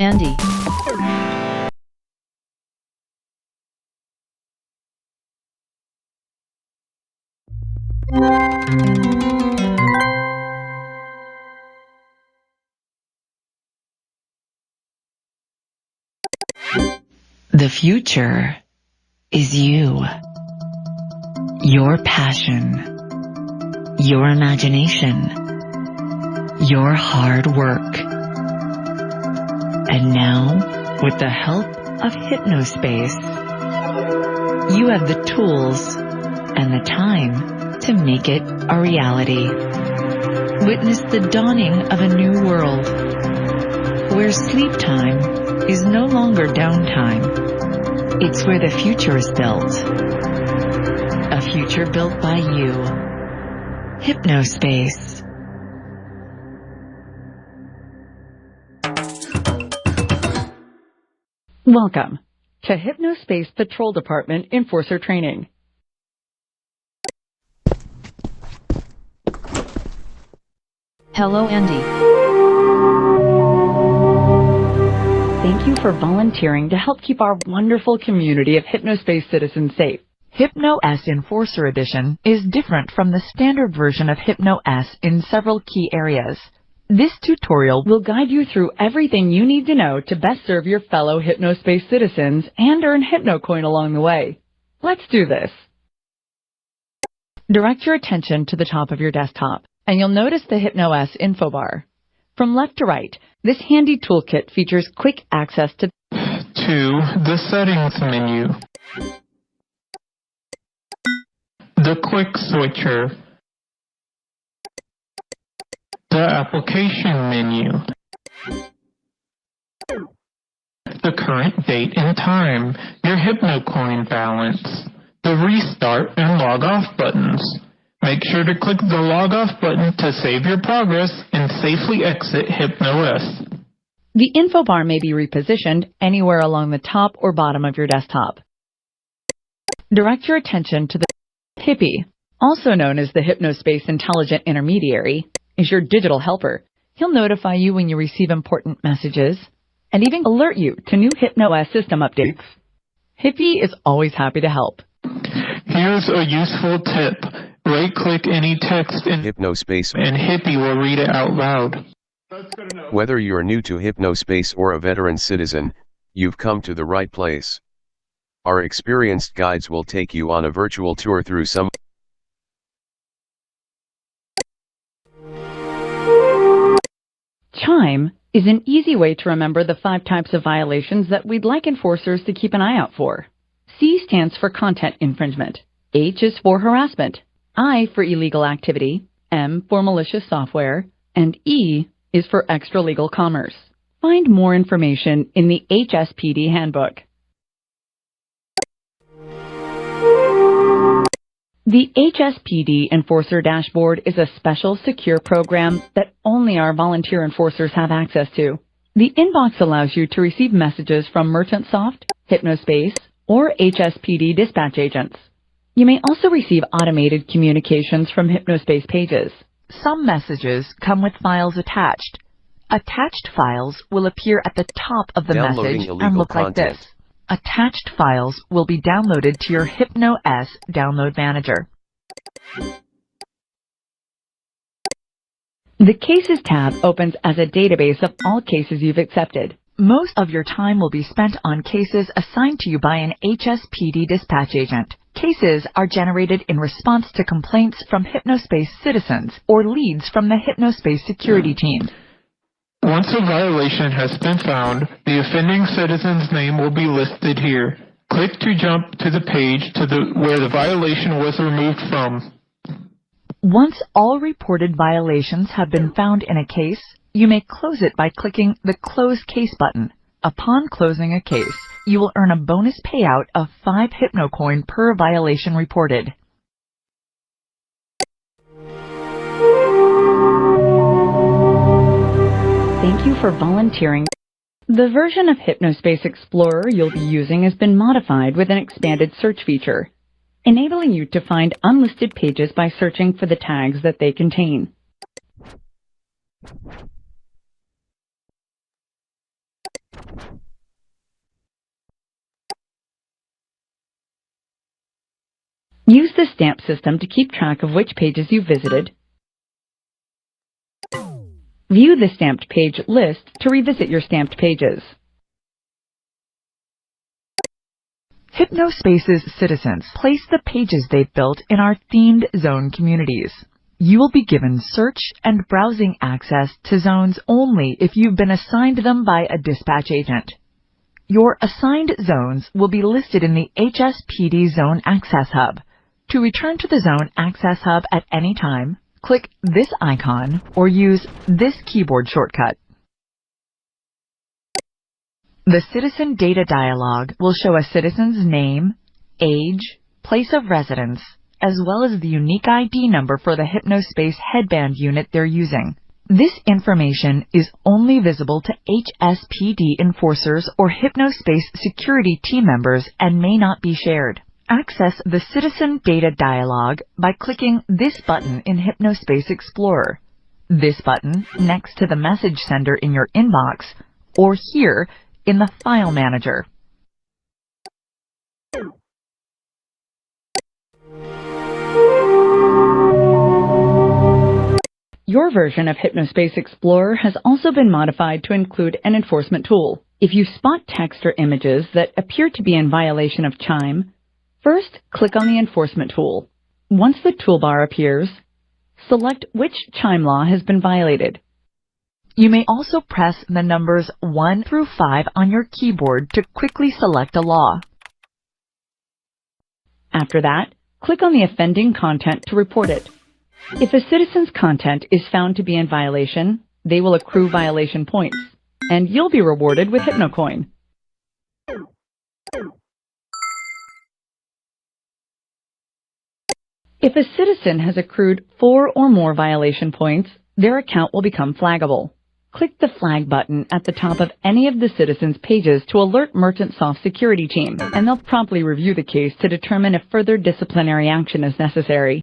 Andy. The future is you. Your passion. Your imagination. Your hard work. And now, with the help of Hypnospace, you have the tools and the time to make it a reality. Witness the dawning of a new world, where sleep time is no longer downtime. It's where the future is built. A future built by you. Hypnospace. Welcome to Hypnospace Patrol Department Enforcer Training. Hello, Andy. Thank you for volunteering to help keep our wonderful community of Hypnospace citizens safe. Hypno-S Enforcer Edition is different from the standard version of Hypno-S in several key areas. This tutorial will guide you through everything you need to know to best serve your fellow Hypnospace citizens and earn HypnoCoin along the way. Let's do this. Direct your attention to the top of your desktop, and you'll notice the Hypno-S info bar. From left to right, this handy toolkit features quick access to the Settings menu, the Quick Switcher, the Application menu, the current date and time, your HypnoCoin balance, the Restart and Log Off buttons. Make sure to click the Log Off button to save your progress and safely exit Hypno-S. The info bar may be repositioned anywhere along the top or bottom of your desktop. Direct your attention to the Hippie, also known as the Hypnospace Intelligent Intermediary, is your digital helper. He'll notify you when you receive important messages and even alert you to new Hypno-S system updates. Hippie is always happy to help. Here's a useful tip. Right-click any text in Hypnospace, and Hippie will read it out loud. Whether you're new to Hypnospace or a veteran citizen, you've come to the right place. Our experienced guides will take you on a virtual tour through some Chime is an easy way to remember the 5 types of violations that we'd like enforcers to keep an eye out for. C stands for content infringement. H is for harassment. I for illegal activity. M for malicious software. And E is for extra-legal commerce. Find more information in the HSPD Handbook. The HSPD Enforcer Dashboard is a special, secure program that only our volunteer enforcers have access to. The inbox allows you to receive messages from MerchantSoft, Hypnospace, or HSPD dispatch agents. You may also receive automated communications from Hypnospace pages. Some messages come with files attached. Attached files will appear at the top of the Downloading message and illegal look like content. this. Attached files will be downloaded to your Hypno-S download manager. The Cases tab opens as a database of all cases you've accepted. Most of your time will be spent on cases assigned to you by an HSPD dispatch agent. Cases are generated in response to complaints from Hypnospace citizens or leads from the Hypnospace security team. Once a violation has been found, the offending citizen's name will be listed here. Click to jump to the page where the violation was removed from. Once all reported violations have been found in a case, you may close it by clicking the Close Case button. Upon closing a case, you will earn a bonus payout of 5 HypnoCoin per violation reported. Thank you for volunteering. The version of Hypnospace Explorer you'll be using has been modified with an expanded search feature. enabling you to find unlisted pages by searching for the tags that they contain. Use the stamp system to keep track of which pages you visited. View the stamped page list to revisit your stamped pages. Hypnospace's citizens place the pages they've built in our themed zone communities. You will be given search and browsing access to zones only if you've been assigned them by a dispatch agent. Your assigned zones will be listed in the HSPD Zone Access Hub. To return to the Zone Access Hub at any time, click this icon or use this keyboard shortcut. The Citizen Data dialog will show a citizen's name, age, place of residence, as well as the unique ID number for the Hypnospace headband unit they're using. This information is only visible to HSPD enforcers or Hypnospace security team members and may not be shared. Access the Citizen Data dialog by clicking this button in Hypnospace Explorer, this button next to the message sender in your inbox, or here in the File Manager. Your version of Hypnospace Explorer has also been modified to include an enforcement tool. If you spot text or images that appear to be in violation of CHIME, first click on the enforcement tool. Once the toolbar appears, select which CHIME law has been violated. You may also press the numbers 1 through 5 on your keyboard to quickly select a law. After that, click on the offending content to report it. If a citizen's content is found to be in violation, they will accrue violation points, and you'll be rewarded with HypnoCoin. If a citizen has accrued 4 or more violation points, their account will become flaggable. Click the flag button at the top of any of the citizens' pages to alert MerchantSoft security team, and they'll promptly review the case to determine if further disciplinary action is necessary.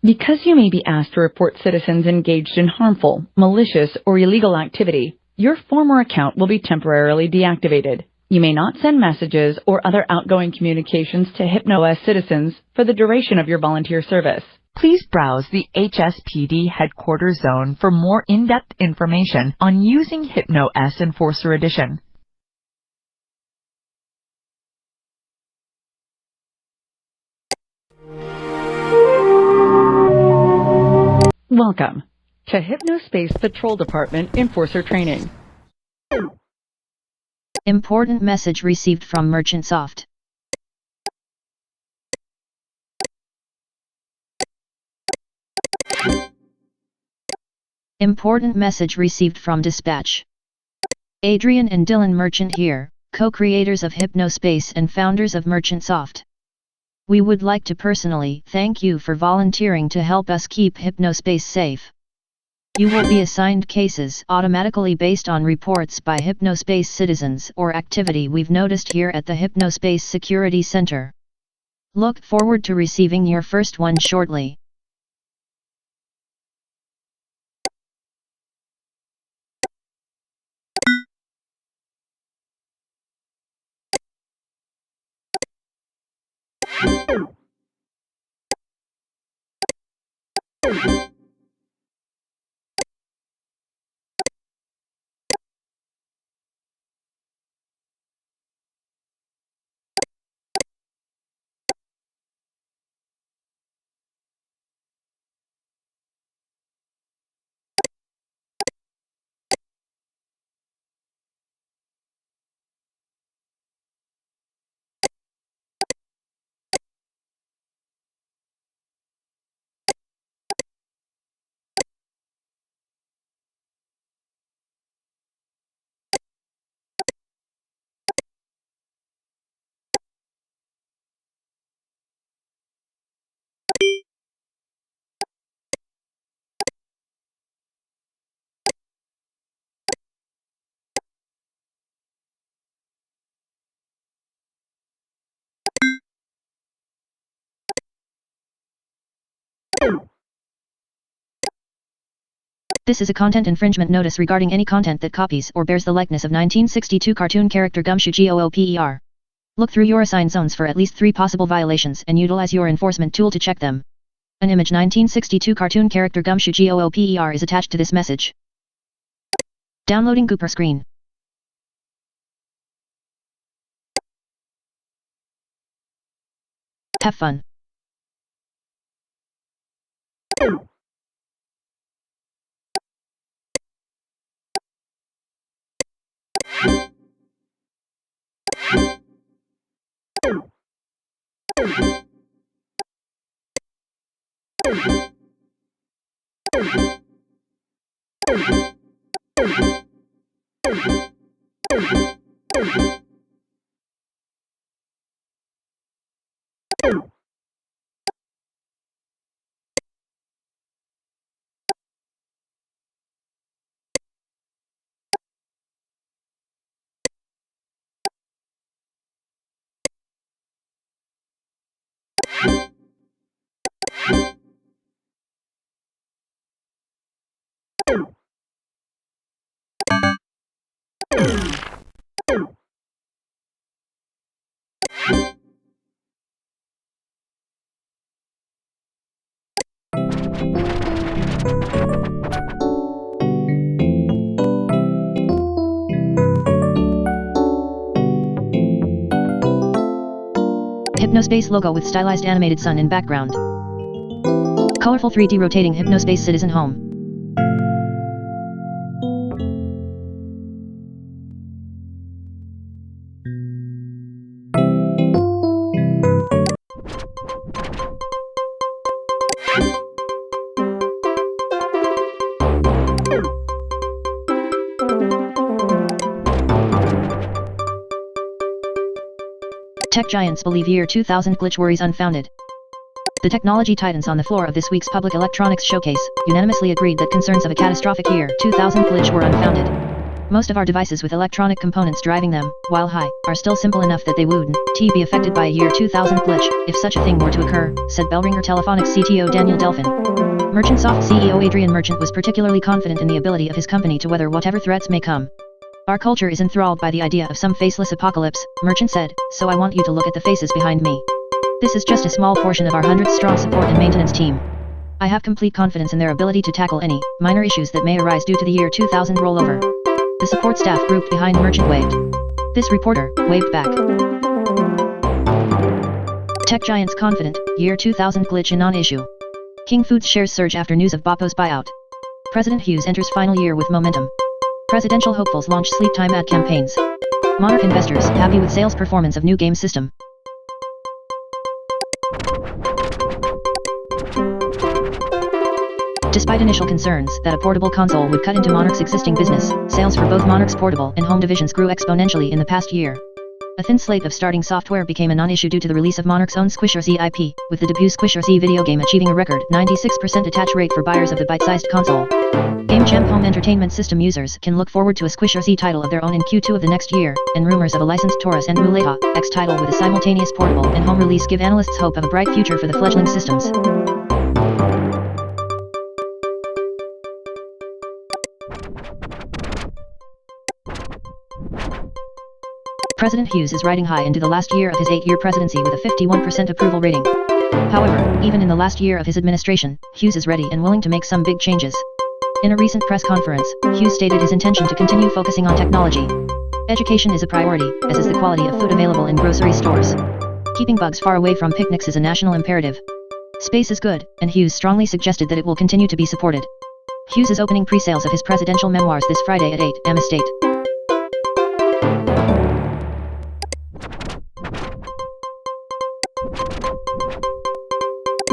Because you may be asked to report citizens engaged in harmful, malicious, or illegal activity, your former account will be temporarily deactivated. You may not send messages or other outgoing communications to HypnoS citizens for the duration of your volunteer service. Please browse the HSPD Headquarters Zone for more in-depth information on using HypnoS Enforcer Edition. Welcome to Hypnospace Patrol Department Enforcer Training. Important message received from MerchantSoft. Important message received from Dispatch. Adrian and Dylan Merchant here, co-creators of Hypnospace and founders of MerchantSoft. We would like to personally thank you for volunteering to help us keep Hypnospace safe. You will be assigned cases automatically based on reports by Hypnospace citizens or activity we've noticed here at the Hypnospace Security Center. Look forward to receiving your first one shortly. This is a content infringement notice regarding any content that copies or bears the likeness of 1962 cartoon character Gumshoe Gooper. Look through your assigned zones for at least 3 possible violations and utilize your enforcement tool to check them. An image 1962 cartoon character Gumshoe Gooper is attached to this message. Downloading Gooper screen. Have fun. Hypnospace logo with stylized animated sun in background. Colorful 3D rotating Hypnospace citizen home. Tech giants believe year 2000 glitch worries unfounded. The technology titans on the floor of this week's public electronics showcase unanimously agreed that concerns of a catastrophic year 2000 glitch were unfounded. Most of our devices with electronic components driving them, while high, are still simple enough that they wouldn't be affected by a year 2000 glitch, if such a thing were to occur, said Bellringer Telephonics CTO Daniel Delphin. Merchantsoft CEO Adrian Merchant was particularly confident in the ability of his company to weather whatever threats may come. Our culture is enthralled by the idea of some faceless apocalypse, Merchant said, so I want you to look at the faces behind me. This is just a small portion of our 100-strong support and maintenance team. I have complete confidence in their ability to tackle any minor issues that may arise due to the year 2000 rollover. The support staff grouped behind Merchant waved. This reporter waved back. Tech giants confident, year 2000 glitch a non-issue. King Foods shares surge after news of Boppo's buyout. President Hughes enters final year with momentum. Presidential hopefuls launch sleep time ad campaigns. Monarch investors happy with sales performance of new game system. Despite initial concerns that a portable console would cut into Monarch's existing business, sales for both Monarch's portable and home divisions grew exponentially in the past year. A thin slate of starting software became a non-issue due to the release of Monarch's own Squisher Z IP, with the debut Squisher Z video game achieving a record 96% attach rate for buyers of the bite-sized console. Game Champ home entertainment system users can look forward to a Squisher Z title of their own in Q2 of the next year, and rumors of a licensed Taurus and Muleta X title with a simultaneous portable and home release give analysts hope of a bright future for the fledgling systems. President Hughes is riding high into the last year of his 8-year presidency with a 51% approval rating. However, even in the last year of his administration, Hughes is ready and willing to make some big changes. In a recent press conference, Hughes stated his intention to continue focusing on technology. Education is a priority, as is the quality of food available in grocery stores. Keeping bugs far away from picnics is a national imperative. Space is good, and Hughes strongly suggested that it will continue to be supported. Hughes is opening pre-sales of his presidential memoirs this Friday at 8 am Estate.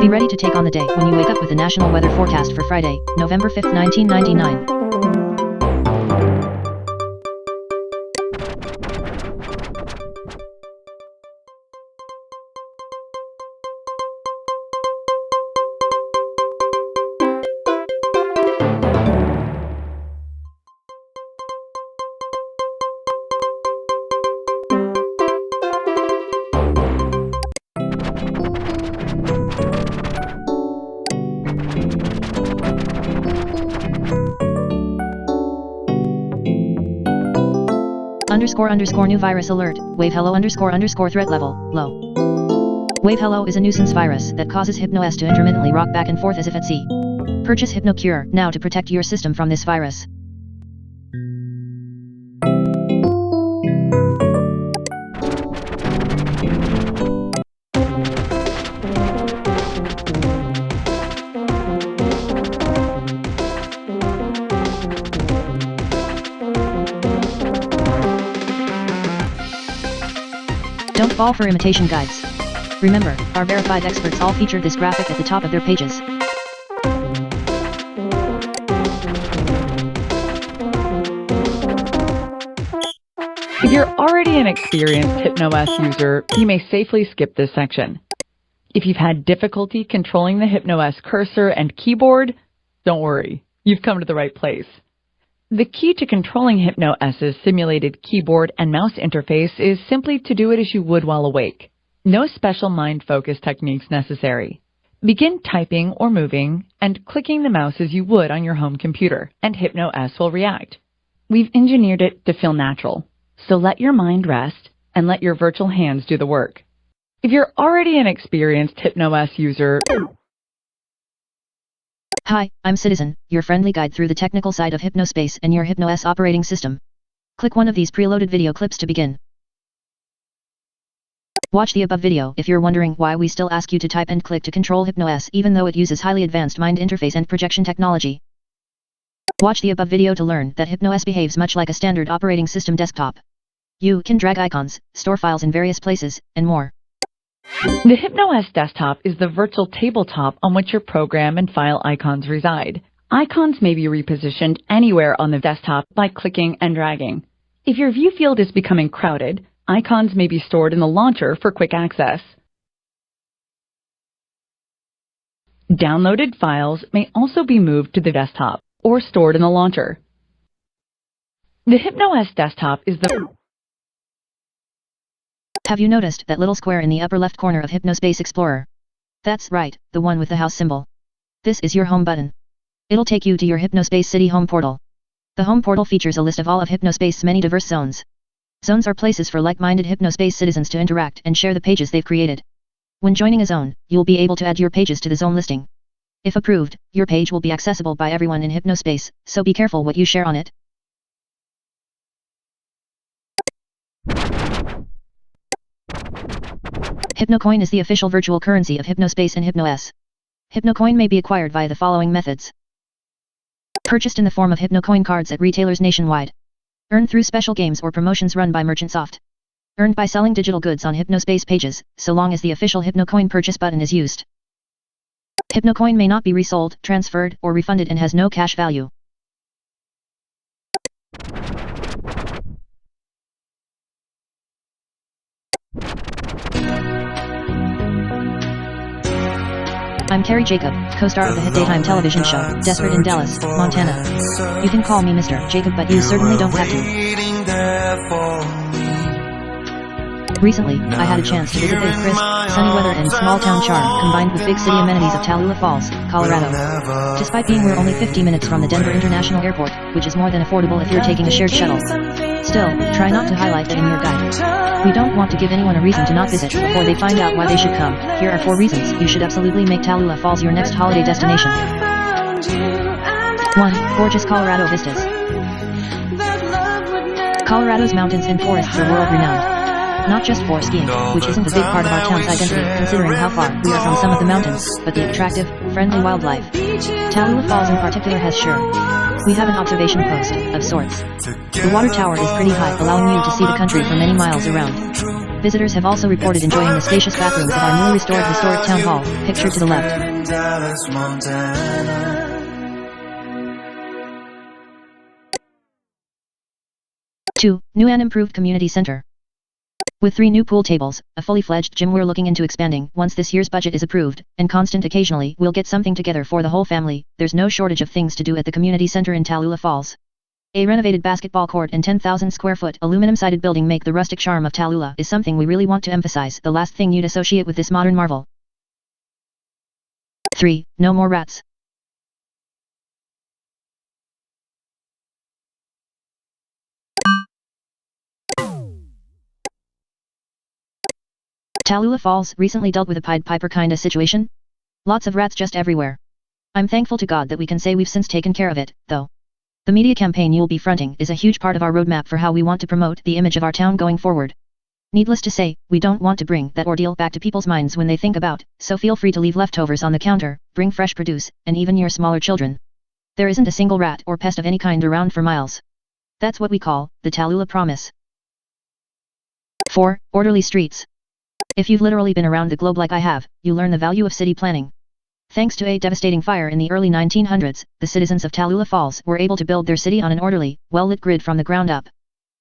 Be ready to take on the day when you wake up with the national weather forecast for Friday, November 5, 1999. __ new virus alert, wave hello __ threat level, low. Wave hello is a nuisance virus that causes HypnoS to intermittently rock back and forth as if at sea. Purchase HypnoCure now to protect your system from this virus. Don't fall for imitation guides. Remember, our verified experts all featured this graphic at the top of their pages. If you're already an experienced HypnoS user, you may safely skip this section. If you've had difficulty controlling the HypnoS cursor and keyboard, don't worry, you've come to the right place. The key to controlling HypnoS's simulated keyboard and mouse interface is simply to do it as you would while awake. No special mind focus techniques necessary. Begin typing or moving and clicking the mouse as you would on your home computer, and HypnoS will react. We've engineered it to feel natural, so let your mind rest and let your virtual hands do the work. If you're already an experienced HypnoS user... Hi, I'm Citizen, your friendly guide through the technical side of Hypnospace and your HypnoS operating system. Click one of these preloaded video clips to begin. Watch the above video if you're wondering why we still ask you to type and click to control HypnoS even though it uses highly advanced mind interface and projection technology. Watch the above video to learn that HypnoS behaves much like a standard operating system desktop. You can drag icons, store files in various places, and more. The HypnoS desktop is the virtual tabletop on which your program and file icons reside. Icons may be repositioned anywhere on the desktop by clicking and dragging. If your view field is becoming crowded, icons may be stored in the launcher for quick access. Downloaded files may also be moved to the desktop or stored in the launcher. The HypnoS desktop is the... Have you noticed that little square in the upper left corner of Hypnospace Explorer? That's right, the one with the house symbol. This is your home button. It'll take you to your Hypnospace City Home portal. The home portal features a list of all of Hypnospace's many diverse zones. Zones are places for like-minded Hypnospace citizens to interact and share the pages they've created. When joining a zone, you'll be able to add your pages to the zone listing. If approved, your page will be accessible by everyone in Hypnospace, so be careful what you share on it. Hypnocoin is the official virtual currency of Hypnospace and HypnoS. Hypnocoin may be acquired via the following methods. Purchased in the form of Hypnocoin cards at retailers nationwide. Earned through special games or promotions run by Merchantsoft. Earned by selling digital goods on Hypnospace pages, so long as the official Hypnocoin purchase button is used. Hypnocoin may not be resold, transferred, or refunded and has no cash value. I'm Carrie Jacob, co-star of the hit daytime television show, Desperate in Dallas, Montana. You can call me Mr. Jacob, but you certainly don't have to. Recently, I had a chance to visit the crisp, sunny weather and small-town charm combined with big city amenities of Tallulah Falls, Colorado. Despite being we're only 50 minutes from the Denver International Airport, which is more than affordable if you're taking a shared shuttle. Still, try not to highlight that in your guide. We don't want to give anyone a reason to not visit before they find out why they should come. Here are 4 reasons you should absolutely make Tallulah Falls your next holiday destination. 1. Gorgeous Colorado vistas. Colorado's mountains and forests are world-renowned. Not just for skiing, which isn't a big part of our town's identity considering how far we are from some of the mountains, but the attractive, friendly wildlife. Tallulah Falls in particular has we have an observation post, of sorts. The water tower is pretty high, allowing you to see the country for many miles around. Visitors have also reported enjoying the spacious bathrooms of our newly restored historic town hall, pictured to the left. 2. New and improved community center. With 3 new pool tables, a fully fledged gym we're looking into expanding once this year's budget is approved, and constant occasionally we'll get something together for the whole family, there's no shortage of things to do at the community center in Tallulah Falls. A renovated basketball court and 10,000 square foot aluminum-sided building make the rustic charm of Tallulah is something we really want to emphasize, the last thing you'd associate with this modern marvel. 3. No more rats. Tallulah Falls recently dealt with a Pied Piper kinda situation? Lots of rats just everywhere. I'm thankful to God that we can say we've since taken care of it, though. The media campaign you'll be fronting is a huge part of our roadmap for how we want to promote the image of our town going forward. Needless to say, we don't want to bring that ordeal back to people's minds when they think about, so feel free to leave leftovers on the counter, bring fresh produce, and even your smaller children. There isn't a single rat or pest of any kind around for miles. That's what we call the Tallulah Promise. 4. Orderly streets. If you've literally been around the globe like I have, you learn the value of city planning. Thanks to a devastating fire in the early 1900s, the citizens of Tallulah Falls were able to build their city on an orderly, well-lit grid from the ground up.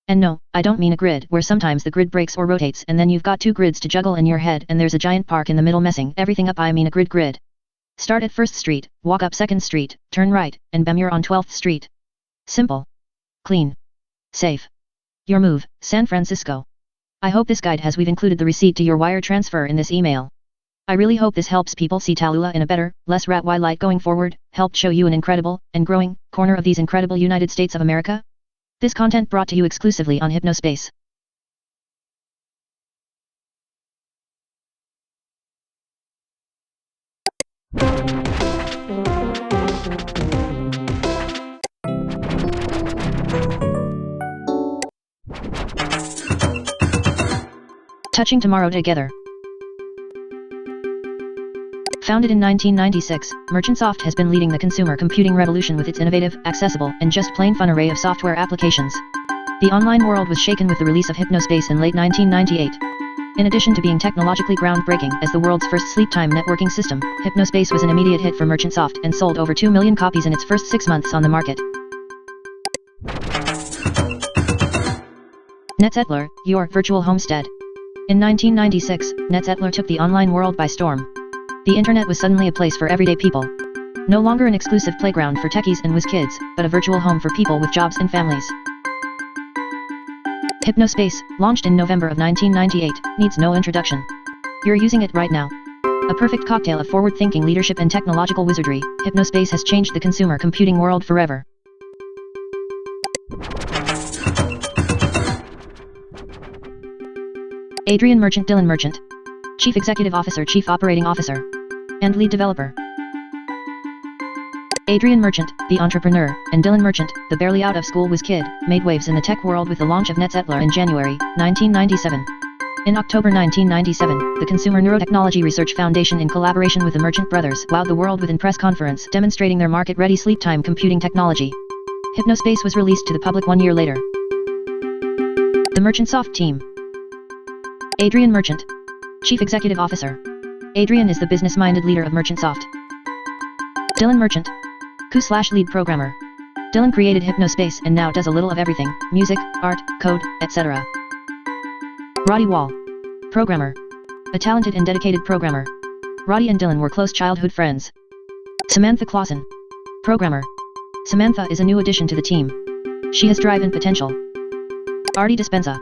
And no, I don't mean a grid where sometimes the grid breaks or rotates and then you've got two grids to juggle in your head and there's a giant park in the middle messing everything up. I mean a grid. Start at 1st Street, walk up 2nd Street, turn right, and bam, you're on 12th Street. Simple. Clean. Safe. Your move, San Francisco. I hope this guide has we've included the receipt to your wire transfer in this email. I really hope this helps people see Tallulah in a better, less rat-y light going forward, helped show you an incredible, and growing, corner of these incredible United States of America. This content brought to you exclusively on Hypnospace. Touching tomorrow together. Founded in 1996, Merchantsoft has been leading the consumer computing revolution with its innovative, accessible, and just plain fun array of software applications. The online world was shaken with the release of Hypnospace in late 1998. In addition to being technologically groundbreaking as the world's first sleep-time networking system, Hypnospace was an immediate hit for Merchantsoft and sold over 2 million copies in its first 6 months on the market. NetZettler, your virtual homestead. In 1996, NetZettler took the online world by storm. The internet was suddenly a place for everyday people. No longer an exclusive playground for techies and whiz kids, but a virtual home for people with jobs and families. Hypnospace, launched in November of 1998, needs no introduction. You're using it right now. A perfect cocktail of forward-thinking leadership and technological wizardry, Hypnospace has changed the consumer computing world forever. Adrian Merchant, Dylan Merchant, Chief Executive Officer, Chief Operating Officer, and Lead Developer. Adrian Merchant, the entrepreneur, and Dylan Merchant, the barely out of school whiz kid, made waves in the tech world with the launch of NetZettler in January 1997. In October 1997, the Consumer Neurotechnology Research Foundation in collaboration with the Merchant brothers wowed the world with a press conference demonstrating their market-ready sleep-time computing technology. Hypnospace was released to the public 1 year later. The Merchantsoft team. Adrian Merchant, Chief Executive Officer. Adrian is the business-minded leader of Merchantsoft. Dylan Merchant, Co/lead programmer. Dylan created Hypnospace and now does a little of everything, music, art, code, etc. Roddy Wall, programmer. A talented and dedicated programmer. Roddy and Dylan were close childhood friends. Samantha Clausen, programmer. Samantha is a new addition to the team. She has drive and potential. Artie Dispenza,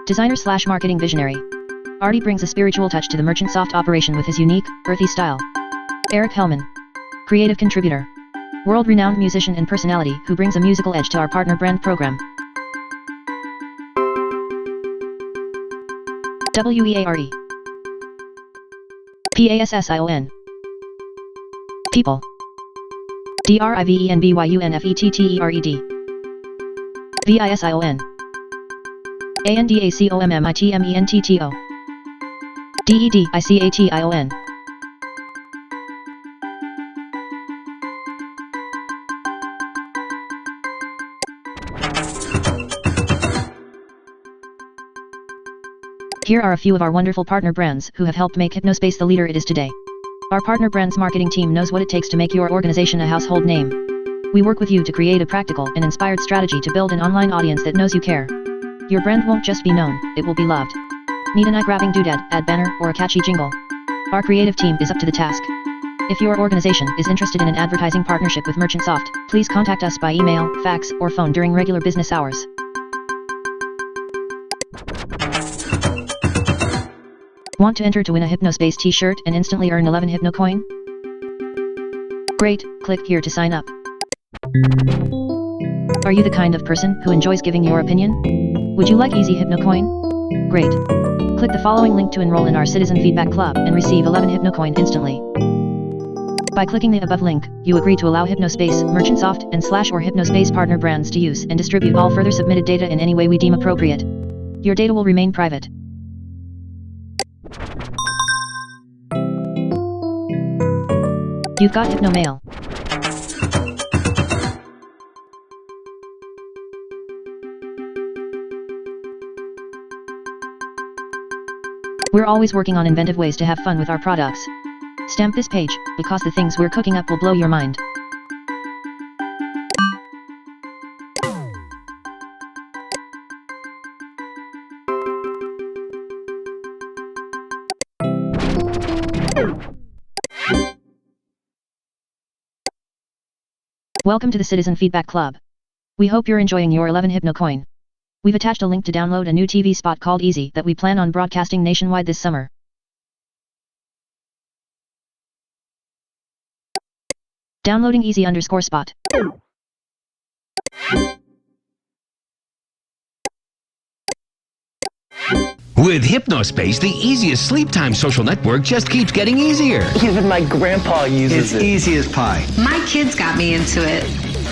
designer/marketing visionary. Artie brings a spiritual touch to the Merchantsoft operation with his unique, earthy style. Eric Hellman, creative contributor. World-renowned musician and personality who brings a musical edge to our partner brand program. WEARE, PASSION, People. DRIVENBYUNFETTERED, VISION, ANDACOMMITMENTTO, DEDICATION. Here are a few of our wonderful partner brands who have helped make Hypnospace the leader it is today. Our partner brands marketing team knows what it takes to make your organization a household name. We work with you to create a practical and inspired strategy to build an online audience that knows you care. Your brand won't just be known, it will be loved. Need an eye-grabbing doodad, ad banner, or a catchy jingle? Our creative team is up to the task. If your organization is interested in an advertising partnership with Merchantsoft, please contact us by email, fax, or phone during regular business hours. Want to enter to win a Hypnospace t-shirt and instantly earn 11 Hypnocoin? Great, click here to sign up. Are you the kind of person who enjoys giving your opinion? Would you like easy Hypnocoin? Great. Click the following link to enroll in our Citizen Feedback Club and receive 11 HypnoCoin instantly. By clicking the above link, you agree to allow Hypnospace, Merchantsoft, and / or Hypnospace partner brands to use and distribute all further submitted data in any way we deem appropriate. Your data will remain private. You've got Hypno Mail. We're always working on inventive ways to have fun with our products. Stamp this page, because the things we're cooking up will blow your mind. Welcome to the Citizen Feedback Club. We hope you're enjoying your 11 HypnoCoin. We've attached a link to download a new TV spot called Easy that we plan on broadcasting nationwide this summer. Downloading Easy_spot. With Hypnospace, the easiest sleep time social network just keeps getting easier. Even my grandpa uses it. It's easy as pie. My kids got me into it.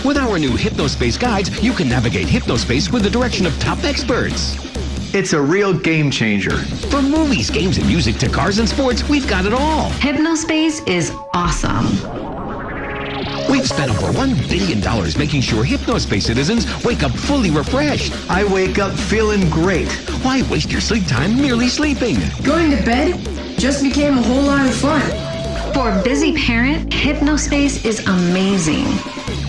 With our new Hypnospace guides, you can navigate Hypnospace with the direction of top experts. It's a real game changer. From movies, games, and music to cars and sports, we've got it all. Hypnospace is awesome. We've spent over $1 billion making sure Hypnospace citizens wake up fully refreshed. I wake up feeling great. Why waste your sleep time merely sleeping? Going to bed just became a whole lot of fun. For a busy parent, Hypnospace is amazing.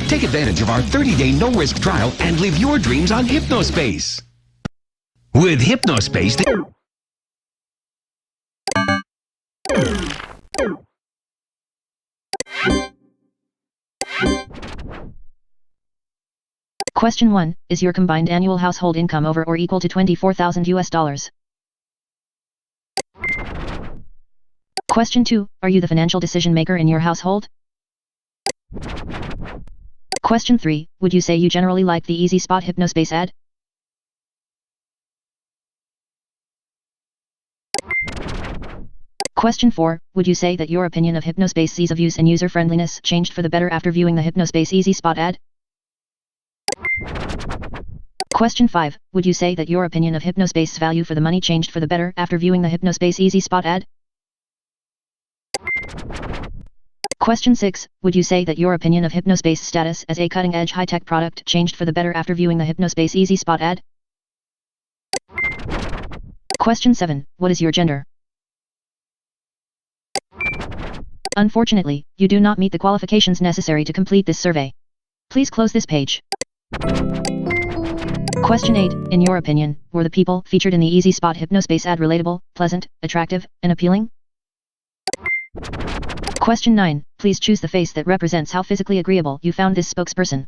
Take advantage of our 30-day no-risk trial and live your dreams on Hypnospace. With Hypnospace, Question 1. Is your combined annual household income over or equal to $24,000 US? Question 2. Are you the financial decision maker in your household? Question 3. Would you say you generally like the Easy Spot Hypnospace ad? Question 4. Would you say that your opinion of Hypnospace's ease of use and user-friendliness changed for the better after viewing the Hypnospace Easy Spot ad? Question 5. Would you say that your opinion of Hypnospace's value for the money changed for the better after viewing the Hypnospace Easy Spot ad? Question 6. Would you say that your opinion of Hypnospace's status as a cutting-edge high-tech product changed for the better after viewing the Hypnospace Easy Spot ad? Question 7. What is your gender? Unfortunately, you do not meet the qualifications necessary to complete this survey. Please close this page. Question 8. In your opinion, were the people featured in the Easy Spot Hypnospace ad relatable, pleasant, attractive, and appealing? Question 9. Please choose the face that represents how physically agreeable you found this spokesperson.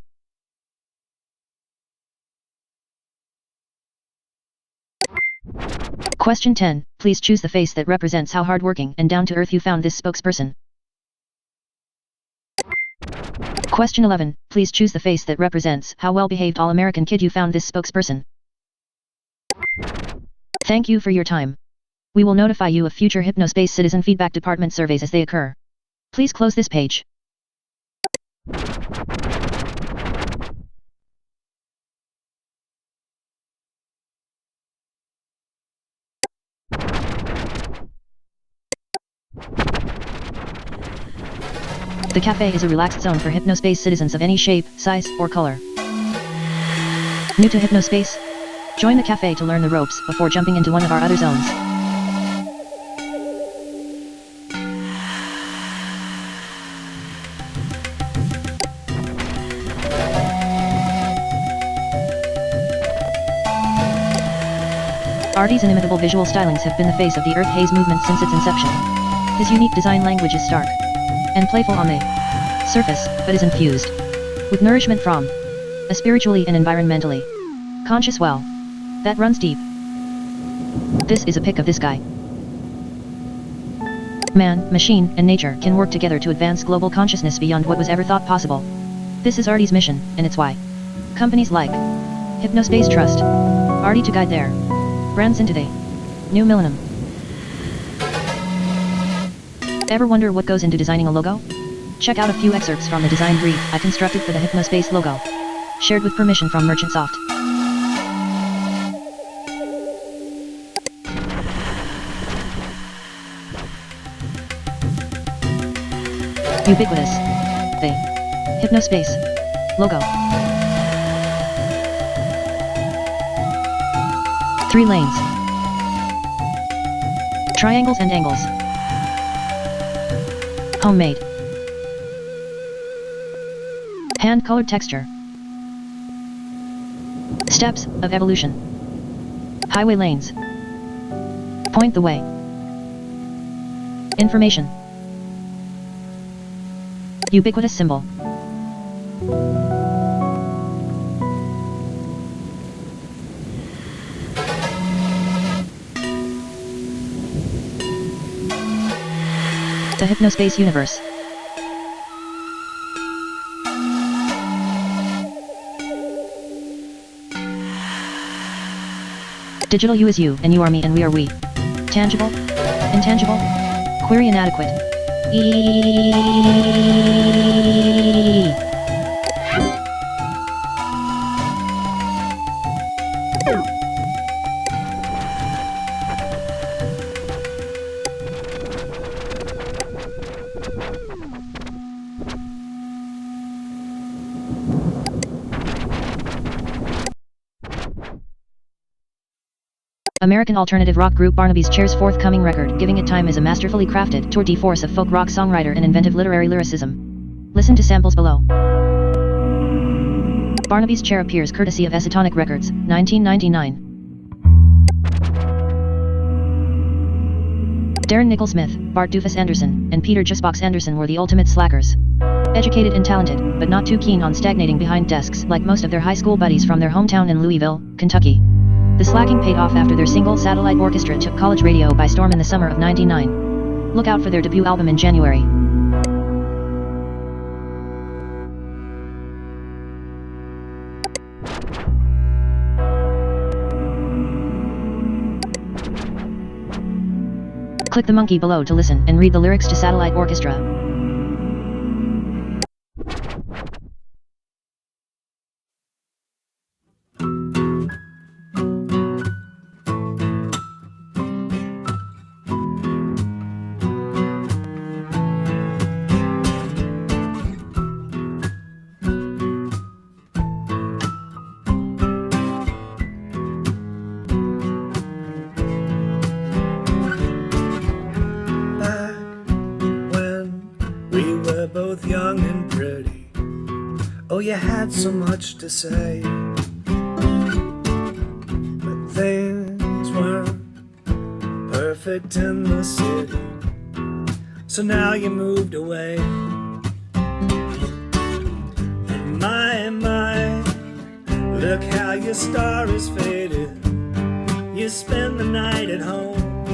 Question 10. Please choose the face that represents how hardworking and down-to-earth you found this spokesperson. Question 11. Please choose the face that represents how well-behaved all-American kid you found this spokesperson. Thank you for your time. We will notify you of future Hypnospace Citizen Feedback Department surveys as they occur. Please close this page. The cafe is a relaxed zone for Hypnospace citizens of any shape, size, or color. New to Hypnospace? Join the cafe to learn the ropes before jumping into one of our other zones. Artie's inimitable visual stylings have been the face of the Earth Haze movement since its inception. His unique design language is stark and playful on the surface, but is infused with nourishment from a spiritually and environmentally conscious well that runs deep. This is a pic of this guy. Man, machine, and nature can work together to advance global consciousness beyond what was ever thought possible. This is Artie's mission, and it's why companies like Hypnospace trust Artie to guide their brands into the New millennium. Ever wonder what goes into designing a logo? Check out a few excerpts from the design brief I constructed for the Hypnospace logo. Shared with permission from Merchantsoft. Ubiquitous. The Hypnospace logo. 3 lanes. Triangles and angles. Homemade. Hand-colored texture. Steps of evolution. Highway lanes. Point the way. Information. Ubiquitous symbol. The Hypnospace universe. Digital you is you, and you are me, and we are we. Tangible? Intangible? Query inadequate. American alternative rock group Barnaby's Chair's forthcoming record, Giving It Time, is a masterfully crafted tour de force of folk rock songwriter and inventive literary lyricism. Listen to samples below. Barnaby's Chair appears courtesy of Esotonic Records, 1999. Darren Nickel-Smith, Bart Doofus Anderson, and Peter Justbox Anderson were the ultimate slackers. Educated and talented, but not too keen on stagnating behind desks like most of their high school buddies from their hometown in Louisville, Kentucky. The slacking paid off after their single Satellite Orchestra took college radio by storm in the summer of '99. Look out for their debut album in January. Click the monkey below to listen and read the lyrics to Satellite Orchestra. Both young and pretty. Oh, you had so much to say, but things weren't perfect in the city. So now you moved away. And my, look how your star is faded. You spend the night at home,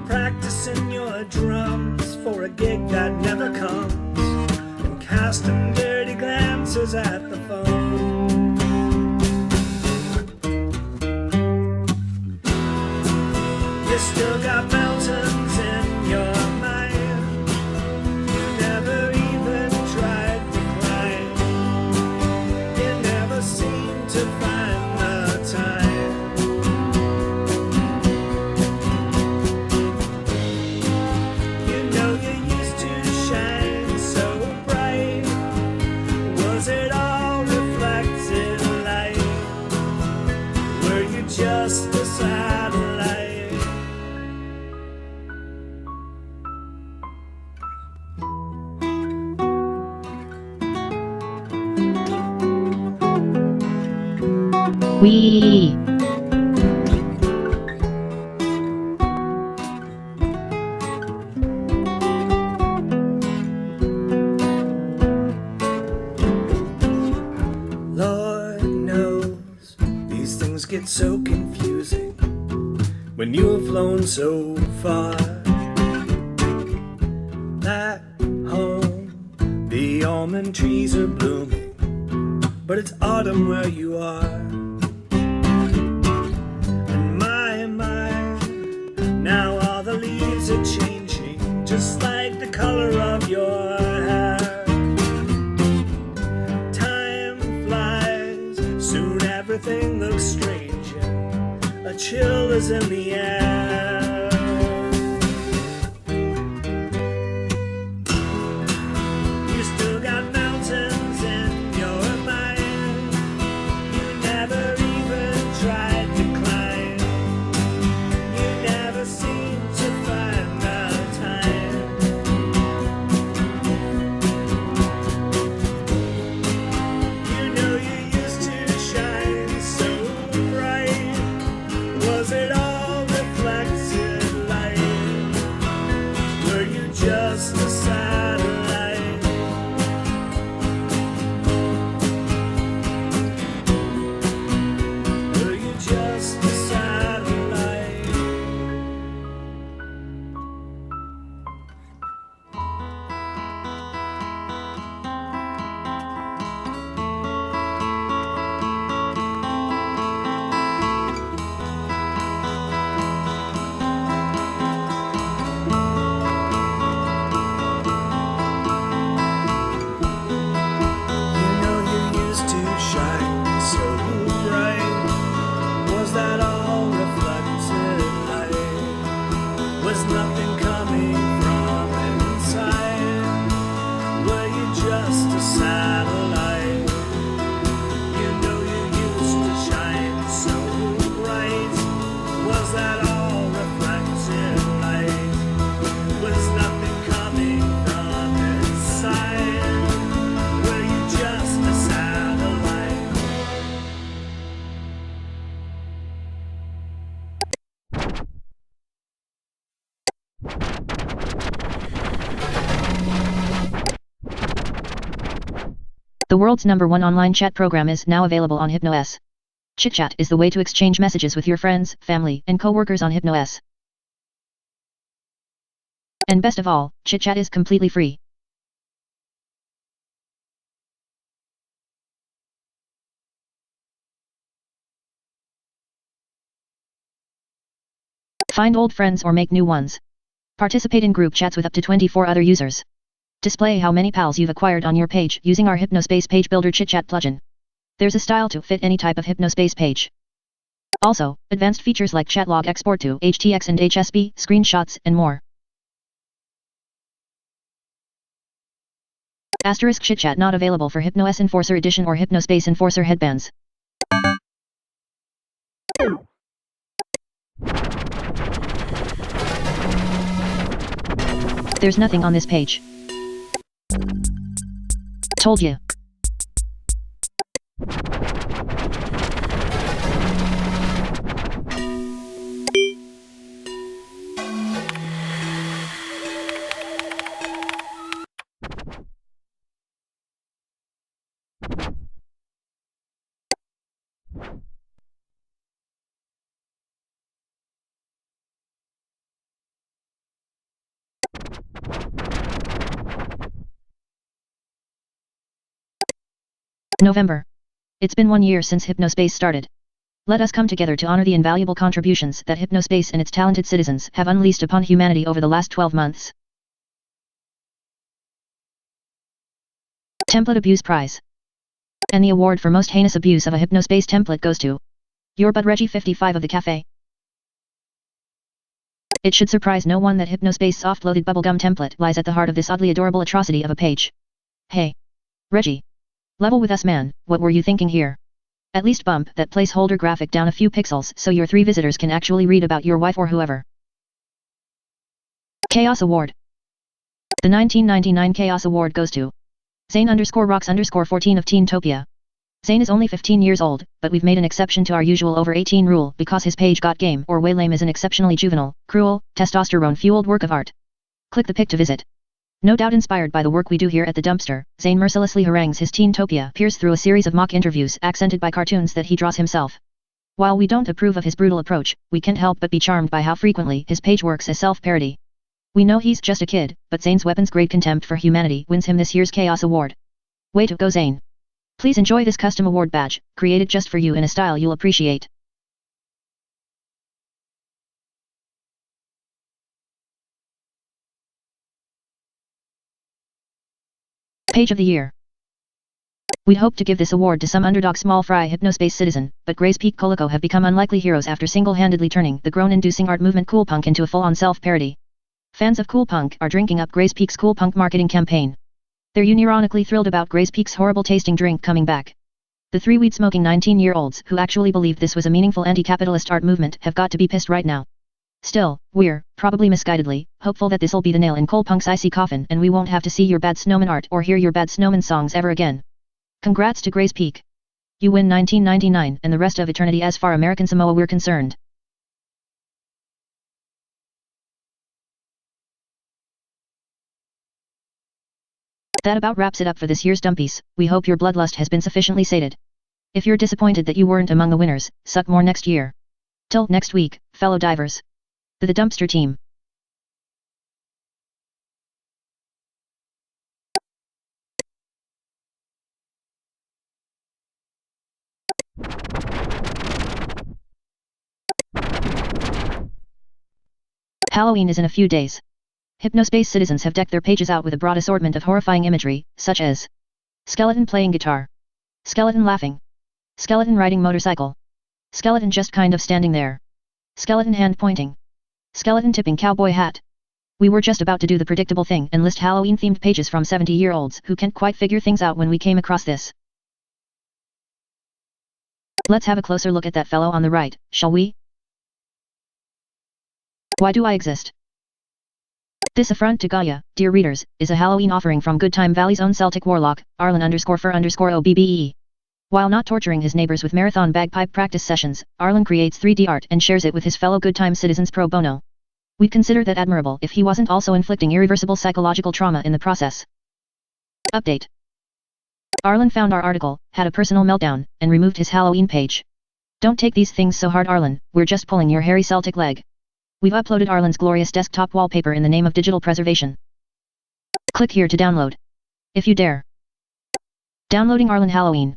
practicing your drums for a gig that never comes, and casting dirty glances at the phone. You still got mountains in your mind. You never even tried to climb. You never seem to find the time. Just a satellite. Wee. Lord knows these things get so confusing when you have flown so far. Back home, the almond trees are blooming, but it's autumn where you are. And Now all the leaves are changing, just like the color of your hair. Time flies, soon everything looks stranger. A chill is in the air. You still got mountains in your mind. You never even tried to climb. You never seem to find the time. You know you used to shine so bright. Was it all reflected light? Were you just a satellite? Were you just a satellite? You know you used to shine so bright. Was that all reflected light? Was nothing coming from inside? Were you just a satellite? You know you used to shine so bright. Was that all reflected light? Was nothing coming from inside? Were you just a satellite? The world's #1 online chat program is now available on HypnoS. ChitChat is the way to exchange messages with your friends, family, and co-workers on HypnoS. And best of all, ChitChat is completely free. Find old friends or make new ones. Participate in group chats with up to 24 other users. Display how many pals you've acquired on your page using our Hypnospace Page Builder ChitChat plugin. There's a style to fit any type of Hypnospace page. Also, advanced features like chat log export to HTX and HSB, screenshots, and more. Asterisk ChitChat not available for HypnoS Enforcer Edition or Hypnospace Enforcer headbands. There's nothing on this page. Told you. November. It's been 1 year since Hypnospace started. Let us come together to honor the invaluable contributions that Hypnospace and its talented citizens have unleashed upon humanity over the last 12 months. Template Abuse Prize. And the award for most heinous abuse of a Hypnospace template goes to your bud Reggie 55 of the cafe. It should surprise no one that Hypnospace soft-loaded bubblegum template lies at the heart of this oddly adorable atrocity of a page. Hey, Reggie. Level with us, man, what were you thinking here? At least bump that placeholder graphic down a few pixels so your 3 visitors can actually read about your wife or whoever. Chaos Award. The 1999 Chaos Award goes to Zane_Rocks_14 of Teentopia. Zane is only 15 years old, but we've made an exception to our usual over 18 rule because his page got game or way lame is an exceptionally juvenile, cruel, testosterone-fueled work of art. Click the pic to visit. No doubt inspired by the work we do here at the dumpster, Zane mercilessly harangues his Teentopia peers through a series of mock interviews accented by cartoons that he draws himself. While we don't approve of his brutal approach, we can't help but be charmed by how frequently his page works as self-parody. We know he's just a kid, but Zane's weapons-grade contempt for humanity wins him this year's Chaos Award. Way to go, Zane. Please enjoy this custom award badge, created just for you in a style you'll appreciate. Page of the Year. We'd hoped to give this award to some underdog small fry Hypnospace citizen, but Gray's Peak Colico have become unlikely heroes after single-handedly turning the groan-inducing art movement cool punk into a full-on self-parody. Fans of cool punk are drinking up Gray's Peak's cool punk marketing campaign. They're unironically thrilled about Gray's Peak's horrible-tasting drink coming back. The three weed-smoking 19-year-olds who actually believed this was a meaningful anti-capitalist art movement have got to be pissed right now. Still, we're, probably misguidedly, hopeful that this'll be the nail in coal punk's icy coffin and we won't have to see your bad snowman art or hear your bad snowman songs ever again. Congrats to Gray's Peak. You win 1999 and the rest of eternity as far American Samoa we're concerned. That about wraps it up for this year's Dumpies. We hope your bloodlust has been sufficiently sated. If you're disappointed that you weren't among the winners, suck more next year. Till next week, fellow divers. The Dumpster Team. Halloween is in a few days. Hypnospace citizens have decked their pages out with a broad assortment of horrifying imagery, such as skeleton playing guitar, skeleton laughing, skeleton riding motorcycle, skeleton just kind of standing there, skeleton hand pointing, skeleton tipping cowboy hat. We were just about to do the predictable thing and list Halloween-themed pages from 70-year-olds who can't quite figure things out when we came across this. Let's have a closer look at that fellow on the right, shall we? Why do I exist? This affront to Gaia, dear readers, is a Halloween offering from Goodtime Valley's own Celtic warlock, Arlen_for_OBBE. While not torturing his neighbors with marathon bagpipe practice sessions, Arlen creates 3D art and shares it with his fellow Goodtime citizens pro bono. We'd consider that admirable if he wasn't also inflicting irreversible psychological trauma in the process. Update. Arlen found our article, had a personal meltdown, and removed his Halloween page. Don't take these things so hard, Arlen, we're just pulling your hairy Celtic leg. We've uploaded Arlen's glorious desktop wallpaper in the name of digital preservation. Click here to download. If you dare. Downloading Arlen Halloween.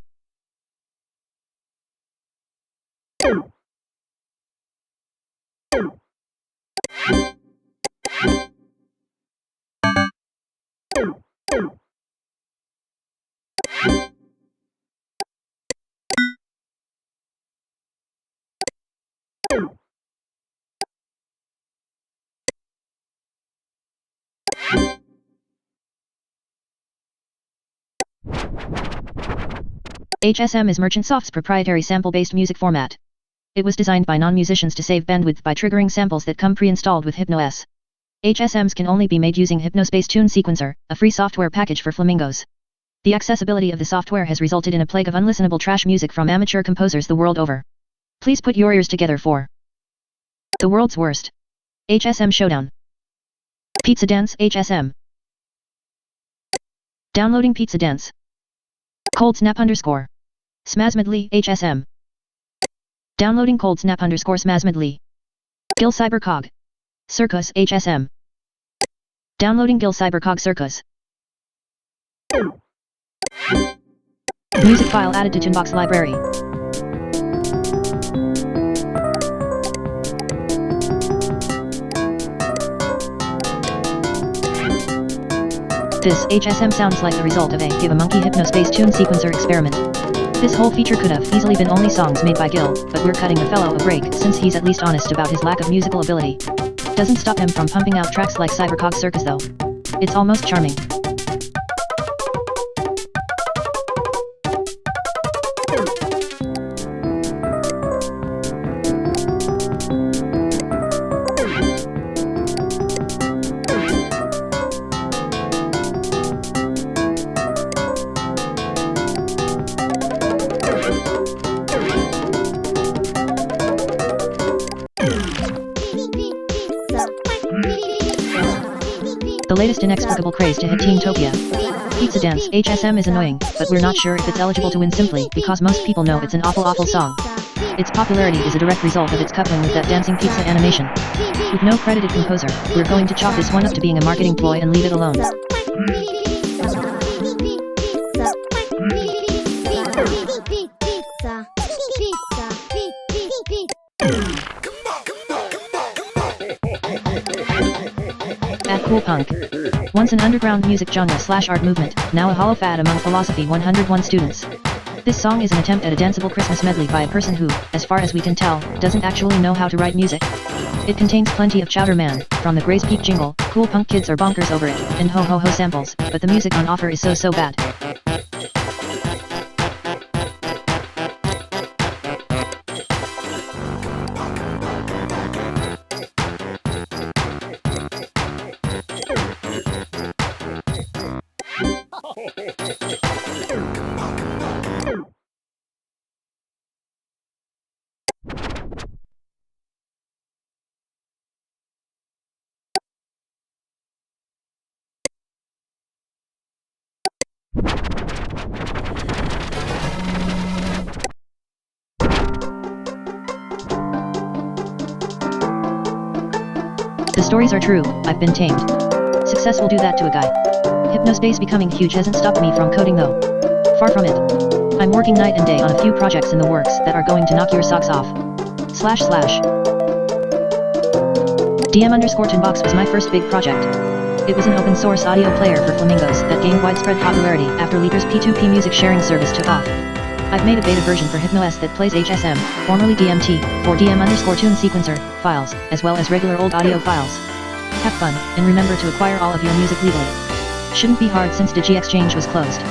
HSM is Merchantsoft's proprietary sample-based music format. It was designed by non-musicians to save bandwidth by triggering samples that come pre-installed with HypnoS. HSMs can only be made using Hypnospace Tune Sequencer, a free software package for flamingos. The accessibility of the software has resulted in a plague of unlistenable trash music from amateur composers the world over. Please put your ears together for the world's worst HSM showdown. Pizza Dance HSM. Downloading Pizza Dance. Cold Snap _ Smazmedley HSM. Downloading Cold Snap _ Smazmedley. Gil Cybercog. Circus HSM. Downloading Gil Cybercog Circus. Music file added to Tunebox library. This HSM sounds like the result of a Give a Monkey Hypnospace Tune Sequencer experiment. This whole feature could have easily been only songs made by Gil, but we're cutting the fellow a break since he's at least honest about his lack of musical ability. Doesn't stop him from pumping out tracks like Cybercog Circus though. It's almost charming. The latest inexplicable craze to hit Teentopia. Pizza Dance HSM is annoying, but we're not sure if it's eligible to win simply because most people know it's an awful song. Its popularity is a direct result of its coupling with that dancing pizza animation. With no credited composer, we're going to chalk this one up to being a marketing ploy and leave it alone. cool punk. Once an underground music genre / art movement, now a hollow fad among Philosophy 101 students. This song is an attempt at a danceable Christmas medley by a person who, as far as we can tell, doesn't actually know how to write music. It contains plenty of Chowder Man, from the Gray's Peak jingle, cool punk kids are bonkers over it, and ho ho ho samples, but the music on offer is so bad. The stories are true, I've been tamed. Success will do that to a guy. Hypnospace becoming huge hasn't stopped me from coding though. Far from it. I'm working night and day on a few projects in the works that are going to knock your socks off. DM_Tinbox was my first big project. It was an open source audio player for flamingos that gained widespread popularity after Leaper's P2P music sharing service took off. I've made a beta version for HypnoS that plays HSM, formerly DMT, for DM_tune sequencer files, as well as regular old audio files. Have fun, and remember to acquire all of your music legally. Shouldn't be hard since DigiExchange was closed.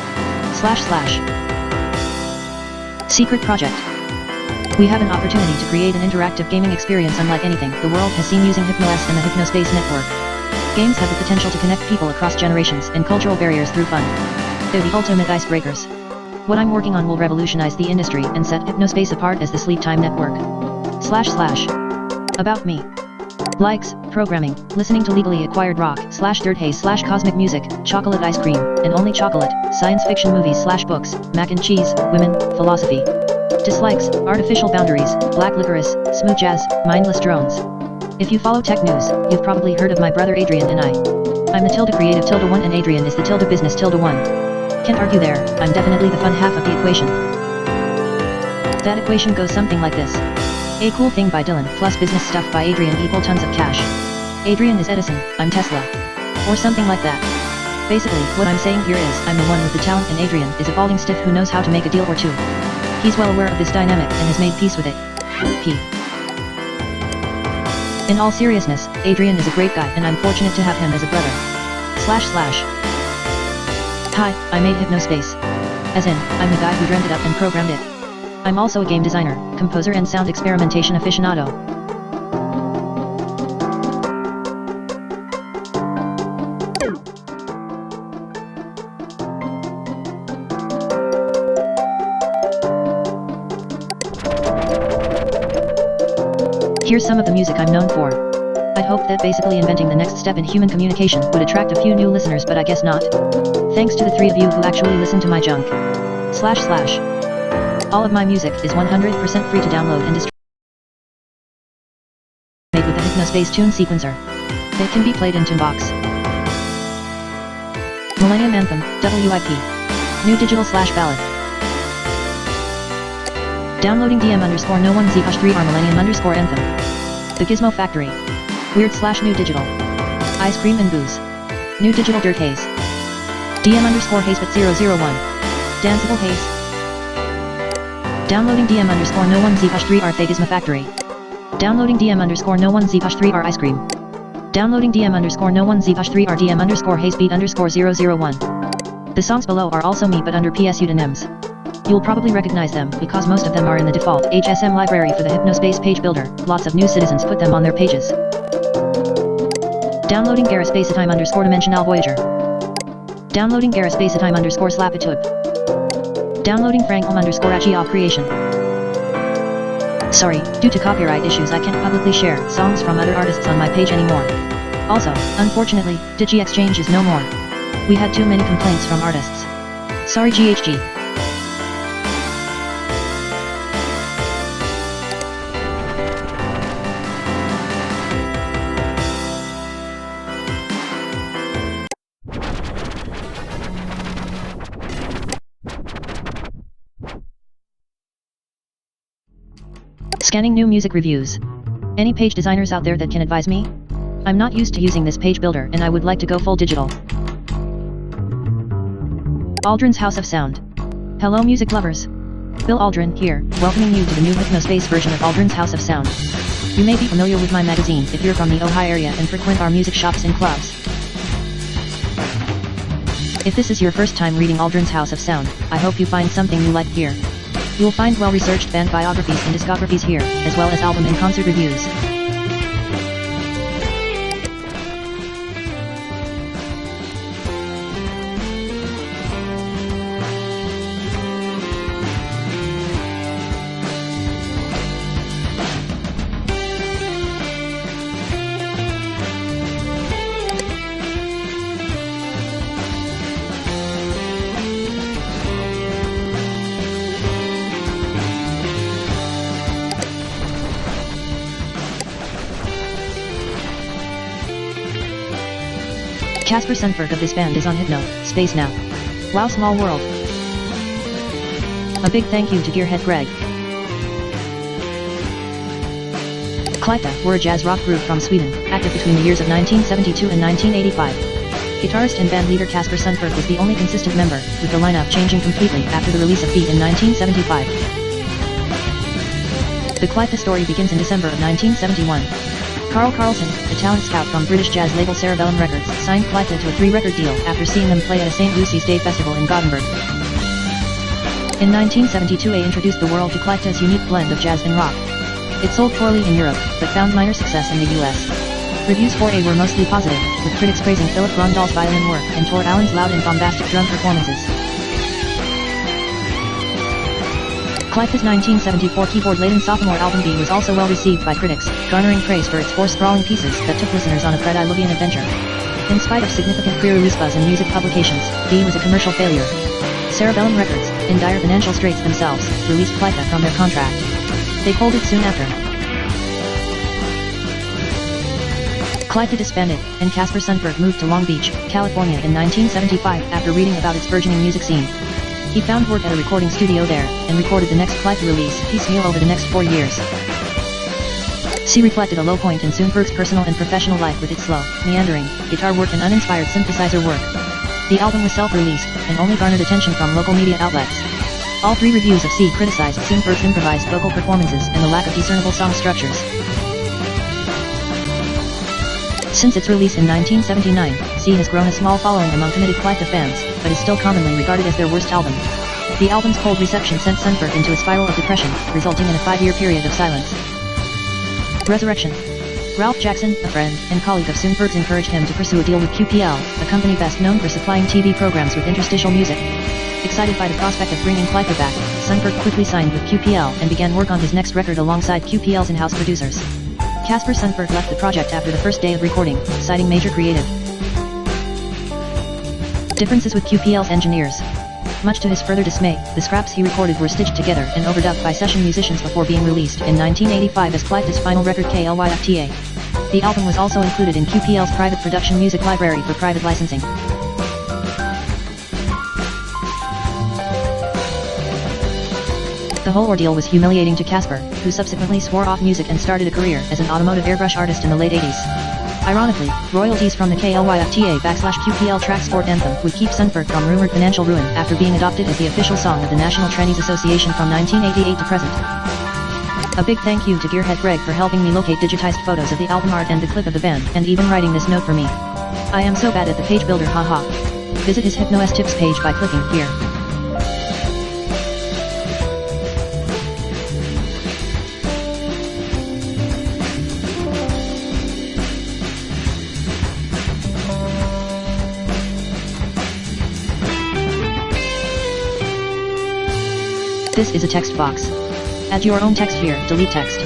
Secret project. We have an opportunity to create an interactive gaming experience unlike anything the world has seen using HypnoS and the Hypnospace network. Games have the potential to connect people across generations and cultural barriers through fun. They're the ultimate icebreakers. What I'm working on will revolutionize the industry and set Hypnospace apart as the sleep time network. About me. Likes, programming, listening to legally acquired rock / third haze / cosmic music, chocolate ice cream, and only chocolate, science fiction movies / books, mac and cheese, women, philosophy. Dislikes, artificial boundaries, black licorice, smooth jazz, mindless drones. If you follow tech news, you've probably heard of my brother Adrian and I. I'm the tilde creative tilde 1 and Adrian is the tilde business tilde 1. Can't argue there, I'm definitely the fun half of the equation. That equation goes something like this. A cool thing by Dylan plus business stuff by Adrian equal tons of cash. Adrian is Edison, I'm Tesla. Or something like that. Basically, what I'm saying here is, I'm the one with the talent and Adrian is a balding stiff who knows how to make a deal or two. He's well aware of this dynamic and has made peace with it. P. In all seriousness, Adrian is a great guy and I'm fortunate to have him as a brother. Hi, I made Hypnospace. As in, I'm the guy who dreamt it up and programmed it. I'm also a game designer, composer and sound experimentation aficionado. Here's some of the music I'm known for. I'd hoped that basically inventing the next step in human communication would attract a few new listeners, but I guess not. Thanks to the 3 of you who actually listen to my junk. All of my music is 100% free to download and distribute. Made with the Hypnospace tune sequencer. They can be played in Tinbox. Millennium Anthem, WIP. New digital / ballad. Downloading DM_no1z3r Millennium_Anthem. The Gizmo Factory. Weird / new digital. Ice cream and booze. New digital dirt haze. DM_hazebit001. Danceable haze. Downloading DM_no1z3r The Gizmo Factory. Downloading DM_no1z3r Ice cream. Downloading DM_no1z3r DM_hazebeat_001. The songs below are also me but under PS pseudonyms. You'll probably recognize them because most of them are in the default HSM library for the Hypnospace page builder. Lots of new citizens put them on their pages. Downloading Garraspacetime_Dimensional Voyager. Downloading Garraspacetime_Slapitube. Downloading Franklin_Agioff Creation. Sorry, due to copyright issues I can't publicly share songs from other artists on my page anymore. Also, unfortunately, DigiExchange is no more. We had too many complaints from artists. Sorry GHG. Scanning new music reviews. Any page designers out there that can advise me? I'm not used to using this page builder and I would like to go full digital. Aldrin's House of Sound. Hello music lovers. Bill Aldrin here, welcoming you to the new Hypnospace version of Aldrin's House of Sound. You may be familiar with my magazine if you're from the Ohio area and frequent our music shops and clubs. If this is your first time reading Aldrin's House of Sound, I hope you find something you like here. You'll find well-researched band biographies and discographies here, as well as album and concert reviews. Casper Sundberg of this band is on Hypnospace now. Wow, small world. A big thank you to Gearhead Greg. Clyfta were a jazz rock group from Sweden, active between the years of 1972 and 1985. Guitarist and band leader Casper Sundberg was the only consistent member, with the lineup changing completely after the release of Beat in 1975. The Clyfta story begins in December of 1971. Carl Carlson, a talent scout from British jazz label Cerebellum Records, signed Clyfta to a 3-record deal after seeing them play at a St. Lucy's Day festival in Gothenburg. In 1972 A introduced the world to Clyfta's unique blend of jazz and rock. It sold poorly in Europe, but found minor success in the US. Reviews for A were mostly positive, with critics praising Philip Gröndahl's violin work and Tor Allen's loud and bombastic drum performances. Clyfta's 1974 keyboard-laden sophomore album B was also well received by critics, garnering praise for its 4 sprawling pieces that took listeners on a Frediluvian adventure. In spite of significant pre-release buzz in music publications, B was a commercial failure. Cerebellum Records, in dire financial straits themselves, released Clyfta from their contract. They folded soon after. Clyfta disbanded, and Casper Sundberg moved to Long Beach, California in 1975 after reading about its burgeoning music scene. He found work at a recording studio there, and recorded the next Clyfta release piecemeal over the next 4 years. She reflected a low point in Sundberg's personal and professional life with its slow, meandering, guitar work and uninspired synthesizer work. The album was self-released, and only garnered attention from local media outlets. All 3 reviews of C criticized Sundberg's improvised vocal performances and the lack of discernible song structures. Since its release in 1979, C has grown a small following among committed Clyfta fans, but is still commonly regarded as their worst album. The album's cold reception sent Sundberg into a spiral of depression, resulting in a 5-year period of silence. Resurrection. Ralph Jackson, a friend and colleague of Sundberg's, encouraged him to pursue a deal with QPL, a company best known for supplying TV programs with interstitial music. Excited by the prospect of bringing Clyfta back, Sundberg quickly signed with QPL and began work on his next record alongside QPL's in-house producers. Casper Sundberg left the project after the first day of recording, citing major creative differences with QPL's engineers. Much to his further dismay, the scraps he recorded were stitched together and overdubbed by session musicians before being released in 1985 as Clyfta's final record KLYFTA. The album was also included in QPL's private production music library for private licensing. The whole ordeal was humiliating to Casper, who subsequently swore off music and started a career as an automotive airbrush artist in the late 80s. Ironically, royalties from the KLYFTA/QPL track Sport Anthem would keep Sundberg from rumored financial ruin after being adopted as the official song of the National Trannies Association from 1988 to present. A big thank you to Gearhead Greg for helping me locate digitized photos of the album art and the clip of the band, and even writing this note for me. I am so bad at the page builder, haha. Visit his Hypnos tips page by clicking here. This is a text box. Add your own text here, delete text.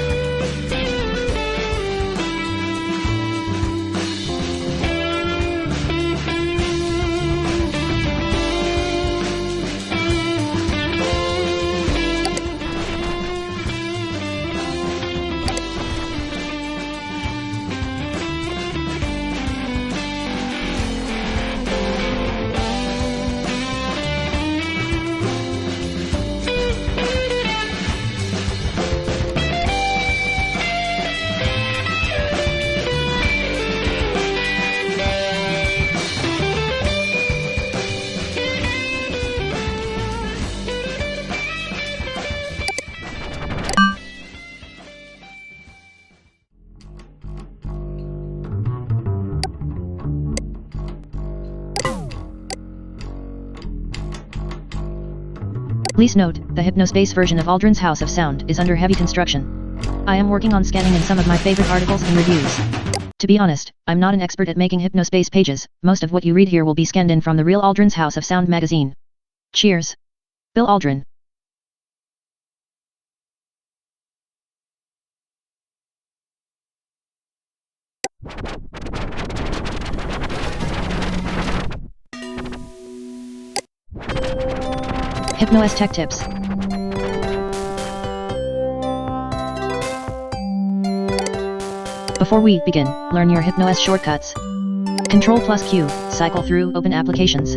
Please note, the Hypnospace version of Aldrin's House of Sound is under heavy construction. I am working on scanning in some of my favorite articles and reviews. To be honest, I'm not an expert at making Hypnospace pages. Most of what you read here will be scanned in from the real Aldrin's House of Sound magazine. Cheers. Bill Aldrin. HypnoS Tech Tips. Before we begin, learn your HypnoS shortcuts. Ctrl plus Q, cycle through open applications.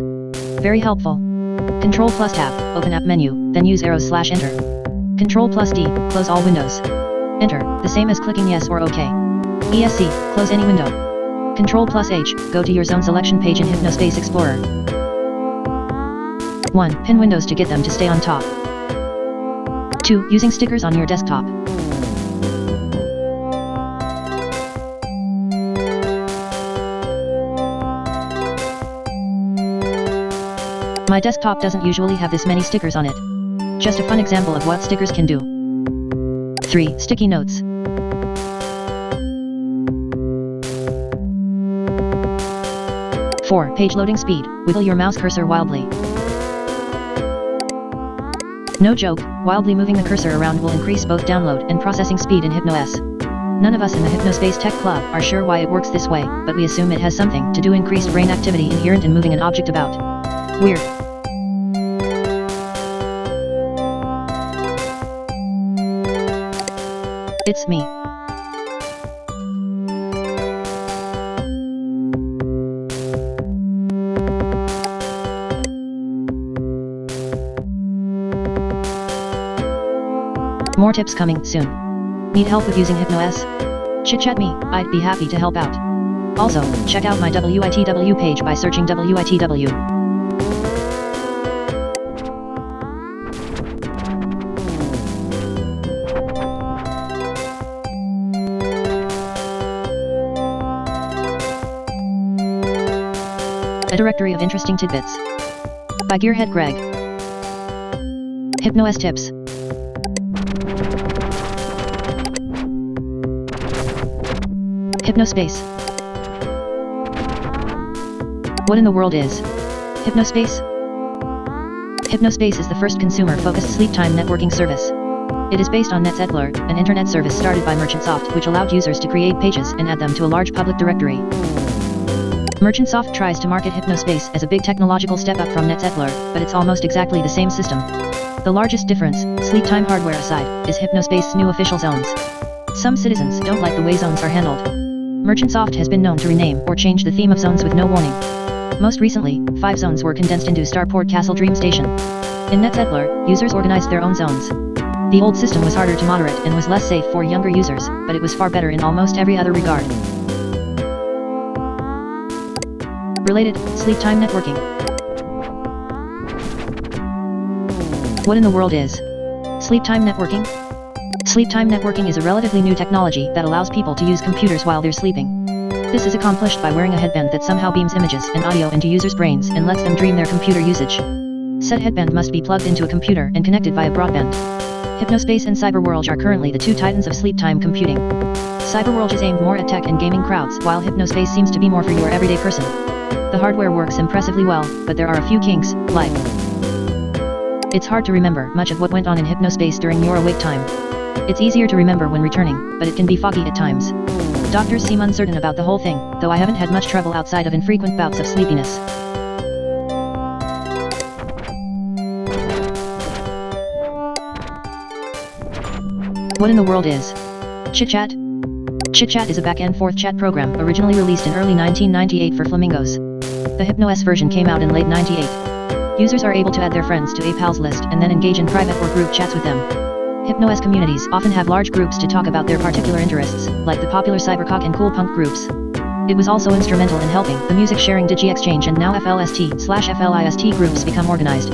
Very helpful. Ctrl plus tab, open app menu, then use /enter. Ctrl plus D, close all windows. Enter, the same as clicking yes or OK. ESC, close any window. Ctrl plus H, go to your zone selection page in Hypnospace Explorer. 1. Pin windows to get them to stay on top. 2. Using stickers on your desktop. My desktop doesn't usually have this many stickers on it. Just a fun example of what stickers can do. 3. Sticky notes. 4. Page loading speed, wiggle your mouse cursor wildly. No joke, wildly moving the cursor around will increase both download and processing speed in HypnoS. None of us in the Hypnospace Tech Club are sure why it works this way, but we assume it has something to do with increased brain activity inherent in moving an object about. Weird. It's me. More tips coming soon. Need help with using HypnoS? Chit-chat me, I'd be happy to help out. Also, check out my WITW page by searching WITW. A directory of interesting tidbits. By Gearhead Greg. HypnoS tips. Hypnospace. What in the world is Hypnospace? Hypnospace is the first consumer-focused sleep-time networking service. It is based on NetZedler, an internet service started by Merchantsoft which allowed users to create pages and add them to a large public directory. Merchantsoft tries to market Hypnospace as a big technological step up from NetZedler, but it's almost exactly the same system. The largest difference, sleep-time hardware aside, is Hypnospace's new official zones. Some citizens don't like the way zones are handled. Merchantsoft has been known to rename or change the theme of zones with no warning. Most recently, 5 zones were condensed into Starport Castle Dream Station. In NetZedler, users organized their own zones. The old system was harder to moderate and was less safe for younger users, but it was far better in almost every other regard. Related, sleep-time networking. What in the world is sleep-time networking? Sleep-time networking is a relatively new technology that allows people to use computers while they're sleeping. This is accomplished by wearing a headband that somehow beams images and audio into users' brains and lets them dream their computer usage. Said headband must be plugged into a computer and connected via broadband. Hypnospace and Cyberworld are currently the two titans of sleep-time computing. Cyberworld is aimed more at tech and gaming crowds, while Hypnospace seems to be more for your everyday person. The hardware works impressively well, but there are a few kinks, like it's hard to remember much of what went on in Hypnospace during your awake time. It's easier to remember when returning, but it can be foggy at times. Doctors seem uncertain about the whole thing, though I haven't had much trouble outside of infrequent bouts of sleepiness. What in the world is Chit-Chat? Chit-Chat is a back and forth chat program originally released in early 1998 for Flamingos. The HypnoS version came out in late '98. Users are able to add their friends to a pals list and then engage in private or group chats with them. HypnoS communities often have large groups to talk about their particular interests, like the popular cybercock and cool punk groups. It was also instrumental in helping the music sharing Digi-Exchange and now FLST/FLIST groups become organized.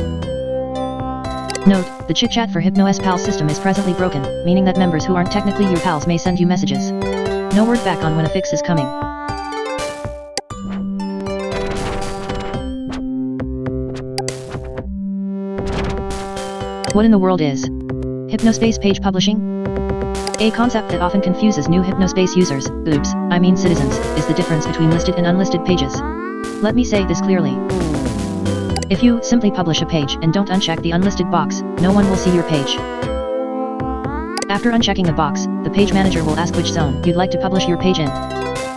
Note, the chit-chat for HypnoS PAL system is presently broken, meaning that members who aren't technically your pals may send you messages. No word back on when a fix is coming. What in the world is Hypnospace page publishing? A concept that often confuses new Hypnospace users, I mean citizens, is the difference between listed and unlisted pages. Let me say this clearly. If you simply publish a page and don't uncheck the unlisted box, no one will see your page. After unchecking the box, the page manager will ask which zone you'd like to publish your page in.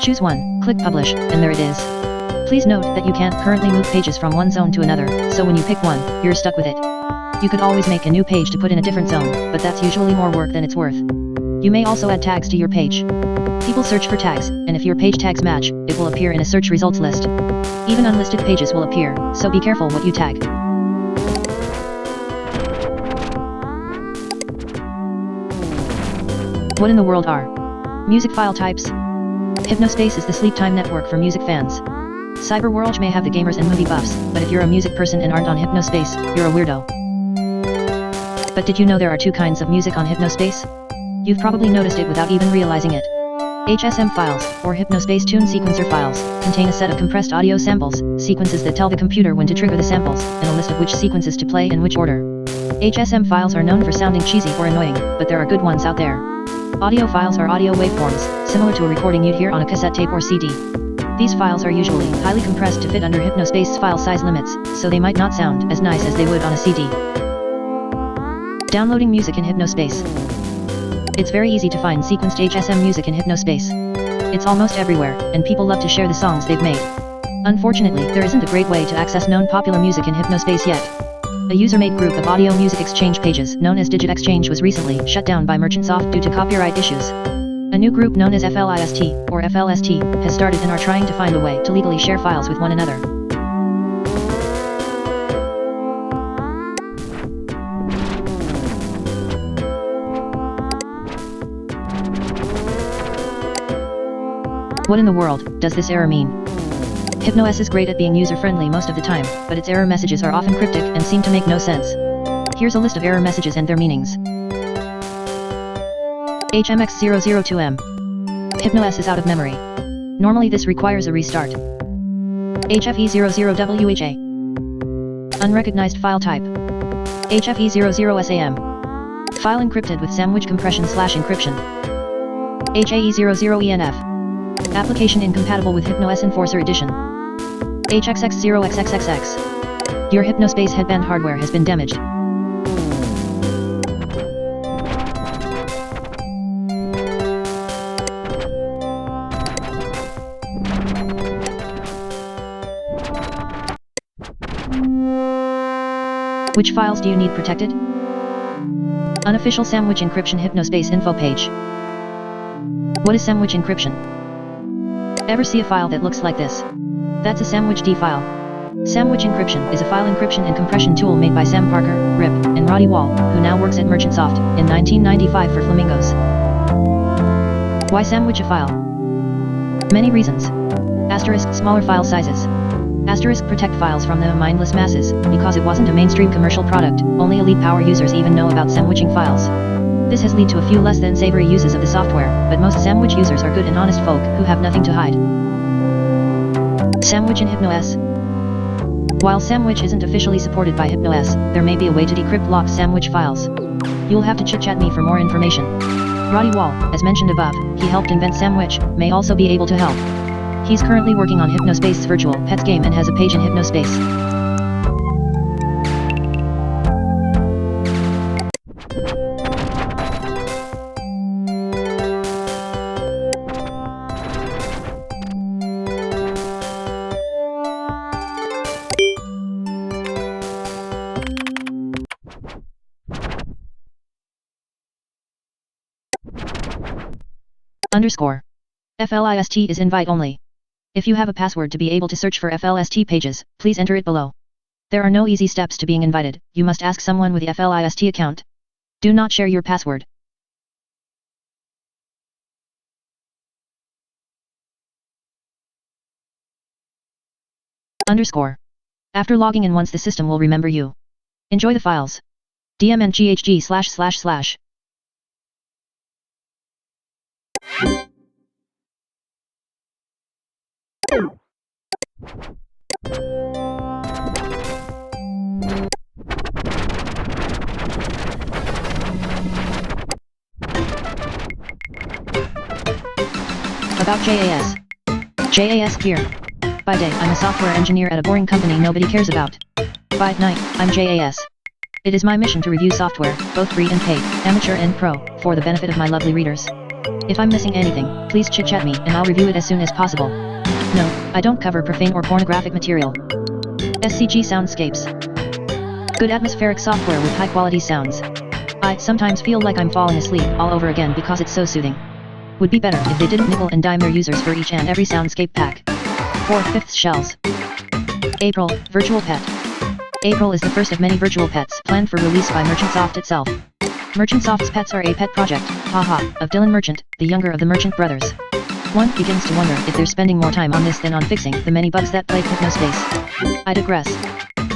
Choose one, click publish, and there it is. Please note that you can't currently move pages from one zone to another, so when you pick one, you're stuck with it. You could always make a new page to put in a different zone, but that's usually more work than it's worth. You may also add tags to your page. People search for tags, and if your page tags match, it will appear in a search results list. Even unlisted pages will appear, so be careful what you tag. What in the world are music file types? Hypnospace is the sleep time network for music fans. Cyberworld may have the gamers and movie buffs, but if you're a music person and aren't on Hypnospace, you're a weirdo. But did you know there are two kinds of music on Hypnospace? You've probably noticed it without even realizing it. HSM files, or Hypnospace Tune Sequencer files, contain a set of compressed audio samples, sequences that tell the computer when to trigger the samples, and a list of which sequences to play in which order. HSM files are known for sounding cheesy or annoying, but there are good ones out there. Audio files are audio waveforms, similar to a recording you'd hear on a cassette tape or CD. These files are usually highly compressed to fit under Hypnospace's file size limits, so they might not sound as nice as they would on a CD. Downloading music in Hypnospace. It's very easy to find sequenced HSM music in Hypnospace. It's almost everywhere, and people love to share the songs they've made. Unfortunately, there isn't a great way to access known popular music in Hypnospace yet. A user-made group of audio music exchange pages known as Digit Exchange was recently shut down by Merchantsoft due to copyright issues. A new group known as FLIST, or FLST, has started and are trying to find a way to legally share files with one another. What in the world does this error mean? HypnoS is great at being user-friendly most of the time, but its error messages are often cryptic and seem to make no sense. Here's a list of error messages and their meanings. HMX002M. HypnoS is out of memory. Normally this requires a restart. HFE00WHA. Unrecognized file type. HFE00SAM. File encrypted with sandwich compression/encryption. HAE00ENF. Application incompatible with HypnoS Enforcer Edition. HXX0XXXX. Your Hypnospace headband hardware has been damaged. Which files do you need protected? Unofficial sandwich encryption Hypnospace info page. What is sandwich encryption? Ever see a file that looks like this? That's a sandwich D file. Sandwich encryption is a file encryption and compression tool made by Sam Parker, Rip, and Roddy Wall, who now works at Merchantsoft, in 1995 for Flamingos. Why sandwich a file? Many reasons. Asterisk smaller file sizes. Asterisk protect files from the mindless masses, because it wasn't a mainstream commercial product, only elite power users even know about sandwiching files. This has led to a few less than savory uses of the software, but most sandwich users are good and honest folk who have nothing to hide. Sandwich in HypnoS. While Sandwich isn't officially supported by HypnoS, there may be a way to decrypt locked sandwich files. You'll have to chit-chat me for more information. Roddy Wall, as mentioned above, he helped invent Sandwich, may also be able to help. He's currently working on Hypnospace's virtual pets game and has a page in Hypnospace. _ FLIST is invite only. If you have a password to be able to search for FLST pages, please enter it below. There are no easy steps to being invited, you must ask someone with the FLIST account. Do not share your password. _ After logging in once the system will remember you. Enjoy the files. DMNGHG/// About JAS. JAS here. By day, I'm a software engineer at a boring company nobody cares about. By night, I'm JAS. It is my mission to review software, both free and paid, amateur and pro, for the benefit of my lovely readers. If I'm missing anything, please chit-chat me and I'll review it as soon as possible. No, I don't cover profane or pornographic material. SCG soundscapes. Good atmospheric software with high-quality sounds. I sometimes feel like I'm falling asleep all over again because it's so soothing. Would be better if they didn't nickel and dime their users for each and every soundscape pack. 4/5 shells. April, Virtual Pet. April is the first of many virtual pets planned for release by Merchantsoft itself. Merchantsoft's pets are a pet project, haha, of Dylan Merchant, the younger of the Merchant brothers. One begins to wonder if they're spending more time on this than on fixing the many bugs that plague Hypnospace. I digress.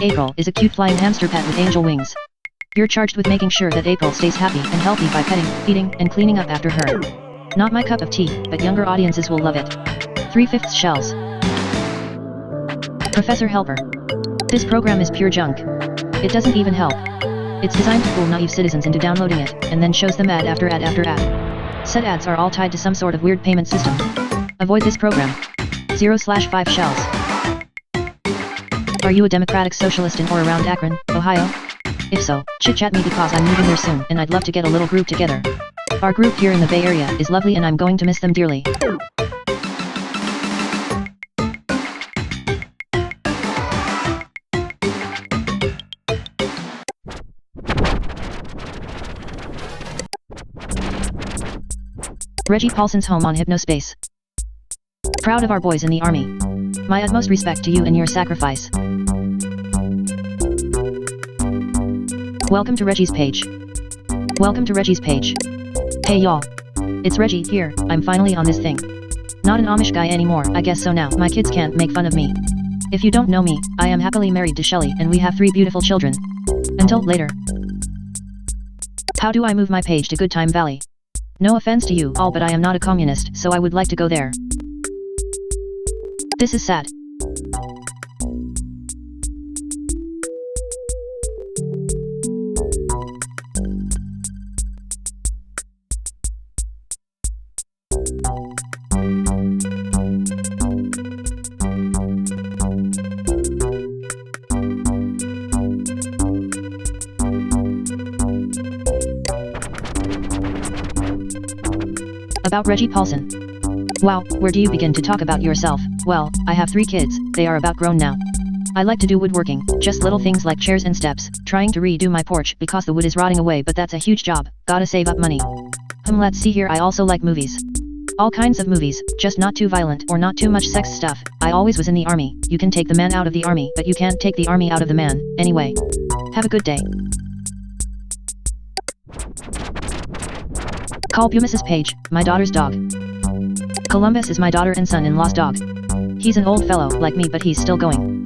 April is a cute flying hamster pet with angel wings. You're charged with making sure that April stays happy and healthy by petting, feeding, and cleaning up after her. Not my cup of tea, but younger audiences will love it. 3/5 shells. Professor Helper. This program is pure junk. It doesn't even help. It's designed to fool naive citizens into downloading it, and then shows them ad after ad after ad. Said ads are all tied to some sort of weird payment system. Avoid this program. 0/5 shells. Are you a democratic socialist in or around Akron, Ohio? If so, chit-chat me because I'm moving there soon and I'd love to get a little group together. Our group here in the Bay Area is lovely and I'm going to miss them dearly. Reggie Paulson's home on Hypnospace. Proud of our boys in the army. My utmost respect to you and your sacrifice. Welcome to Reggie's page. Welcome to Reggie's page. Hey y'all. It's Reggie here, I'm finally on this thing. Not an Amish guy anymore, I guess so now my kids can't make fun of me. If you don't know me, I am happily married to Shelley and we have 3 beautiful children. Until later. How do I move my page to Good Time Valley? No offense to you all, but I am not a communist, so I would like to go there. This is sad. About Reggie Paulson. Wow, where do you begin to talk about yourself? Well, I have 3 kids, they are about grown now. I like to do woodworking, just little things like chairs and steps, trying to redo my porch because the wood is rotting away, but that's a huge job, gotta save up money. Let's see here, I also like movies. All kinds of movies, just not too violent or not too much sex stuff. I always was in the army. You can take the man out of the army, but you can't take the army out of the man. Anyway. Have a good day. Call Mrs. Page, my daughter's dog. Columbus is my daughter and son-in-law's dog. He's an old fellow like me, but he's still going.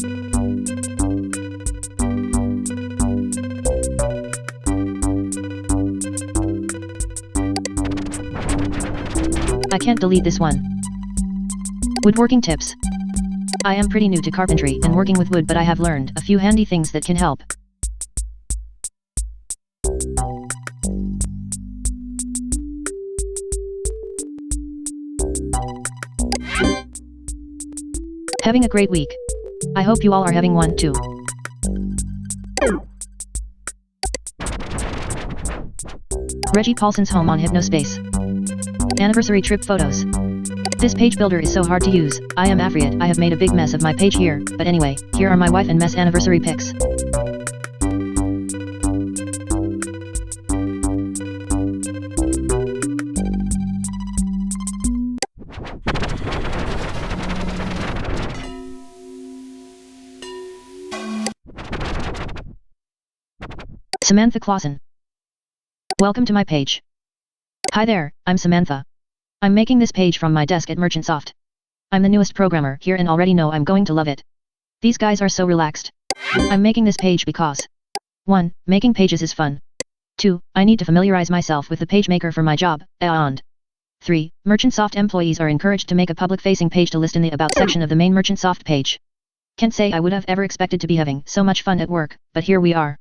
I can't delete this one. Woodworking tips. I am pretty new to carpentry and working with wood, but I have learned a few handy things that can help. Having a great week. I hope you all are having one too. Reggie Paulson's home on Hypnospace. Anniversary trip photos. This page builder is so hard to use. I am Afriat. I have made a big mess of my page here, but anyway, here are my wife and mess anniversary pics. Samantha Clausen. Welcome to my page. Hi there, I'm Samantha. I'm making this page from my desk at Merchantsoft. I'm the newest programmer here and already know I'm going to love it. These guys are so relaxed. I'm making this page because 1. Making pages is fun. 2. I need to familiarize myself with the page maker for my job, and 3. Merchantsoft employees are encouraged to make a public-facing page to list in the About section of the main Merchantsoft page. Can't say I would have ever expected to be having so much fun at work, but here we are.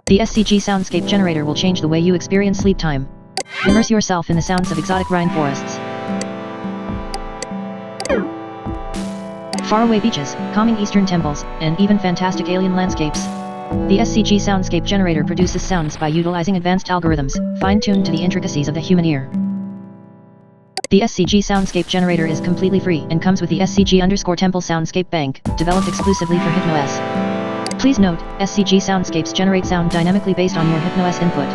The SCG soundscape generator will change the way you experience sleep time. Immerse yourself in the sounds of exotic rainforests, faraway beaches, calming eastern temples, and even fantastic alien landscapes. The SCG soundscape generator produces sounds by utilizing advanced algorithms, fine-tuned to the intricacies of the human ear. The SCG soundscape generator is completely free and comes with the SCG_Temple soundscape bank, developed exclusively for HypnoS. Please note, SCG soundscapes generate sound dynamically based on your HypnoS input.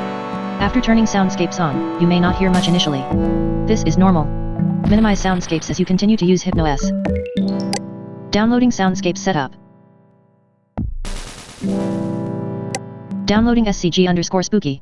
After turning soundscapes on, you may not hear much initially. This is normal. Minimize soundscapes as you continue to use HypnoS. Downloading soundscape setup. Downloading SCG_Spooky.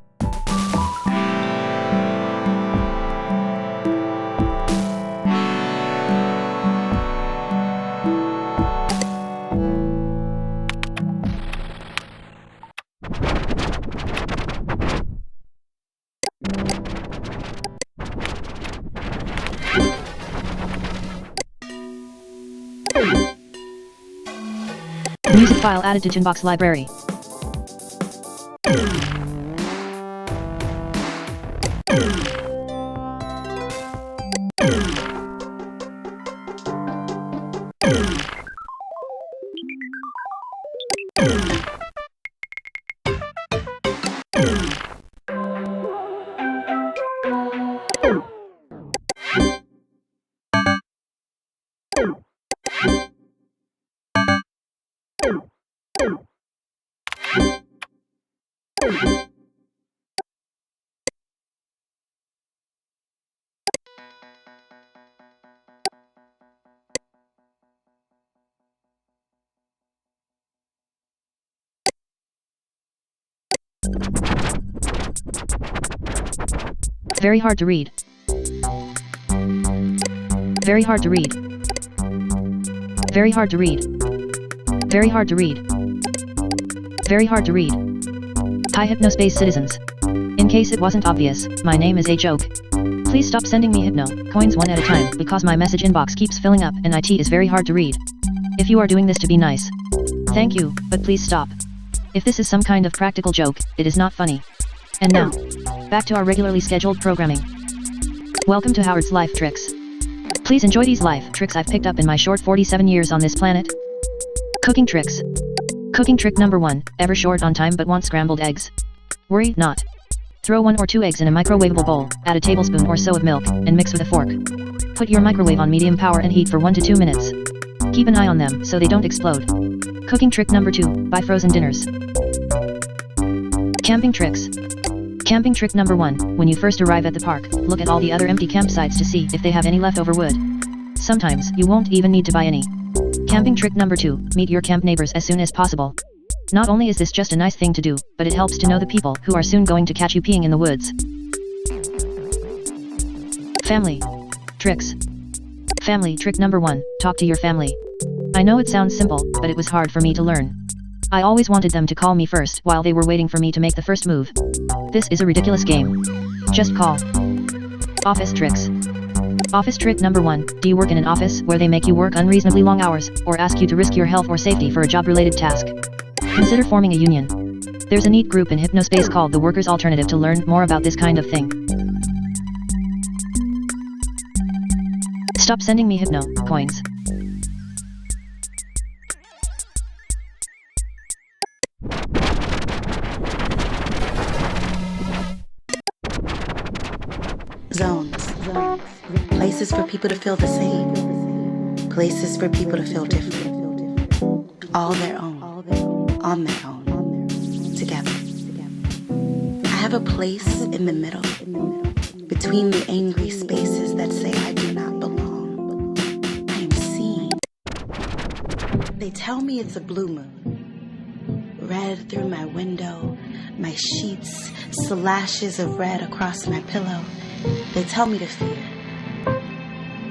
Music file added to Tinbox library. Very hard to read. Very hard to read. Very hard to read. Very hard to read. Very hard to read. Hi Hypnospace citizens. In case it wasn't obvious, my name is A Joke. Please stop sending me Hypno coins one at a time because my message inbox keeps filling up and it is very hard to read. If you are doing this to be nice, thank you, but please stop. If this is some kind of practical joke, it is not funny. And now, back to our regularly scheduled programming. Welcome to Howard's Life Tricks. Please enjoy these life tricks I've picked up in my short 47 years on this planet. Cooking tricks. Cooking trick number 1, ever short on time but want scrambled eggs? Worry not. Throw 1 or 2 eggs in a microwavable bowl, add a tablespoon or so of milk, and mix with a fork. Put your microwave on medium power and heat for 1 to 2 minutes. Keep an eye on them so they don't explode. Cooking trick number 2, buy frozen dinners. Camping tricks. Camping trick number 1, when you first arrive at the park, look at all the other empty campsites to see if they have any leftover wood. Sometimes you won't even need to buy any. Camping trick number 2, meet your camp neighbors as soon as possible. Not only is this just a nice thing to do, but it helps to know the people who are soon going to catch you peeing in the woods. Family tricks. Family trick number 1, talk to your family. I know it sounds simple, but it was hard for me to learn. I always wanted them to call me first while they were waiting for me to make the first move. This is a ridiculous game. Just call. Office tricks. Office trick number 1, do you work in an office where they make you work unreasonably long hours, or ask you to risk your health or safety for a job-related task? Consider forming a union. There's a neat group in Hypnospace called the Workers' Alternative to learn more about this kind of thing. Stop sending me Hypno coins. Zones. Places for people to feel the same. Places for people to feel different. All their own. On their own. Together. I have a place in the middle. Between the angry spaces that say I do not belong. I am seen. They tell me it's a blue moon. Red through my window. My sheets. Slashes of red across my pillow. They tell me to fear,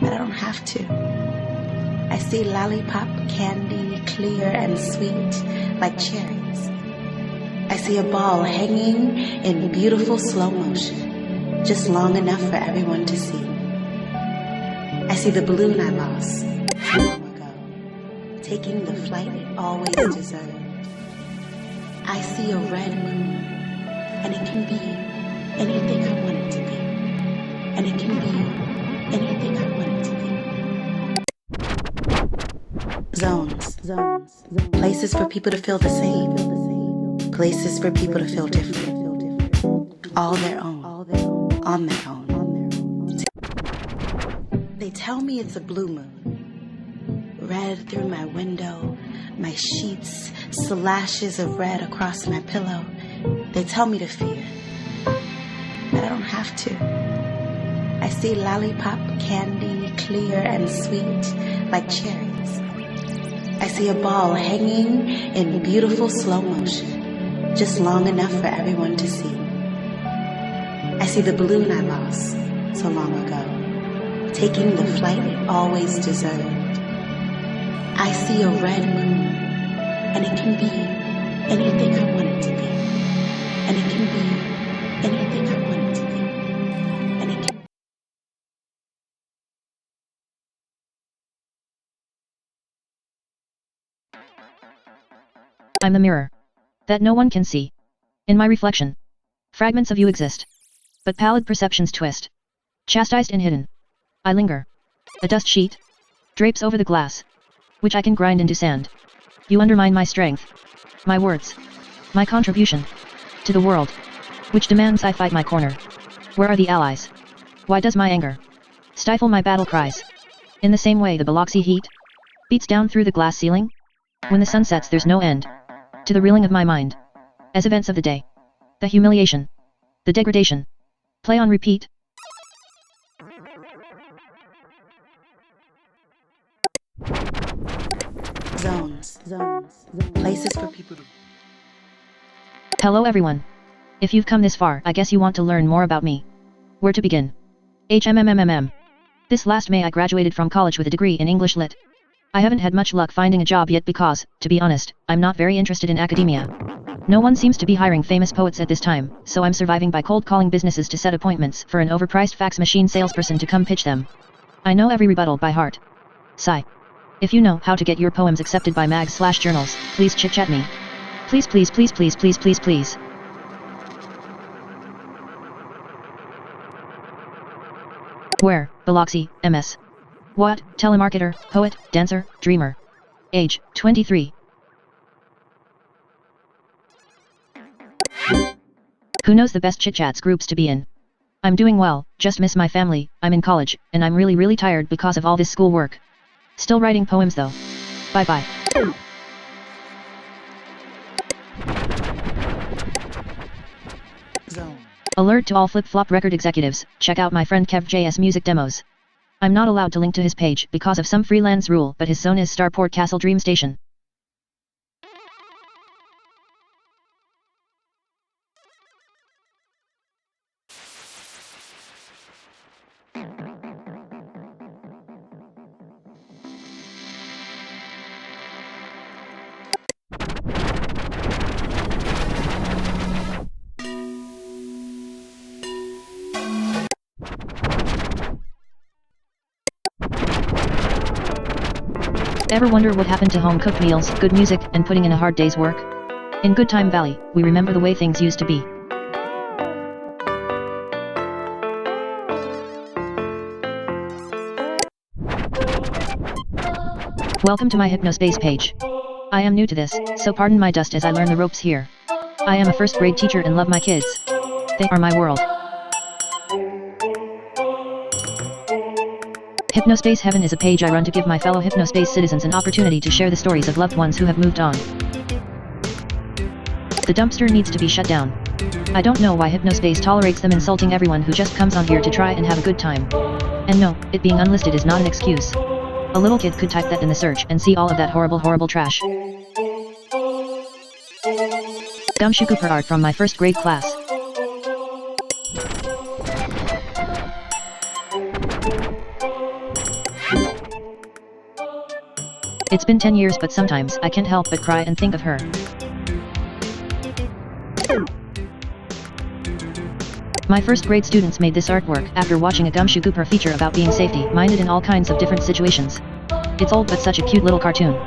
but I don't have to. I see lollipop candy, clear and sweet, like cherries. I see a ball hanging in beautiful slow motion, just long enough for everyone to see. I see the balloon I lost so long ago, taking the flight it always deserved. I see a red moon, and it can be anything I want it to be. And it can be anything I want it to be. Zones. Places for people to feel the same. Places for people to feel different. All their own. On their own. They tell me it's a blue moon. Red through my window, my sheets, slashes of red across my pillow. They tell me to fear, but I don't have to. I see lollipop candy, clear and sweet, like cherries. I see a ball hanging in beautiful slow motion, just long enough for everyone to see. I see the balloon I lost so long ago, taking the flight it always deserved. I see a red moon, and it can be anything I want it to be. And it can be anything I want it to be. And it can. I'm the mirror that no one can see. In my reflection, fragments of you exist, but pallid perceptions twist. Chastised and hidden, I linger. A dust sheet drapes over the glass, which I can grind into sand. You undermine my strength, my words, my contribution to the world, which demands I fight my corner. Where are the allies? Why does my anger stifle my battle cries? In the same way the Biloxi heat beats down through the glass ceiling? When the sun sets there's no end to the reeling of my mind, as events of the day, the humiliation, the degradation, play on repeat. Zones. Places for people to... Hello everyone. If you've come this far, I guess you want to learn more about me. Where to begin? HMMMMM. This last May I graduated from college with a degree in English Lit. I haven't had much luck finding a job yet because, to be honest, I'm not very interested in academia. No one seems to be hiring famous poets at this time, so I'm surviving by cold calling businesses to set appointments for an overpriced fax machine salesperson to come pitch them. I know every rebuttal by heart. Sigh. If you know how to get your poems accepted by mags/journals, please chit-chat me. Please. Where? Biloxi, MS. What? Telemarketer, poet, dancer, dreamer. Age, 23. Who knows the best chit-chats groups to be in? I'm doing well, just miss my family, I'm in college, and I'm really tired because of all this schoolwork. Still writing poems though. Bye. Alert to all flip-flop record executives, check out my friend KevJ's music demos. I'm not allowed to link to his page because of some freelance rule, but his zone is Starport Castle Dream Station. Ever wonder what happened to home-cooked meals, good music, and putting in a hard day's work? In Good Time Valley, we remember the way things used to be. Welcome to my Hypnospace page. I am new to this, so pardon my dust as I learn the ropes here. I am a first-grade teacher and love my kids. They are my world. Hypnospace Heaven is a page I run to give my fellow Hypnospace citizens an opportunity to share the stories of loved ones who have moved on. The dumpster needs to be shut down. I don't know why Hypnospace tolerates them insulting everyone who just comes on here to try and have a good time. And no, it being unlisted is not an excuse. A little kid could type that in the search and see all of that horrible trash. Gumshoe Cooper art from my first grade class. It's been 10 years, but sometimes I can't help but cry and think of her. My first grade students made this artwork after watching a Gumshoe Cooper feature about being safety-minded in all kinds of different situations. It's old but such a cute little cartoon.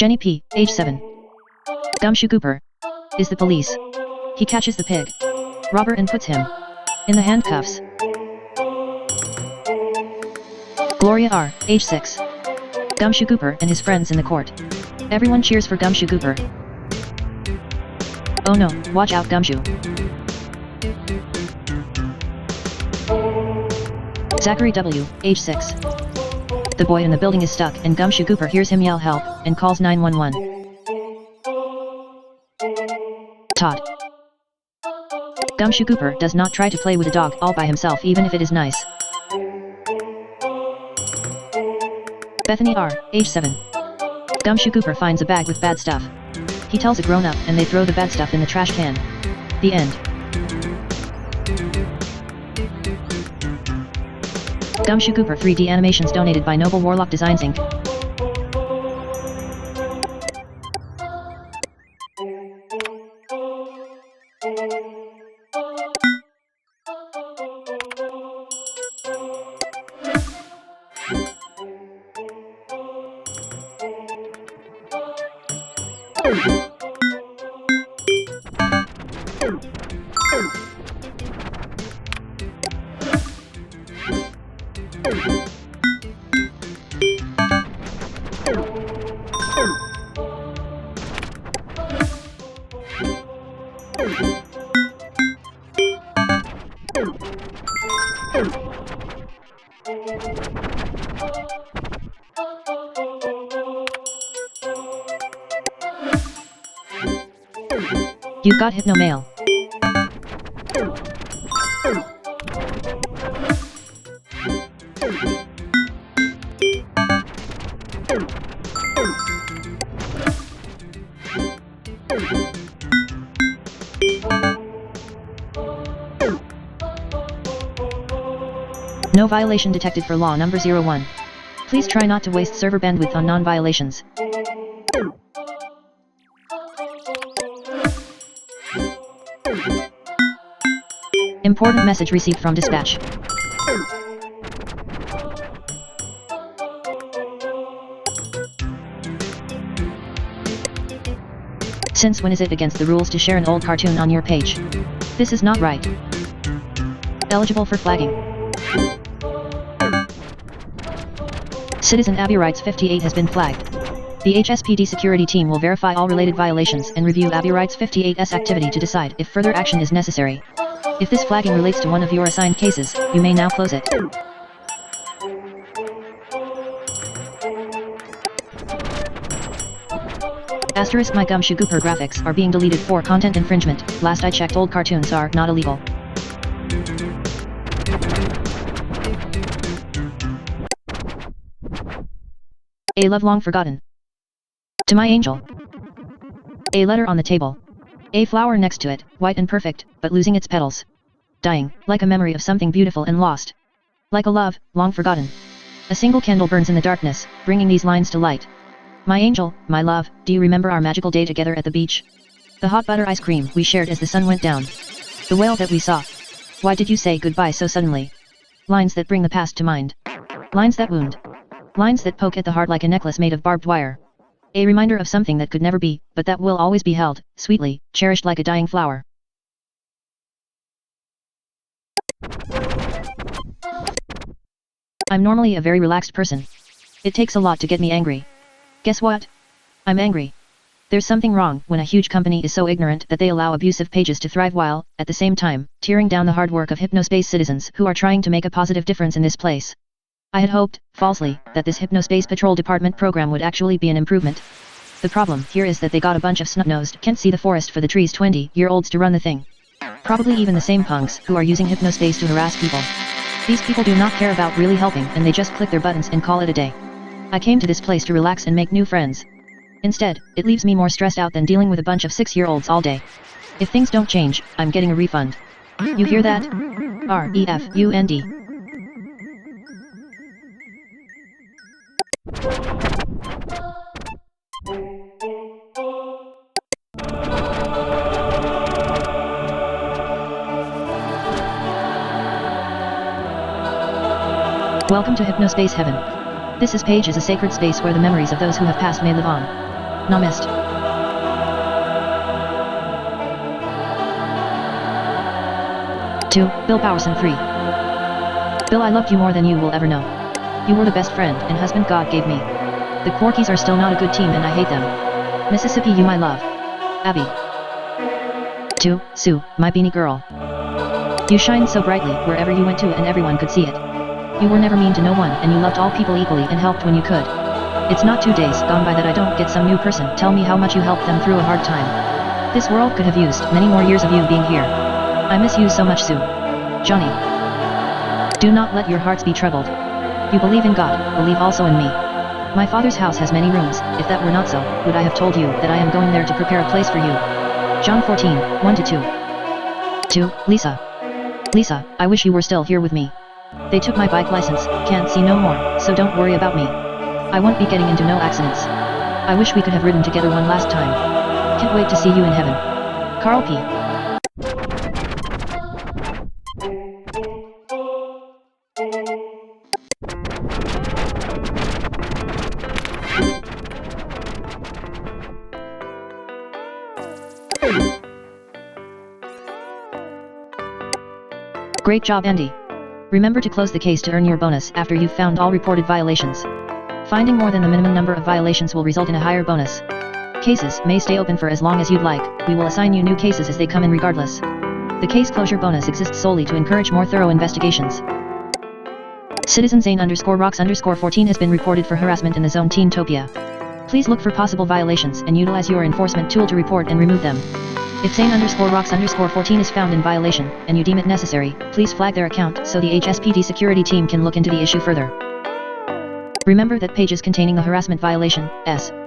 Jenny P., age 7. Gumshoe Cooper is the police. He catches the pig robber and puts him in the handcuffs. Gloria R., age 6. Gumshoe Cooper and his friends in the court. Everyone cheers for Gumshoe Cooper. Oh no, watch out Gumshoe. Zachary W., age 6. The boy in the building is stuck and Gumshoe Cooper hears him yell help and calls 911. Todd. Gumshoe Cooper does not try to play with a dog all by himself even if it is nice. Bethany R., age 7. Gumshoe Cooper finds a bag with bad stuff. He tells a grown-up and they throw the bad stuff in the trash can. The end. Gumshoe Cooper 3D animations donated by Noble Warlock Designs Inc. You've got Hypno Mail. No violation detected for law number 01. Please try not to waste server bandwidth on non-violations. Important message received from dispatch. Since when is it against the rules to share an old cartoon on your page? This is not right. Eligible for flagging. Citizen Abbey Rights 58 has been flagged. The HSPD security team will verify all related violations and review Abbey Rights 58's activity to decide if further action is necessary. If this flagging relates to one of your assigned cases, you may now close it. Asterisk my Gumshoe Cooper graphics are being deleted for content infringement. Last I checked old cartoons are not illegal. A love long forgotten. To my angel. A letter on the table. A flower next to it, white and perfect, but losing its petals. Dying, like a memory of something beautiful and lost. Like a love, long forgotten. A single candle burns in the darkness, bringing these lines to light. My angel, my love, do you remember our magical day together at the beach? The hot butter ice cream we shared as the sun went down. The whale that we saw. Why did you say goodbye so suddenly? Lines that bring the past to mind. Lines that wound. Lines that poke at the heart like a necklace made of barbed wire. A reminder of something that could never be, but that will always be held, sweetly, cherished like a dying flower. I'm normally a very relaxed person. It takes a lot to get me angry. Guess what? I'm angry. There's something wrong when a huge company is so ignorant that they allow abusive pages to thrive while, at the same time, tearing down the hard work of Hypnospace citizens who are trying to make a positive difference in this place. I had hoped, falsely, that this Hypnospace Patrol Department program would actually be an improvement. The problem here is that they got a bunch of snot-nosed, can't see the forest for the trees 20-year-olds to run the thing. Probably even the same punks who are using Hypnospace to harass people. These people do not care about really helping and they just click their buttons and call it a day. I came to this place to relax and make new friends. Instead, it leaves me more stressed out than dealing with a bunch of 6-year-olds all day. If things don't change, I'm getting a refund. You hear that? R-E-F-U-N-D. Welcome to Hypnospace Heaven. This page is a sacred space where the memories of those who have passed may live on. Nah, missed. Two, Bill Bowerson. 3. Bill, I loved you more than you will ever know. You were the best friend and husband God gave me. The Corkies are still not a good team and I hate them. Mississippi, you my love. Abby. 2. Sue, my beanie girl. You shined so brightly wherever you went to and everyone could see it. You were never mean to no one and you loved all people equally and helped when you could. It's not 2 days gone by that I don't get some new person tell me how much you helped them through a hard time. This world could have used many more years of you being here. I miss you so much, Sue. Johnny. Do not let your hearts be troubled. You believe in God, believe also in me. My father's house has many rooms. If that were not so, would I have told you that I am going there to prepare a place for you? John 14, 1-2. 2. Lisa. Lisa, I wish you were still here with me. They took my bike license, can't see no more, so don't worry about me. I won't be getting into no accidents. I wish we could have ridden together one last time. Can't wait to see you in heaven. Carl P. Great job, Andy. Remember to close the case to earn your bonus after you've found all reported violations. Finding more than the minimum number of violations will result in a higher bonus. Cases may stay open for as long as you'd like. We will assign you new cases as they come in regardless. The case closure bonus exists solely to encourage more thorough investigations. Citizen Zane_Rocks_14 has been reported for harassment in the zone Teentopia. Please look for possible violations and utilize your enforcement tool to report and remove them. If Zane_Rocks_14 is found in violation, and you deem it necessary, please flag their account so the HSPD security team can look into the issue further. Remember that pages containing a harassment violation,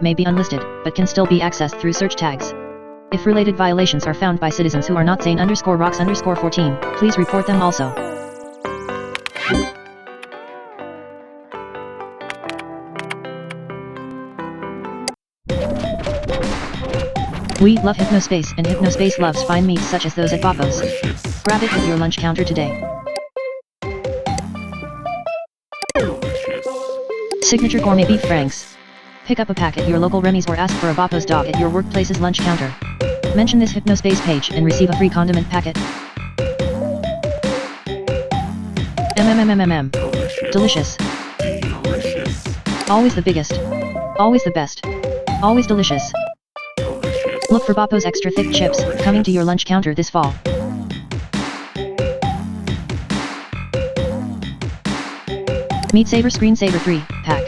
may be unlisted, but can still be accessed through search tags. If related violations are found by citizens who are not Zane_Rocks_14, please report them also. We love Hypnospace and Hypnospace loves fine meats such as those at Boppo's. Grab it at your lunch counter today. Signature Gourmet Beef Franks. Pick up a pack at your local Remy's or ask for a Boppo's dog at your workplace's lunch counter. Mention this Hypnospace page and receive a free condiment packet. Delicious. Always the biggest. Always the best. Always delicious. Look for Boppo's extra thick chips, coming to your lunch counter this fall. Meat Saver Screensaver 3 pack.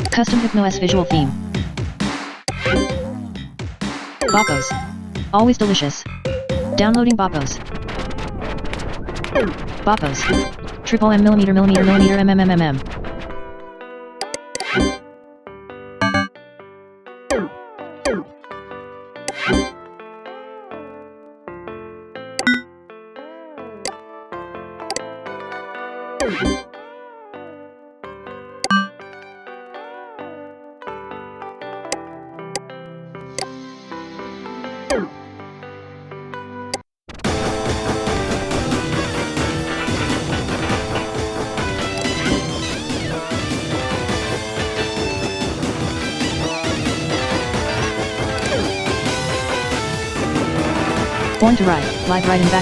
Custom Hypnos visual theme. Boppo's. Always delicious. Downloading Boppo's. Boppo's. Triple M millimeter MMMMM. Born to Ride, live ride in /.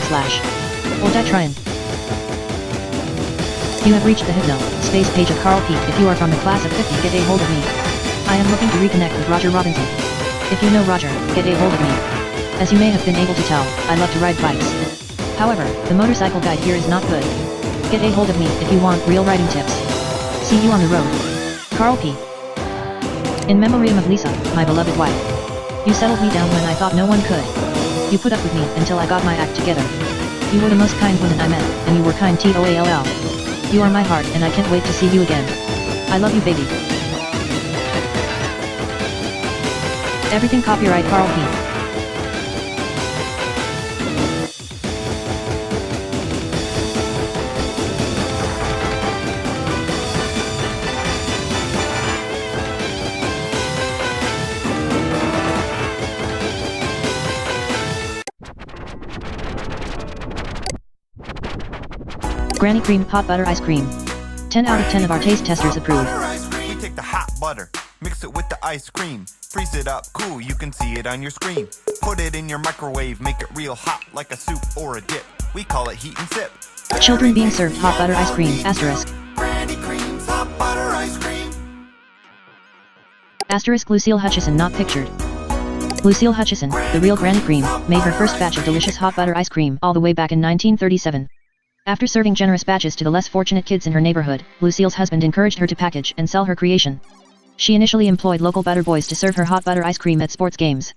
Or die tryin'. You have reached the Hypnospace page of Carl P. If you are from the class of 50, get a hold of me. I am looking to reconnect with Roger Robinson. If you know Roger, get a hold of me. As you may have been able to tell, I love to ride bikes. However, the motorcycle guide here is not good. Get a hold of me if you want real riding tips. See you on the road. Carl P. In memoriam of Lisa, my beloved wife. You settled me down when I thought no one could. You put up with me until I got my act together. You were the most kind woman I met, and you were kind TOALL. You are my heart and I can't wait to see you again. I love you, baby. Everything copyright Carl P. Granny Cream Hot Butter Ice Cream. 10 out of 10 of our taste testers approve. We take the hot butter, mix it with the ice cream, freeze it up cool, you can see it on your screen. Put it in your microwave, make it real hot like a soup or a dip. We call it heat and sip. Children being served hot butter ice cream, asterisk. Granny Cream's hot butter ice cream. Asterisk Lucille Hutchison not pictured. Lucille Hutchison, the real Granny Cream, made her first batch of delicious hot butter ice cream all the way back in 1937. After serving generous batches to the less fortunate kids in her neighborhood, Lucille's husband encouraged her to package and sell her creation. She initially employed local butter boys to serve her hot butter ice cream at sports games.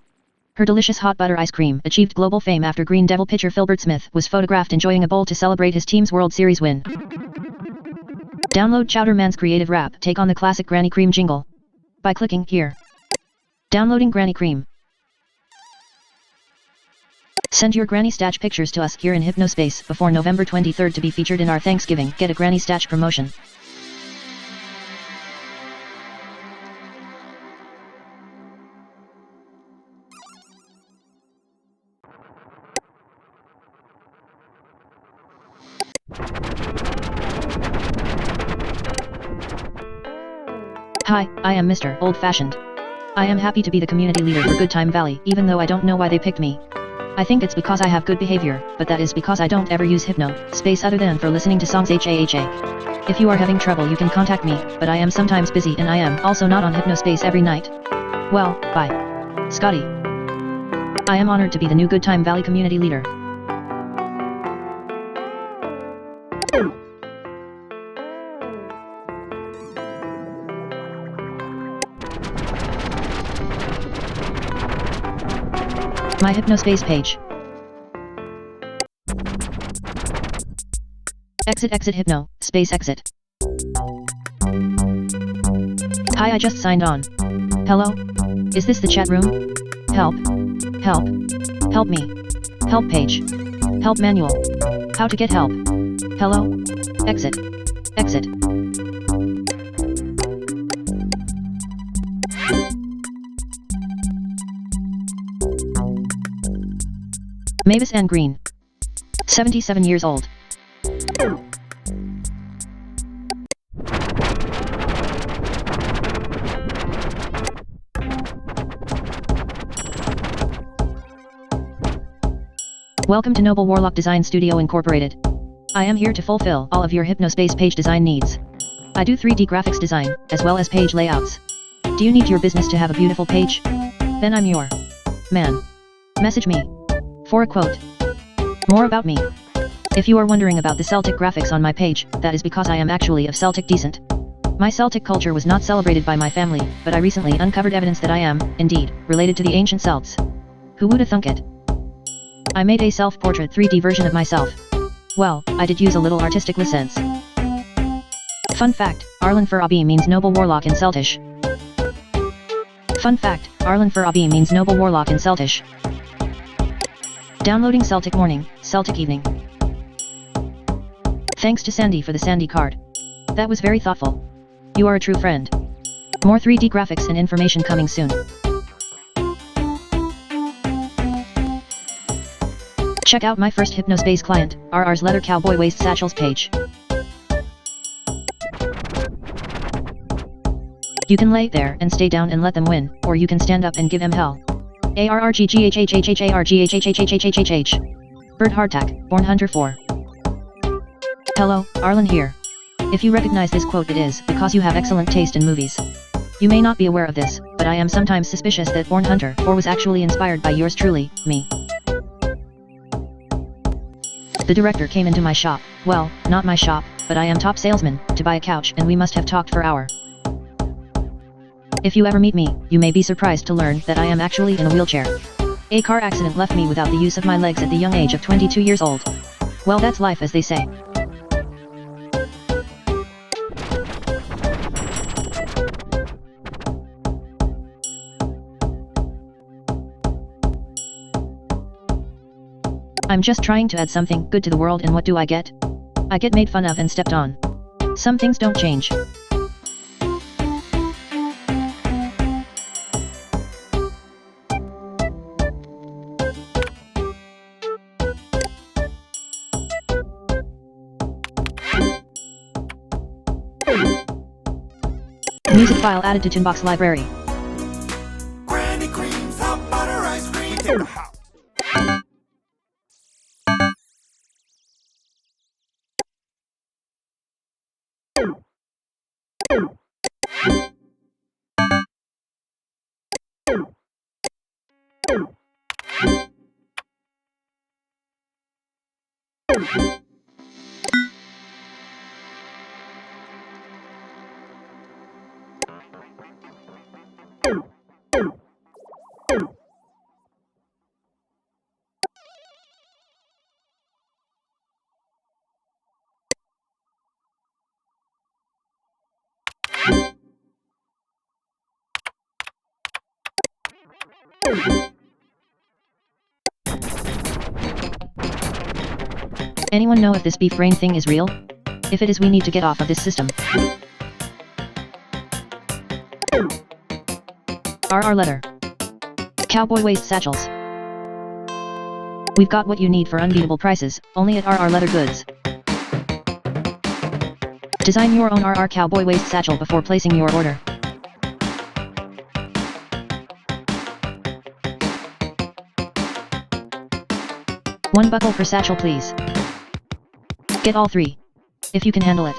Her delicious hot butter ice cream achieved global fame after Green Devil pitcher Filbert Smith was photographed enjoying a bowl to celebrate his team's World Series win. Download Chowderman's creative rap, take on the classic Granny Cream jingle by clicking here. Downloading Granny Cream. Send your Granny Statch pictures to us here in Hypnospace before November 23rd to be featured in our Thanksgiving Get a Granny Statch promotion. Hi, I am Mr. Old Fashioned. I am happy to be the community leader for Good Time Valley, even though I don't know why they picked me. I think it's because I have good behavior, but that is because I don't ever use Hypnospace other than for listening to songs HAHA. If you are having trouble you can contact me, but I am sometimes busy and I am also not on Hypnospace every night. Well, bye. Scotty. I am honored to be the new Good Time Valley community leader. My Hypnospace page. Exit Hypno, space exit. Hi, I just signed on. Hello? Is this the chat room? Help. Help. Help me. Help page. Help manual. How to get help. Hello? Exit. Exit. Mavis Ann Green. 77 years old. Welcome to Noble Warlock Design Studio Incorporated. I am here to fulfill all of your Hypnospace page design needs. I do 3D graphics design, as well as page layouts. Do you need your business to have a beautiful page? Then I'm your man. Message me for a quote. More about me. If you are wondering about the Celtic graphics on my page, that is because I am actually of Celtic descent. My Celtic culture was not celebrated by my family, but I recently uncovered evidence that I am, indeed, related to the ancient Celts. Who woulda thunk it? I made a self-portrait 3D version of myself. Well, I did use a little artistic license. Fun fact, Arlen for Abi means noble warlock in Celtish. Fun fact, Arlen for Abi means noble warlock in Celtish. Downloading Celtic Morning, Celtic Evening. Thanks to Sandy for the Sandy card. That was very thoughtful. You are a true friend. More 3D graphics and information coming soon. Check out my first Hypnospace client, RR's Leather Cowboy Waist Satchels page. You can lay there and stay down and let them win, or you can stand up and give them hell. ARRGGHHHHARGHHHHHHH. Bird Hardtack, Born Hunter 4. Hello, Arlen here. If you recognize this quote, it is because you have excellent taste in movies. You may not be aware of this, but I am sometimes suspicious that Born Hunter 4 was actually inspired by yours truly, me. The director came into my shop, well, not my shop, but I am top salesman, to buy a couch and we must have talked for hour. If you ever meet me, you may be surprised to learn that I am actually in a wheelchair. A car accident left me without the use of my legs at the young age of 22 years old. Well, that's life, as they say. I'm just trying to add something good to the world, and what do I get? I get made fun of and stepped on. Some things don't change. Music file added to Toonbox library. Granny creams, hot butter ice cream. We take a hop. Anyone know if this beef brain thing is real? If it is, we need to get off of this system. RR leather. Cowboy waist satchels. We've got what you need for unbeatable prices, only at RR Leather Goods. Design your own RR cowboy waist satchel before placing your order. One buckle per satchel, please. Get all 3. If you can handle it.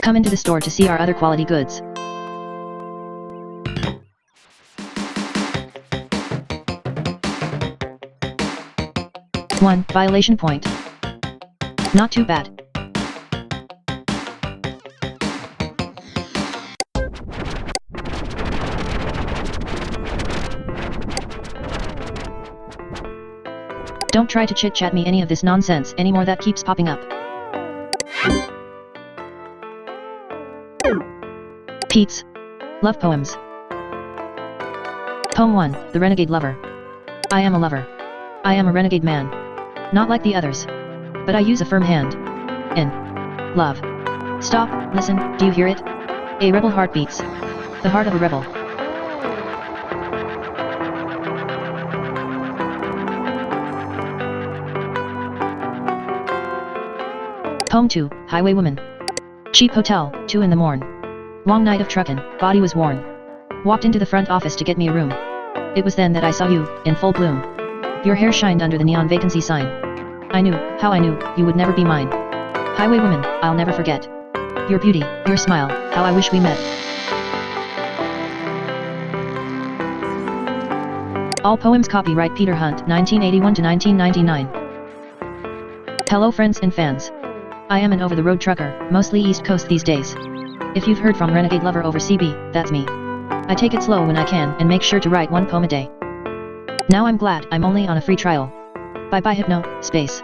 Come into the store to see our other quality goods. One violation point. Not too bad. Don't try to chit-chat me any of this nonsense anymore that keeps popping up. Pete's Love Poems. Poem 1, The Renegade Lover. I am a lover. I am a renegade man. Not like the others. But I use a firm hand. In love. Stop, listen, do you hear it? A rebel heart beats. The heart of a rebel. Poem 2, Highway Woman. Cheap hotel, 2 in the morn. Long night of truckin', body was worn. Walked into the front office to get me a room. It was then that I saw you, in full bloom. Your hair shined under the neon vacancy sign. I knew, how I knew, you would never be mine. Highway woman, I'll never forget. Your beauty, your smile, how I wish we met. All poems copyright Peter Hunt, 1981 to 1999. Hello friends and fans. I am an over-the-road trucker, mostly East Coast these days. If you've heard from Renegade Lover over CB, that's me. I take it slow when I can and make sure to write 1 poem a day. Now I'm glad I'm only on a free trial. Bye-bye Hypnospace.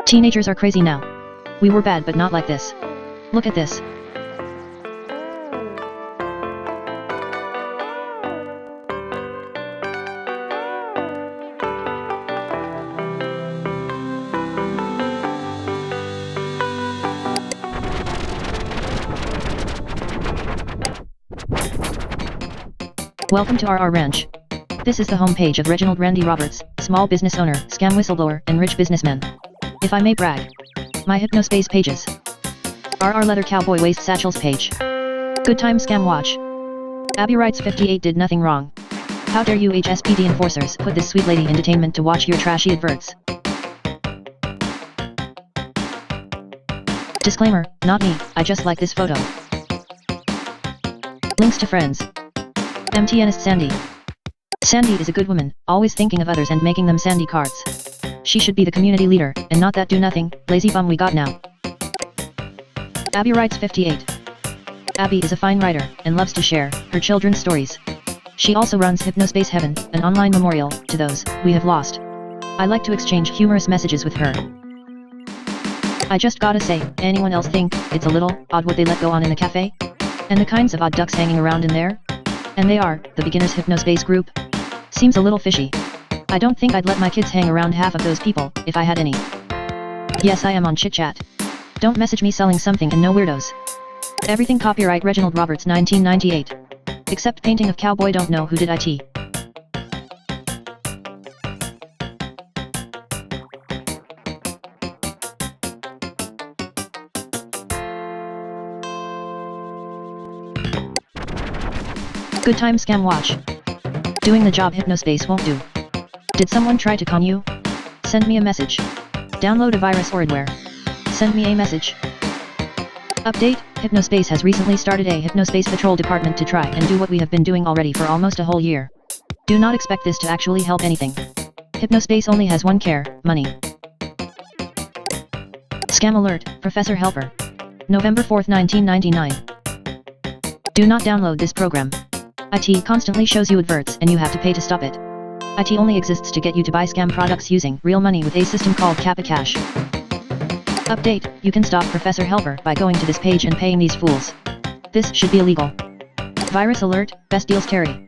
Teenagers are crazy now. We were bad but not like this. Look at this. Welcome to RR Ranch. This is the homepage of Reginald Randy Roberts, small business owner, scam whistleblower, and rich businessman. If I may brag. My Hypnospace pages. RR Leather Cowboy Waist Satchels page. Good time scam watch. Abby writes 58 did nothing wrong. How dare you HSPD enforcers put this sweet lady in detainment to watch your trashy adverts. Disclaimer, not me, I just like this photo. Links to friends. MTNist Sandy. Sandy is a good woman, always thinking of others and making them Sandy cards. She should be the community leader, and not that do-nothing, lazy bum we got now. Abby writes 58. Abby is a fine writer, and loves to share her children's stories. She also runs Hypnospace Heaven, an online memorial to those we have lost. I like to exchange humorous messages with her. I just gotta say, anyone else think it's a little odd what they let go on in the cafe? And the kinds of odd ducks hanging around in there? And they are, the beginners Hypnospace group? Seems a little fishy. I don't think I'd let my kids hang around half of those people, if I had any. Yes, I am on chit-chat. Don't message me selling something and no weirdos. Everything copyright Reginald Roberts 1998. Except painting of cowboy, don't know who did it. Good time scam watch. Doing the job Hypnospace won't do. Did someone try to con you? Send me a message. Download a virus or adware. Send me a message. Update, Hypnospace has recently started a Hypnospace patrol department to try and do what we have been doing already for almost a whole year. Do not expect this to actually help anything. Hypnospace only has one care, money. Scam alert, Professor Helper. November 4th, 1999. Do not download this program. IT constantly shows you adverts and you have to pay to stop it. IT only exists to get you to buy scam products using real money with a system called Kappa Cash. Update, you can stop Professor Helper by going to this page and paying these fools. This should be illegal. Virus alert, Best Deals Terry.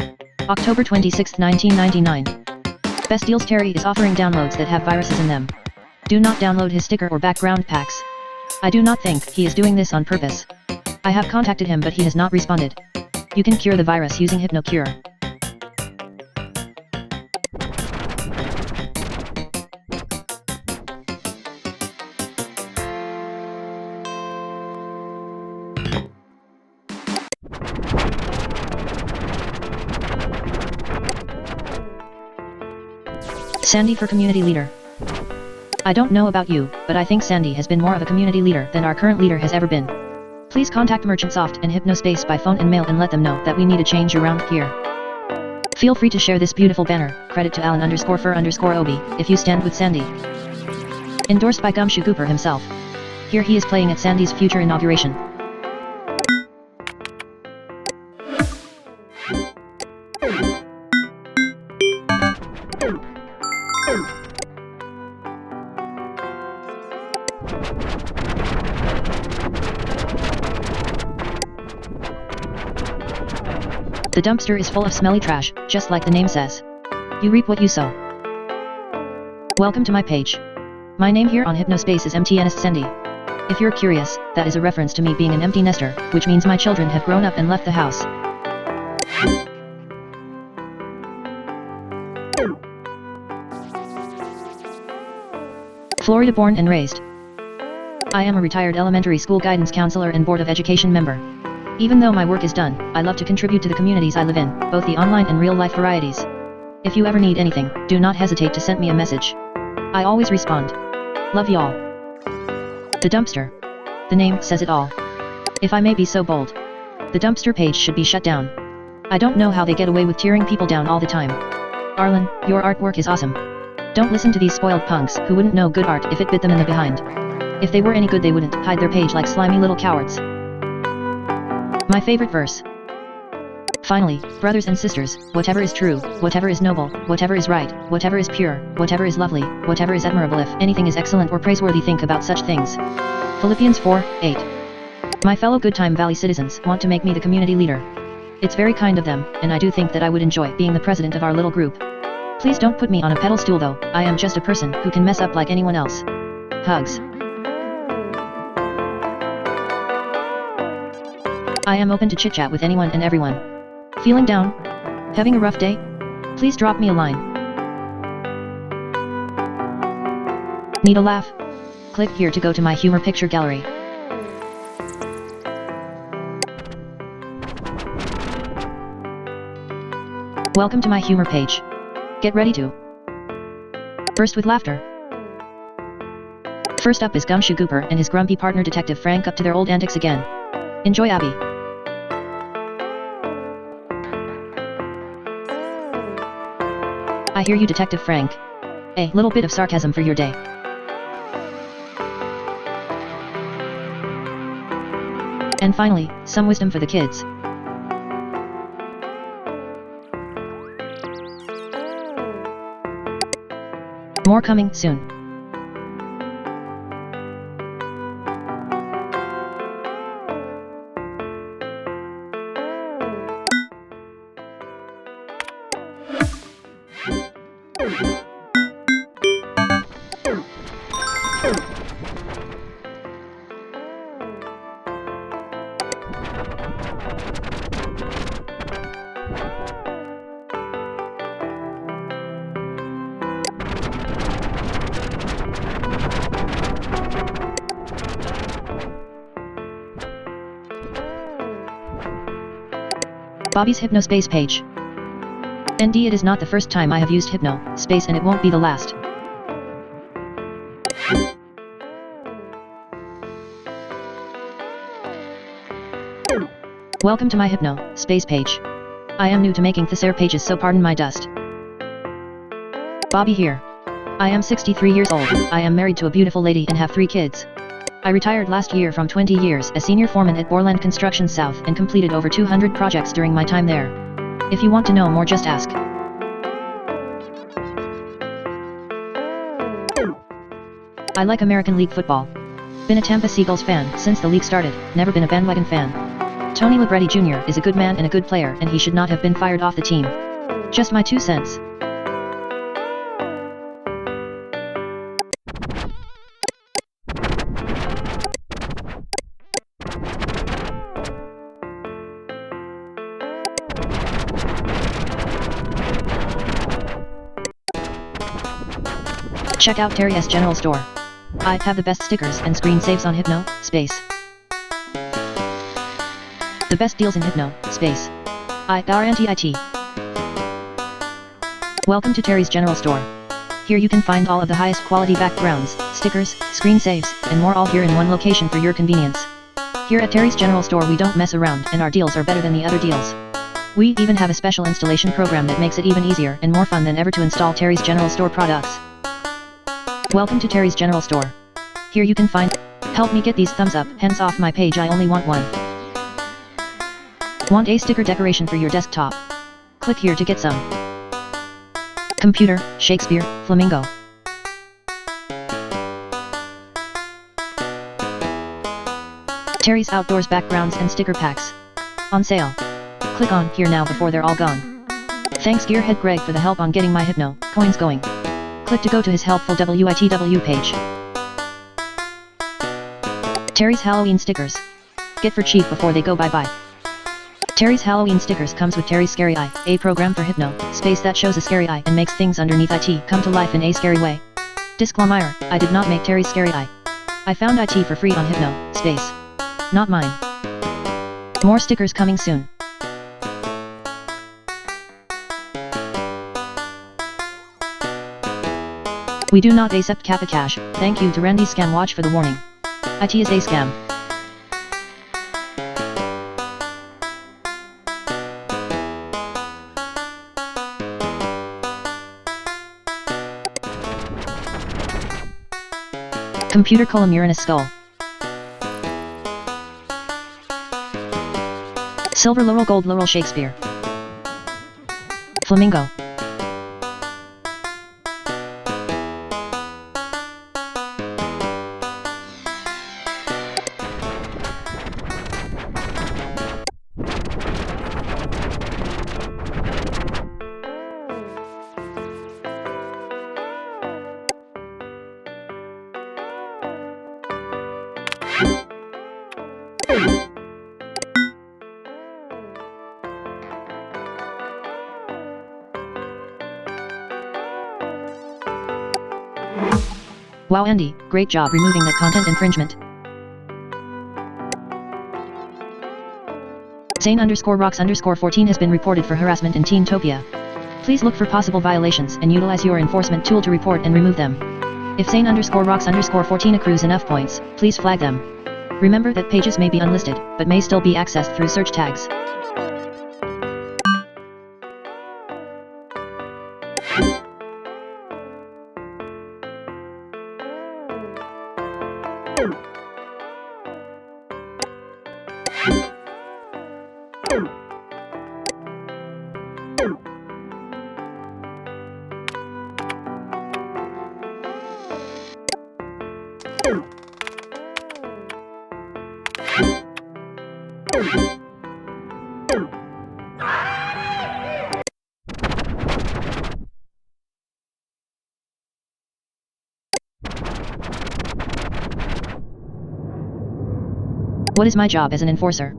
October 26, 1999. Best Deals Terry is offering downloads that have viruses in them. Do not download his sticker or background packs. I do not think he is doing this on purpose. I have contacted him but he has not responded. You can cure the virus using HypnoCure. Sandy for community leader. I don't know about you, but I think Sandy has been more of a community leader than our current leader has ever been. Please contact Merchantsoft and Hypnospace by phone and mail and let them know that we need a change around here. Feel free to share this beautiful banner, credit to Alan_Fur_Obi, if you stand with Sandy. Endorsed by Gumshoe Cooper himself. Here he is playing at Sandy's future inauguration. The dumpster is full of smelly trash, just like the name says. You reap what you sow. Welcome to my page. My name here on Hypnospace is MTNist Sandy. If you're curious, that is a reference to me being an empty nester, which means my children have grown up and left the house. Florida born and raised. I am a retired elementary school guidance counselor and Board of Education member. Even though my work is done, I love to contribute to the communities I live in, both the online and real-life varieties. If you ever need anything, do not hesitate to send me a message. I always respond. Love y'all. The dumpster. The name says it all. If I may be so bold. The dumpster page should be shut down. I don't know how they get away with tearing people down all the time. Arlen, your artwork is awesome. Don't listen to these spoiled punks who wouldn't know good art if it bit them in the behind. If they were any good they wouldn't hide their page like slimy little cowards. My favorite verse. Finally, brothers and sisters, whatever is true, whatever is noble, whatever is right, whatever is pure, whatever is lovely, whatever is admirable, if anything is excellent or praiseworthy, think about such things. Philippians 4:8. My fellow Good Time Valley citizens want to make me the community leader. It's very kind of them, and I do think that I would enjoy being the president of our little group. Please don't put me on a pedestal though, I am just a person who can mess up like anyone else. Hugs. I am open to chit-chat with anyone and everyone. Feeling down? Having a rough day? Please drop me a line. Need a laugh? Click here to go to my humor picture gallery. Welcome to my humor page. Get ready to burst with laughter. First up is Gumshoe Cooper and his grumpy partner Detective Frank up to their old antics again. Enjoy, Abby. I hear you, Detective Frank. A little bit of sarcasm for your day. And finally, some wisdom for the kids. More coming soon. Bobby's Hypnospace page. ND, it is not the first time I have used Hypnospace, and it won't be the last. Welcome to my Hypnospace page. I am new to making Thesaur pages, so pardon my dust. Bobby here. I am 63 years old, I am married to a beautiful lady and have 3 kids. I retired last year from 20 years as senior foreman at Borland Construction South and completed over 200 projects during my time there. If you want to know more, just ask. I like American League football. Been a Tampa Seagulls fan since the league started, never been a bandwagon fan. Tony Libretti Jr. is a good man and a good player, and he should not have been fired off the team. Just my 2 cents. Check out Terry's General Store. I have the best stickers and screen saves on Hypnospace. The best deals in Hypnospace. I guarantee it. Welcome to Terry's General Store. Here you can find all of the highest quality backgrounds, stickers, screen saves, and more, all here in one location for your convenience. Here at Terry's General Store we don't mess around, and our deals are better than the other deals. We even have a special installation program that makes it even easier and more fun than ever to install Terry's General Store products. Welcome to Terry's General Store. Here you can find. Help me get these thumbs up, hence off my page I only want one. Want a sticker decoration for your desktop? Click here to get some. Computer, Shakespeare, Flamingo. Terry's Outdoors backgrounds and sticker packs. On sale. Click on here now before they're all gone. Thanks Gearhead Greg for the help on getting my Hypno coins going. Click to go to his helpful WITW page. Terry's Halloween stickers. Get for cheap before they go bye-bye. Terry's Halloween stickers comes with Terry's Scary Eye, a program for Hypnospace that shows a scary eye and makes things underneath it come to life in a scary way. Disclaimer, I did not make Terry's Scary Eye. I found it for free on Hypnospace. Not mine. More stickers coming soon. We do not accept Kappa Cash. Thank you to Randy Scam Watch for the warning. IT is a scam. Computer column Uranus skull. Silver laurel, gold laurel, Shakespeare. Flamingo. Wow Andy, great job removing that content infringement. Zane_rocks_14 has been reported for harassment in Teentopia. Please look for possible violations and utilize your enforcement tool to report and remove them. If Zane_rocks_14 accrues enough points, please flag them. Remember that pages may be unlisted, but may still be accessed through search tags. What is my job as an enforcer?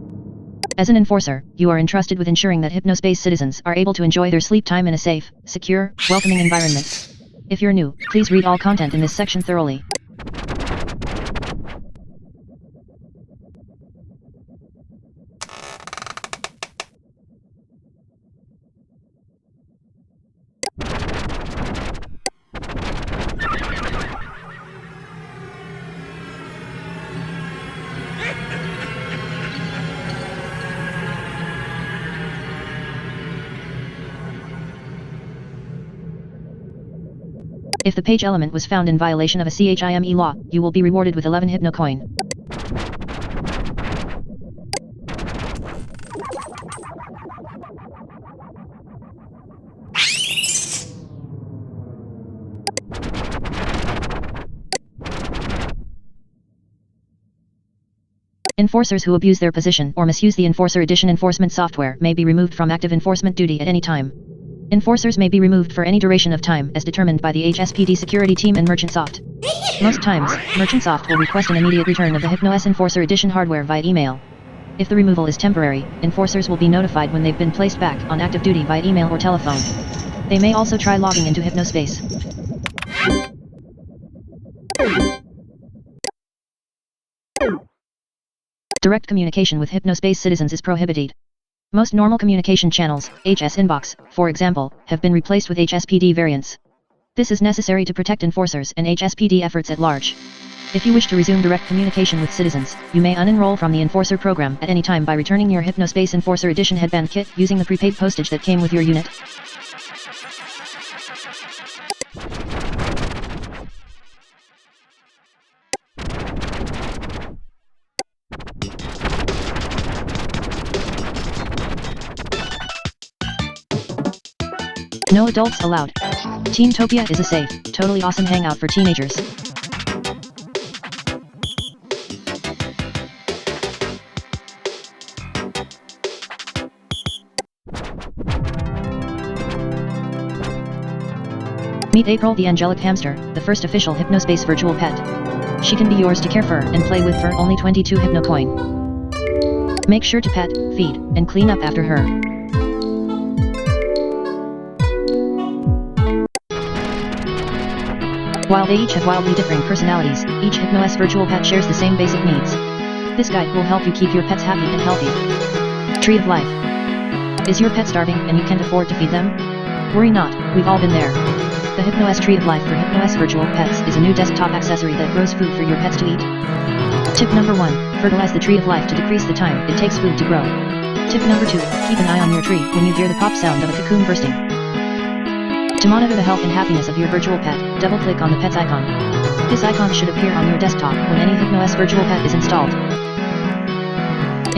As an enforcer, you are entrusted with ensuring that Hypnospace citizens are able to enjoy their sleep time in a safe, secure, welcoming environment. If you're new, please read all content in this section thoroughly. If the page element was found in violation of a CHIME law, you will be rewarded with 11 Hypno coin. Enforcers who abuse their position or misuse the Enforcer Edition enforcement software may be removed from active enforcement duty at any time. Enforcers may be removed for any duration of time as determined by the HSPD security team and MerchantSoft. Most times, MerchantSoft will request an immediate return of the HypnoS Enforcer Edition hardware via email. If the removal is temporary, enforcers will be notified when they've been placed back on active duty via email or telephone. They may also try logging into Hypnospace. Direct communication with Hypnospace citizens is prohibited. Most normal communication channels, HS Inbox, for example, have been replaced with HSPD variants. This is necessary to protect enforcers and HSPD efforts at large. If you wish to resume direct communication with citizens, you may unenroll from the Enforcer program at any time by returning your Hypnospace Enforcer Edition headband kit using the prepaid postage that came with your unit. No adults allowed. Teentopia is a safe, totally awesome hangout for teenagers. Meet April the angelic hamster, the first official Hypnospace virtual pet. She can be yours to care for and play with for only 22 Hypno coin. Make sure to pet, feed, and clean up after her. While they each have wildly differing personalities, each HypnoS virtual pet shares the same basic needs. This guide will help you keep your pets happy and healthy. Tree of Life. Is your pet starving and you can't afford to feed them? Worry not, we've all been there. The HypnoS Tree of Life for HypnoS Virtual Pets is a new desktop accessory that grows food for your pets to eat. Tip number 1, fertilize the Tree of Life to decrease the time it takes food to grow. Tip number 2, keep an eye on your tree when you hear the pop sound of a cocoon bursting. To monitor the health and happiness of your virtual pet, double-click on the pet's icon. This icon should appear on your desktop when any HypnoS virtual pet is installed.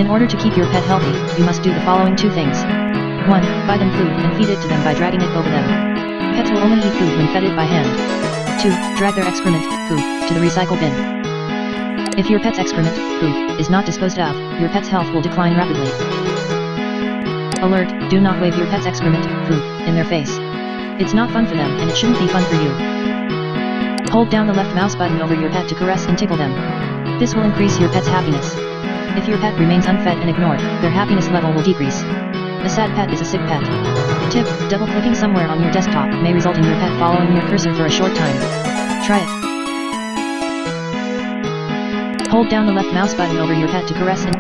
In order to keep your pet healthy, you must do the following 2 things. 1. Buy them food and feed it to them by dragging it over them. Pets will only eat food when fed it by hand. 2. Drag their excrement, poop, to the recycle bin. If your pet's excrement, poop, is not disposed of, your pet's health will decline rapidly. Alert, do not wave your pet's excrement, poop, in their face. It's not fun for them and it shouldn't be fun for you. Hold down the left mouse button over your pet to caress and tickle them. This will increase your pet's happiness. If your pet remains unfed and ignored, their happiness level will decrease. A sad pet is a sick pet. Tip, double-clicking somewhere on your desktop may result in your pet following your cursor for a short time. Try it. Hold down the left mouse button over your pet to caress and...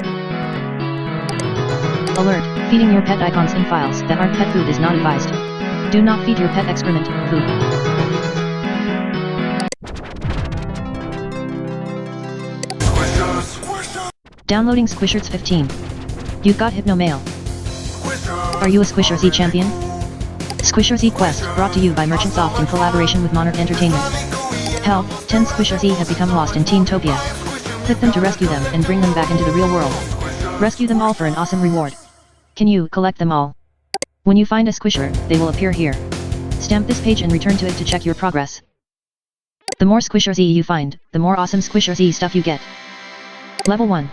Alert, feeding your pet icons in files that aren't pet food is not advised. Do not feed your pet excrement, poop. Downloading Squishers 15. You've got Hypno Mail. Are you a Squisher Z champion? Squisher Z Quest, brought to you by MerchantSoft in collaboration with Monarch Entertainment. Help, 10 Squisher Z have become lost in Teentopia. Click them to rescue them and bring them back into the real world. Rescue them all for an awesome reward. Can you collect them all? When you find a Squisher, they will appear here. Stamp this page and return to it to check your progress. The more Squisher Z you find, the more awesome Squisher Z stuff you get. Level 1.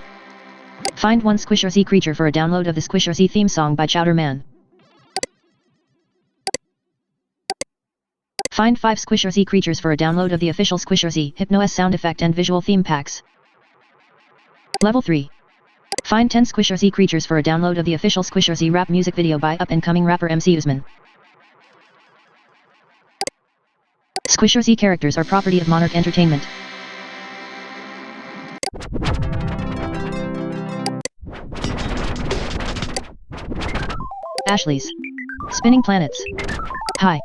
Find 1 Squisher Z creature for a download of the Squisher Z theme song by Chowder Man. Find 5 Squisher Z creatures for a download of the official Squisher Z HypnoS sound effect and visual theme packs. Level 3. Find 10 Squisher creatures for a download of the official Squisher rap music video by up-and-coming rapper MC Usman. Squisher characters are property of Monarch Entertainment. Ashley's Spinning Planets. Hi.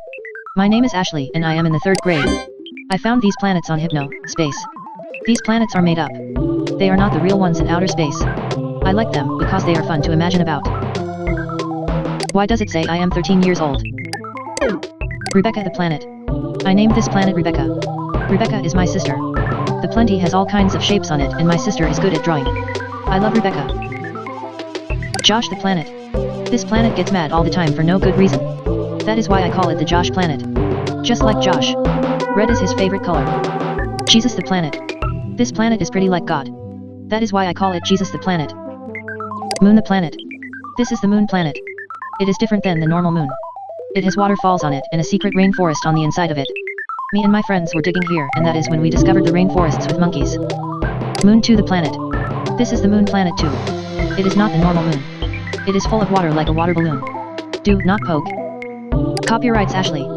My name is Ashley and I am in the 3rd grade. I found these planets on Hypnospace. These planets are made up. They are not the real ones in outer space. I like them because they are fun to imagine about. Why does it say I am 13 years old? Rebecca the planet. I named this planet Rebecca. Rebecca is my sister. The plenty has all kinds of shapes on it and my sister is good at drawing. I love Rebecca. Josh the planet. This planet gets mad all the time for no good reason. That is why I call it the Josh planet. Just like Josh. Red is his favorite color. Jesus the planet. This planet is pretty like God. That is why I call it Jesus the planet. Moon the planet. This is the moon planet. It is different than the normal moon. It has waterfalls on it and a secret rainforest on the inside of it. Me and my friends were digging here and that is when we discovered the rainforests with monkeys. Moon 2 the planet. This is the moon planet too. It is not the normal moon. It is full of water like a water balloon. Do not poke. Copyrights Ashley.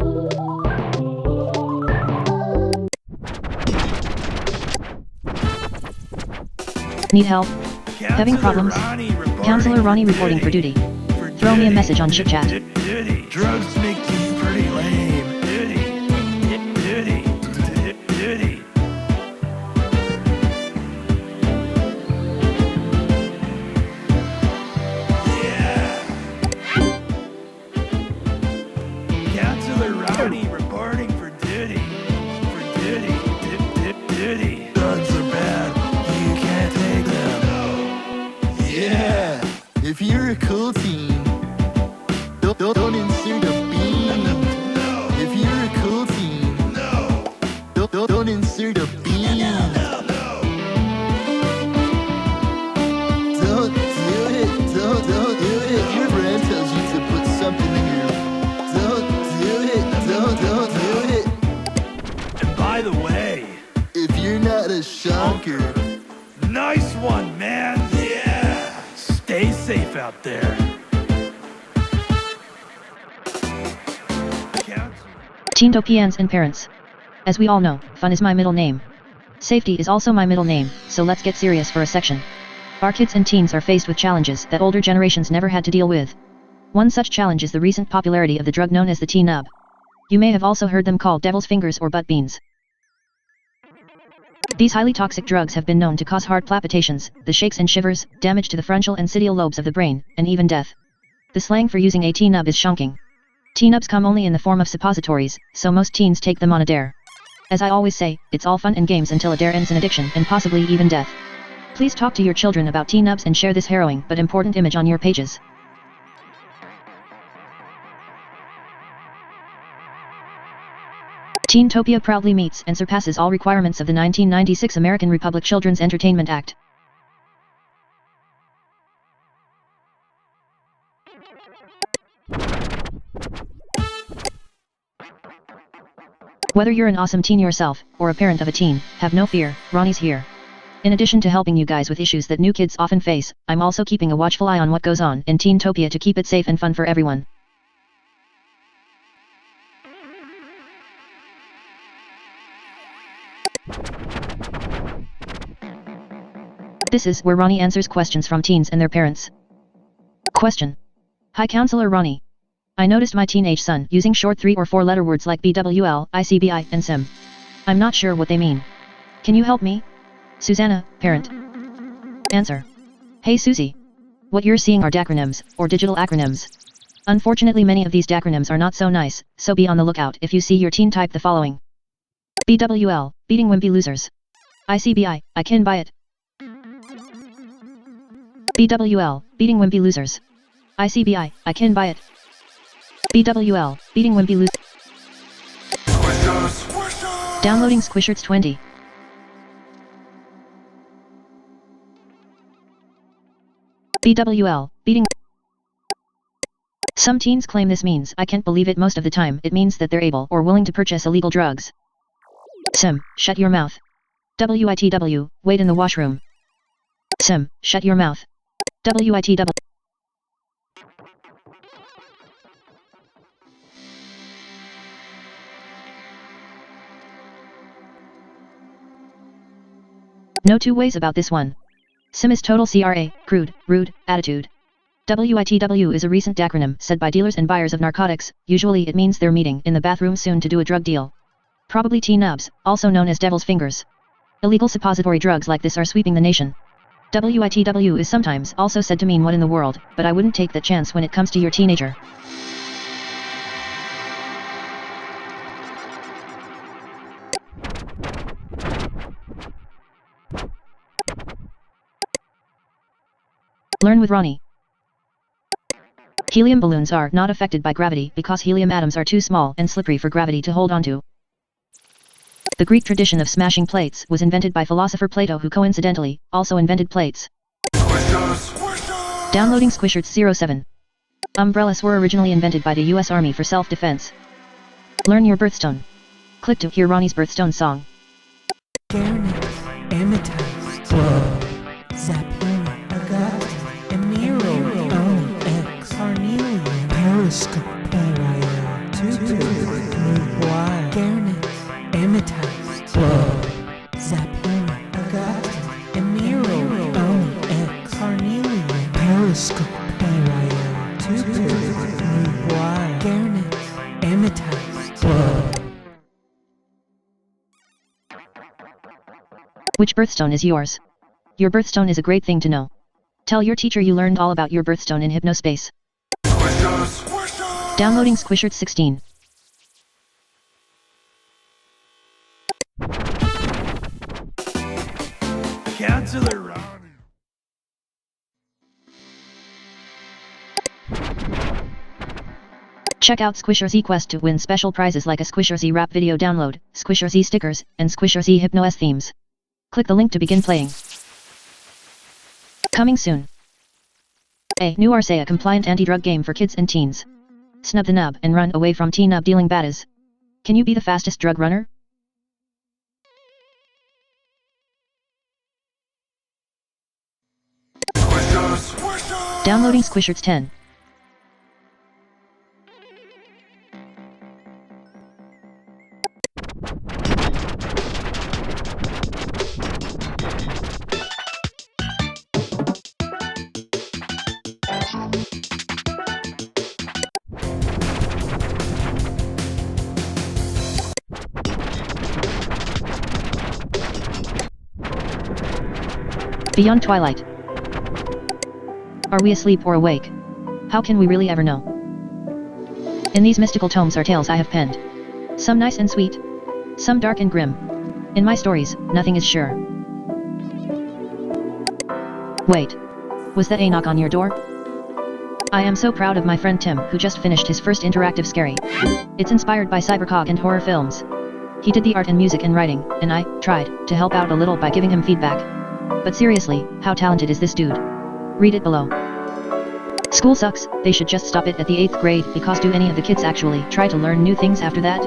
Need help? Having problems? Counselor Ronnie reporting for duty. Throw me a message on chit chat. Drugs make you pretty lame. Yeah. Counselor Ronnie reporting for duty. For duty. Drugs are bad. You can't take them. Yeah. If you're a cool teen, don't insert a bean. No. If you're a cool teen, No. don't insert a bean. No. Don't do it. Don't do it. Your friend tells you to put something in your. Don't do it. Don't do it. And by the way, If you're not a shonker, nice one, man. Yeah. Stay safe out there. Teentopians and parents. As we all know, fun is my middle name. Safety is also my middle name, so let's get serious for a section. Our kids and teens are faced with challenges that older generations never had to deal with. One such challenge is the recent popularity of the drug known as the T-nub. You may have also heard them called devil's fingers or butt beans. These highly toxic drugs have been known to cause heart palpitations, the shakes and shivers, damage to the frontal and citial lobes of the brain, and even death. The slang for using a T-nub is shonking. T-nubs come only in the form of suppositories, so most teens take them on a dare. As I always say, it's all fun and games until a dare ends in addiction and possibly even death. Please talk to your children about T-nubs and share this harrowing but important image on your pages. Teentopia proudly meets and surpasses all requirements of the 1996 American Republic Children's Entertainment Act. Whether you're an awesome teen yourself, or a parent of a teen, have no fear, Ronnie's here. In addition to helping you guys with issues that new kids often face, I'm also keeping a watchful eye on what goes on in Teentopia to keep it safe and fun for everyone. This is where Ronnie answers questions from teens and their parents. Question. Hi Counselor Ronnie. I noticed my teenage son using short 3 or 4 letter words like BWL, ICBI, and SIM. I'm not sure what they mean. Can you help me? Susanna, parent. Answer. Hey Susie. What you're seeing are dacronyms, or digital acronyms. Unfortunately many of these dacronyms are not so nice, so be on the lookout if you see your teen type the following. BWL, beating wimpy losers. ICBI, I can buy it. BWL, beating wimpy losers. ICBI, I can buy it. BWL, beating wimpy losers. Downloading Squishers 20. BWL, beating. Some teens claim this means I can't believe it. Most of the time it means that they're able or willing to purchase illegal drugs. Sim, shut your mouth. WITW, wait in the washroom. Sim, shut your mouth. WITW. No two ways about this one. SIM is total CRA, crude, rude, attitude. WITW is a recent acronym said by dealers and buyers of narcotics, usually it means they're meeting in the bathroom soon to do a drug deal. Probably T-nubs, also known as devil's fingers. Illegal suppository drugs like this are sweeping the nation. WITW is sometimes also said to mean what in the world, but I wouldn't take that chance when it comes to your teenager. Learn with Ronnie. Helium balloons are not affected by gravity because helium atoms are too small and slippery for gravity to hold onto. The Greek tradition of smashing plates was invented by philosopher Plato, who coincidentally also invented plates. Downloading Squishers 07. Umbrellas were originally invented by the US Army for self-defense. Learn your birthstone. Click to hear Ronnie's birthstone song. Amethyst, Zapura, Agate, Emerald, Onyx, Carnelian, Periscope, Ariel, Tutu, Moonwire, Garnet, Amethyst, Zapura, Agate, Emerald, Onyx, Carnelian, Periscope, Ariel, Tutu, Moonwire, Garnet, Amethyst, Which birthstone is yours? Your birthstone is a great thing to know. Tell your teacher you learned all about your birthstone in Hypnospace. Downloading Squishers 16. Counselor Ronnie. Check out Squishers Quest to win special prizes like a Squishers rap video download, Squishers stickers, and Squishers Hypnos themes. Click the link to begin playing. Coming soon. A new RSA, a compliant anti-drug game for kids and teens. Snub the nub and run away from T-nub dealing baddies. Can you be the fastest drug runner? Downloading Squishers 10. Beyond Twilight. Are we asleep or awake? How can we really ever know? In these mystical tomes are tales I have penned. Some nice and sweet. Some dark and grim. In my stories, nothing is sure. Wait. Was that a knock on your door? I am so proud of my friend Tim, who just finished his first interactive scary. It's inspired by cybercog and horror films. He did the art and music and writing, and I tried to help out a little by giving him feedback. But seriously, how talented is this dude? Read it below. School sucks, they should just stop it at the 8th grade, because do any of the kids actually try to learn new things after that?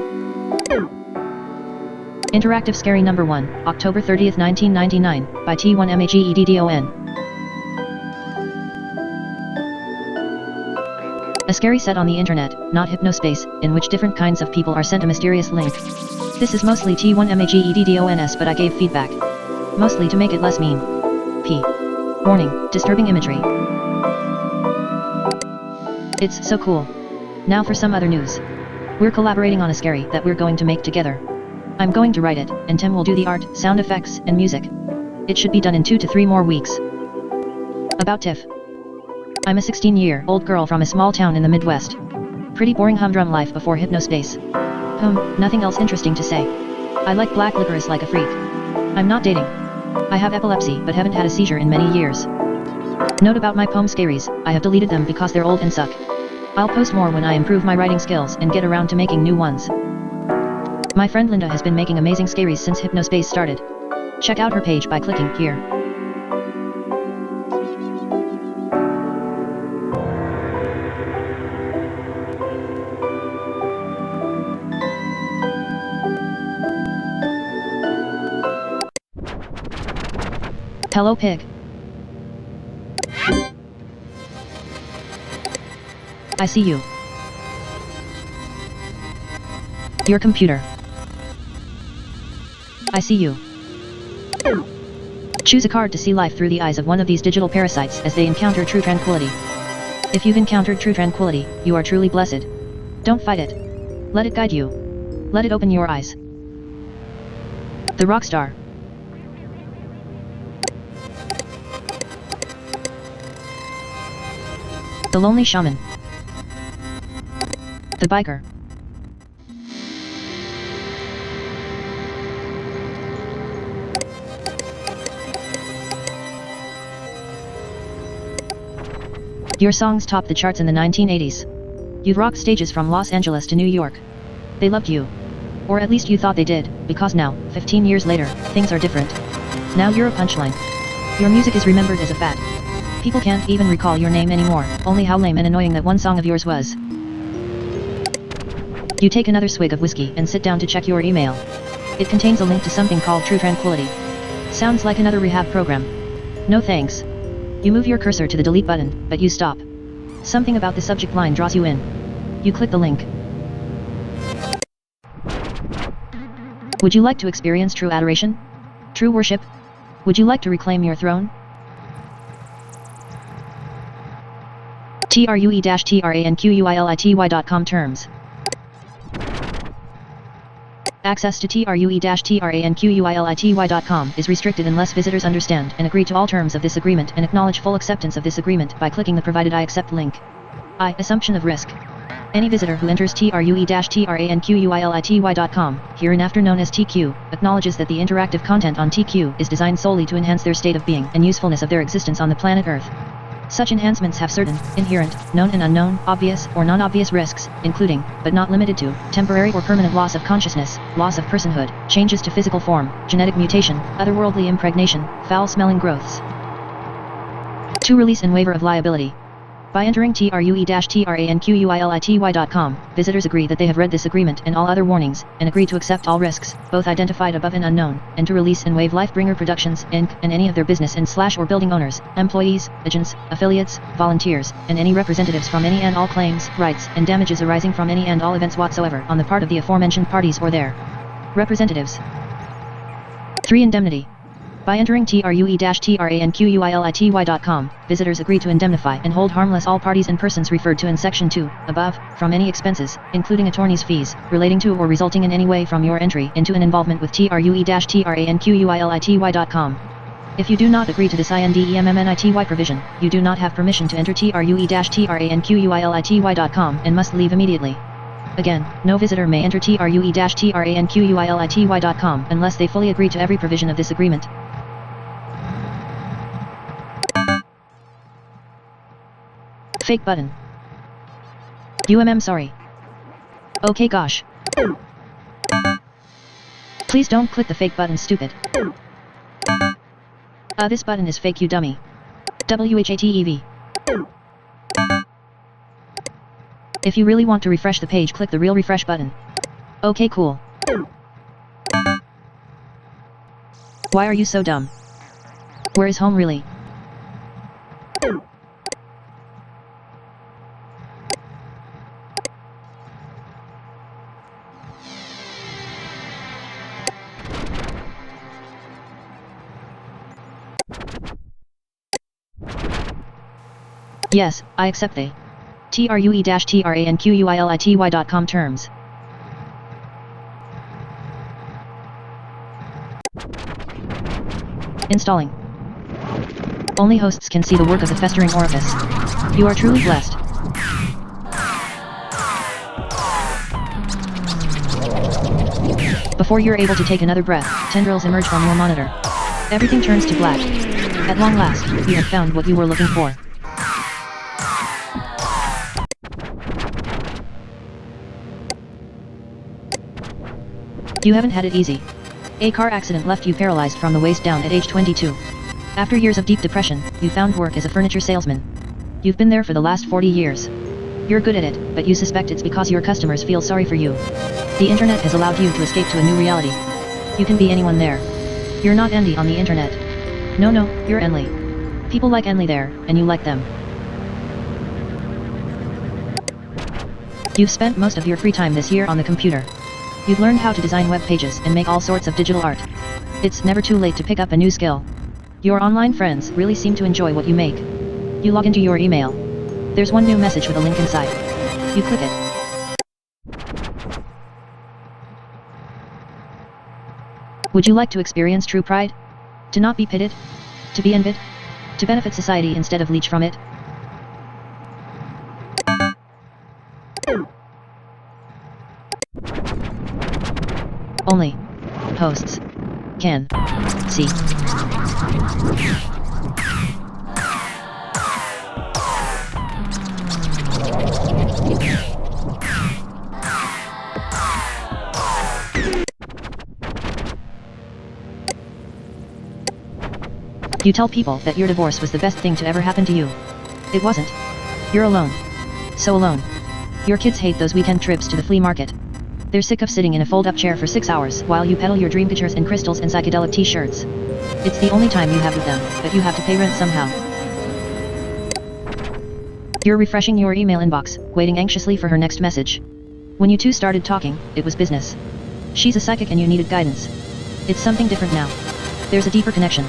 Interactive Scary Number 1, October 30th, 1999, by T1MAGEDDON. A scary set on the internet, not Hypnospace, in which different kinds of people are sent a mysterious link. This is mostly T1MAGEDDONS, but I gave feedback. Mostly to make it less mean. P. Warning, disturbing imagery. It's so cool. Now for some other news. We're collaborating on a scary that we're going to make together. I'm going to write it, and Tim will do the art, sound effects, and music. It should be done in 2 to 3 more weeks. About Tiff. I'm a 16-year-old girl from a small town in the Midwest. Pretty boring humdrum life before Hypnospace. Nothing else interesting to say. I like black licorice like a freak. I'm not dating. I have epilepsy but haven't had a seizure in many years. Note about my poem scaries, I have deleted them because they're old and suck. I'll post more when I improve my writing skills and get around to making new ones. My friend Linda has been making amazing scaries since Hypnospace started. Check out her page by clicking here. Hello Pig. I see you. Your computer. I see you. Choose a card to see life through the eyes of one of these digital parasites as they encounter true tranquility. If you've encountered true tranquility, you are truly blessed. Don't fight it. Let it guide you. Let it open your eyes. The Rockstar. The Lonely Shaman. The Biker. Your songs topped the charts in the 1980s. You'd rock stages from Los Angeles to New York. They loved you. Or at least you thought they did, because now, 15 years later, things are different. Now you're a punchline. Your music is remembered as a fad. People can't even recall your name anymore, only how lame and annoying that one song of yours was. You take another swig of whiskey and sit down to check your email. It contains a link to something called True Tranquility. Sounds like another rehab program. No thanks. You move your cursor to the delete button, but you stop. Something about the subject line draws you in. You click the link. Would you like to experience true adoration? True worship? Would you like to reclaim your throne? TRUE-TRANQUILITY.com terms. Access to TRUE-TRANQUILITY.com is restricted unless visitors understand and agree to all terms of this agreement and acknowledge full acceptance of this agreement by clicking the provided I accept link. I. Assumption of risk. Any visitor who enters TRUE-TRANQUILITY.com, hereinafter known as TQ, acknowledges that the interactive content on TQ is designed solely to enhance their state of being and usefulness of their existence on the planet Earth. Such enhancements have certain, inherent, known and unknown, obvious or non-obvious risks, including, but not limited to, temporary or permanent loss of consciousness, loss of personhood, changes to physical form, genetic mutation, otherworldly impregnation, foul-smelling growths. 2. Release and waiver of liability. By entering TRUE-TRANQUILITY.com, visitors agree that they have read this agreement and all other warnings, and agree to accept all risks, both identified above and unknown, and to release and waive Lifebringer Productions, Inc., and any of their business and/or building owners, employees, agents, affiliates, volunteers, and any representatives from any and all claims, rights, and damages arising from any and all events whatsoever on the part of the aforementioned parties or their representatives. 3. Indemnity. By entering TRUE-TRANQUILITY.com, visitors agree to indemnify and hold harmless all parties and persons referred to in Section 2, above, from any expenses, including attorney's fees, relating to or resulting in any way from your entry into an involvement with TRUE-TRANQUILITY.com. If you do not agree to this INDEMMNITY provision, you do not have permission to enter TRUE-TRANQUILITY.com and must leave immediately. Again, no visitor may enter TRUE-TRANQUILITY.com unless they fully agree to every provision of this agreement. Fake button. Sorry. Okay gosh. Please don't click the fake button, stupid. This button is fake, you dummy. WHATEV. If you really want to refresh the page, click the real refresh button. Okay, cool. Why are you so dumb? Where is home really? Yes, I accept the TRUE-TRANQUILITY.com terms. Installing. Only hosts can see the work of the festering orifice. You are truly blessed. Before you're able to take another breath, tendrils emerge from your monitor. Everything turns to black. At long last, you have found what you were looking for. You haven't had it easy. A car accident left you paralyzed from the waist down at age 22. After years of deep depression, you found work as a furniture salesman. You've been there for the last 40 years. You're good at it, but you suspect it's because your customers feel sorry for you. The internet has allowed you to escape to a new reality. You can be anyone there. You're not Andy on the internet. No, you're Enly. People like Enly there, and you like them. You've spent most of your free time this year on the computer. You've learned how to design web pages and make all sorts of digital art. It's never too late to pick up a new skill. Your online friends really seem to enjoy what you make. You log into your email. There's one new message with a link inside. You click it. Would you like to experience true pride? To not be pitted? To be envied? To benefit society instead of leech from it? Only hosts can see. You tell people that your divorce was the best thing to ever happen to you. It wasn't. You're alone. So alone. Your kids hate those weekend trips to the flea market. They're sick of sitting in a fold-up chair for 6 hours while you peddle your dream pictures and crystals and psychedelic t-shirts. It's the only time you have with them, but you have to pay rent somehow. You're refreshing your email inbox, waiting anxiously for her next message. When you two started talking, it was business. She's a psychic and you needed guidance. It's something different now. There's a deeper connection.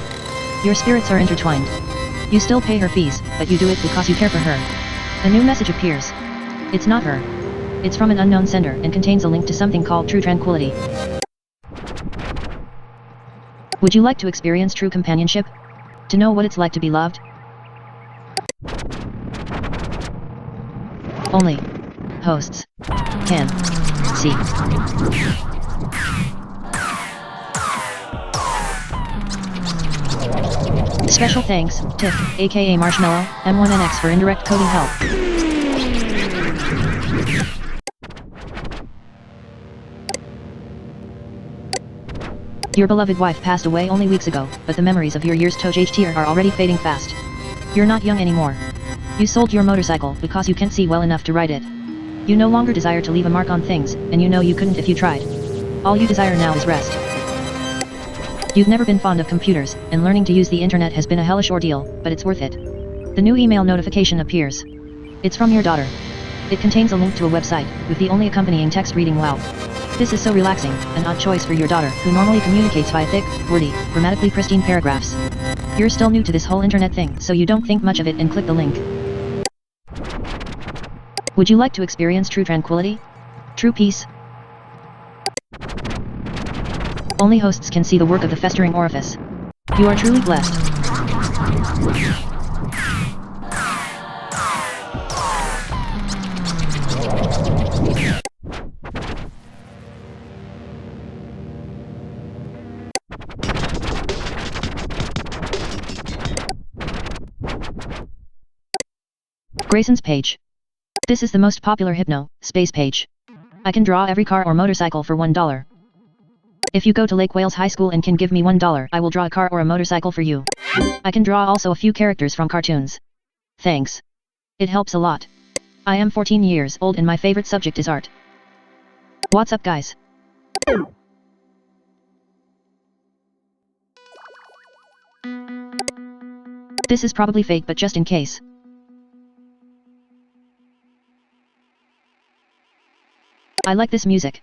Your spirits are intertwined. You still pay her fees, but you do it because you care for her. A new message appears. It's not her. It's from an unknown sender and contains a link to something called true tranquility. Would you like to experience true companionship? To know what it's like to be loved? Only hosts can see. Special thanks, Tiff, aka Marshmallow, M1NX for indirect coding help. Your beloved wife passed away only weeks ago, but the memories of your years TOJHT are already fading fast. You're not young anymore. You sold your motorcycle because you can't see well enough to ride it. You no longer desire to leave a mark on things, and you know you couldn't if you tried. All you desire now is rest. You've never been fond of computers, and learning to use the internet has been a hellish ordeal, but it's worth it. The new email notification appears. It's from your daughter. It contains a link to a website, with the only accompanying text reading "Wow. This is so relaxing," an odd choice for your daughter, who normally communicates via thick, wordy, grammatically pristine paragraphs. You're still new to this whole internet thing, so you don't think much of it and click the link. Would you like to experience true tranquility? True peace? Only hosts can see the work of the festering orifice. You are truly blessed. Grayson's page. This is the most popular Hypnospace page. I can draw every car or motorcycle for $1. If you go to Lake Wales High School and can give me $1, I will draw a car or a motorcycle for you. I can draw also a few characters from cartoons. Thanks. It helps a lot. I am 14 years old and my favorite subject is art. What's up, guys? This is probably fake, but just in case. I like this music.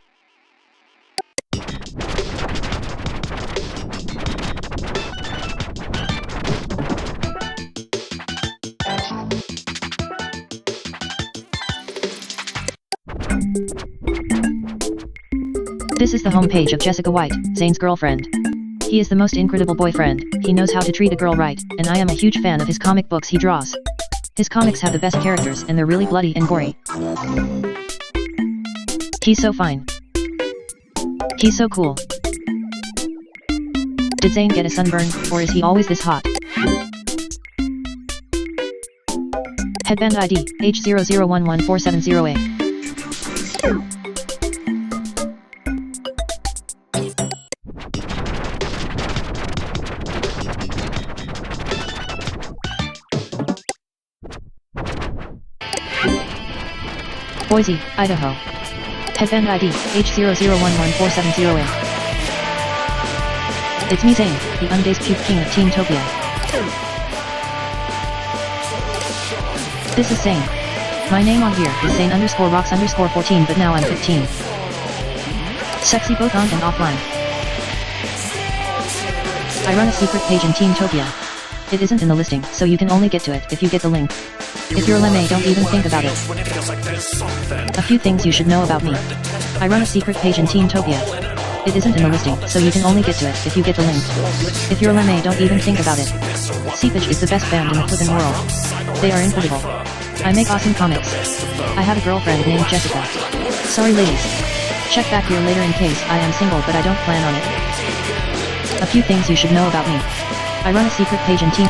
This is the homepage of Jessica White, Zane's girlfriend. He is the most incredible boyfriend, he knows how to treat a girl right, and I am a huge fan of his comic books he draws. His comics have the best characters and they're really bloody and gory. He's so fine. He's so cool. Did Zane get a sunburn, or is he always this hot? Headband ID, H00114708. Boise, Idaho. Headband ID, H00114708. It's me, Zane, the undazed puke king of Teentopia. This is Zane. My name on here is Sane_Rocks_14, but now I'm 15. Sexy both on and offline. I run a secret page in Teamtopia. It isn't in the listing, so you can only get to it if you get the link. If you're lame, don't even think about it. A few things you should know about me. I run a secret page in Teamtopia. It isn't in the listing, so you can only get to it if you get the link. If you're lame, don't even think about it. Seepage is the best band in the flippin' world. They are incredible. I make awesome comics. I have a girlfriend named Jessica. Sorry ladies. Check back here later in case I am single, but I don't plan on it. A few things you should know about me. I run a secret page in Team.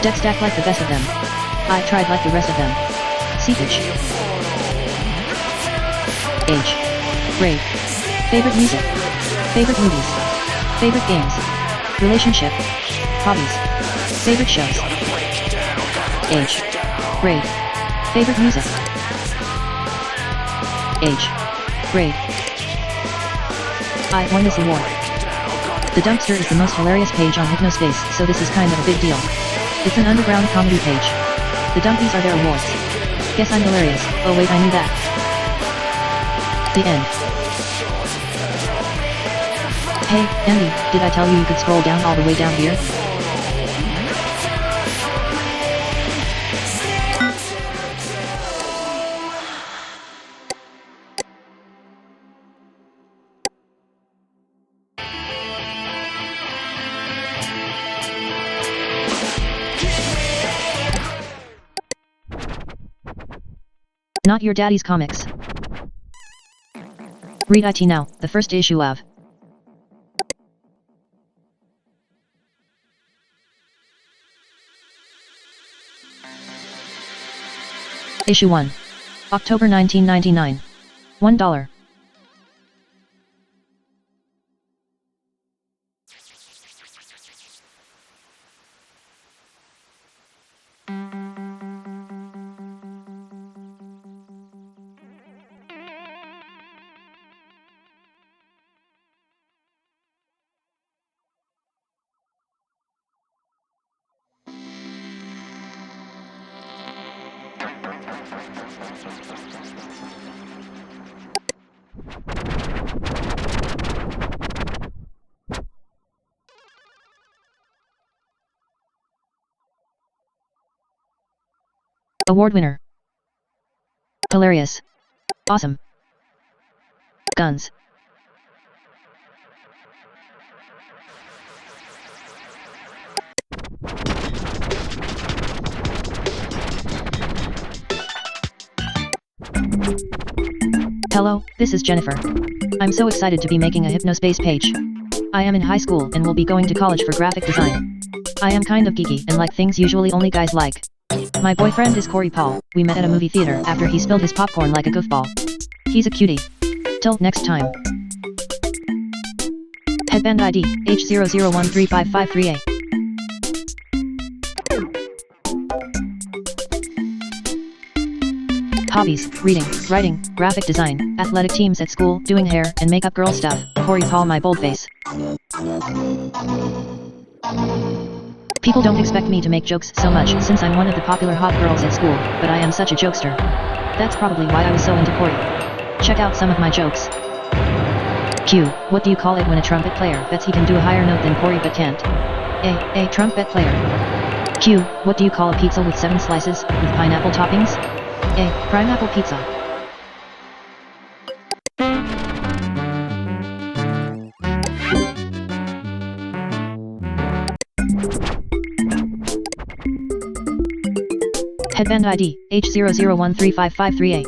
Deck stack like the best of them. I tried like the rest of them. Seepage. Age. Grade. Favorite music. Favorite movies. Favorite games. Relationship. Hobbies. Favorite shows. Age. Grade. Favorite music. Age. Grade. I won this award. The Dumpster is the most hilarious page on Hypnospace, so this is kind of a big deal. It's an underground comedy page. The Dumpies are their awards. Guess I'm hilarious. Oh wait, I knew that. The end. Hey, Andy, did I tell you could scroll down all the way down here? Not your daddy's comics. Read IT now, the first issue of Issue 1. October 1999. $1. Award winner. Hilarious. Awesome. Guns. Hello, this is Jennifer. I'm so excited to be making a Hypnospace page. I am in high school and will be going to college for graphic design. I am kind of geeky and like things usually only guys like. My boyfriend is Corey Paul. We met at a movie theater after he spilled his popcorn like a goofball. He's a cutie. Till next time. Headband ID, H00135538. Hobbies, reading, writing, graphic design, athletic teams at school, doing hair and makeup girl stuff. Corey Paul, my boldface. People don't expect me to make jokes so much since I'm one of the popular hot girls at school, but I am such a jokester. That's probably why I was so into Corey. Check out some of my jokes. Q. What do you call it when a trumpet player bets he can do a higher note than Corey but can't? A trumpet player. Q. What do you call a pizza with 7 slices, with pineapple toppings? A. Pineapple pizza. Headband ID, H00135538.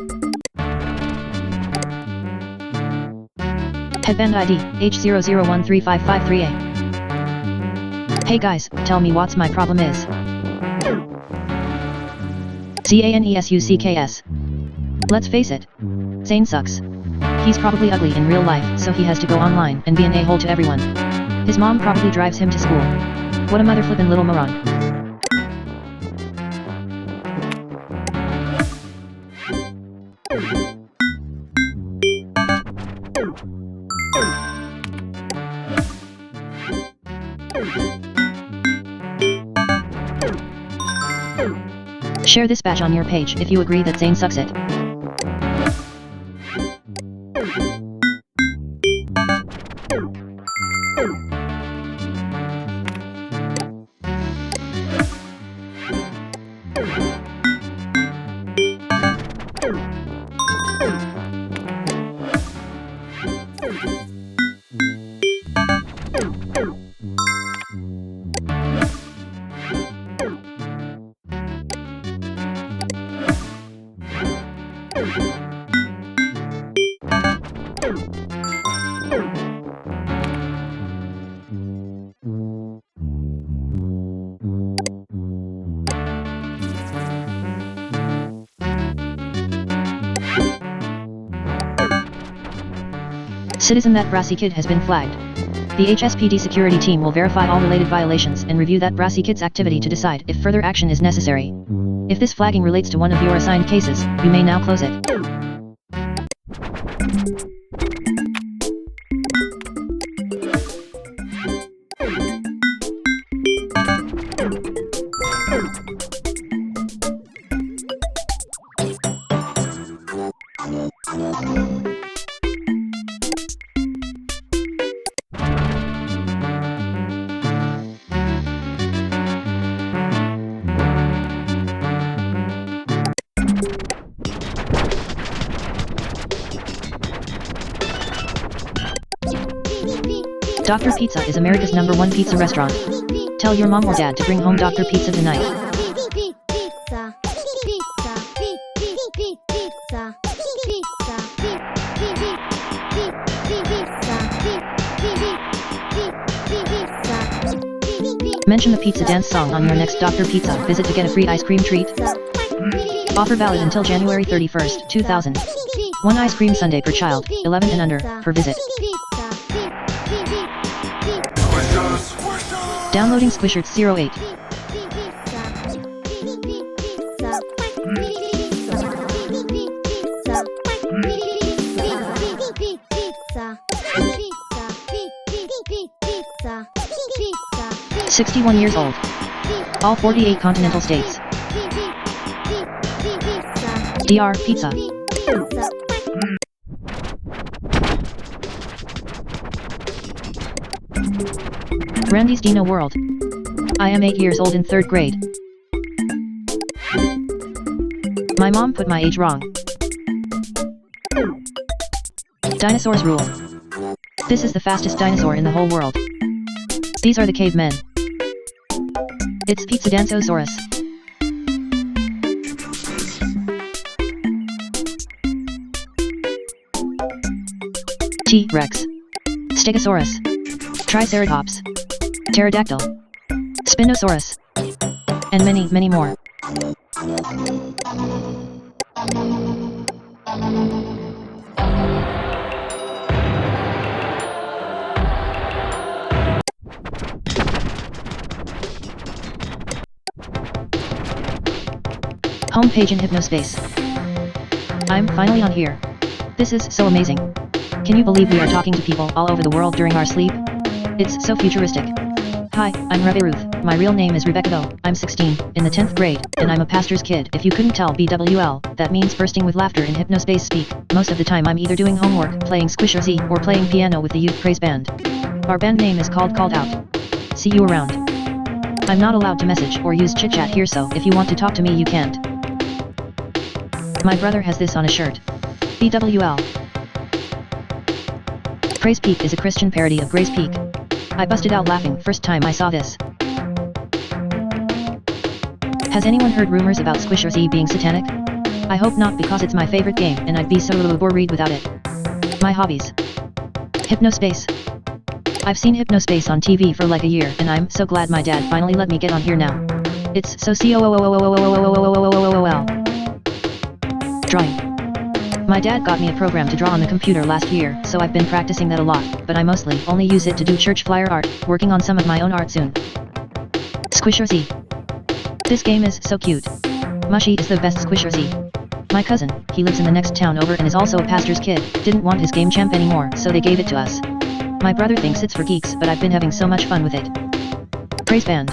Headband ID, H00135538. Hey guys, tell me what's my problem is. CANESUCKS. Let's face it. Zane sucks. He's probably ugly in real life, so he has to go online and be an a-hole to everyone. His mom probably drives him to school. What a mother-flippin' little moron. Share this batch on your page if you agree that Zane sucks it. Citizen, that brassy kid has been flagged. The HSPD security team will verify all related violations and review that brassy kid's activity to decide if further action is necessary. If this flagging relates to one of your assigned cases, you may now close it. Dr. Pizza is America's #1 pizza restaurant. Tell your mom or dad to bring home Dr. Pizza tonight. Mention the pizza dance song on your next Dr. Pizza visit to get a free ice cream treat. Offer valid until January 31st, 2000. 1 ice cream sundae per child, 11 and under, per visit. Downloading Squishers 08. "61 years old. All 48 continental states. DR Pizza." Randy's Dino World. I am 8 years old in 3rd grade. My mom put my age wrong. Dinosaurs rule. This is the fastest dinosaur in the whole world. These are the cavemen. It's Pizza Danceosaurus. T-Rex. Stegosaurus. Triceratops. Pterodactyl. Spinosaurus. And many, many more. Homepage in Hypnospace. I'm finally on here. This is so amazing. Can you believe we are talking to people all over the world during our sleep? It's so futuristic. Hi, I'm Rebe Ruth. My real name is Rebecca though. I'm 16, in the 10th grade, and I'm a pastor's kid. If you couldn't tell, BWL, that means bursting with laughter in Hypnospace speak. Most of the time I'm either doing homework, playing Squisher Z, or playing piano with the youth praise band. Our band name is called Called Out. See you around. I'm not allowed to message or use chit-chat here, so if you want to talk to me you can't. My brother has this on a shirt. BWL. Praise Peak is a Christian parody of Grace Peak. I busted out laughing first time I saw this. Has anyone heard rumors about Squisher Z being satanic? I hope not, because it's my favorite game and I'd be so bored without it. My hobbies. Hypnospace. I've seen Hypnospace on TV for like a year and I'm so glad my dad finally let me get on here now. It's so cool. Drawing. My dad got me a program to draw on the computer last year, so I've been practicing that a lot, but I mostly only use it to do church flyer art, working on some of my own art soon. Squisher Z. This game is so cute. Mushy is the best Squisher Z. My cousin, he lives in the next town over and is also a pastor's kid, didn't want his game champ anymore, so they gave it to us. My brother thinks it's for geeks, but I've been having so much fun with it. Praise band.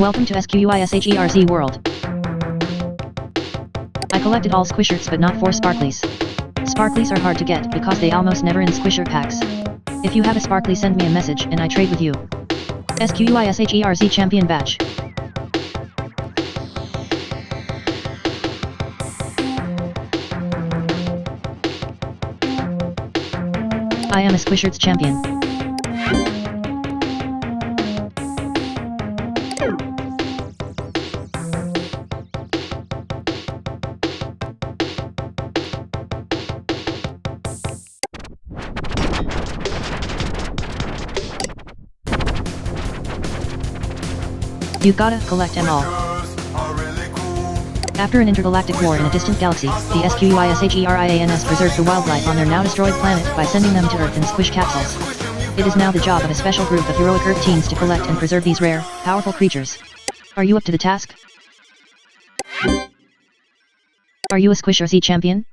Welcome to SQUISHERZ world. I collected all squishers but not 4 sparklies. Sparklies are hard to get because they almost never in squisher packs. If you have a sparkly, send me a message and I trade with you. SQUISHERZ champion badge. I am a Squishers champion. You gotta collect them all. After an intergalactic war in a distant galaxy, the SQUISHERIANS preserved the wildlife on their now destroyed planet by sending them to Earth in squish capsules. It is now the job of a special group of heroic Earth teens to collect and preserve these rare, powerful creatures. Are you up to the task? Are you a SQUISHERZ champion?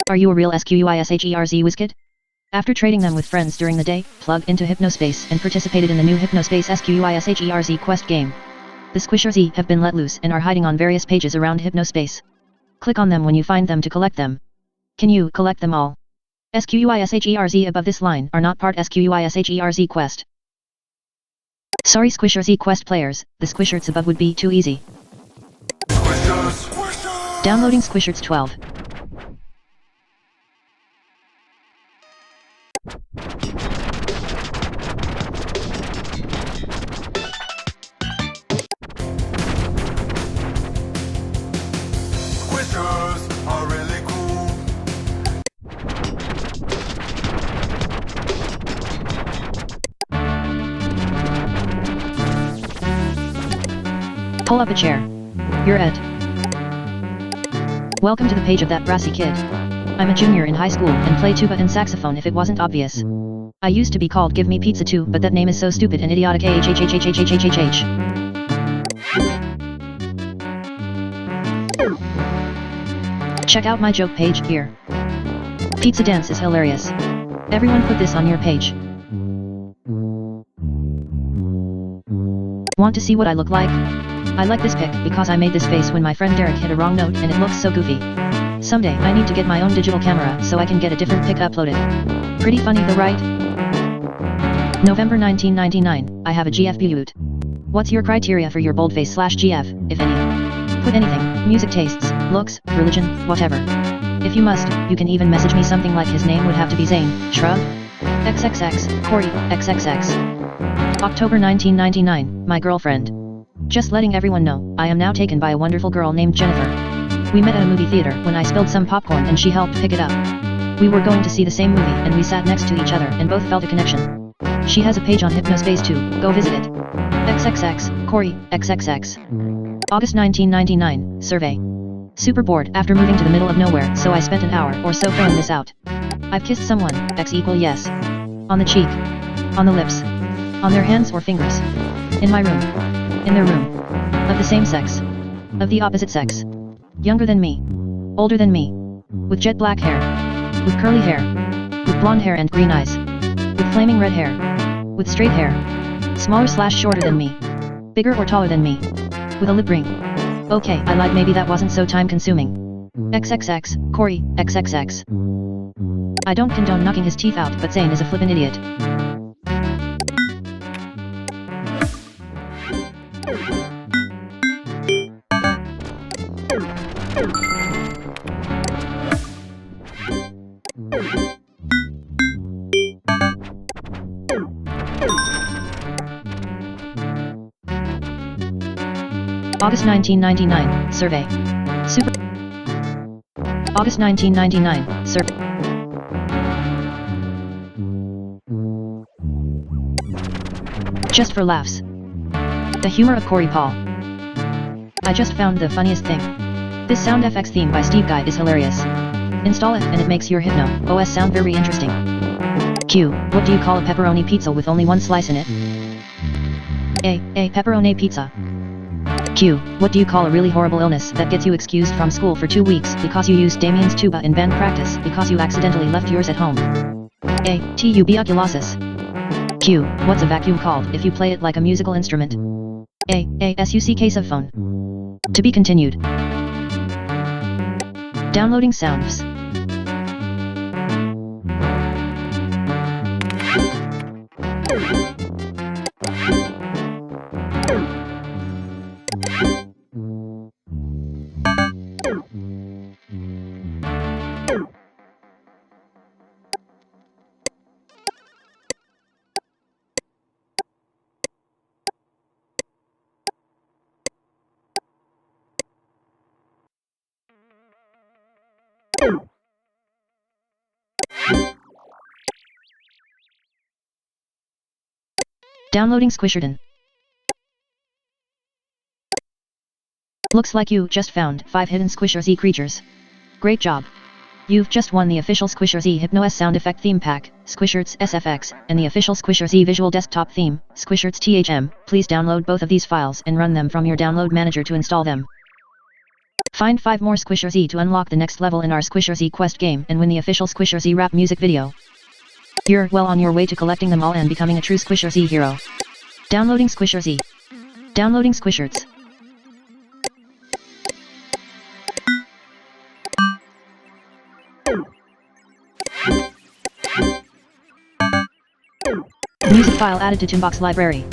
Are you a real SQUISHERZ WizKid? After trading them with friends during the day, plugged into Hypnospace and participated in the new Hypnospace SQUISHERZ quest game. The Squishers have been let loose and are hiding on various pages around Hypnospace. Click on them when you find them to collect them. Can you collect them all? SQUISHERZ above this line are not part SQUISHERZ quest. Sorry SQUishers quest players, the Squishers above would be too easy. Downloading Squishers 12. Squishers are really cool. Pull up a chair. You're Ed. Welcome to the page of that brassy kid. I'm a junior in high school and play tuba and saxophone if it wasn't obvious. I used to be called Give Me Pizza too, but that name is so stupid and idiotic. Check out my joke page here. Pizza dance is hilarious. Everyone put this on your page. Want to see what I look like? I like this pic because I made this face when my friend Derek hit a wrong note and it looks so goofy. Someday I need to get my own digital camera so I can get a different pic uploaded. Pretty funny though, right? November 1999, I have a GF butte. What's your criteria for your boldface/GF, if any? Put anything, music tastes, looks, religion, whatever. If you must, you can even message me something like his name would have to be Zane, shrug. XXX, Corey, XXX. October 1999, my girlfriend. Just letting everyone know, I am now taken by a wonderful girl named Jennifer. We met at a movie theater when I spilled some popcorn and she helped pick it up. We were going to see the same movie and we sat next to each other and both felt a connection. She has a page on Hypnospace too, go visit it. XXX, Corey, XXX. August 1999, survey. Super bored after moving to the middle of nowhere, so I spent an hour or so filling this out. I've kissed someone, X = yes. On the cheek. On the lips. On their hands or fingers. In my room. In their room. Of the same sex. Of the opposite sex. Younger than me. Older than me. With jet black hair. With curly hair. With blonde hair and green eyes. With flaming red hair. With straight hair. Smaller/shorter than me. Bigger or taller than me. With a lip ring. Okay, I lied, maybe that wasn't so time consuming. XXX, Corey, XXX. I don't condone knocking his teeth out, but Zane is a flippin' idiot. August 1999, survey. Super. August 1999, survey. Just for laughs. The humor of Corey Paul. I just found the funniest thing. This sound FX theme by Steve Guy is hilarious. Install it and it makes your Hypno OS sound very interesting. Q. What do you call a pepperoni pizza with only one slice in it? A. Pepperoni pizza. Q. What do you call a really horrible illness that gets you excused from school for 2 weeks because you used Damien's tuba in band practice because you accidentally left yours at home? A. Tuberculosis. Q. What's a vacuum called if you play it like a musical instrument? A. Sousaphone. To be continued. Downloading sounds. Downloading Squisherton. Looks like you just found 5 hidden Squisher Z creatures. Great job. You've just won the official Squisher Z Hypno S sound effect theme pack, Squishert's SFX, and the official Squisher Z visual desktop theme, Squishert's THM. Please download both of these files and run them from your download manager to install them. Find 5 more Squisher Z to unlock the next level in our Squisher Z quest game and win the official Squisher Z rap music video. You're well on your way to collecting them all and becoming a true Squisher Z hero. Downloading Squisher Z. Downloading Squisherts. Music file added to Toonbox library.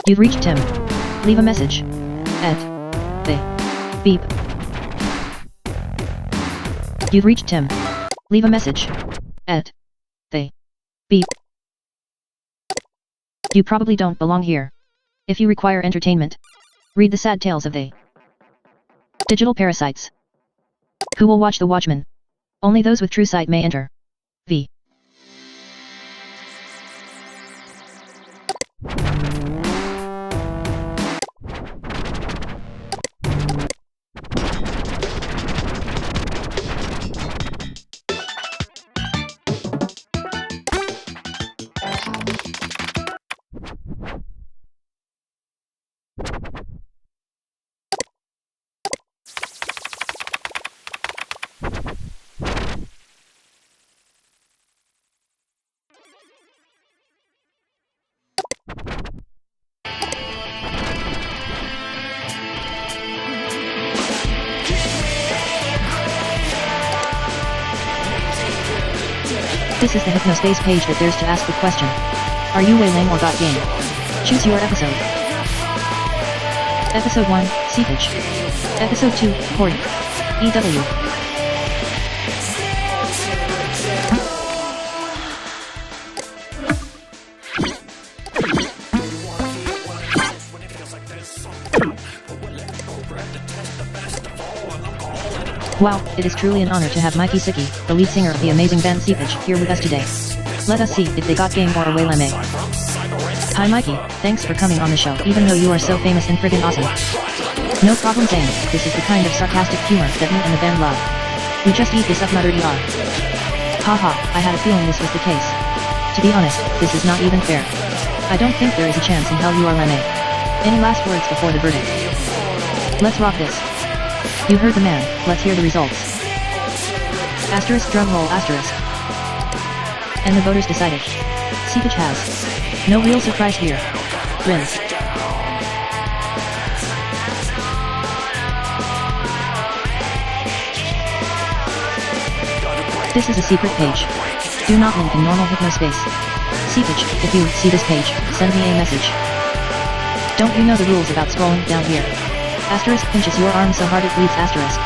You've reached Tim. Leave a message. At the beep. You've reached Tim. Leave a message. At the beep. You probably don't belong here. If you require entertainment, read the sad tales of the digital parasites. Who will watch the Watchmen? Only those with true sight may enter. V. This is the Hypnospace page that dares to ask the question. Are you way lame or got game? Choose your episode. Episode 1, Seepage. Episode 2, Corey. EW. Wow, it is truly an honor to have Mikey Sickie, the lead singer of the amazing band Seepage, here with us today. Let us see if they got game or away lame. Hi Mikey, thanks for coming on the show even though you are so famous and friggin' awesome. No problem Zane, this is the kind of sarcastic humor that me and the band love. We just eat this up muttered ER. Haha, I had a feeling this was the case. To be honest, this is not even fair. I don't think there is a chance in hell you are lame. Any last words before the verdict? Let's rock this. You heard the man, let's hear the results. Asterisk drum roll asterisk. And the voters decided. Seepage has. No real surprise here. Grins. This is a secret page. Do not link in normal Hypnospace. Seepage, if you see this page, send me a message. Don't you know the rules about scrolling down here? Asterisk pinches your arm so hard it bleeds asterisk.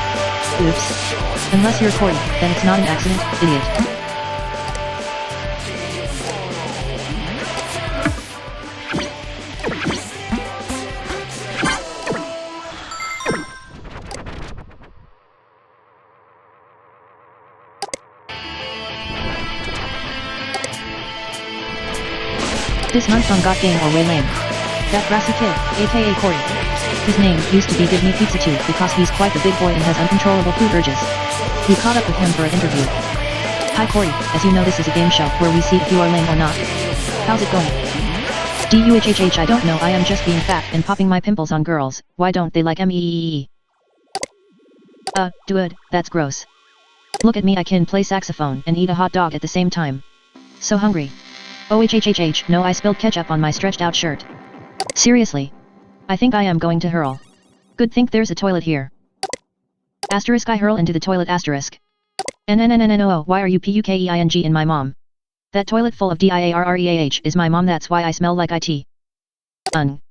Oops. Unless you're Corey, then it's not an accident, idiot. This month on Got Game or Way Lame. That brassy kid, aka Corey. His name used to be Give Me Pizza 2 because he's quite the big boy and has uncontrollable food urges. We caught up with him for an interview. Hi Corey, as you know this is a game show where we see if you are lame or not. How's it going? DUHHH I don't know I am just being fat and popping my pimples on girls, why don't they like me? Dude, that's gross. Look at me I can play saxophone and eat a hot dog at the same time. So hungry. OHHHH no I spilled ketchup on my stretched out shirt. Seriously. I think I am going to hurl. Good think there's a toilet here. Asterisk I hurl into the toilet asterisk. NNNNNO why are you PUKEING in my mom? That toilet full of DIARREAH is my mom that's why I smell like IT.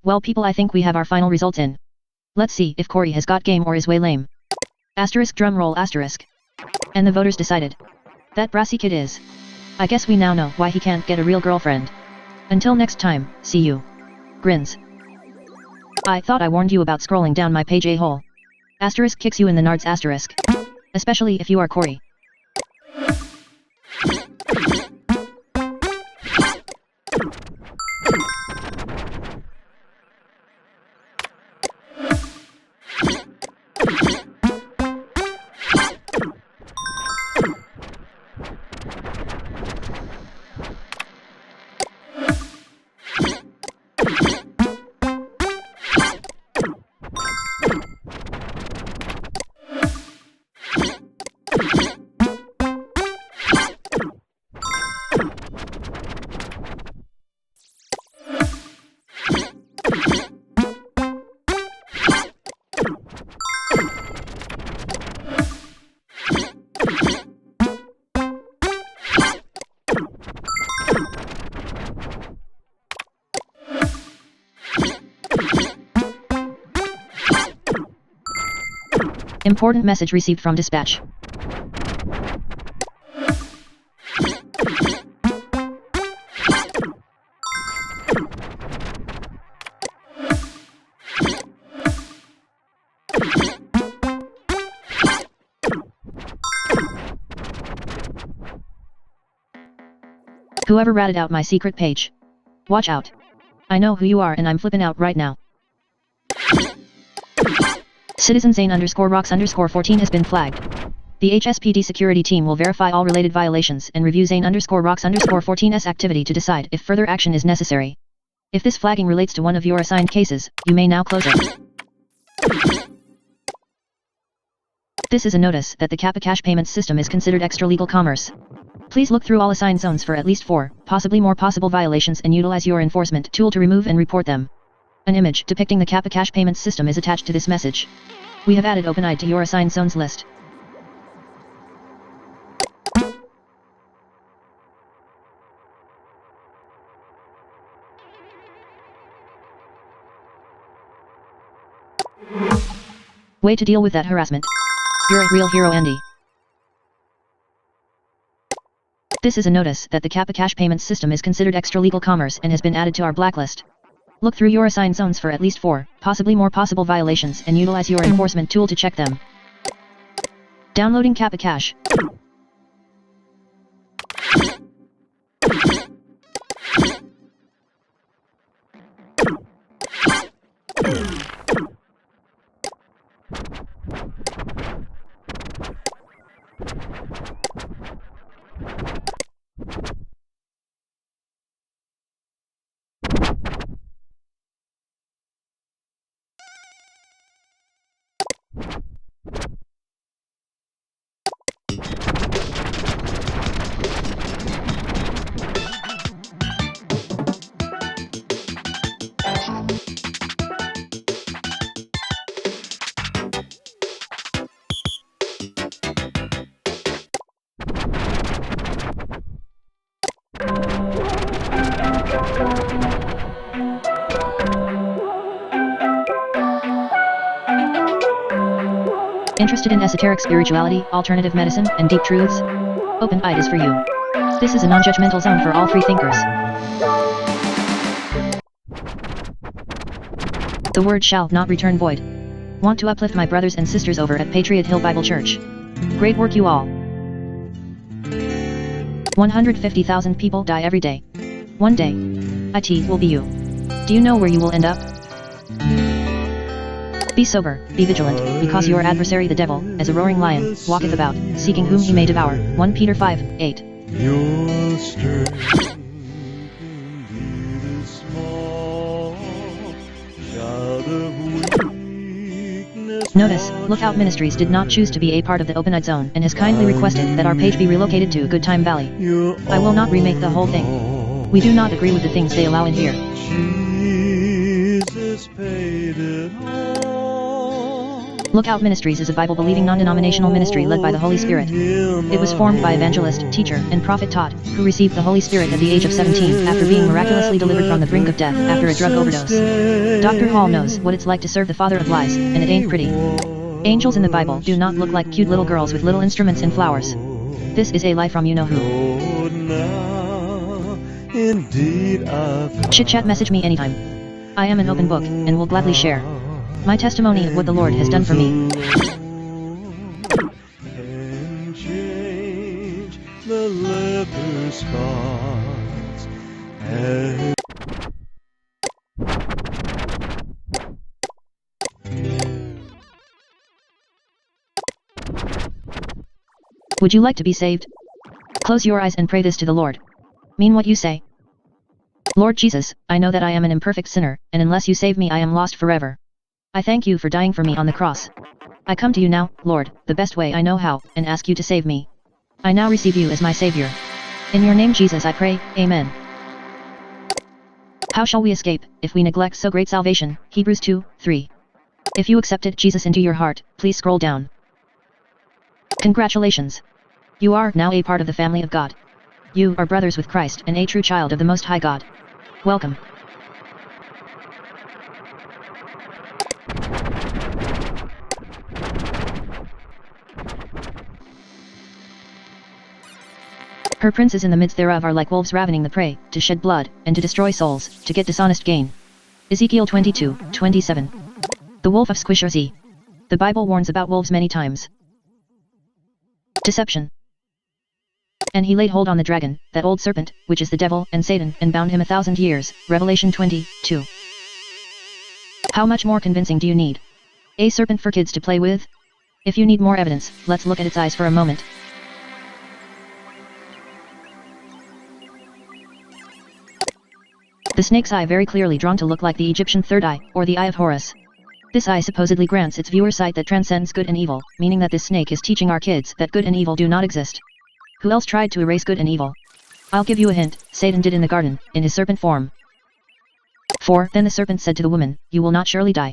Well people I think we have our final results in. Let's see if Corey has got game or is way lame. Asterisk drum roll asterisk. And the voters decided. That brassy kid is. I guess we now know why he can't get a real girlfriend. Until next time, see you. Grins. I thought I warned you about scrolling down my page a-hole. Asterisk kicks you in the nards asterisk. Especially if you are Corey. Important message received from dispatch. Whoever ratted out my secret page. Watch out. I know who you are and I'm flipping out right now. Citizen Zane _Rocks_14 has been flagged. The HSPD security team will verify all related violations and review Zane _Rocks_14's activity to decide if further action is necessary. If this flagging relates to one of your assigned cases, you may now close it. This is a notice that the Kappa cash payments system is considered extra-legal commerce. Please look through all assigned zones for at least 4, possibly more possible violations and utilize your enforcement tool to remove and report them. An image depicting the Kappa cash payments system is attached to this message. We have added OpenID to your assigned zones list. Way to deal with that harassment. You're a real hero, Andy. This is a notice that the Kappa Cash payments system is considered extra-legal commerce and has been added to our blacklist. Look through your assigned zones for at least 4, possibly more possible violations and utilize your enforcement tool to check them. Downloading Kappa Cash. Interested in esoteric spirituality, alternative medicine, and deep truths? Open Eye is for you. This is a non-judgmental zone for all free thinkers. The word shall not return void. Want to uplift my brothers and sisters over at Patriot Hill Bible Church. Great work, you all. 150,000 people die every day. One day, it will be you. Do you know where you will end up? Be sober, be vigilant, because your adversary the devil, as a roaring lion, walketh about, seeking whom he may devour. 1 Peter 5:8. Your strength indeed is small, child of weakness. Notice, Lookout Ministries did not choose to be a part of the Open Eye Zone and has kindly requested that our page be relocated to Good Time Valley. I will not remake the whole thing. We do not agree with the things they allow in here. Jesus paid it all. Lookout Ministries is a Bible-believing non-denominational ministry led by the Holy Spirit. It was formed by evangelist, teacher, and prophet Todd, who received the Holy Spirit at the age of 17 after being miraculously delivered from the brink of death after a drug overdose. Dr. Hall knows what it's like to serve the father of lies, and it ain't pretty. Angels in the Bible do not look like cute little girls with little instruments and flowers. This is a lie from you-know-who. Chit-chat, message me anytime. I am an open book, and will gladly share my testimony of what the Lord has done for me. And change the leper spots and would you like to be saved? Close your eyes and pray this to the Lord. Mean what you say. Lord Jesus, I know that I am an imperfect sinner, and unless you save me I am lost forever. I thank you for dying for me on the cross. I come to you now, Lord, the best way I know how, and ask you to save me. I now receive you as my Savior. In your name Jesus I pray, Amen. How shall we escape, if we neglect so great salvation? Hebrews 2:3. If you accepted Jesus into your heart, please scroll down. Congratulations. You are now a part of the family of God. You are brothers with Christ and a true child of the Most High God. Welcome. Her princes in the midst thereof are like wolves ravening the prey, to shed blood, and to destroy souls, to get dishonest gain. Ezekiel 22:27. The wolf of Squisher Z. The Bible warns about wolves many times. Deception. And he laid hold on the dragon, that old serpent, which is the devil and Satan, and bound him 1,000 years. Revelation 20:2. How much more convincing do you need? A serpent for kids to play with? If you need more evidence, let's look at its eyes for a moment. The snake's eye very clearly drawn to look like the Egyptian third eye, or the eye of Horus. This eye supposedly grants its viewer sight that transcends good and evil, meaning that this snake is teaching our kids that good and evil do not exist. Who else tried to erase good and evil? I'll give you a hint, Satan did in the garden, in his serpent form. 4. Then the serpent said to the woman, you will not surely die.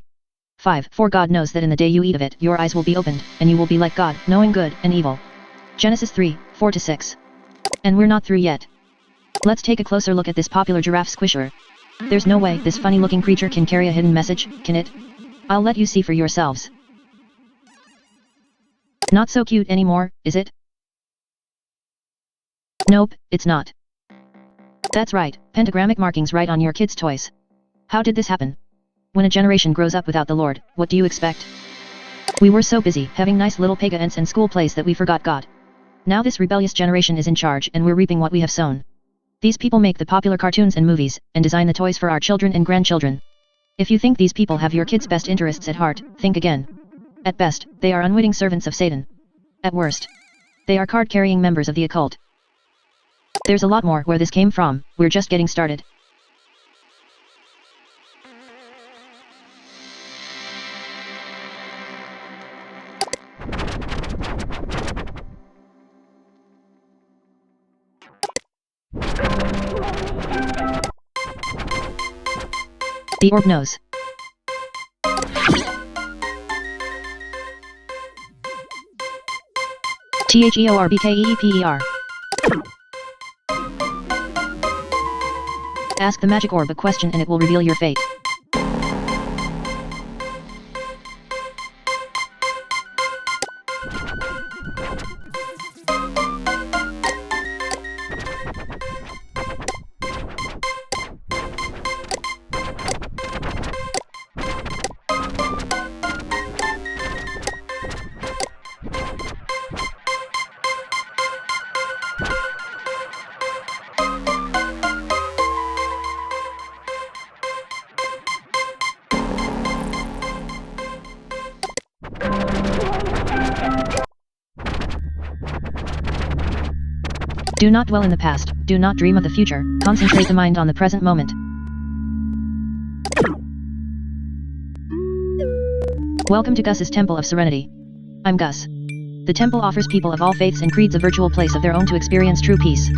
5. For God knows that in the day you eat of it, your eyes will be opened, and you will be like God, knowing good and evil. Genesis 3:4-6. And we're not through yet. Let's take a closer look at this popular giraffe squisher. There's no way this funny-looking creature can carry a hidden message, can it? I'll let you see for yourselves. Not so cute anymore, is it? Nope, it's not. That's right, pentagrammic markings right on your kids' toys. How did this happen? When a generation grows up without the Lord, what do you expect? We were so busy having nice little pageants and school plays that we forgot God. Now this rebellious generation is in charge and we're reaping what we have sown. These people make the popular cartoons and movies, and design the toys for our children and grandchildren. If you think these people have your kids' best interests at heart, think again. At best, they are unwitting servants of Satan. At worst, they are card-carrying members of the occult. There's a lot more where this came from, we're just getting started. The orb knows. THEORBKEEPER. Ask the magic orb a question and it will reveal your fate. Do not dwell in the past, do not dream of the future, concentrate the mind on the present moment. Welcome to Gus's Temple of Serenity. I'm Gus. The temple offers people of all faiths and creeds a virtual place of their own to experience true peace.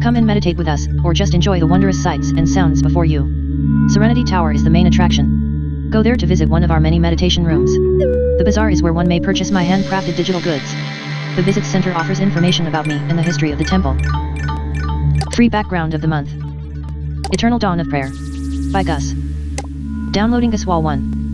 Come and meditate with us, or just enjoy the wondrous sights and sounds before you. Serenity Tower is the main attraction. Go there to visit one of our many meditation rooms. The bazaar is where one may purchase my handcrafted digital goods. The Visit Center offers information about me and the history of the temple. Free background of the month. Eternal Dawn of Prayer. By Gus. Downloading Gus Wall 1.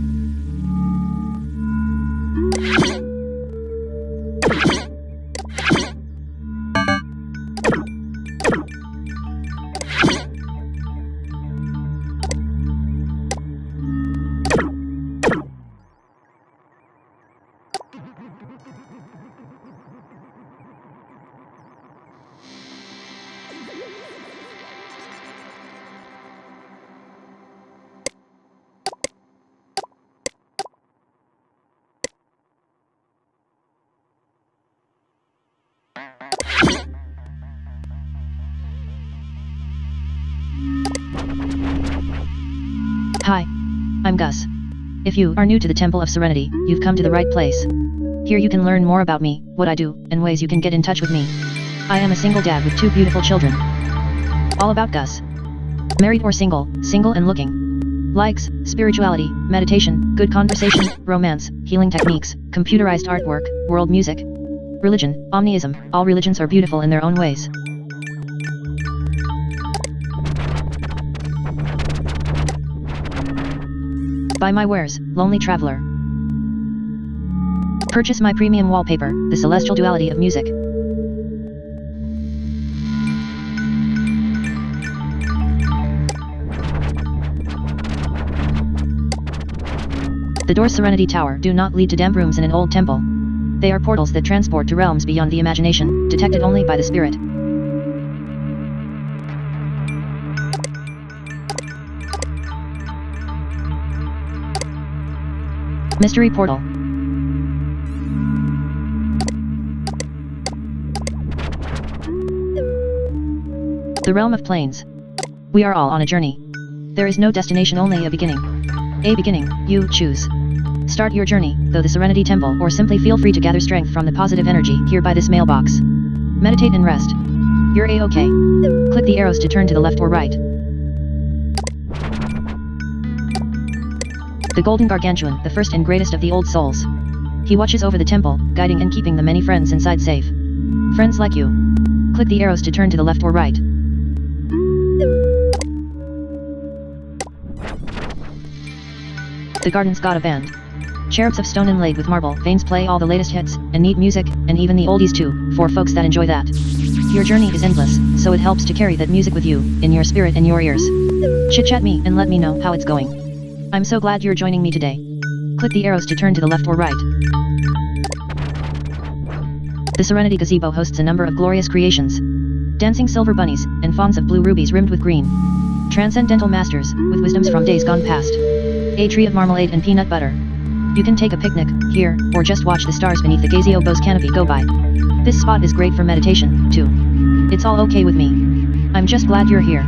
Hi. I'm Gus. If you are new to the Temple of Serenity, you've come to the right place. Here you can learn more about me, what I do, and ways you can get in touch with me. I am a single dad with 2 beautiful children. All about Gus. Married or single, single and looking. Likes, spirituality, meditation, good conversation, romance, healing techniques, computerized artwork, world music. Religion, omniism, all religions are beautiful in their own ways. Buy my wares, Lonely Traveler. Purchase my premium wallpaper, The Celestial Duality of Music. The doors Serenity Tower do not lead to damp rooms in an old temple. They are portals that transport to realms beyond the imagination, detected only by the spirit. Mystery Portal. The Realm of Planes. We are all on a journey. There is no destination, only a beginning. A beginning, you choose. Start your journey, though the Serenity Temple, or simply feel free to gather strength from the positive energy here by this mailbox. Meditate and rest. You're A-okay. Click the arrows to turn to the left or right. The Golden Gargantuan, the first and greatest of the old souls. He watches over the temple, guiding and keeping the many friends inside safe. Friends like you. Click the arrows to turn to the left or right. The garden's got a band. Cherubs of stone inlaid with marble veins play all the latest hits, and neat music, and even the oldies too, for folks that enjoy that. Your journey is endless, so it helps to carry that music with you, in your spirit and your ears. Chit-chat me and let me know how it's going. I'm so glad you're joining me today. Click the arrows to turn to the left or right. The Serenity Gazebo hosts a number of glorious creations. Dancing silver bunnies, and fawns of blue rubies rimmed with green. Transcendental masters, with wisdoms from days gone past. A tree of marmalade and peanut butter. You can take a picnic, here, or just watch the stars beneath the gazebo's canopy go by. This spot is great for meditation, too. It's all okay with me. I'm just glad you're here.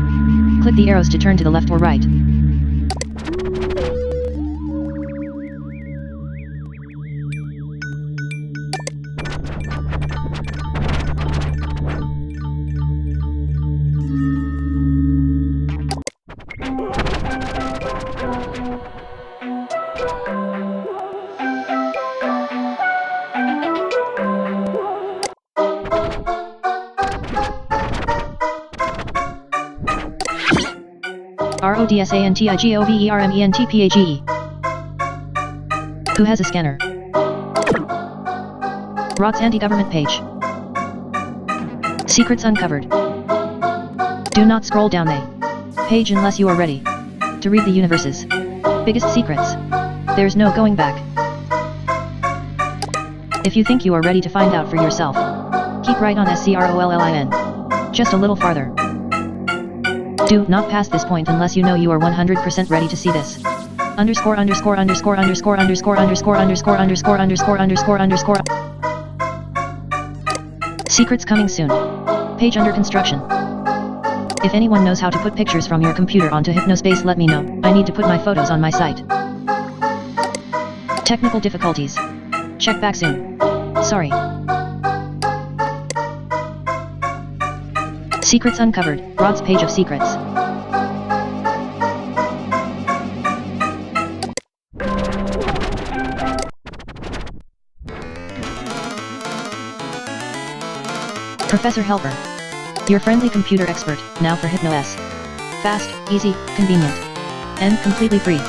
Click the arrows to turn to the left or right. RODSANTIGOVERMENTPAGE. Who has a scanner? Rod's anti-government page. Secrets uncovered. Do not scroll down the page unless you are ready to read the universe's biggest secrets. There's no going back. If you think you are ready to find out for yourself, keep right on SCROLLIN. Just a little farther. Do not pass this point unless you know you are 100% ready to see this. Underscore. Secrets coming soon. Page under construction. If anyone knows how to put pictures from your computer onto Hypnospace, let me know. I need to put my photos on my site. Technical difficulties. Check back soon. Sorry. Secrets uncovered, Rod's page of secrets. Professor Helper. Your friendly computer expert, now for HypnoS. Fast, easy, convenient, and completely free.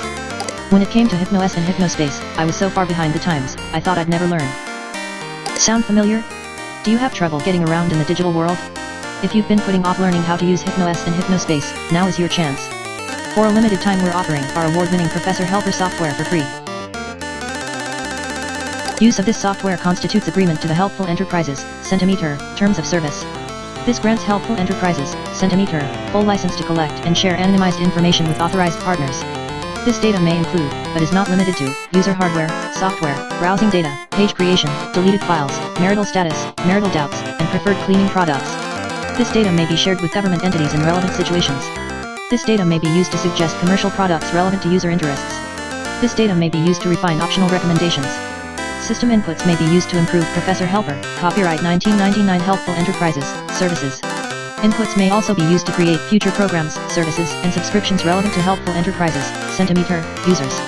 When it came to HypnoS and Hypnospace, I was so far behind the times, I thought I'd never learn. Sound familiar? Do you have trouble getting around in the digital world? If you've been putting off learning how to use HypnoS and Hypnospace, now is your chance. For a limited time we're offering our award-winning Professor Helper software for free. Use of this software constitutes agreement to the Helpful Enterprises, Centimeter, Terms of Service. This grants Helpful Enterprises, Centimeter, full license to collect and share anonymized information with authorized partners. This data may include, but is not limited to, user hardware, software, browsing data, page creation, deleted files, marital status, marital doubts, and preferred cleaning products. This data may be shared with government entities in relevant situations. This data may be used to suggest commercial products relevant to user interests. This data may be used to refine optional recommendations. System inputs may be used to improve Professor Helper, copyright 1999 Helpful Enterprises, services. Inputs may also be used to create future programs, services, and subscriptions relevant to Helpful Enterprises, Centimeter, users.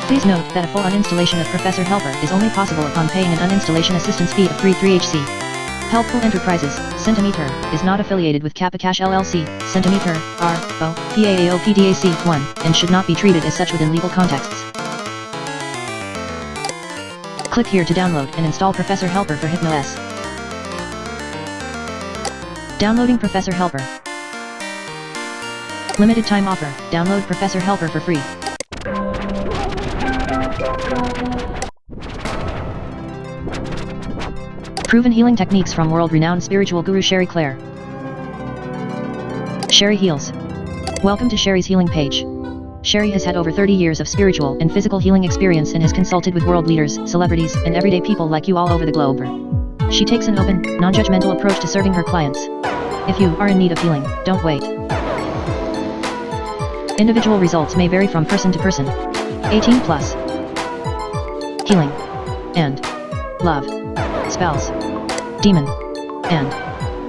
Please note that a full uninstallation of Professor Helper is only possible upon paying an uninstallation assistance fee of 3/3HC. Helpful Enterprises, Centimeter, is not affiliated with Kappa Cash LLC, Centimeter, R.O., PAAO PDAC 1, and should not be treated as such within legal contexts. Click here to download and install Professor Helper for HypnoS. Downloading Professor Helper. Limited time offer, download Professor Helper for free. Proven healing techniques from world-renowned spiritual guru Sherry Claire. Sherry heals. Welcome to Sherry's healing page. Sherry has had over 30 years of spiritual and physical healing experience and has consulted with world leaders, celebrities, and everyday people like you all over the globe. She takes an open, non-judgmental approach to serving her clients. If you are in need of healing, don't wait. Individual results may vary from person to person. 18 plus. Healing. And love. Spells. Demon. And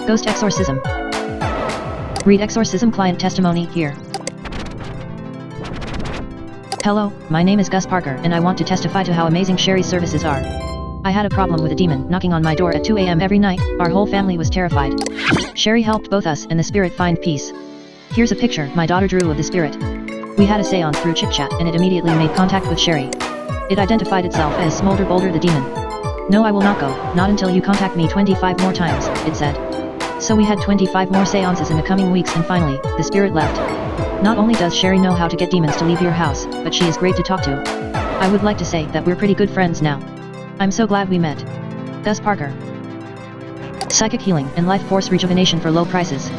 ghost exorcism. Read exorcism client testimony here. Hello, my name is Gus Parker and I want to testify to how amazing Sherry's services are. I had a problem with a demon knocking on my door at 2 a.m. every night. Our whole family was terrified. Sherry helped both us and the spirit find peace. Here's a picture my daughter drew of the spirit. We had a seance through chit-chat and it immediately made contact with Sherry. It identified itself as Smolder Boulder the demon. No, I will not go, not until you contact me 25 more times, it said. So we had 25 more seances in the coming weeks and finally, the spirit left. Not only does Sherry know how to get demons to leave your house, but she is great to talk to. I would like to say that we're pretty good friends now. I'm so glad we met. Gus Parker. Psychic healing and life force rejuvenation for low prices.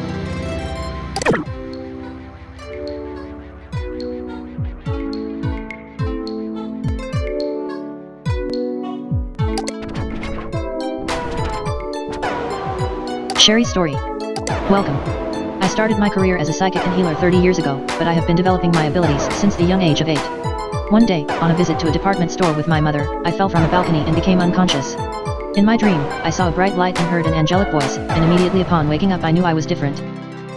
Sherry's story. Welcome. I started my career as a psychic and healer 30 years ago, but I have been developing my abilities since the young age of 8. One day, on a visit to a department store with my mother, I fell from a balcony and became unconscious. In my dream, I saw a bright light and heard an angelic voice, and immediately upon waking up I knew I was different.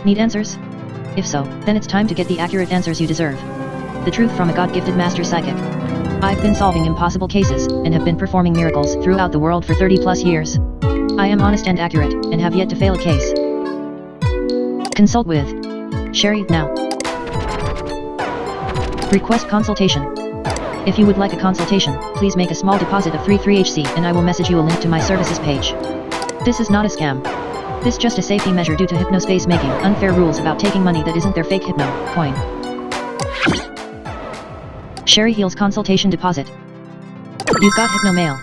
Need answers? If so, then it's time to get the accurate answers you deserve. The truth from a God-gifted master psychic. I've been solving impossible cases, and have been performing miracles throughout the world for 30 plus years. I am honest and accurate, and have yet to fail a case. Consult with Sherry now. Request consultation. If you would like a consultation, please make a small deposit of 33HC and I will message you a link to my services page. This is not a scam. This just a safety measure due to Hypnospace making unfair rules about taking money that isn't their fake Hypno coin. Sherry Heals consultation deposit. You've got Hypno mail.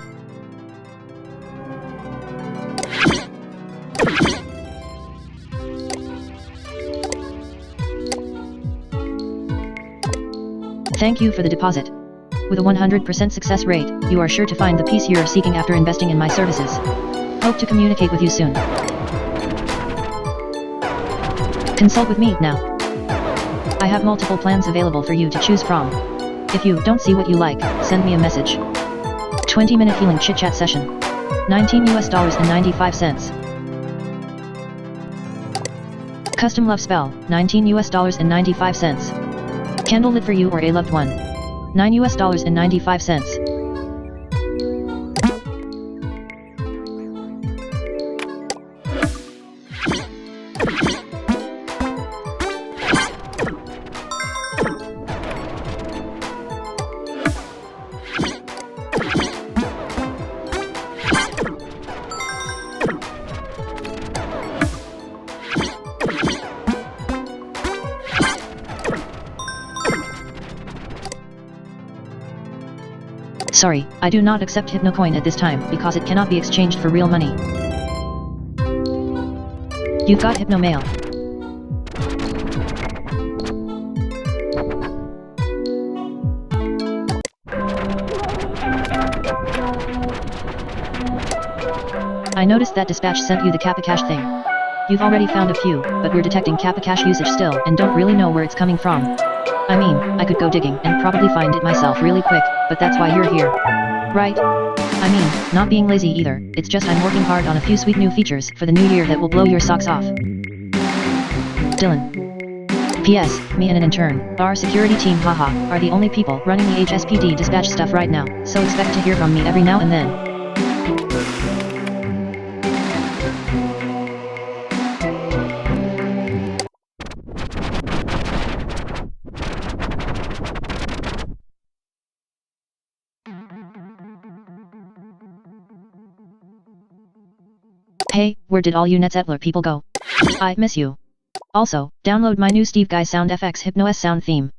Thank you for the deposit. With a 100% success rate, you are sure to find the peace you're seeking after investing in my services. Hope to communicate with you soon. Consult with me now. I have multiple plans available for you to choose from. If you don't see what you like, send me a message. 20-minute healing chit-chat session. $19.95. Custom love spell, $19.95. Candle lit for you or a loved one. $9.95. Sorry, I do not accept HypnoCoin at this time because it cannot be exchanged for real money. You've got Hypno mail. I noticed that Dispatch sent you the Kappa Cash thing. You've already found a few, but we're detecting Kappa Cash usage still and don't really know where it's coming from. I mean, I could go digging and probably find it myself really quick, but that's why you're here. Right? I mean, not being lazy either, it's just I'm working hard on a few sweet new features for the new year that will blow your socks off. Dylan. P.S. Me and an intern, our security team haha, are the only people running the HSPD dispatch stuff right now, so expect to hear from me every now and then. Hey, where did all you Netzettler people go? I miss you. Also, download my new Steve Guy Sound FX Hypno S sound theme.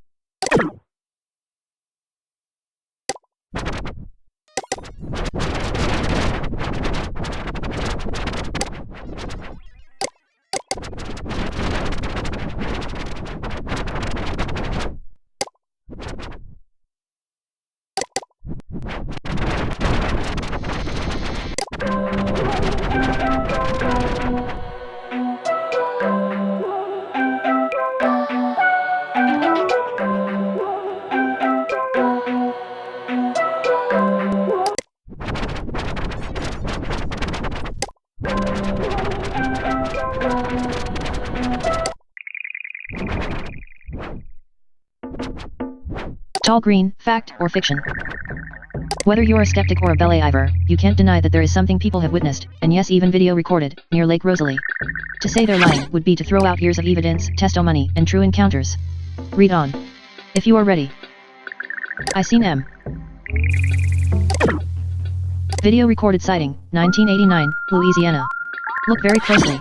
Tall green, fact or fiction. Whether you're a skeptic or a believer, you can't deny that there is something people have witnessed, and yes, even video recorded, near Lake Rosalie. To say they're lying would be to throw out years of evidence, testimony, and true encounters. Read on. If you are ready. I seen M. Video recorded sighting, 1989, Louisiana. Look very closely.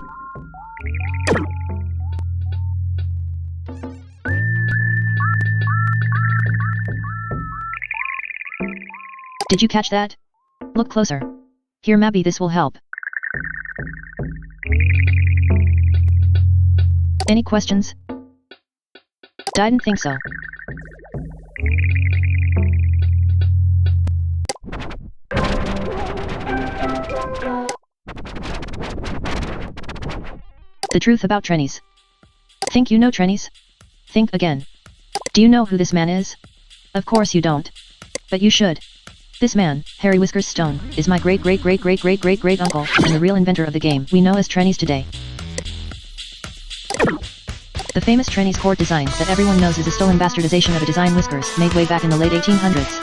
Did you catch that? Look closer. Here maybe this will help. Any questions? Didn't think so. The truth about trannies. Think you know trannies? Think again. Do you know who this man is? Of course you don't. But you should. This man, Harry Whiskers Stone, is my great-great-great-great-great-great-uncle, and the real inventor of the game we know as trannies today. The famous trannies court design that everyone knows is a stolen bastardization of a design Whiskers made way back in the late 1800s.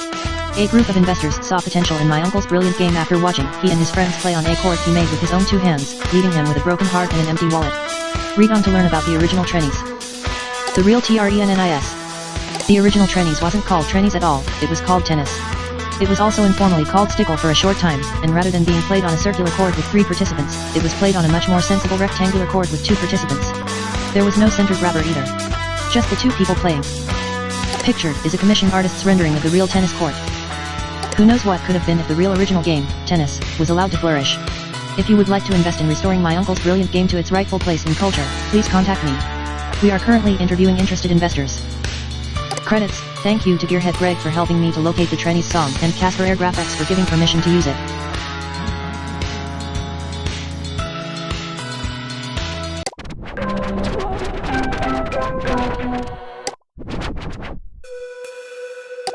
A group of investors saw potential in my uncle's brilliant game after watching he and his friends play on a court he made with his own two hands, leaving him with a broken heart and an empty wallet. Read on to learn about the original trannies. The real TRENNIS. The original trannies wasn't called trannies at all, it was called tennis. It was also informally called stickle for a short time, and rather than being played on a circular court with 3 participants, it was played on a much more sensible rectangular court with 2 participants. There was no center grabber either. Just the 2 people playing. Pictured is a commissioned artist's rendering of the real tennis court. Who knows what could have been if the real original game, tennis, was allowed to flourish. If you would like to invest in restoring my uncle's brilliant game to its rightful place in culture, please contact me. We are currently interviewing interested investors. Credits, thank you to Gearhead Greg for helping me to locate the trannies song and Casper Air Graphics for giving permission to use it.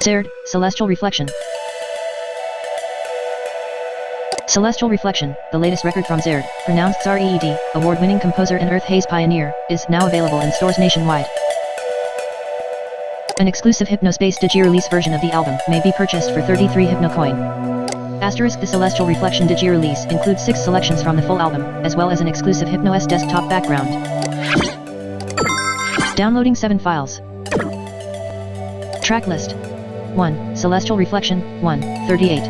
Zerd, Celestial Reflection. Celestial Reflection, the latest record from Zerd, pronounced Zard, award-winning composer and Earth Haze pioneer, is now available in stores nationwide. An exclusive Hypnospace digi-release version of the album may be purchased for 33 Hypnocoin. Asterisk the Celestial Reflection digi-release includes 6 selections from the full album, as well as an exclusive HypnoS desktop background. Downloading 7 files. Track list. 1. Celestial Reflection, 1. 38.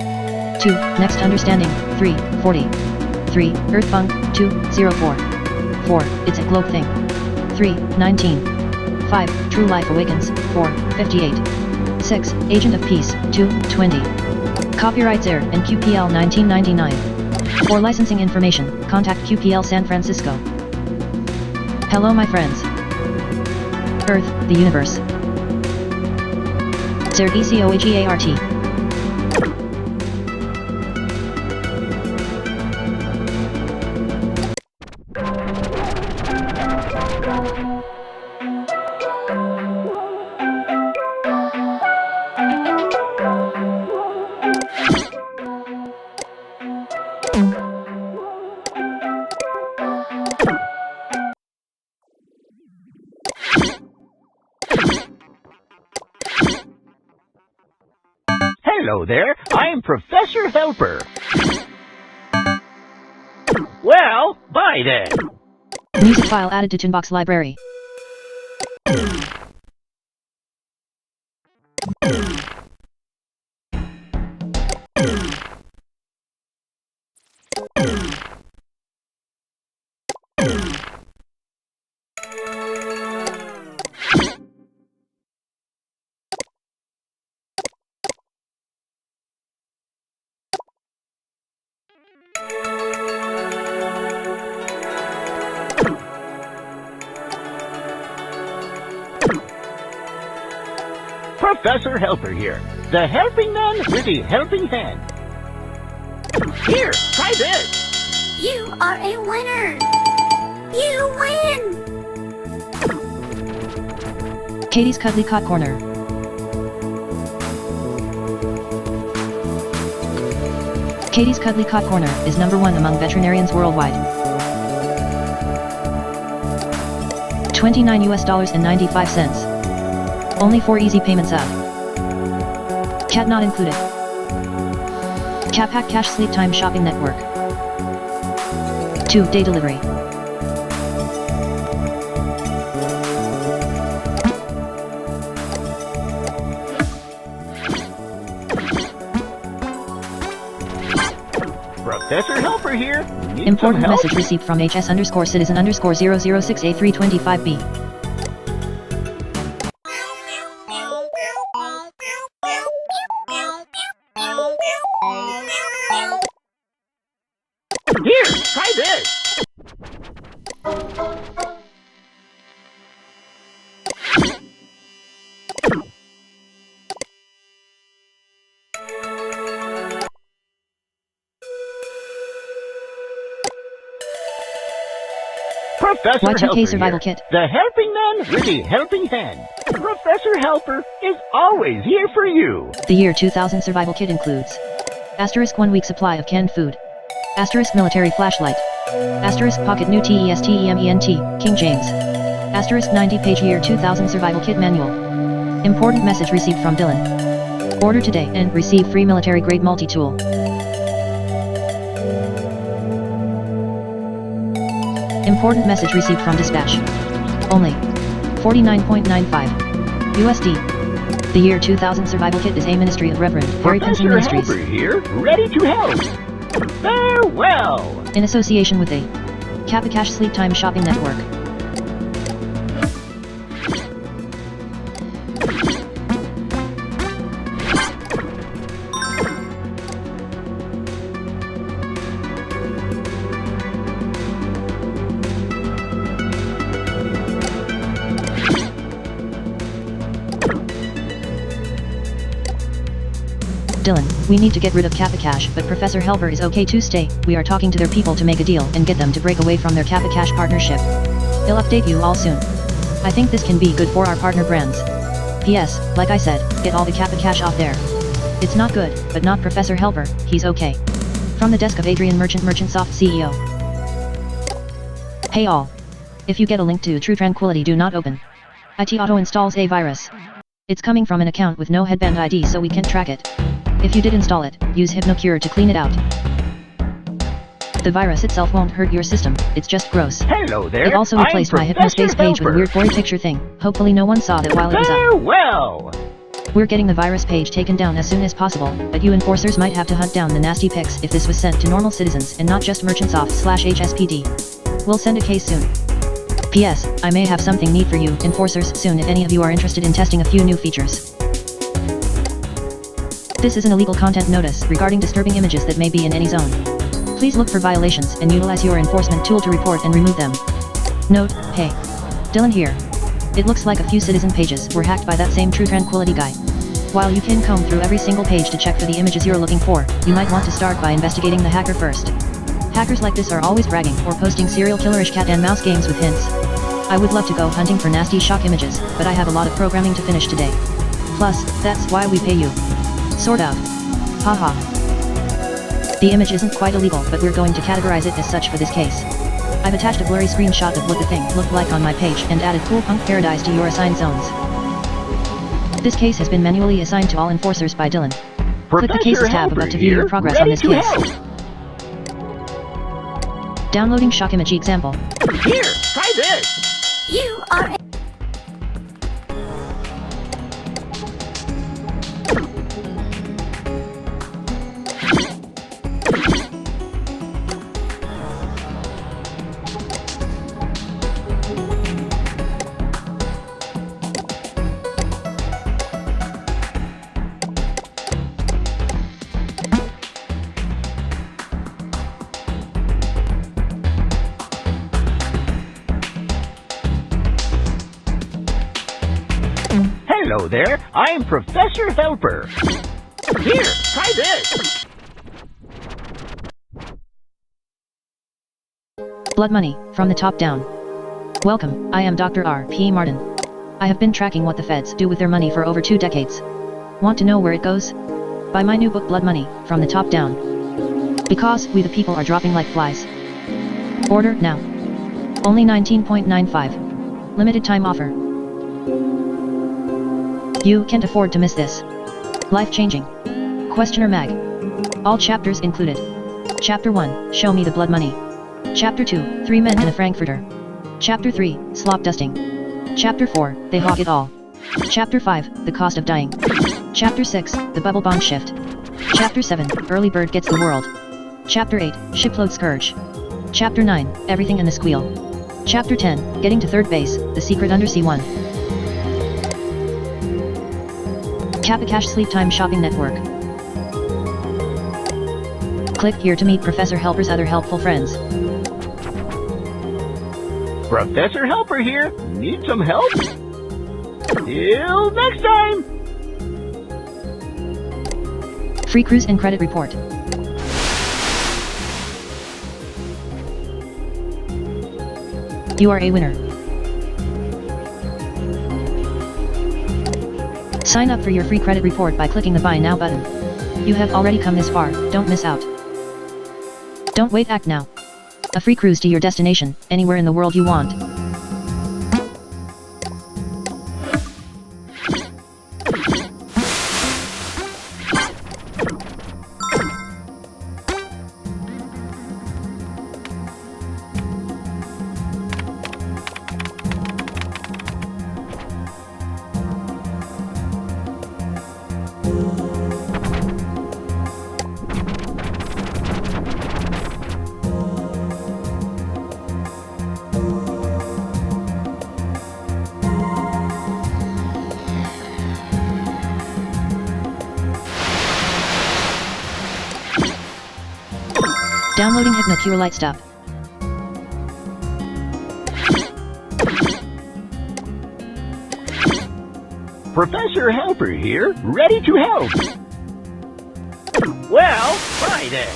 2. Next Understanding, 3. 40. 3. Earth Funk, 2. 04. 4. It's a Globe Thing. 3. 19. 5. True Life Awakens, 4. 58. 6. Agent of Peace, 2. 20. Copyright Zerd and QPL 1999. For licensing information, contact QPL San Francisco. Hello my friends. Earth, the universe. Zerd ECOAGART. Hello there, I'm Professor Helper. Well, bye then. Music file added to Toonbox library. Professor Helper here, the helping man with the helping hand. Here, try this. You are a winner. You win. Katie's Cuddly Cot Corner. Katie's Cuddly Cot Corner is #1 among veterinarians worldwide. $29.95. Only 4 easy payments out. Cat not included. Cap Hack Cash Sleep Time Shopping Network. 2-day delivery. Professor Helper here. Need Important some help? message received from HS_citizen_006A325B. Here, try this. Professor Y2K Helper survival here. kit. The helping man with the helping hand. Professor Helper is always here for you. The year 2000 survival kit includes * 1 week supply of canned food, * military flashlight, * pocket new TESTEMENT, King James, * 90-page year 2000 survival kit manual. Important message received from Dylan. Order today and receive free military grade multi-tool. Important message received from dispatch. Only 49.95 USD. The year 2000 survival kit is a ministry of Reverend Harry Pinson Professor Ministries. Helper here, ready to help. Farewell. In association with a Kappa Cash Sleep Time Shopping Network. Dylan, we need to get rid of Kappa Cash, but Professor Helper is okay to stay. We are talking to their people to make a deal and get them to break away from their Kappa Cash partnership. They'll update you all soon. I think this can be good for our partner brands. P.S. Like I said, get all the Kappa Cash off there. It's not good, but not Professor Helper, he's okay. From the desk of Adrian Merchantsoft CEO. Hey all. If you get a link to True Tranquility, do not open. IT auto installs a virus. It's coming from an account with no headband ID, so we can't track it. If you did install it, use HypnoCure to clean it out. The virus itself won't hurt your system, it's just gross. Hello there. It also replaced my Hypnospace page with a weird blurry picture thing. Hopefully no one saw that while it was up. Farewell. We're getting the virus page taken down as soon as possible, but you enforcers might have to hunt down the nasty pics if this was sent to normal citizens and not just Merchantsoft/HSPD. We'll send a case soon. P.S. I may have something neat for you, enforcers, soon if any of you are interested in testing a few new features. This is an illegal content notice regarding disturbing images that may be in any zone. Please look for violations and utilize your enforcement tool to report and remove them. Note, hey. Dylan here. It looks like a few citizen pages were hacked by that same True Tranquility guy. While you can comb through every single page to check for the images you're looking for, you might want to start by investigating the hacker first. Hackers like this are always bragging or posting serial killerish cat and mouse games with hints. I would love to go hunting for nasty shock images, but I have a lot of programming to finish today. Plus, that's why we pay you. Sort of. Haha. The image isn't quite illegal, but we're going to categorize it as such for this case. I've attached a blurry screenshot of what the thing looked like on my page and added Cool Punk Paradise to your assigned zones. This case has been manually assigned to all enforcers by Dylan. Click the Cases tab above to view your progress on this case. Downloading shock image example. Here, try this. You are Hello there, I'm Professor Helper. Here, try this. Blood money, from the top down. Welcome, I am Dr. R.P. Martin. I have been tracking what the feds do with their money for over 2 decades. Want to know where it goes? Buy my new book Blood Money, from the top down. Because we the people are dropping like flies. Order now. Only $19.95. Limited time offer. You can't afford to miss this. Life-changing. Questioner Mag. All chapters included. Chapter 1, Show Me the Blood Money. Chapter 2, 3 Men and a Frankfurter. Chapter 3, Slop Dusting. Chapter 4, They Hog It All. Chapter 5, The Cost of Dying. Chapter 6, The Bubble Bomb Shift. Chapter 7, Early Bird Gets the World. Chapter 8, Shipload Scourge. Chapter 9, Everything in the Squeal. Chapter 10, Getting to Third Base, The Secret Undersea 1. Capicash Sleep Time Shopping Network. Click here to meet Professor Helper's other helpful friends. Professor Helper here. Need some help? Till next time! Free cruise and credit report. You are a winner. Sign up for your free credit report by clicking the Buy Now button. You have already come this far, don't miss out. Don't wait, act now. A free cruise to your destination, anywhere in the world you want. Downloading HypnoCure Light Stop. Professor Helper here, ready to help. Well, bye then.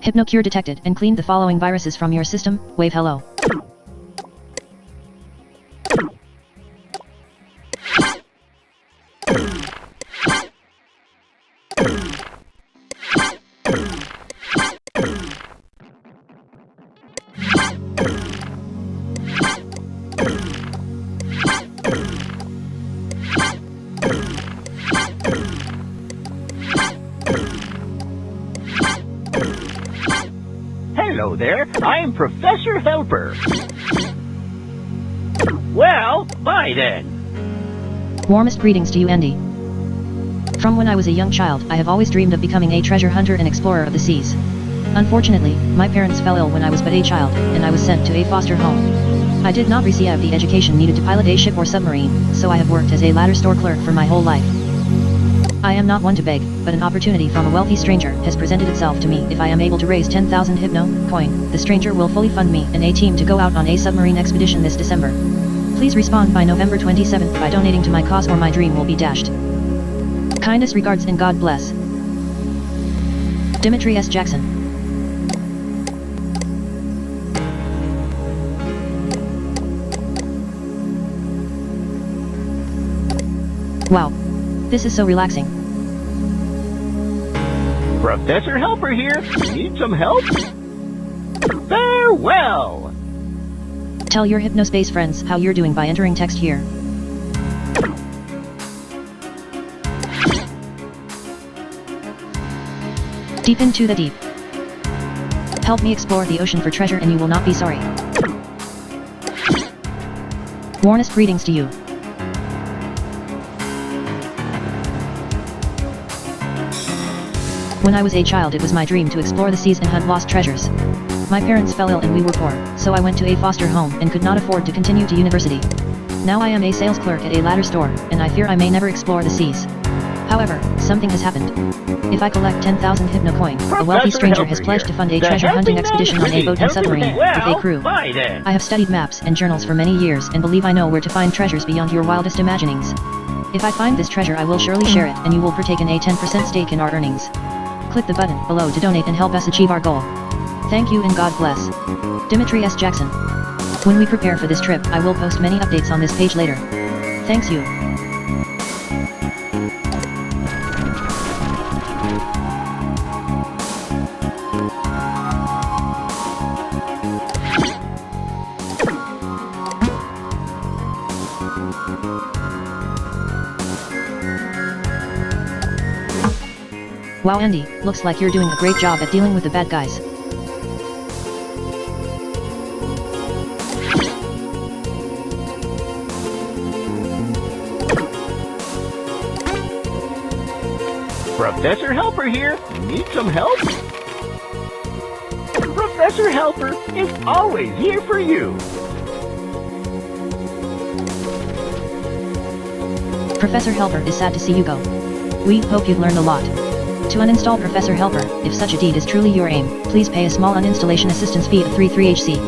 HypnoCure detected and cleaned the following viruses from your system. Wave hello. Hello there, I'm Professor Helper. Well, bye then. Warmest greetings to you, Andy. From when I was a young child, I have always dreamed of becoming a treasure hunter and explorer of the seas. Unfortunately, my parents fell ill when I was but a child, and I was sent to a foster home. I did not receive the education needed to pilot a ship or submarine, so I have worked as a ladder store clerk for my whole life. I am not one to beg, but an opportunity from a wealthy stranger has presented itself to me. If I am able to raise 10,000 Hypno coin, the stranger will fully fund me and a team to go out on a submarine expedition this December. Please respond by November 27th by donating to my cause or my dream will be dashed. Kindest regards and God bless. Dimitri S. Jackson. Wow. This is so relaxing. Professor Helper here. Need some help? Farewell! Tell your Hypnospace friends how you're doing by entering text here. Deep into the deep. Help me explore the ocean for treasure and you will not be sorry. Warmest greetings to you. When I was a child, it was my dream to explore the seas and hunt lost treasures. My parents fell ill and we were poor, so I went to a foster home and could not afford to continue to university. Now I am a sales clerk at a ladder store, and I fear I may never explore the seas. However, something has happened. If I collect 10,000 Hypno coin, a wealthy stranger has pledged to fund a treasure hunting expedition on a boat and submarine, with a crew. I have studied maps and journals for many years and believe I know where to find treasures beyond your wildest imaginings. If I find this treasure, I will surely share it, and you will partake in a 10% stake in our earnings. Click the button below to donate and help us achieve our goal. Thank you and God bless. Dimitri S. Jackson. When we prepare for this trip, I will post many updates on this page later. Thanks you. Wow Andy, looks like you're doing a great job at dealing with the bad guys. Professor Helper here. Need some help? Professor Helper is always here for you. Professor Helper is sad to see you go. We hope you've learned a lot. To uninstall Professor Helper, if such a deed is truly your aim, please pay a small uninstallation assistance fee of 33HC.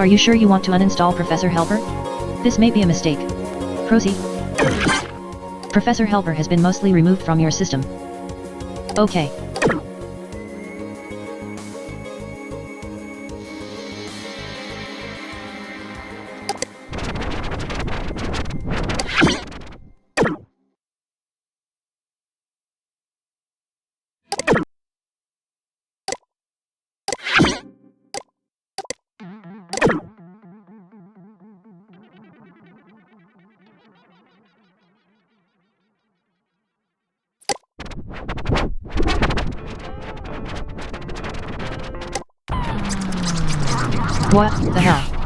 Are you sure you want to uninstall Professor Helper? This may be a mistake. Proceed. Professor Helper has been mostly removed from your system. Okay. What the hell?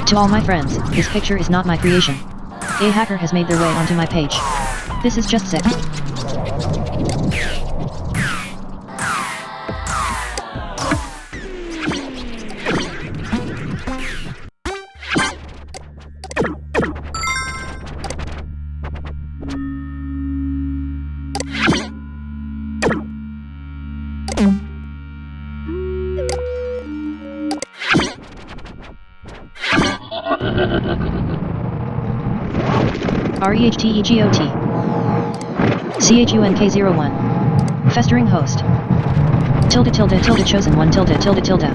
To all my friends, this picture is not my creation. A hacker has made their way onto my page. This is just sick. REHTEGOT CHUNK01 Festering host tilde tilde tilde chosen one tilde tilde tilde.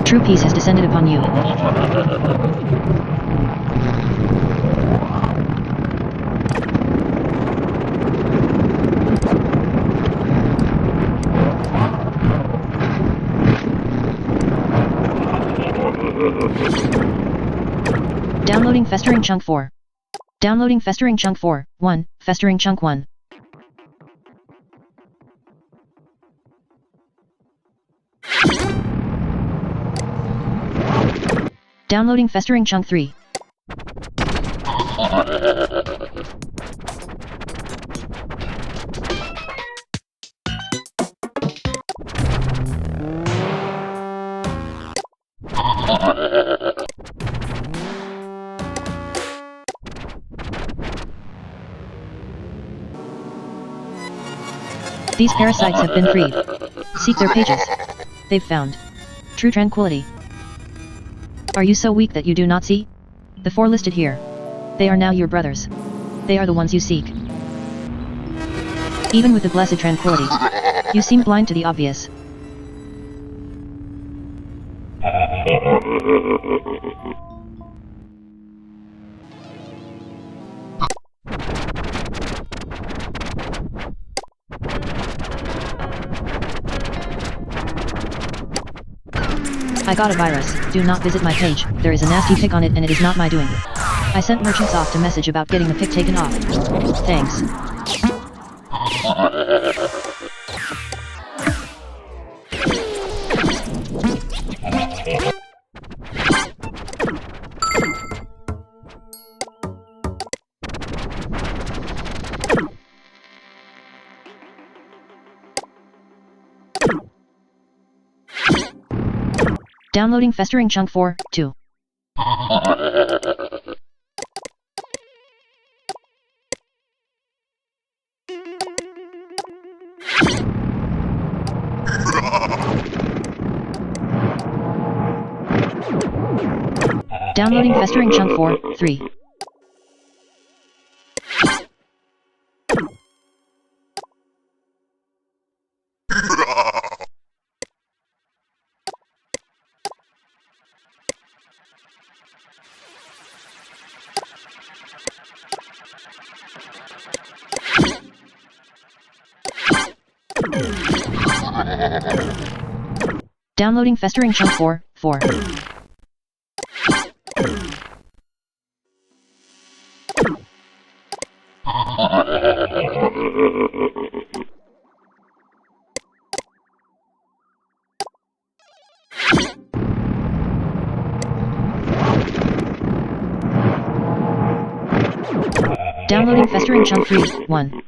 True peace has descended upon you. Downloading Festering Chunk 4. Downloading Festering Chunk 4, 1, Festering Chunk 1. Downloading Festering Chunk 3. These parasites have been freed. Seek their pages. They've found true tranquility. Are you so weak that you do not see? The four listed here. They are now your brothers. They are the ones you seek. Even with the blessed tranquility, you seem blind to the obvious. I got a virus. Do not visit my page. There is a nasty pic on it and it is not my doing. I sent Merchantsoft a message about getting the pic taken off. Thanks. Downloading Festering Chunk 4, 2. Downloading Festering Chunk 4, 3. Downloading Festering Chunk 4, 4. Downloading Festering Chunk 3, 1.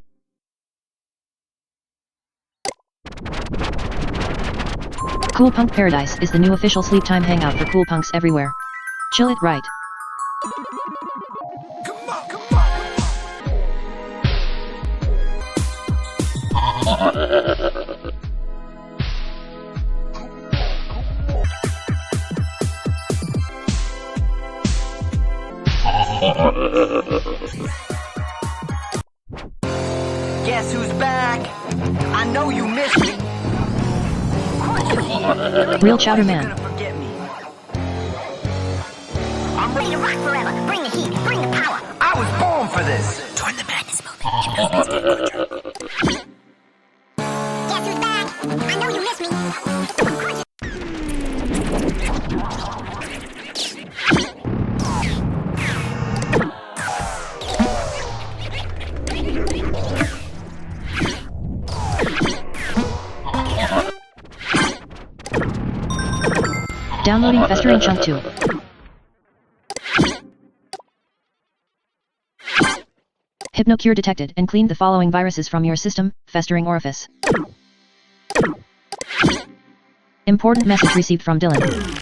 Cool Punk Paradise is the new official sleep time hangout for cool punks everywhere. Chill it right. Guess who's back? I know you missed me. Real Chowder Man. I'm ready to rock forever. Bring the heat, bring the power. I was born for this. Join the madness movement. Guess who's back? I know you miss me. Downloading Festering Chunk 2. Hypnocure detected and cleaned the following viruses from your system. Festering orifice. Important message received from Dylan.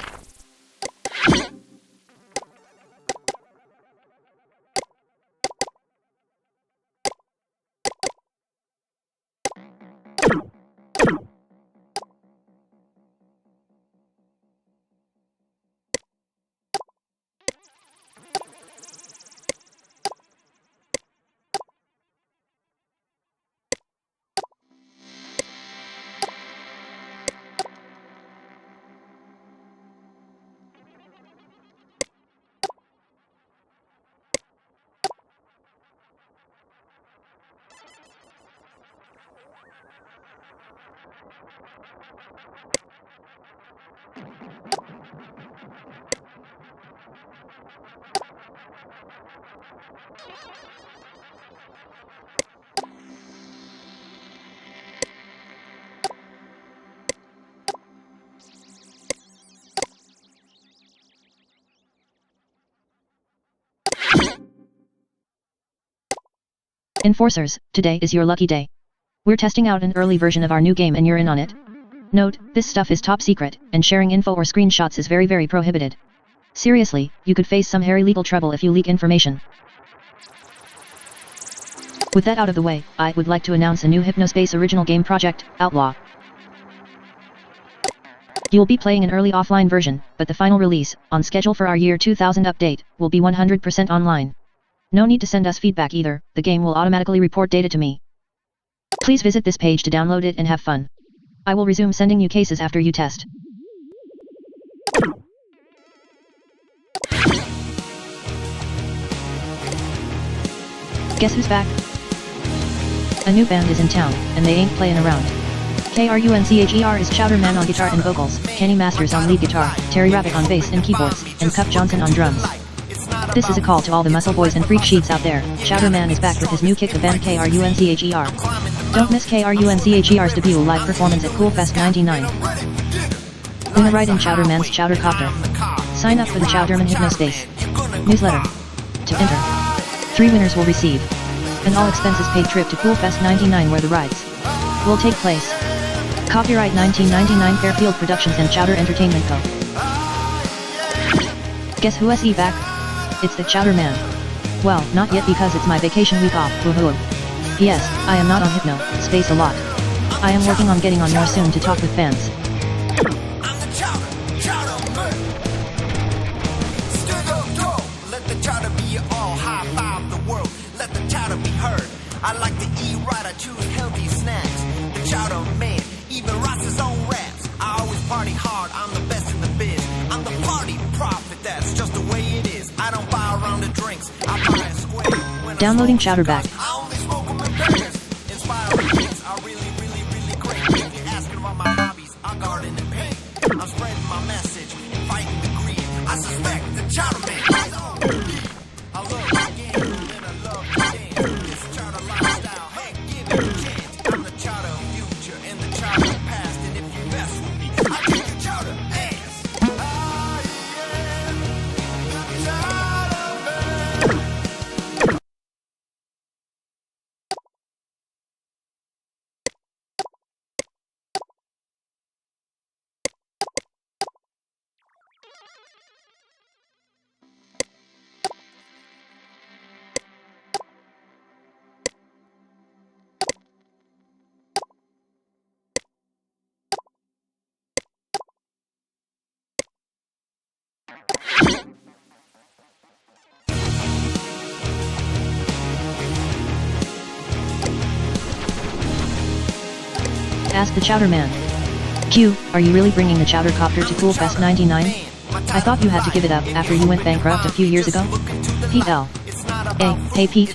Enforcers, today is your lucky day. We're testing out an early version of our new game and you're in on it. Note, this stuff is top secret, and sharing info or screenshots is very prohibited. Seriously, you could face some hairy legal trouble if you leak information. With that out of the way, I would like to announce a new Hypnospace original game project, Outlaw. You'll be playing an early offline version, but the final release, on schedule for our year 2000 update, will be 100% online. No need to send us feedback either, the game will automatically report data to me. Please visit this page to download it and have fun. I will resume sending you cases after you test. Guess who's back? A new band is in town, and they ain't playing around. KRUNCHER is Chowder Man on guitar and vocals, Kenny Masters on lead guitar, Terry Rabbit on bass and keyboards, and Cup Johnson on drums. This is a call to all the muscle boys and freak sheets out there. Chowder Man is back with his new kick, the band KRUNCHER. Don't miss KRUNCHER's debut live performance at Coolfest 99. Win a ride in Chowder Man's Chowder Copter. Sign up for the Chowderman Hypnospace newsletter. To enter, 3 winners will receive an all-expenses paid trip to Coolfest 99 where the rides will take place. Copyright 1999 Fairfield Productions and Chowder Entertainment Co. Guess who is back? It's the Chowder Man. Well, not yet because it's my vacation week off, woohoo. P.S. I am not on Hypnospace a lot. I am working on getting on more soon to talk with fans. I like to eat right, I choose healthy snacks. The Chowder Man even writes his own raps. I always party hard, I'm the best in the biz. I'm the party prophet, that's just the way it is. I don't buy a round of drinks, I buy a square. Downloading Chowder back. I only smoke them in Paris. Inspiring things are really great. If you're asking about my hobbies, I garden and paint. I'm spreading my message and fighting the greed. I suspect the Chowder Man is all me. I love the game and I love the game. This Chowder lifestyle, hey, give it a chance. I'm the Chowder future and the Chowder past. And if you mess with me, I kick the Chowder ass. Ask the Chowder Man. Q, are you really bringing the Chowder Copter to Coolfest 99? I thought you had to give it up after you went bankrupt a few years ago. PL. Hey Pete.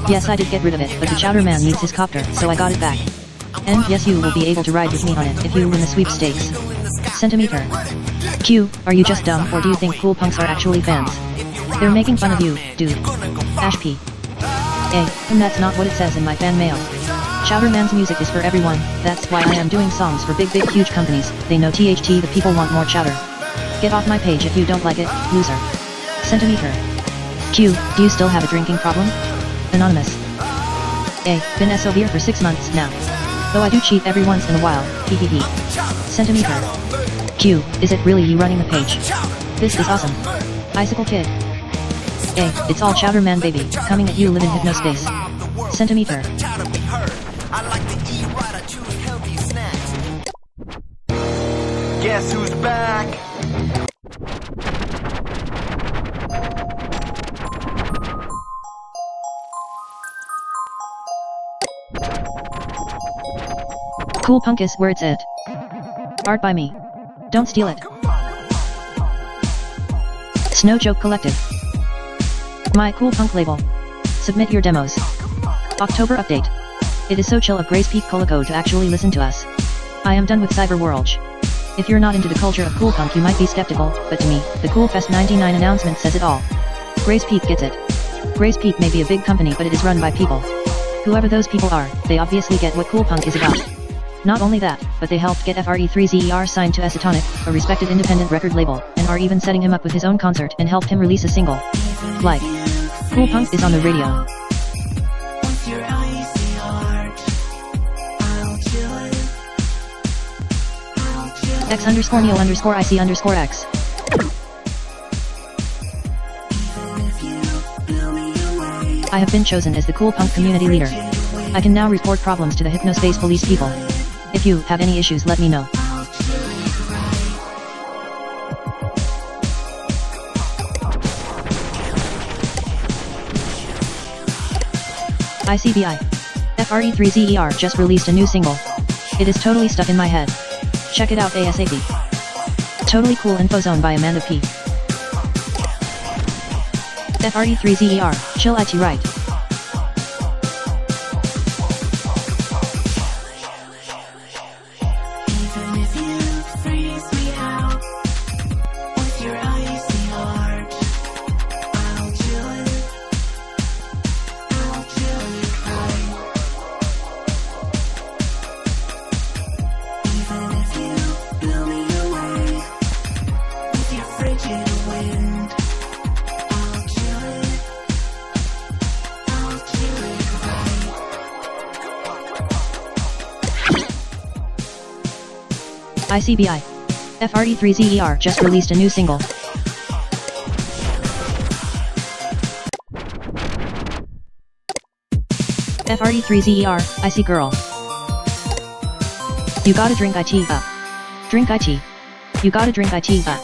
Yes, I did get rid of it, but the Chowder Man needs his copter, so I got it back. And yes, you will be able to ride with me on it if you win the sweepstakes. Centimeter. Q, are you just dumb or do you think cool punks are actually fans? They're making fun of you, dude. Ash P. And that's not what it says in my fan mail. Chowder Man's music is for everyone, that's why I am doing songs for big huge companies. They know THT the people want more chowder. Get off my page if you don't like it, loser. Centimeter. Q, do you still have a drinking problem? Anonymous. Been SOB'er for 6 months now. Though I do cheat every once in a while, hehehe. Centimeter. Q, is it really you running the page? This is awesome. Icicle Kid. It's all Chowder Man baby, coming at you live in Hypnospace. Centimeter. I like to eat right, I choose healthy snacks. Guess who's back? Cool Punk is where it's at. Art by me. Don't steal it. Snow Joke Collective. My Cool Punk label. Submit your demos. October update. It is so chill of Grace Peak Colico to actually listen to us. I am done with Cyber World. If you're not into the culture of cool punk you might be skeptical, but to me, the Coolfest 99 announcement says it all. Grace Peak gets it. Grace Peak may be a big company but it is run by people. Whoever those people are, they obviously get what cool punk is about. Not only that, but they helped get FRE3ZER signed to Esotonic, a respected independent record label, and are even setting him up with his own concert and helped him release a single. Like, Cool Punk is on the radio. X_Neo_IC_X. I have been chosen as the Cool Punk community leader. I can now report problems to the Hypnospace police people. If you have any issues, let me know. ICBI. FRE3ZER just released a new single. It is totally stuck in my head. Check it out ASAP. Totally Cool Info Zone by Amanda P. FRE3ZER, chill IT right. ICBI. FRE3ZER just released a new single. FRE3ZER, Icy Girl. You gotta drink IT up. Drink IT. You gotta drink IT up.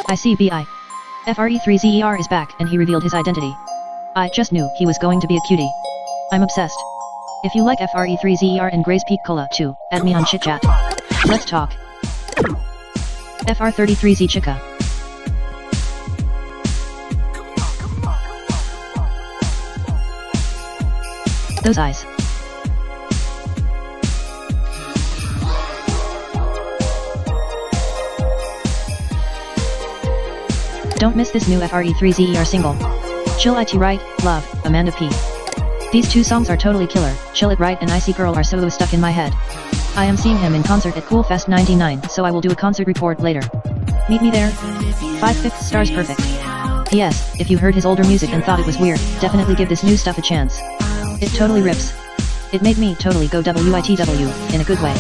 ICBI. FRE3ZER is back and he revealed his identity. I just knew he was going to be a cutie. I'm obsessed. If you like FRE3ZER and Grace Peak Cola too, add me on chitchat. Let's talk. FR33Z Chica. Those eyes. Don't miss this new FRE3ZER single. Chill IT Right, Love, Amanda P. These two songs are totally killer. Chill It Right and Icy Girl are so stuck in my head. I am seeing him in concert at Cool Fest 99, so I will do a concert report later. Meet me there. 5/5 stars perfect. P.S. If you heard his older music and thought it was weird, definitely give this new stuff a chance. It totally rips. It made me totally go WITW, in a good way.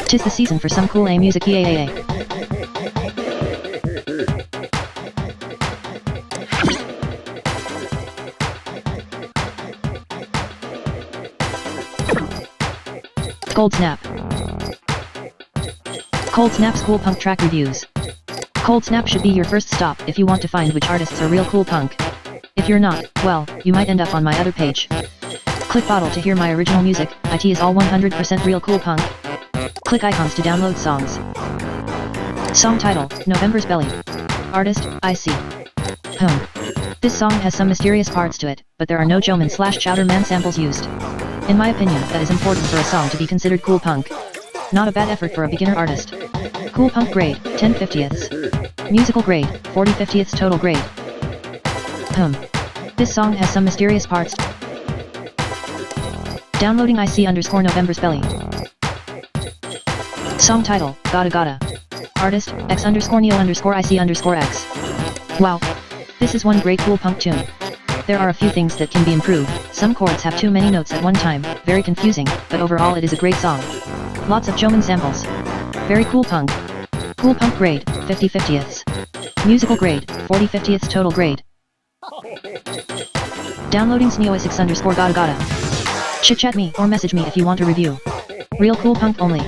Tis the season for some cool A music, yeah. Cold Snap. Cold Snap's cool punk track reviews. Cold Snap should be your first stop if you want to find which artists are real cool punk. If you're not, well, you might end up on my other page. Click bottle to hear my original music, it is all 100% real cool punk. Click icons to download songs. Song title, November's Belly. Artist, IC. This song has some mysterious parts to it, but there are no Joeman/Chowder Man samples used. In my opinion, that is important for a song to be considered cool punk. Not a bad effort for a beginner artist. Cool punk grade, 10/50ths. Musical grade, 40/50ths total grade. This song has some mysterious parts. Downloading IC_November's Belly. Song title, Gotta Gotta. Artist, X_Neo_IC_X. Wow. This is one great cool punk tune. There are a few things that can be improved. Some chords have too many notes at one time, very confusing, but overall it is a great song. Lots of Joeman samples. Very cool punk. Cool punk grade, 50/50ths. Musical grade, 40/50ths total grade. Downloading SneoIsix_Gotta Gotta. Chit-chat me or message me if you want a review. Real cool punk only.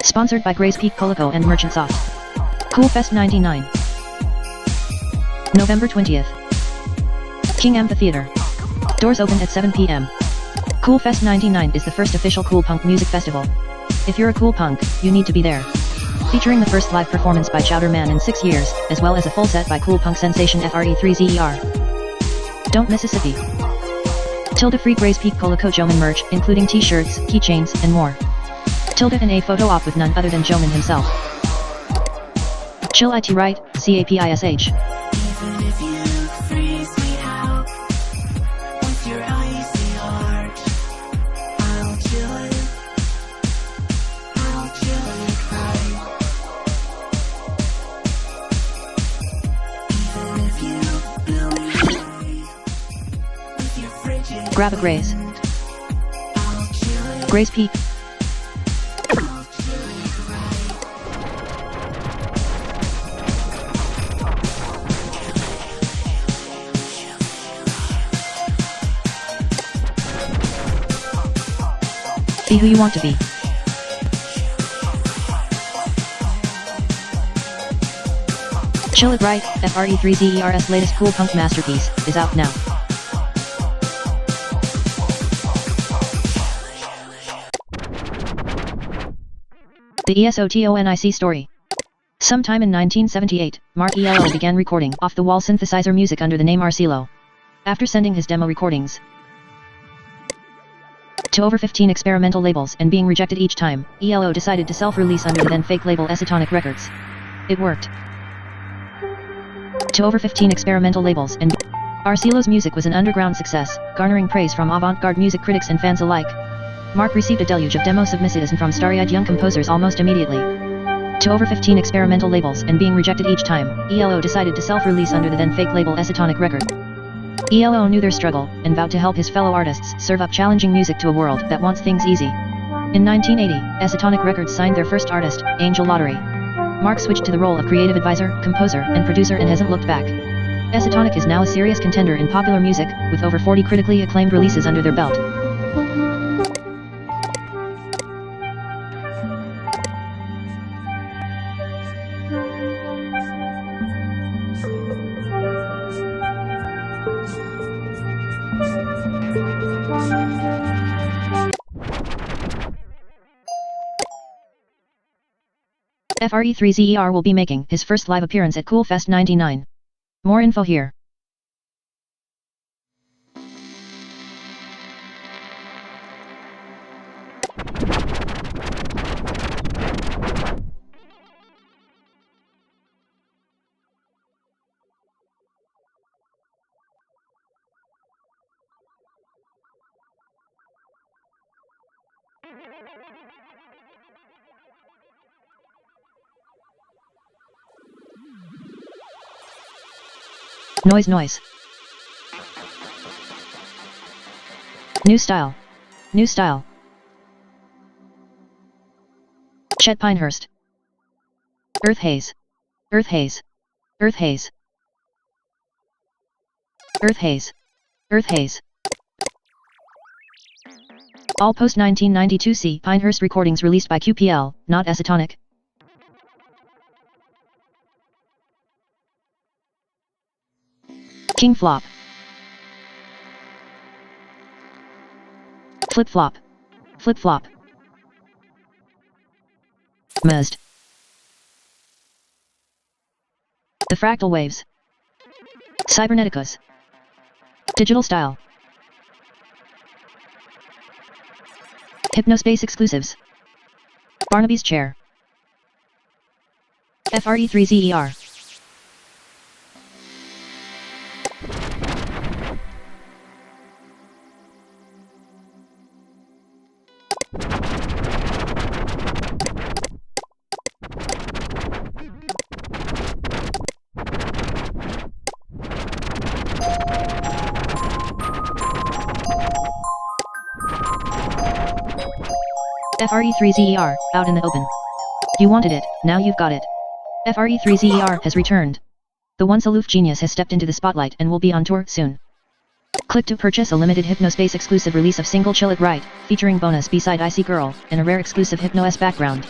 Sponsored by Grace Peak Colico and Merchant Soft. Cool Fest 99. November 20th. King Amphitheater. Doors open at 7 p.m. Cool Fest 99 is the first official cool punk music festival. If you're a cool punk, you need to be there. Featuring the first live performance by Chowder Man in 6 years, as well as a full set by cool punk sensation FRE3ZER. Don't Mississippi. Free Grace Peak Colaco Joman merch, including t-shirts, keychains, and more. And a photo op with none other than Joman himself. Chill IT right, CAPISH. Grab a Grace. Grace Peak. Be who you want to be. Chill It Right, FRE3ZER's latest cool punk masterpiece, is out now. The ESOTONIC story. Sometime in 1978, Mark ELO began recording off-the-wall synthesizer music under the name Arcelo. After sending his demo recordings to over 15 experimental labels and being rejected each time, ELO decided to self-release under the then-fake label Esotonic Records. It worked. To over 15 experimental labels, and Arcelo's music was an underground success, garnering praise from avant-garde music critics and fans alike. Mark received a deluge of demo submissions from starry-eyed young composers almost immediately. To over 15 experimental labels and being rejected each time, ELO decided to self-release under the then-fake label Esotonic Records. ELO knew their struggle, and vowed to help his fellow artists serve up challenging music to a world that wants things easy. In 1980, Esotonic Records signed their first artist, Angel Lottery. Mark switched to the role of creative advisor, composer, and producer and hasn't looked back. Esotonic is now a serious contender in popular music, with over 40 critically acclaimed releases under their belt. FRE3ZER will be making his first live appearance at Cool Fest 99. More info here. Noise. New style. Chet Pinehurst. Earth haze. All post-1992 C. Pinehurst recordings released by QPL, not Esotonic. King Flop. Flip Flop. Mezzed. The Fractal Waves. Cyberneticas. Digital Style. Hypnospace exclusives. Barnaby's Chair. FRE3ZER. FRE3ZER, out in the open. You wanted it, now you've got it. FRE3ZER has returned. The once aloof genius has stepped into the spotlight and will be on tour soon. Click to purchase a limited Hypnospace exclusive release of single Chill It Right, featuring bonus B-side Icy Girl, and a rare exclusive Hypno-S background.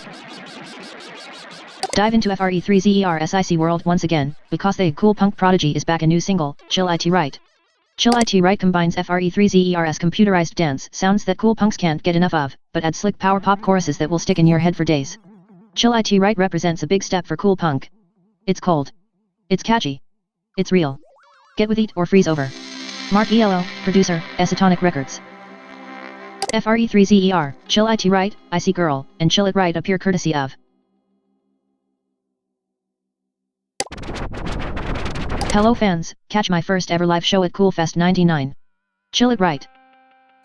Dive into FRE3ZER's Icy world once again, because the cool punk prodigy is back. A new single, Chill It Right. Chill It Right combines FRE3ZER's computerized dance sounds that cool punks can't get enough of, but adds slick power pop choruses that will stick in your head for days. Chill It Right represents a big step for cool punk. It's cold. It's catchy. It's real. Get with it or freeze over. Mark Yellow, producer, Esotonic Records. FRE3ZER, Chill IT Right, I See Girl, and Chill It Right appear courtesy of. Hello fans, catch my first ever live show at Coolfest 99. Chill It Right.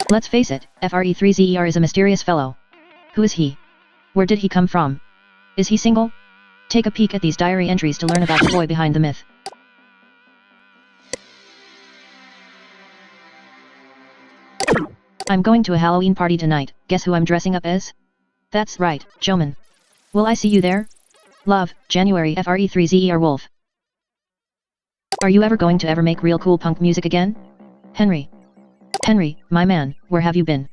Let's face it, FRE3ZER is a mysterious fellow. Who is he? Where did he come from? Is he single? Take a peek at these diary entries to learn about the boy behind the myth. I'm going to a Halloween party tonight, guess who I'm dressing up as? That's right, Joman. Will I see you there? Love, January FRE3ZER Wolf. Are you ever going to ever make real cool punk music again? Henry. Henry, my man, where have you been?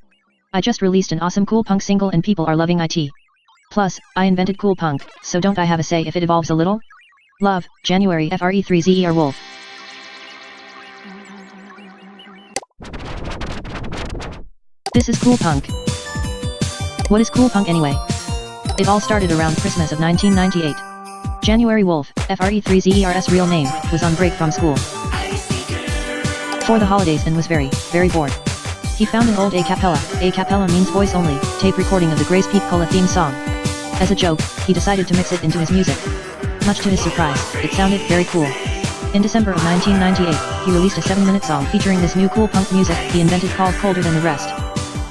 I just released an awesome cool punk single and people are loving it. Plus, I invented cool punk, so don't I have a say if it evolves a little? Love, January FRE3ZER Wolf. This is cool punk. What is cool punk anyway? It all started around Christmas of 1998. January Wolf, FRE3ZER's real name, was on break from school for the holidays and was very bored. He found an old a cappella means voice only, tape recording of the Grace Peak Cola theme song. As a joke, he decided to mix it into his music. Much to his surprise, it sounded very cool. In December of 1998, he released a 7-minute song featuring this new cool punk music he invented called Colder Than the Rest.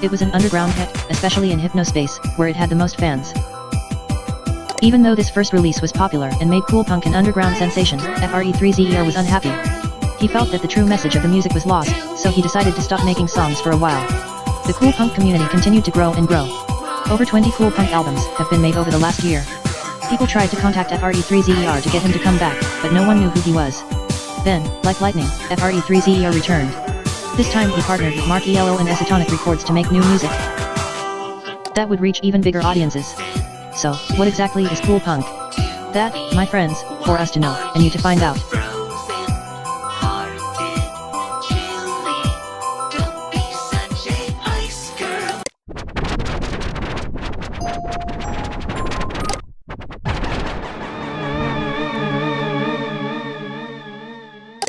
It was an underground hit, especially in Hypnospace, where it had the most fans. Even though this first release was popular and made cool punk an underground sensation, FRE3ZER was unhappy. He felt that the true message of the music was lost, so he decided to stop making songs for a while. The cool punk community continued to grow and grow. Over 20 cool punk albums have been made over the last year. People tried to contact FRE3ZER to get him to come back, but no one knew who he was. Then, like lightning, FRE3ZER returned. This time he partnered with Mark Yellow and Esotonic Records to make new music that would reach even bigger audiences. So, what exactly is cool punk? That, my friends, for us to know, and you to find out.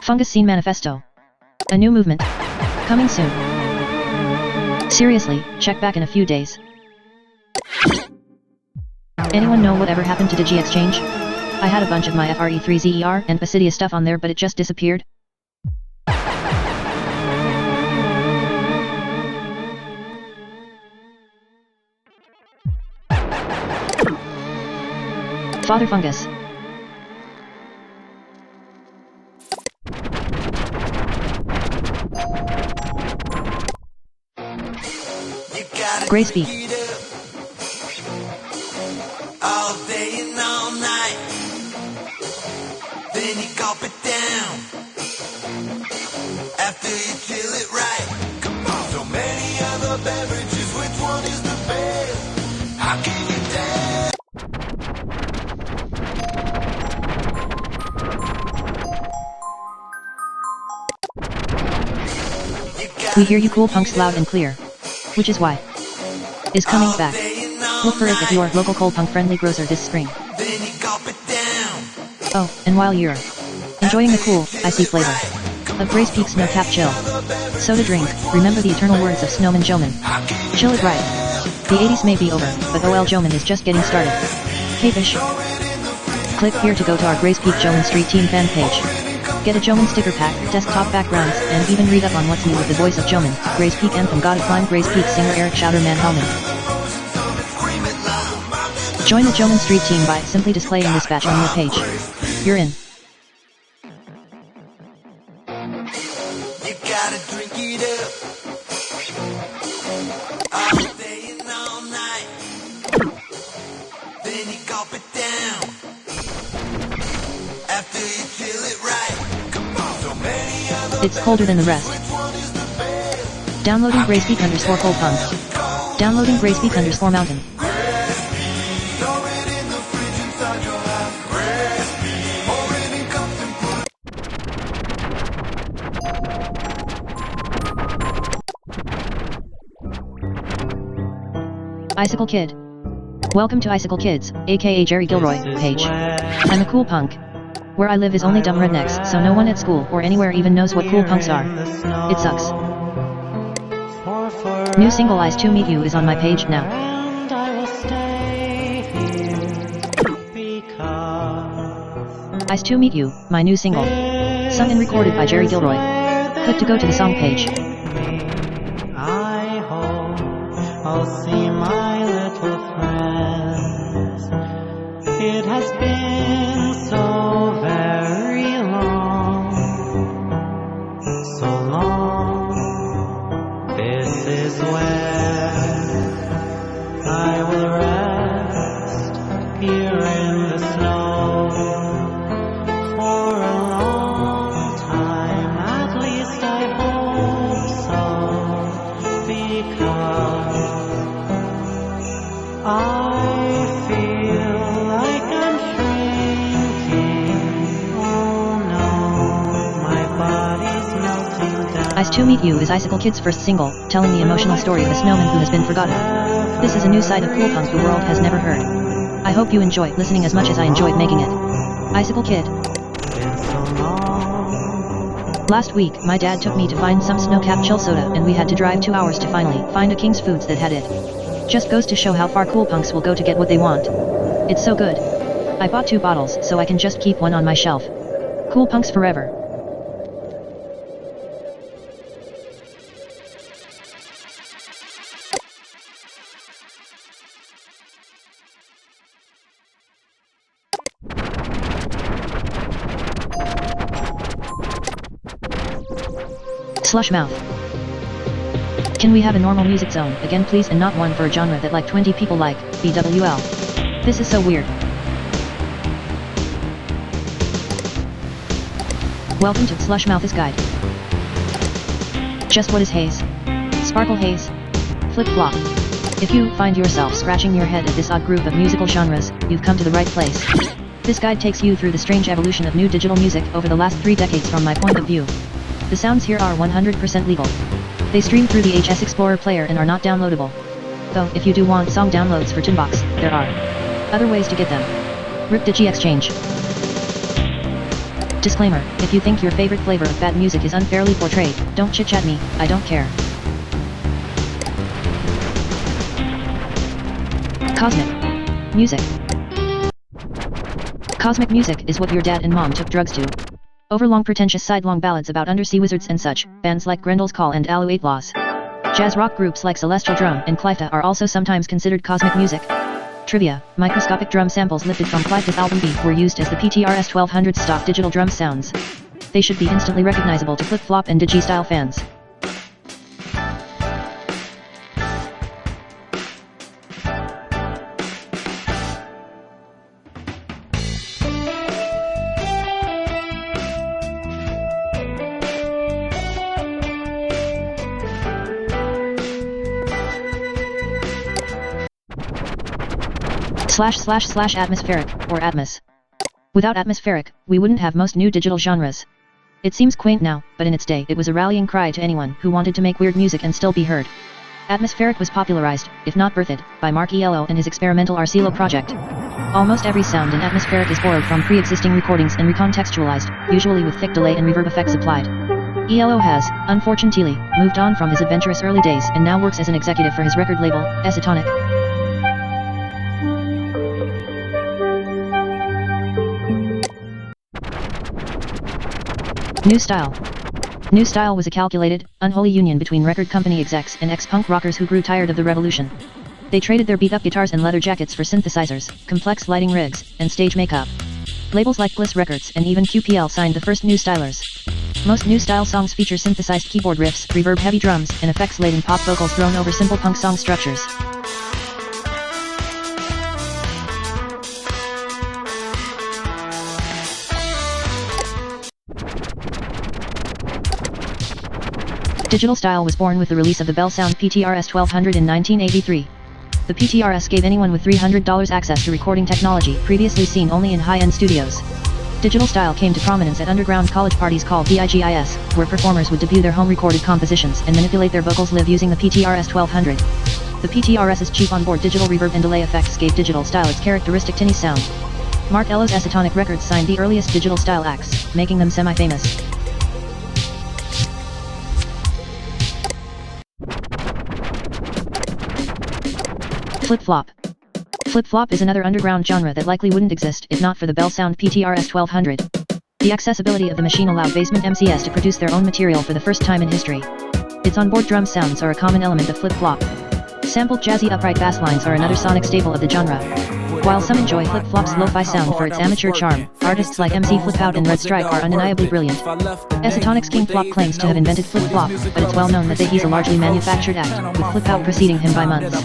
Fungus Scene Manifesto. A new movement. Coming soon. Seriously, check back in a few days. Anyone know whatever happened to Digi Exchange? I had a bunch of my FRE3ZER and Basidia stuff on there but it just disappeared. Father Fungus. Grace Peak. All day and all night. Then you gulp it down. After you chill it right. Come on. So many other beverages, which one is the best? How can you tell? We hear you cool punks loud and clear. Which is why is coming back. Look for it at your local cold punk friendly grocer this spring. Oh, and while you're enjoying the cool, icy flavor of Grace Peak Snow Cap Chill soda drink, remember the eternal words of Snowman Joman. Chill it right. The 80s may be over, but OL Joman is just getting started. Hey fish. Click here to go to our Grace Peak Joman Street Team fan page. Get a Joman sticker pack, desktop backgrounds, and even read up on what's new with the voice of Joman, Grace Peak Anthem God of Climb Grace Peak singer Eric Schauderman Hellman. Join the Joman Street team by simply displaying this badge on your page. You're in. You gotta drink it up. All day and all night. Then you gulp it down. After you chill it right. It's colder than the rest. Downloading Grace Peak _ cold punk. Downloading Grace Peak _ mountain. Icicle Kid. Welcome to Icicle Kids, aka Jerry Gilroy, page. I'm a cool punk. Where I live is only dumb rednecks, so no one at school or anywhere even knows what cool punks are. It sucks. New single Eyes to Meet You is on my page now. Eyes to Meet You, my new single. Sung and recorded by Jerry Gilroy. Click to go to the song page. I hope I'll see my little friends. It has been so very long, so long. This is where I will rest, here in the snow, for a long time, at least I hope so, because I feel like I'm shrinking. Oh no, my body's melting down. Eyes to Meet You is Icicle Kid's first single, telling the emotional story of a snowman who has been forgotten. This is a new side of cool punk the world has never heard. I hope you enjoy listening as much as I enjoyed making it. Icicle Kid. Last week, my dad took me to find some snow-capped chill soda and we had to drive 2 hours to finally find a King's Foods that had it. Just goes to show how far cool punks will go to get what they want. It's so good. I bought 2 bottles so I can just keep one on my shelf. Cool punks forever. Slush mouth. Can we have a normal music zone again please, and not one for a genre that like 20 people like, BWL. This is so weird. Welcome to Slush Mouth's Guide. Just what is haze? Sparkle haze? Flip-flop. If you find yourself scratching your head at this odd group of musical genres, you've come to the right place. This guide takes you through the strange evolution of new digital music over the last 3 decades from my point of view. The sounds here are 100% legal. They stream through the HS Explorer player and are not downloadable. Though, if you do want song downloads for Tinbox, there are other ways to get them. Rip Digi Exchange. Disclaimer, if you think your favorite flavor of bad music is unfairly portrayed, don't chit-chat me, I don't care. Cosmic music. Cosmic music is what your dad and mom took drugs to. Overlong pretentious sidelong ballads about undersea wizards and such, bands like Grendel's Call and Outlaws. Jazz rock groups like Celestial Drum and Clifta are also sometimes considered cosmic music. Trivia, microscopic drum samples lifted from Clifta's album B were used as the PTRS 1200 stock digital drum sounds. They should be instantly recognizable to flip-flop and digi-style fans. / atmospheric, or Atmos. Without atmospheric, we wouldn't have most new digital genres. It seems quaint now, but in its day it was a rallying cry to anyone who wanted to make weird music and still be heard. Atmospheric was popularized, if not birthed, by Mark ELO and his experimental Arcelo project. Almost every sound in atmospheric is borrowed from pre-existing recordings and recontextualized, usually with thick delay and reverb effects applied. ELO has, unfortunately, moved on from his adventurous early days and now works as an executive for his record label, Esotonic. New Style. New Style was a calculated, unholy union between record company execs and ex-punk rockers who grew tired of the revolution. They traded their beat-up guitars and leather jackets for synthesizers, complex lighting rigs, and stage makeup. Labels like Bliss Records and even QPL signed the first New Stylers. Most New Style songs feature synthesized keyboard riffs, reverb-heavy drums, and effects-laden pop vocals thrown over simple punk song structures. Digital Style was born with the release of the Bell Sound PTRS 1200 in 1983. The PTRS gave anyone with $300 access to recording technology previously seen only in high-end studios. Digital Style came to prominence at underground college parties called VIGIS, where performers would debut their home-recorded compositions and manipulate their vocals live using the PTRS 1200. The PTRS's cheap onboard digital reverb and delay effects gave Digital Style its characteristic tinny sound. Mark Ellis Acetonic Records signed the earliest digital style acts, making them semi-famous. Flip-flop. Flip-flop is another underground genre that likely wouldn't exist if not for the Bell Sound PTRS 1200. The accessibility of the machine allowed basement MCs to produce their own material for the first time in history. Its onboard drum sounds are a common element of flip-flop. Sampled jazzy upright bass lines are another sonic staple of the genre. While some enjoy Flip-flop's lo-fi sound for its amateur charm, artists like MC Flip-out and Red Stripe are undeniably brilliant. Acetonic's King Flop claims to have invented Flip-flop, but it's well known that he's a largely manufactured act, with Flip-out preceding him by months.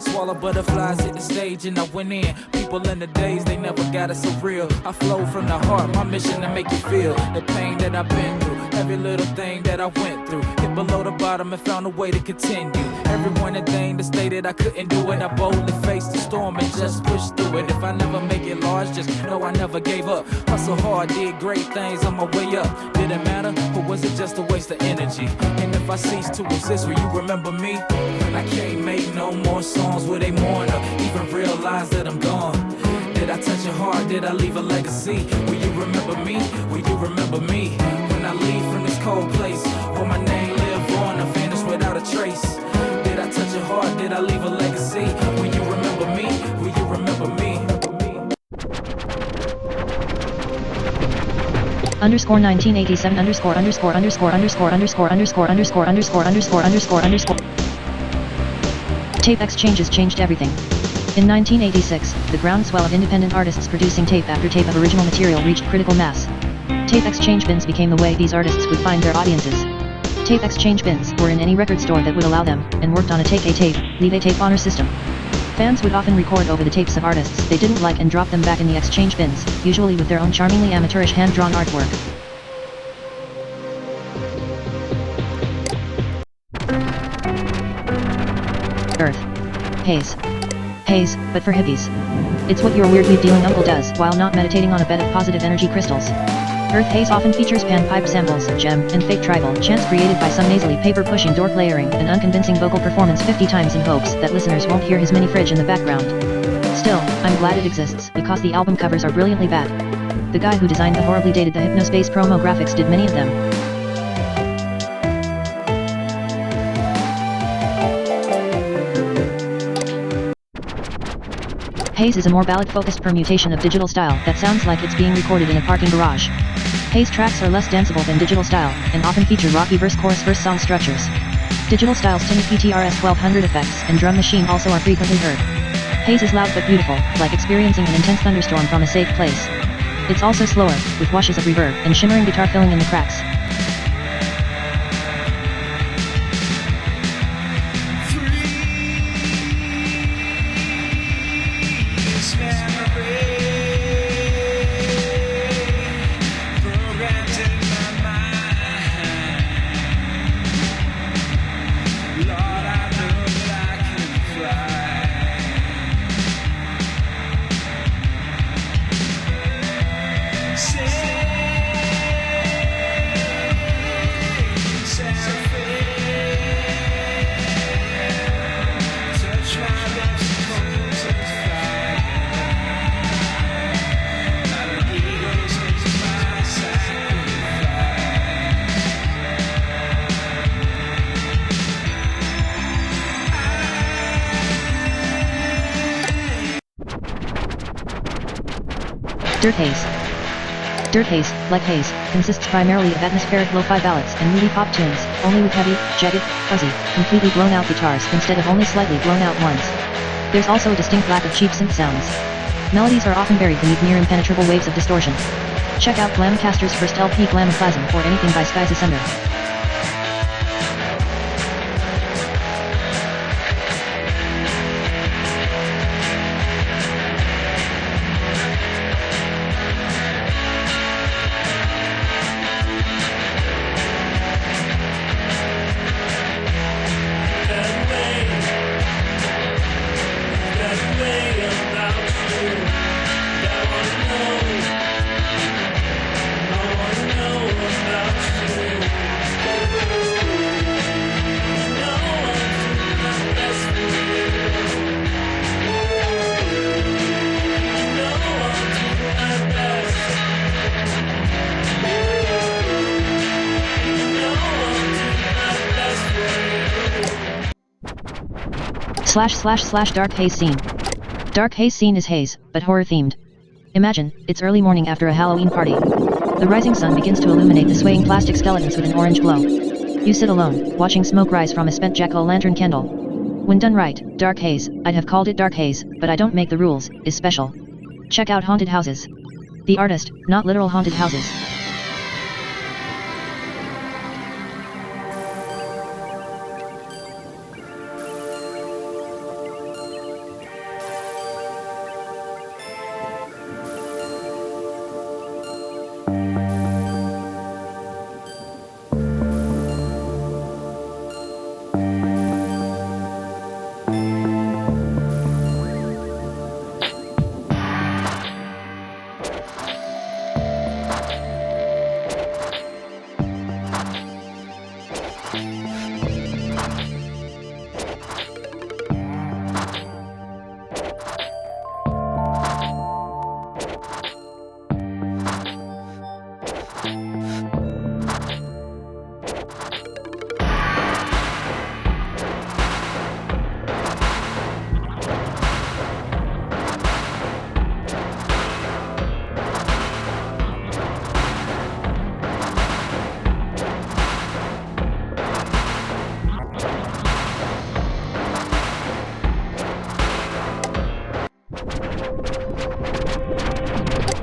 Swallow butterflies at the stage and I went in. People in the days, they never got it so real. I flow from the heart, my mission to make you feel the pain that I've been through. Every little thing that I went through. Hit below the bottom and found a way to continue. Everyone and thing that stated I couldn't do it, I boldly faced the storm and just pushed through it. If I never make it large, just know I never gave up. Hustle hard, did great things on my way up. Did it matter, or was it just a waste of energy? And if I cease to exist, will you remember me? When I can't make no more songs with a mourner, even realize that I'm gone. Did I touch your heart? Did I leave a legacy? Will you remember me? Will you remember me? When I leave from this cold place, will my name live on or vanish without a trace? Did I touch your heart? Did I leave a legacy? Will you remember me? Will you remember me? Underscore 1987 underscore underscore underscore underscore underscore underscore underscore underscore underscore underscore underscore. Tape exchanges changed everything. In 1986, the groundswell of independent artists producing tape after tape of original material reached critical mass. Tape exchange bins became the way these artists would find their audiences. Tape exchange bins were in any record store that would allow them, and worked on a take a tape, leave a tape honor system. Fans would often record over the tapes of artists they didn't like and drop them back in the exchange bins, usually with their own charmingly amateurish hand-drawn artwork. Earth. Haze. Haze, but for hippies. It's what your weirdly dealing uncle does while not meditating on a bed of positive energy crystals. Earth haze often features panpipe samples, gem, and fake tribal chants created by some nasally paper-pushing dork layering and unconvincing vocal performance 50 times in hopes that listeners won't hear his mini fridge in the background. Still, I'm glad it exists because the album covers are brilliantly bad. The guy who designed the horribly dated the Hypnospace promo graphics did many of them. Haze is a more ballad-focused permutation of digital style that sounds like it's being recorded in a parking garage. Haze tracks are less danceable than digital style, and often feature rocky verse-chorus verse-song structures. Digital style's tinny PTRS 1200 effects and drum machine also are frequently heard. Haze is loud but beautiful, like experiencing an intense thunderstorm from a safe place. It's also slower, with washes of reverb and shimmering guitar filling in the cracks. Dirt haze. Dirt haze, like haze, consists primarily of atmospheric lo-fi ballads and moody pop tunes, only with heavy, jagged, fuzzy, completely blown-out guitars instead of only slightly blown-out ones. There's also a distinct lack of cheap synth sounds. Melodies are often buried beneath near impenetrable waves of distortion. Check out Glamcaster's first LP Glamoplasm or anything by Skies Asunder. / dark haze scene. Dark haze scene is haze, but horror themed. Imagine, it's early morning after a Halloween party. The rising sun begins to illuminate the swaying plastic skeletons with an orange glow. You sit alone, watching smoke rise from a spent jack-o'-lantern candle. When done right, dark haze, I'd have called it dark haze, but I don't make the rules, is special. Check out haunted houses. The artist, not literal haunted houses.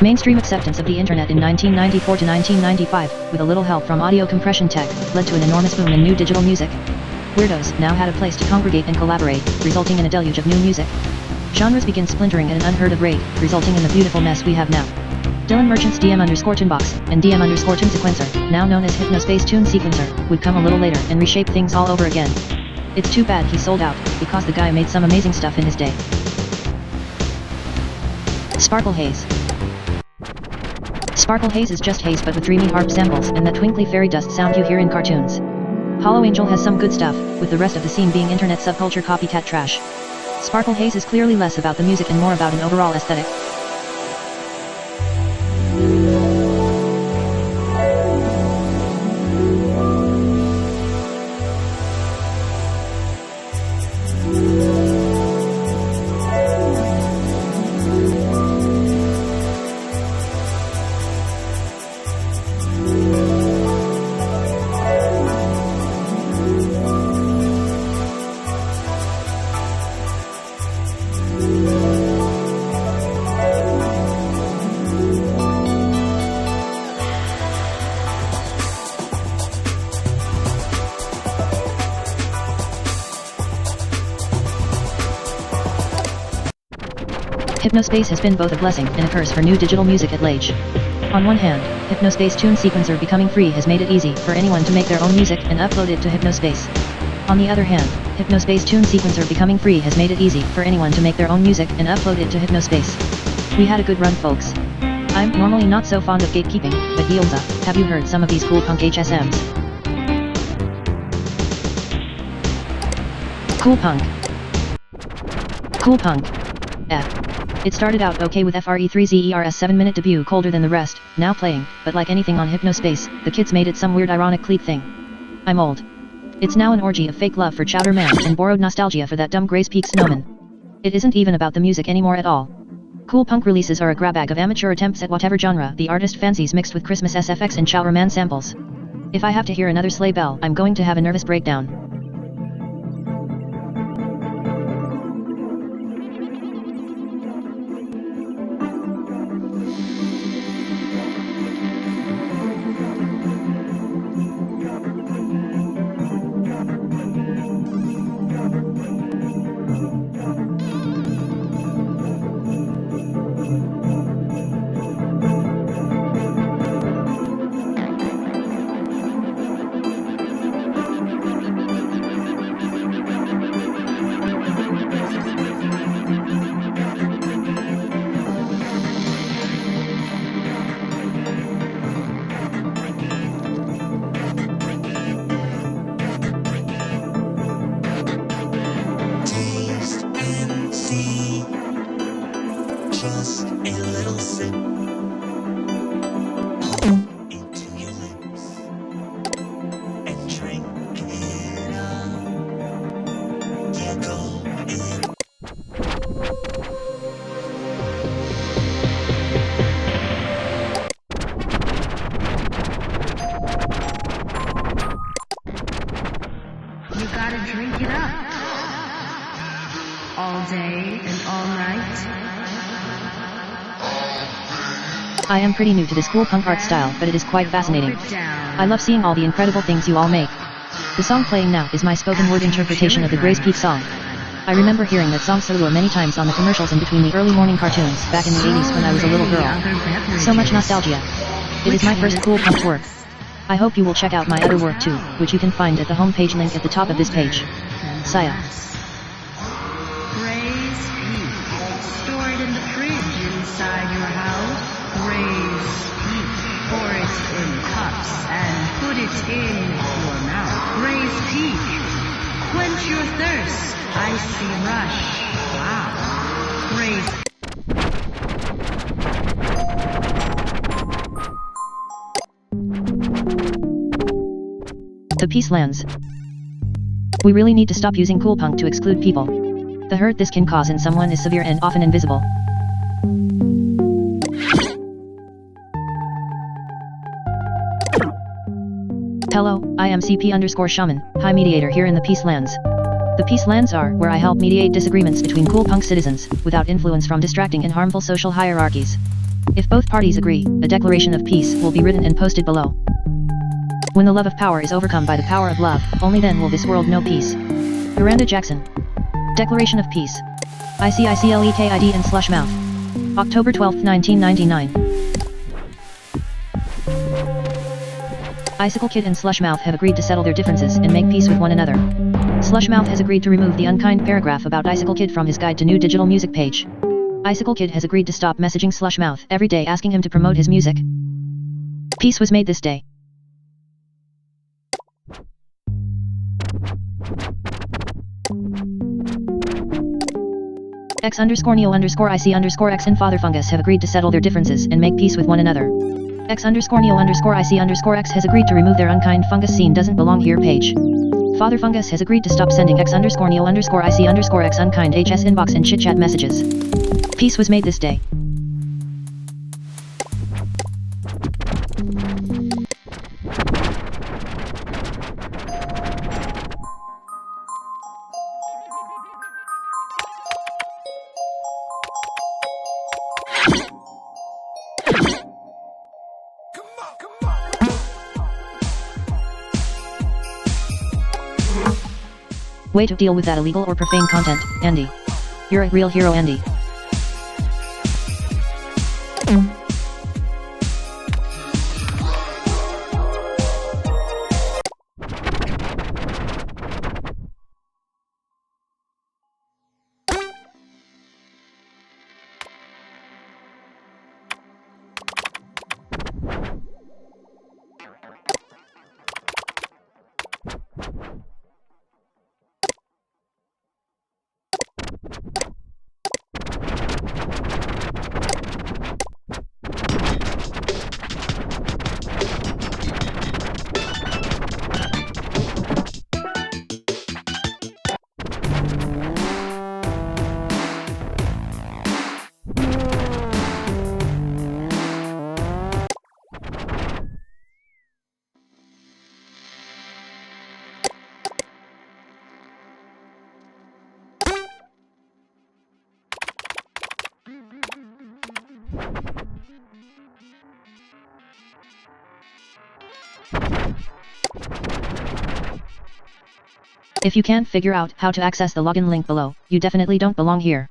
Mainstream acceptance of the internet in 1994 to 1995, with a little help from audio compression tech, led to an enormous boom in new digital music. Weirdos now had a place to congregate and collaborate, resulting in a deluge of new music. Genres begin splintering at an unheard of rate, resulting in the beautiful mess we have now. Dylan Merchant's DM_Tinbox, and DM_TuneSequencer, now known as Hypnospace Tune Sequencer, would come a little later and reshape things all over again. It's too bad he sold out, because the guy made some amazing stuff in his day. Sparkle Haze. Sparkle Haze is just haze but with dreamy harp samples and that twinkly fairy dust sound you hear in cartoons. Hollow Angel has some good stuff, with the rest of the scene being internet subculture copycat trash. Sparkle Haze is clearly less about the music and more about an overall aesthetic. Hypnospace has been both a blessing and a curse for new digital music at large. On one hand, Hypnospace Tune Sequencer becoming free has made it easy for anyone to make their own music and upload it to Hypnospace. On the other hand, Hypnospace Tune Sequencer becoming free has made it easy for anyone to make their own music and upload it to Hypnospace. We had a good run, folks. I'm normally not so fond of gatekeeping, but Yolza, have you heard some of these cool punk HSMs? Cool punk. Cool punk. It started out okay with FRE3ZER's 7-minute debut Colder Than the Rest, now playing, but like anything on Hypnospace, the kids made it some weird ironic clique thing. I'm old. It's now an orgy of fake love for Chowder Man and borrowed nostalgia for that dumb Grace Peak snowman. It isn't even about the music anymore at all. Cool punk releases are a grab bag of amateur attempts at whatever genre the artist fancies mixed with Christmas SFX and Chowder Man samples. If I have to hear another sleigh bell, I'm going to have a nervous breakdown. gotta drink it up. All day and all night. I am pretty new to this cool punk art style, but it is quite fascinating. I love seeing all the incredible things you all make. The song playing now is my spoken word interpretation of the Grace Peak song. I remember hearing that song solo many times on the commercials in between the early morning cartoons back in the 80s when I was a little girl. So much nostalgia. It is my first cool punk work. I hope you will check out my other work too, which you can find at the homepage link at the top of this page. Saya. Grace Peak. Store it in the fridge inside your house. Grace Peak. Pour it in cups and put it in your mouth. Grace Peak. Quench your thirst. Icy rush. Wow. Grace. The Peace Lands. We really need to stop using cool punk to exclude people. The hurt this can cause in someone is severe and often invisible. Hello, I am CP_Shaman, High Mediator here in the Peace Lands. The Peace Lands are where I help mediate disagreements between cool punk citizens, without influence from distracting and harmful social hierarchies. If both parties agree, a declaration of peace will be written and posted below. When the love of power is overcome by the power of love, only then will this world know peace. Miranda Jackson. Declaration of Peace. ICICLEKID and Slushmouth. October 12, 1999. Icicle Kid and Slushmouth have agreed to settle their differences and make peace with one another. Slushmouth has agreed to remove the unkind paragraph about Icicle Kid from his guide to new digital music page. Icicle Kid has agreed to stop messaging Slushmouth every day asking him to promote his music. Peace was made this day. X_Neo_IC_X and Father Fungus have agreed to settle their differences and make peace with one another. X_Neo_IC_X has agreed to remove their unkind fungus scene doesn't belong here page. Father Fungus has agreed to stop sending X_Neo_IC_X unkind HS inbox and chit-chat messages. Peace was made this day. Way to deal with that illegal or profane content, Andy. You're a real hero, Andy. If you can't figure out how to access the login link below, you definitely don't belong here.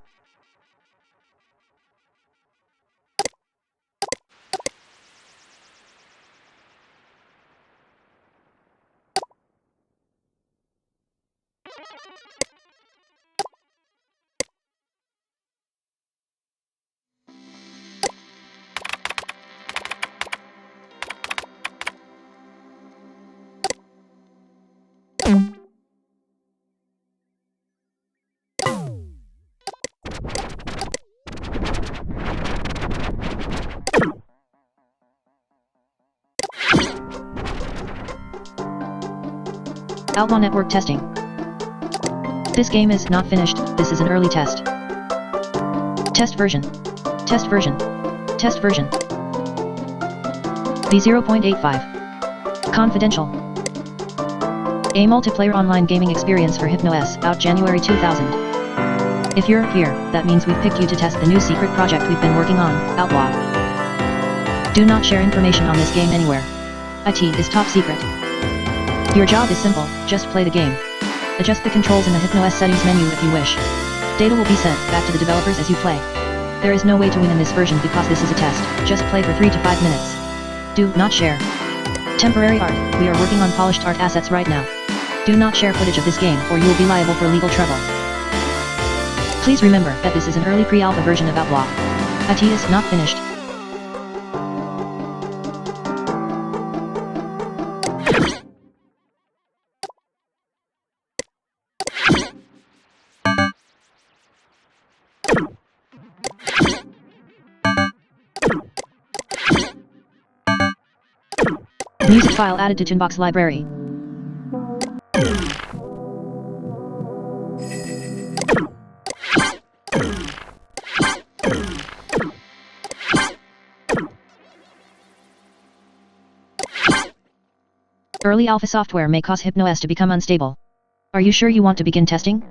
Outlaw network testing. This game is not finished, this is an early test. Test version. Test version. Test version. V0.85. Confidential. A multiplayer online gaming experience for HypnoS, out January 2000. If you're here, that means we've picked you to test the new secret project we've been working on, Outlaw. Do not share information on this game anywhere. IT is top secret. Your job is simple, just play the game. Adjust the controls in the HypnoS settings menu if you wish. Data will be sent back to the developers as you play. There is no way to win in this version because this is a test, just play for 3 to 5 minutes. Do not share. Temporary art, we are working on polished art assets right now. Do not share footage of this game or you will be liable for legal trouble. Please remember that this is an early pre-alpha version of Outlaw. IT is not finished. Music file added to Tunebox library. Early alpha software may cause HypnoS to become unstable. Are you sure you want to begin testing?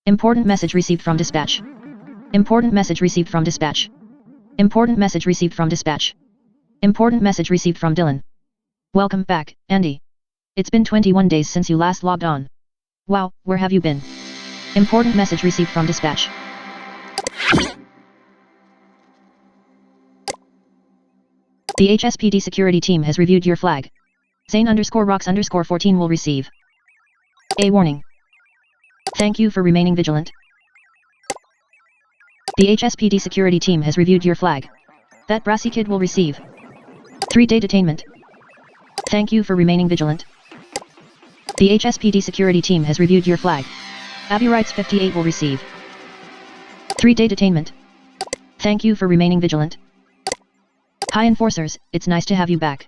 Important message received from dispatch. Important message received from dispatch. Important message received from dispatch. Important message received from Dylan. Welcome back, Andy. It's been 21 days since you last logged on. Wow, where have you been? Important message received from dispatch. The HSPD security team has reviewed your flag. Zane_Rocks_14 will receive a warning. Thank you for remaining vigilant. The HSPD security team has reviewed your flag. That brassy kid will receive 3-day detainment. Thank you for remaining vigilant. The HSPD security team has reviewed your flag. Abby Wrights 58 will receive 3-day detainment. Thank you for remaining vigilant. Hi enforcers, it's nice to have you back.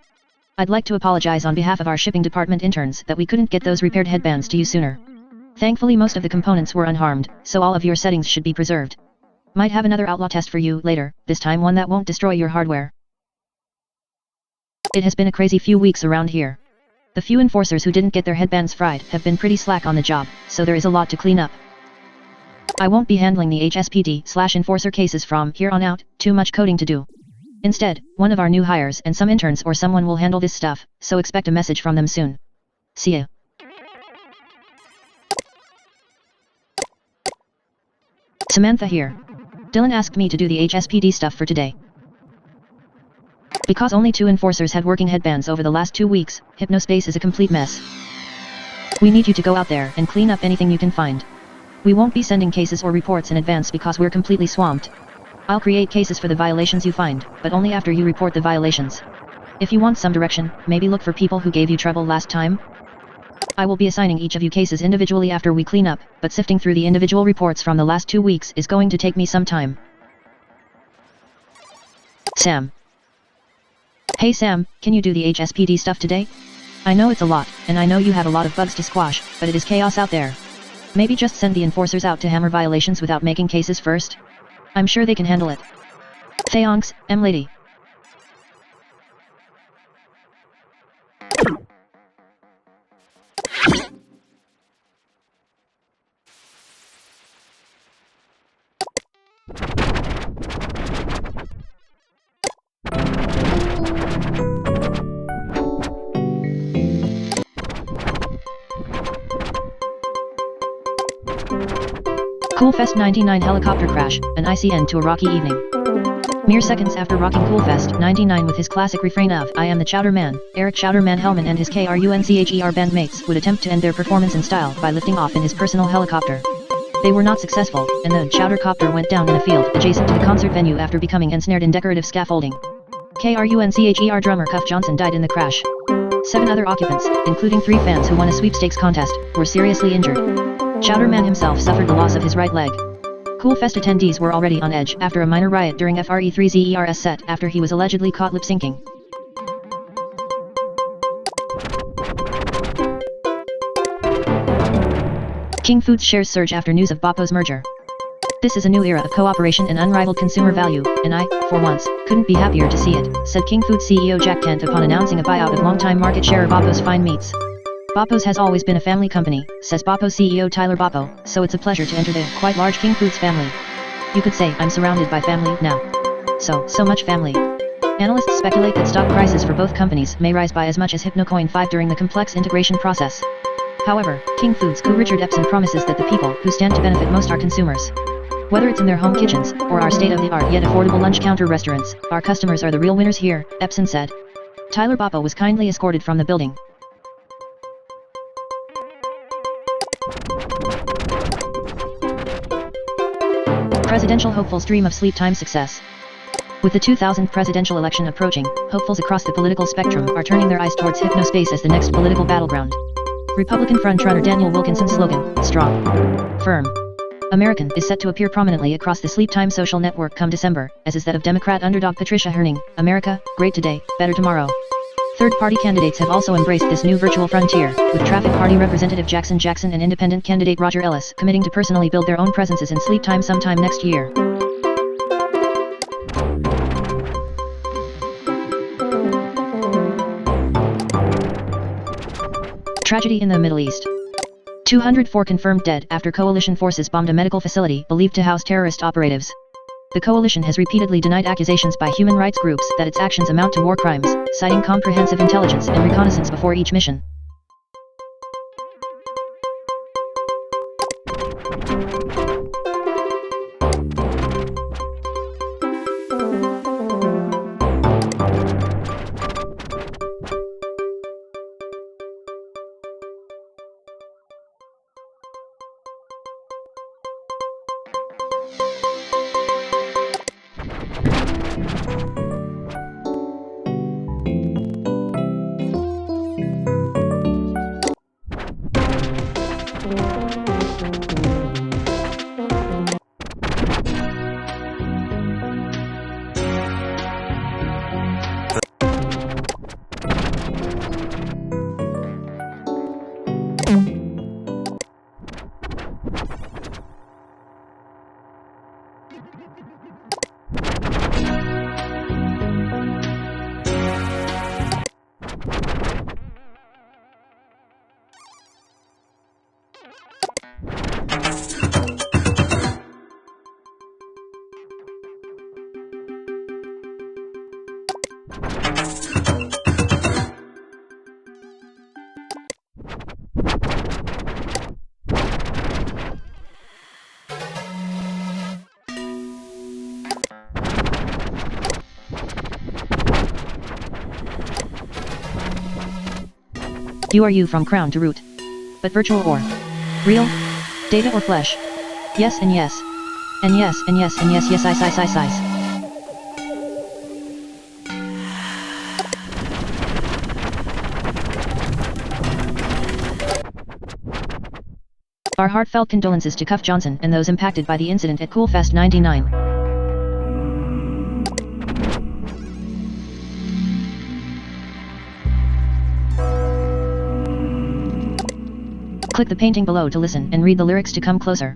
I'd like to apologize on behalf of our shipping department interns that we couldn't get those repaired headbands to you sooner. Thankfully most of the components were unharmed, so all of your settings should be preserved. Might have another Outlaw test for you later, this time one that won't destroy your hardware. It has been a crazy few weeks around here. The few enforcers who didn't get their headbands fried have been pretty slack on the job, so there is a lot to clean up. I won't be handling the HSPD/enforcer cases from here on out, too much coding to do. Instead, one of our new hires and some interns or someone will handle this stuff, so expect a message from them soon. See ya. Samantha here. Dylan asked me to do the HSPD stuff for today. Because only 2 enforcers had working headbands over the last 2 weeks, Hypnospace is a complete mess. We need you to go out there and clean up anything you can find. We won't be sending cases or reports in advance because we're completely swamped. I'll create cases for the violations you find, but only after you report the violations. If you want some direction, maybe look for people who gave you trouble last time. I will be assigning each of you cases individually after we clean up, but sifting through the individual reports from the last 2 weeks is going to take me some time. Sam. Hey Sam, can you do the HSPD stuff today? I know it's a lot, and I know you have a lot of bugs to squash, but it is chaos out there. Maybe just send the enforcers out to hammer violations without making cases first? I'm sure they can handle it. Thanks, M-Lady. Coolfest 99 helicopter crash, an icy end to a rocky evening. Mere seconds after rocking Coolfest 99 with his classic refrain of "I am the Chowder Man," Eric Chowderman Hellman and his KRUNCHER bandmates would attempt to end their performance in style by lifting off in his personal helicopter. They were not successful, and the Chowdercopter went down in a field adjacent to the concert venue after becoming ensnared in decorative scaffolding. KRUNCHER drummer Cuff Johnson died in the crash. 7 other occupants, including 3 fans who won a sweepstakes contest, were seriously injured. Chowderman himself suffered the loss of his right leg. Coolfest attendees were already on edge after a minor riot during FRE3ZER's set after he was allegedly caught lip-syncing. King Foods shares surge after news of Boppo's merger. This is a new era of cooperation and unrivaled consumer value, and I, for once, couldn't be happier to see it, said King Foods CEO Jack Kent upon announcing a buyout of longtime market share of Boppo's fine meats. Boppo's has always been a family company, says Boppo CEO Tyler Boppo, so it's a pleasure to enter the quite large King Foods family. You could say I'm surrounded by family now. So much family. Analysts speculate that stock prices for both companies may rise by as much as Hypnocoin 5 during the complex integration process. However, King Foods' Co. Richard Epson promises that the people who stand to benefit most are consumers. Whether it's in their home kitchens, or our state-of-the-art yet affordable lunch counter restaurants, our customers are the real winners here, Epson said. Tyler Boppo was kindly escorted from the building. Presidential hopefuls dream of sleep time success. With the 2000 presidential election approaching, hopefuls across the political spectrum are turning their eyes towards Hypnospace as the next political battleground. Republican frontrunner Daniel Wilkinson's slogan, "Strong, Firm, American," is set to appear prominently across the Sleep Time social network come December, as is that of Democrat underdog Patricia Herning, "America, great today, better tomorrow." Third-party candidates have also embraced this new virtual frontier, with Traffic Party Representative Jackson Jackson and independent candidate Roger Ellis committing to personally build their own presences in Sleep Time sometime next year. Tragedy in the Middle East. 204 confirmed dead after coalition forces bombed a medical facility believed to house terrorist operatives. The coalition has repeatedly denied accusations by human rights groups that its actions amount to war crimes, citing comprehensive intelligence and reconnaissance before each mission. You are you from crown to root. But virtual or real? Data or flesh? Yes and yes. And yes and yes and yes yes ice. Our heartfelt condolences to Cuff Johnson and those impacted by the incident at Coolfest 99. Click the painting below to listen and read the lyrics to come closer.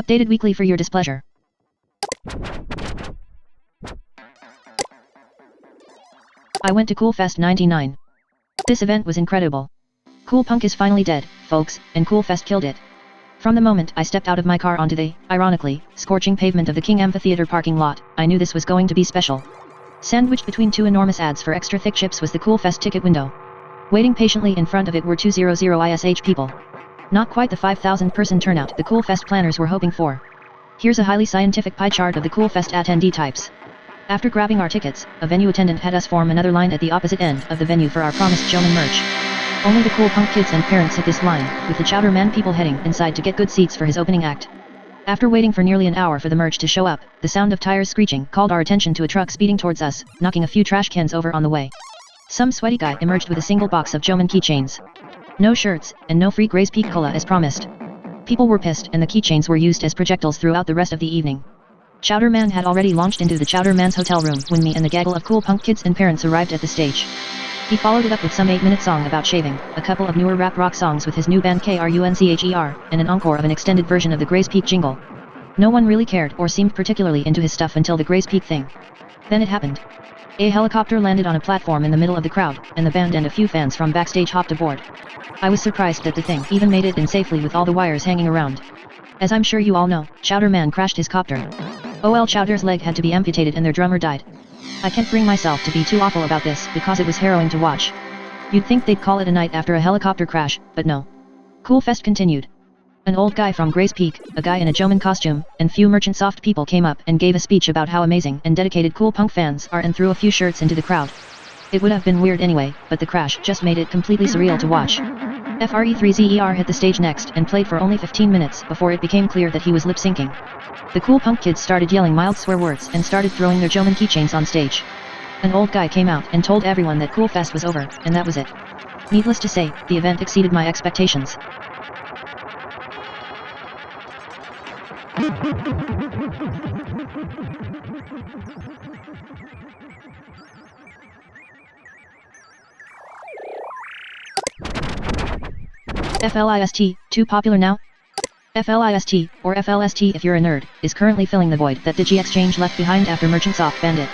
Updated weekly for your displeasure. I went to Coolfest 99. This event was incredible. Cool Punk is finally dead, folks, and Coolfest killed it. From the moment I stepped out of my car onto the, ironically, scorching pavement of the King Amphitheater parking lot, I knew this was going to be special. Sandwiched between two enormous ads for extra thick chips was the Coolfest ticket window. Waiting patiently in front of it were 200 ISH people. Not quite the 5,000 person turnout the Coolfest planners were hoping for. Here's a highly scientific pie chart of the Coolfest attendee types. After grabbing our tickets, a venue attendant had us form another line at the opposite end of the venue for our promised showman merch. Only the Cool Punk kids and parents hit this line, with the Chowder Man people heading inside to get good seats for his opening act. After waiting for nearly an hour for the merch to show up, the sound of tires screeching called our attention to a truck speeding towards us, knocking a few trash cans over on the way. Some sweaty guy emerged with a single box of Joman keychains. No shirts, and no free Gray's Peak Cola as promised. People were pissed and the keychains were used as projectiles throughout the rest of the evening. Chowder Man had already launched into the Chowder Man's hotel room when me and the gaggle of Cool Punk kids and parents arrived at the stage. He followed it up with some 8-minute song about shaving, a couple of newer rap rock songs with his new band KRUNCHER, and an encore of an extended version of the Gray's Peak jingle. No one really cared or seemed particularly into his stuff until the Gray's Peak thing. Then it happened. A helicopter landed on a platform in the middle of the crowd, and the band and a few fans from backstage hopped aboard. I was surprised that the thing even made it in safely with all the wires hanging around. As I'm sure you all know, Chowder Man crashed his copter. OL Chowder's leg had to be amputated and their drummer died. I can't bring myself to be too awful about this because it was harrowing to watch. You'd think they'd call it a night after a helicopter crash, but no. Cool Fest continued. An old guy from Gray's Peak, a guy in a Joman costume, and few Merchant Soft people came up and gave a speech about how amazing and dedicated cool punk fans are and threw a few shirts into the crowd. It would have been weird anyway, but the crash just made it completely surreal to watch. FRE3ZER hit the stage next and played for only 15 minutes before it became clear that he was lip-syncing. The cool punk kids started yelling mild swear words and started throwing their Joman keychains on stage. An old guy came out and told everyone that Cool Fest was over, and that was it. Needless to say, the event exceeded my expectations. FLIST, too popular now? FLIST, or FLST if you're a nerd, is currently filling the void that DigiExchange left behind after Merchant Soft banned it.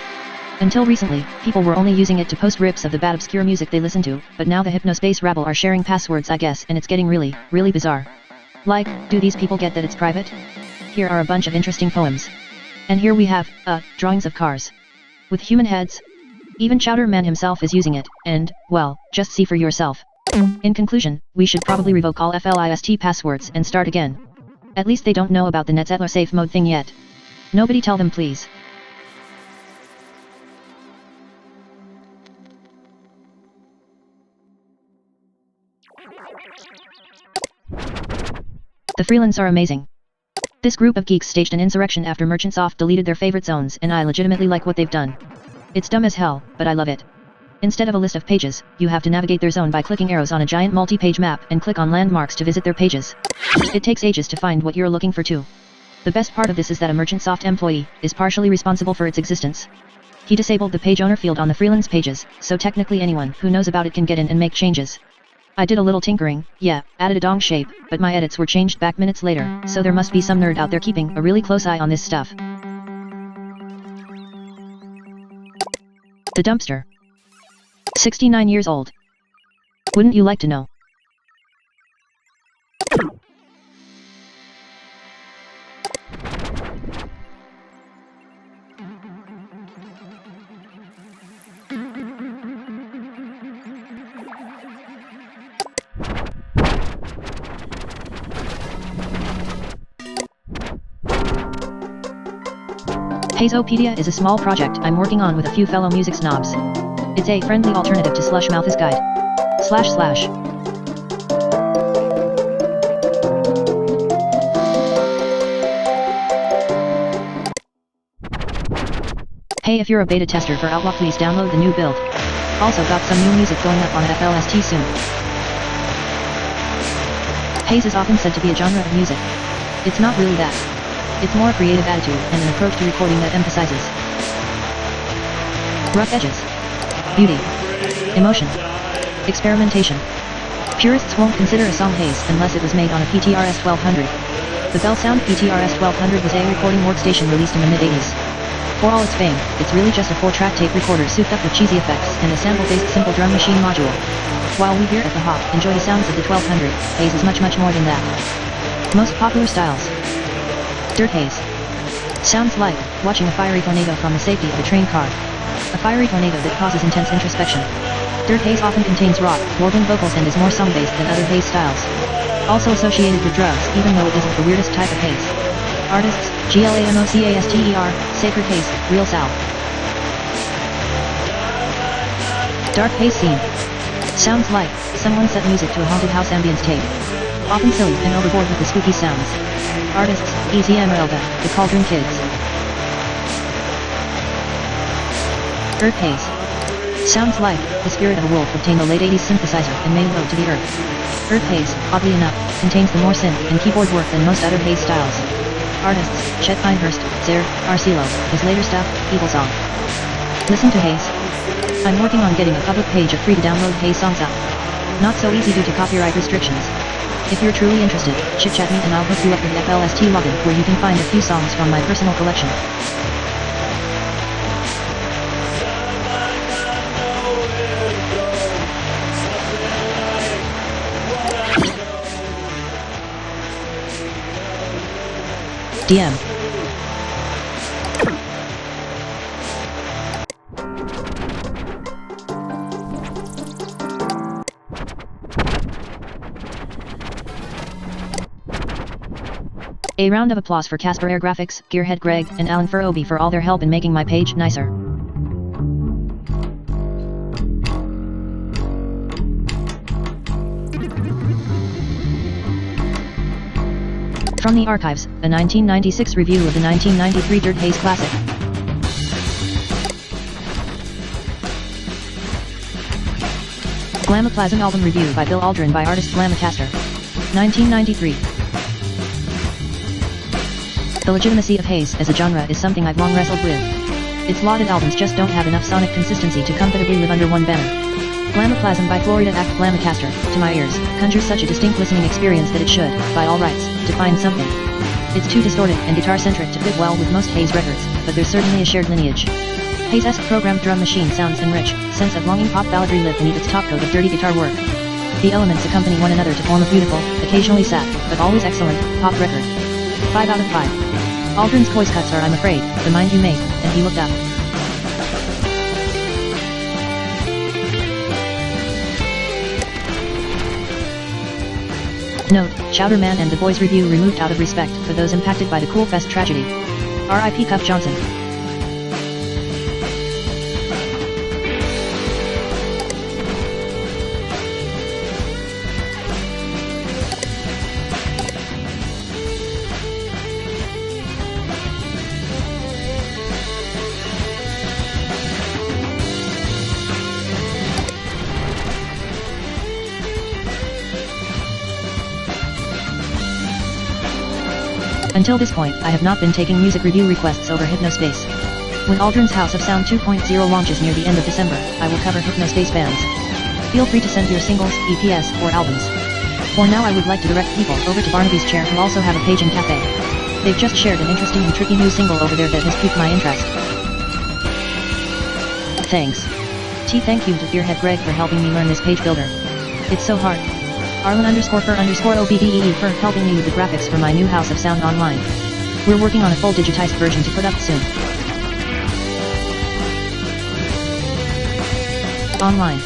Until recently, people were only using it to post rips of the bad obscure music they listen to, but now the Hypnospace rabble are sharing passwords I guess, and it's getting really, really bizarre. Like, do these people get that it's private? Here are a bunch of interesting poems. And here we have, drawings of cars. With human heads. Even Chowder Man himself is using it, and, well, just see for yourself. In conclusion, we should probably revoke all FLIST passwords and start again. At least they don't know about the Netzetler safe mode thing yet. Nobody tell them please. The Freelance are amazing. This group of geeks staged an insurrection after Merchant Soft deleted their favorite zones, and I legitimately like what they've done. It's dumb as hell, but I love it. Instead of a list of pages, you have to navigate their zone by clicking arrows on a giant multi-page map and click on landmarks to visit their pages. It takes ages to find what you're looking for too. The best part of this is that a Merchant Soft employee is partially responsible for its existence. He disabled the page owner field on the freelance pages, so technically anyone who knows about it can get in and make changes. I did a little tinkering, yeah, added a dong shape, but my edits were changed back minutes later, so there must be some nerd out there keeping a really close eye on this stuff. The Dumpster. 69 years old. Wouldn't you like to know? Hazopedia is a small project I'm working on with a few fellow music snobs. It's a friendly alternative to Slushmouth's Guide. // Hey, if you're a beta tester for Outlaw, please download the new build. Also got some new music going up on FLST soon. Haze is often said to be a genre of music. It's not really that. It's more a creative attitude and an approach to recording that emphasizes rough edges, beauty, emotion, experimentation. Purists won't consider a song Haze unless it was made on a PTRS 1200. The Bell Sound PTRS 1200 was a recording workstation released in the mid-80s. For all its fame, it's really just a 4-track tape recorder souped up with cheesy effects and a sample-based simple drum machine module. While we here at The Hop enjoy the sounds of the 1200, Haze is much more than that. Most popular styles. Dirt Haze. Sounds like watching a fiery tornado from the safety of a train car. A fiery tornado that causes intense introspection. Dirt Haze often contains rock, organ vocals and is more song-based than other Haze styles. Also associated with drugs, even though it isn't the weirdest type of Haze. Artists, GLAMOCASTER, Sacred Haze, Real Sal. Dark Haze Scene. Sounds like someone set music to a haunted house ambience tape. Often silly and overboard with the spooky sounds. Artists, Easy Emeralda, The Cauldron Kids. Earth Haze. Sounds like the spirit of a wolf obtained a late 80s synthesizer and made low to the earth. Earth Haze, oddly enough, contains the more synth and keyboard work than most other Haze styles. Artists, Chet Pinehurst, Zer, Arcelo, his later stuff, Evil Song. Listen to Haze. I'm working on getting a public page of free to download Hayes songs out. Not so easy due to copyright restrictions. If you're truly interested, chit-chat me and I'll hook you up with the FLST login where you can find a few songs from my personal collection. DM. A round of applause for Casper Air Graphics, Gearhead Greg, and Alan Furobi for all their help in making my page nicer. From the archives, a 1996 review of the 1993 Dirt Haze classic. Glamaplasm album review by Bill Aldrin by artist Glamacaster. 1993. The legitimacy of Haze as a genre is something I've long wrestled with. Its lauded albums just don't have enough sonic consistency to comfortably live under one banner. Glamaplasm by Florida Act Glamacaster, to my ears, conjures such a distinct listening experience that it should, by all rights, define something. It's too distorted and guitar-centric to fit well with most Haze records, but there's certainly a shared lineage. Haze-esque programmed drum machine sounds and rich, sense of longing pop balladry live beneath its topcoat of dirty guitar work. The elements accompany one another to form a beautiful, occasionally sad, but always excellent, pop record. 5 out of 5. Aldrin's voice cuts are, I'm afraid, the mind you make, and he looked up. Note, Chowder Man and the Boys review removed out of respect for those impacted by the Cool Fest tragedy. R.I.P. Cuff Johnson. Until this point, I have not been taking music review requests over Hypnospace. When Aldrin's House of Sound 2.0 launches near the end of December, I will cover Hypnospace bands. Feel free to send your singles, EPs, or albums. For now I would like to direct people over to Barnaby's Chair who also have a page in Cafe. They've just shared an interesting and tricky new single over there that has piqued my interest. Thanks. Thank you to Gearhead Greg for helping me learn this page builder. It's so hard. Arlen_for_OBBEE for helping me with the graphics for my new House of Sound online. We're working on a full digitized version to put up soon. Online.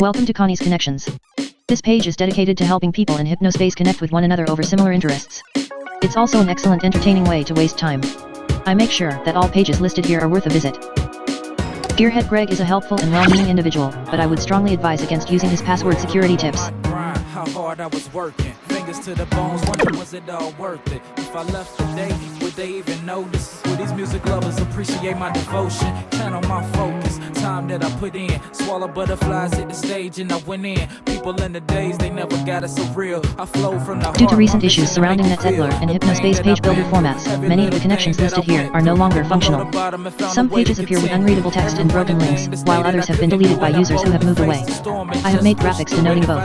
Welcome to Connie's Connections. This page is dedicated to helping people in Hypnospace connect with one another over similar interests. It's also an excellent entertaining way to waste time. I make sure that all pages listed here are worth a visit. Gearhead Greg is a helpful and well-meaning individual, but I would strongly advise against using his password security tips. How hard I was working, fingers to the bones, wondering was it all worth it? If I left today, would they even notice? Would these music lovers appreciate my devotion? Channel my focus, time that I put in. Swallow butterflies, hit the stage and I went in. People in the days, they never got it so real. I flow from the heart. Due to recent issues surrounding NetZettler and Hypnospace page builder formats, many of the connections listed here are no longer functional. Some pages appear with unreadable text and broken links, while others have been deleted by users who have moved away. I have made graphics denoting both.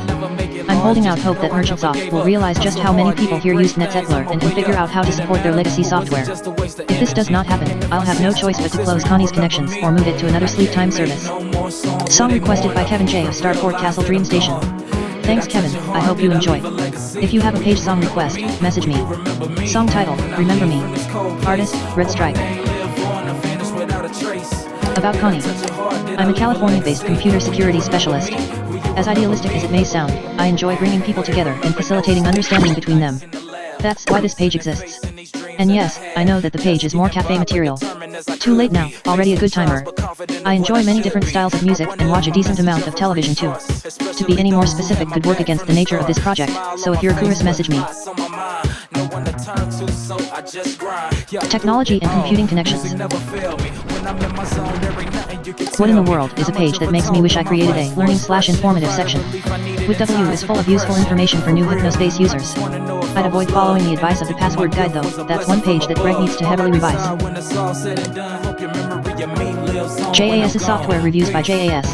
I'm holding out hope that Merchantsoft will realize just how many people here use NetZettler and can figure out how to support their legacy software. If this does not happen, I'll have no choice but to close Connie's Connections or move it to another sleep time service. Song requested by Kevin J of Starport Castle Dream Station. Thanks Kevin, I hope you enjoy. If you have a page song request, message me. Song title, Remember Me. Artist, Red Stripe. About Connie. I'm a California-based computer security specialist. As idealistic as it may sound, I enjoy bringing people together and facilitating understanding between them. That's why this page exists. And yes, I know that the page is more cafe material. Too late now, already a good timer. I enjoy many different styles of music and watch a decent amount of television too. To be any more specific could work against the nature of this project, so if you're curious message me. Technology and computing connections. What in the world is a page that makes me wish I created a learning/informative section? With W is full of useful information for new Hypnospace users. I'd avoid following the advice of the password guide though, that's one page that Greg needs to heavily revise. JAS's software reviews by JAS.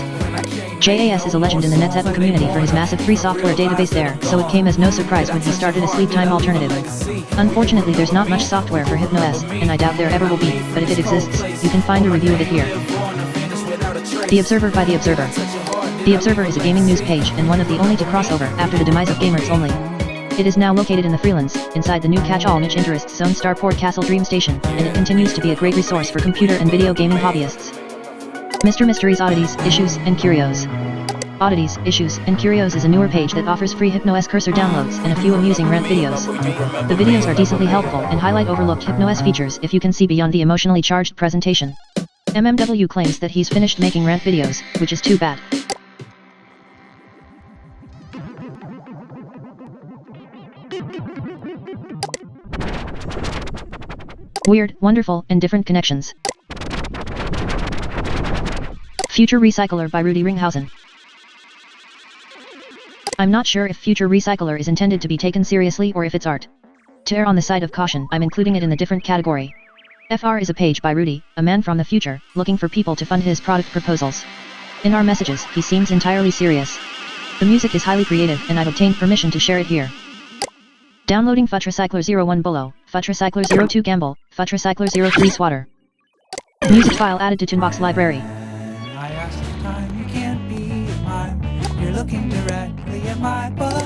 JAS is a legend in the NetZetler community for his massive free software database there, so it came as no surprise when he started a sleep time alternative. Unfortunately there's not much software for HypnoS, and I doubt there ever will be, but if it exists, you can find a review of it here. The Observer by The Observer. The Observer is a gaming news page and one of the only to cross over after the demise of Gamers Only. It is now located in the Freelands, inside the new catch-all niche interests zone Starport Castle Dream Station, and it continues to be a great resource for computer and video gaming hobbyists. Mr. Mysteries Oddities, Issues, and Curios. Oddities, Issues, and Curios is a newer page that offers free HypnoS cursor downloads and a few amusing rant videos. The videos are decently helpful and highlight overlooked HypnoS features if you can see beyond the emotionally charged presentation. MMW claims that he's finished making rant videos, which is too bad. Weird, wonderful, and different connections. Future Recycler by Rudy Ringhausen. I'm not sure if Future Recycler is intended to be taken seriously or if it's art. To err on the side of caution, I'm including it in the different category. FR is a page by Rudy, a man from the future, looking for people to fund his product proposals. In our messages, he seems entirely serious. The music is highly creative and I've obtained permission to share it here. Downloading Futracycler 01 Bullo, Futracycler 02 Gamble, Futracycler 03 Swatter. Music file added to Tunebox library. I asked the time, you can't be mine. You're looking directly at my bullet.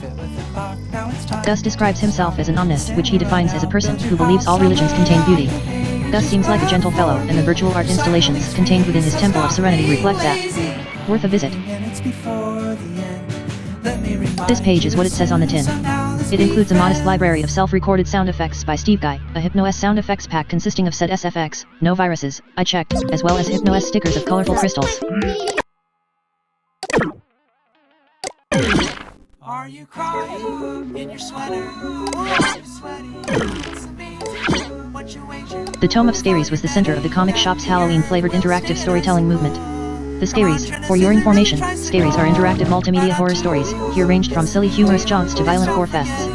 Fit with the clock, now it's time. Gus describes himself as an omnist, which he defines as a person who believes all religions contain beauty. Gus seems like a gentle fellow, and the virtual art installations contained within his Temple of Serenity reflect that. Worth a visit. This page is what it says on the tin. It includes a modest library of self-recorded sound effects by Steve Guy, a HypnoS sound effects pack consisting of said SFX, no viruses, I checked, as well as HypnoS stickers of colorful crystals. Are you crying in your sweater? Are you sweaty? It's amazing what you wager. The Tome of Scaries was the center of the comic shop's Halloween-flavored interactive storytelling movement. The Scaries, for your information, Scaries are interactive multimedia horror stories, here ranged from silly humorous jaunts to violent gore fests.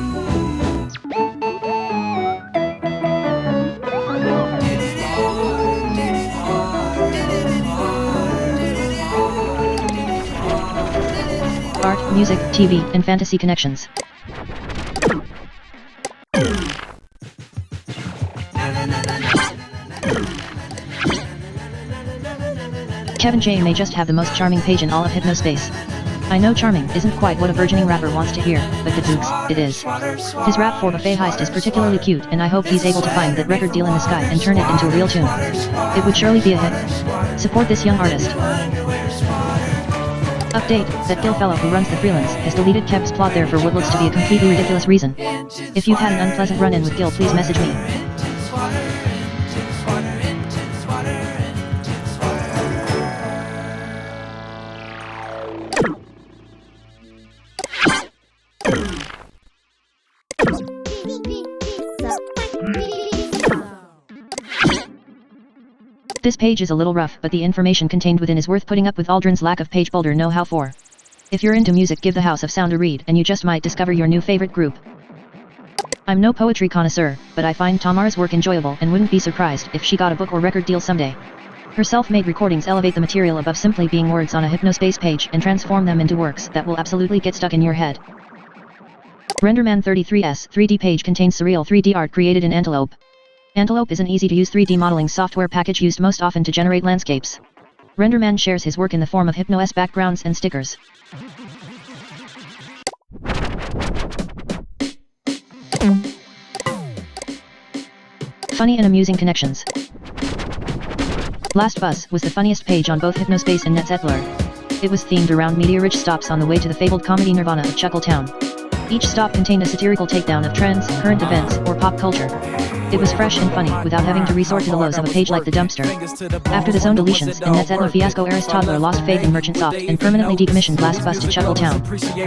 Art, music, TV, and fantasy connections. Kevin J may just have the most charming page in all of Hypnospace. I know charming isn't quite what a burgeoning rapper wants to hear, but the Dukes, it is. His rap for Buffet Heist is particularly cute, and I hope he's able to find that record deal in the sky and turn it into a real tune. It would surely be a hit. Support this young artist. Update, that Gil fellow who runs the Freelance has deleted Kev's plot there for what looks to be a completely ridiculous reason. If you've had an unpleasant run-in with Gil, please message me. This page is a little rough, but the information contained within is worth putting up with Aldrin's lack of page builder know-how for. If you're into music, give the House of Sound a read and you just might discover your new favorite group. I'm no poetry connoisseur, but I find Tamar's work enjoyable and wouldn't be surprised if she got a book or record deal someday. Her self-made recordings elevate the material above simply being words on a Hypnospace page and transform them into works that will absolutely get stuck in your head. Renderman 33's 3D page contains surreal 3D art created in Antelope. Antelope is an easy-to-use 3D modeling software package used most often to generate landscapes. Renderman shares his work in the form of HypnoS backgrounds and stickers. Funny and amusing connections. Last Bus was the funniest page on both Hypnospace and NetZetler. It was themed around media-rich stops on the way to the fabled comedy nirvana of Chuckletown. Each stop contained a satirical takedown of trends, current events, or pop culture. It was fresh and funny, without having to resort to the lows of a page like the dumpster. After the zone deletions and Netzedler fiasco, Aristotle lost faith in Merchant Soft and permanently decommissioned Last Bus to Chuckle Town.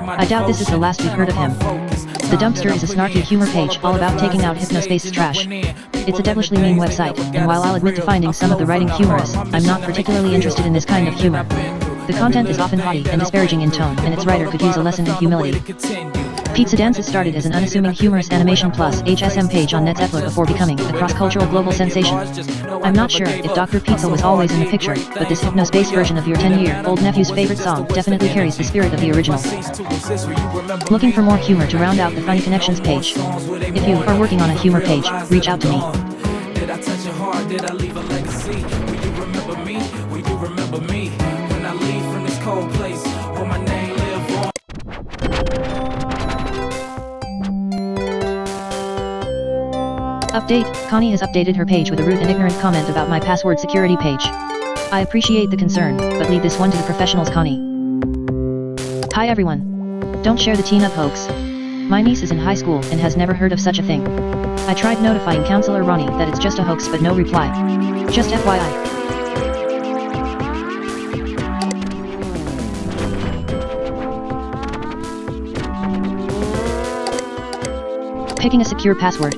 I doubt this is the last we've heard of him. The Dumpster is a snarky humor page all about taking out Hypnospace's trash. It's a devilishly mean website, and while I'll admit to finding some of the writing humorous, I'm not particularly interested in this kind of humor. The content is often haughty and disparaging in tone, and its writer could use a lesson in humility. Pizza Dances started as an unassuming humorous animation plus HSM page on Netzedler before becoming a cross-cultural global sensation. I'm not sure if Dr. Pizza was always in the picture, but this Hypnospace version of your 10-year-old nephew's favorite song definitely carries the spirit of the original. Looking for more humor to round out the Funny Connections page? If you are working on a humor page, reach out to me. Did I touch your heart? Did I leave a legacy? Will you remember me? Will you remember me? When I leave from this cold place, will my name live on? Update, Connie has updated her page with a rude and ignorant comment about my password security page. I appreciate the concern, but leave this one to the professionals, Connie. Hi everyone. Don't share the teen up hoax. My niece is in high school and has never heard of such a thing. I tried notifying Counselor Ronnie that it's just a hoax, but no reply. Just FYI. Picking a secure password.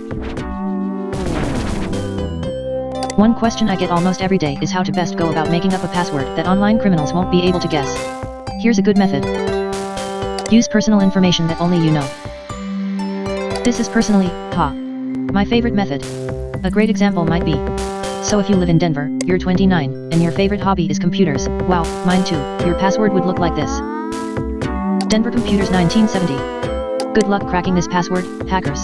One question I get almost every day is how to best go about making up a password that online criminals won't be able to guess. Here's a good method. Use personal information that only you know. This is personally, my favorite method. A great example might be, so if you live in Denver, you're 29, and your favorite hobby is computers, wow, mine too, your password would look like this. Denver Computers 1970. Good luck cracking this password, hackers.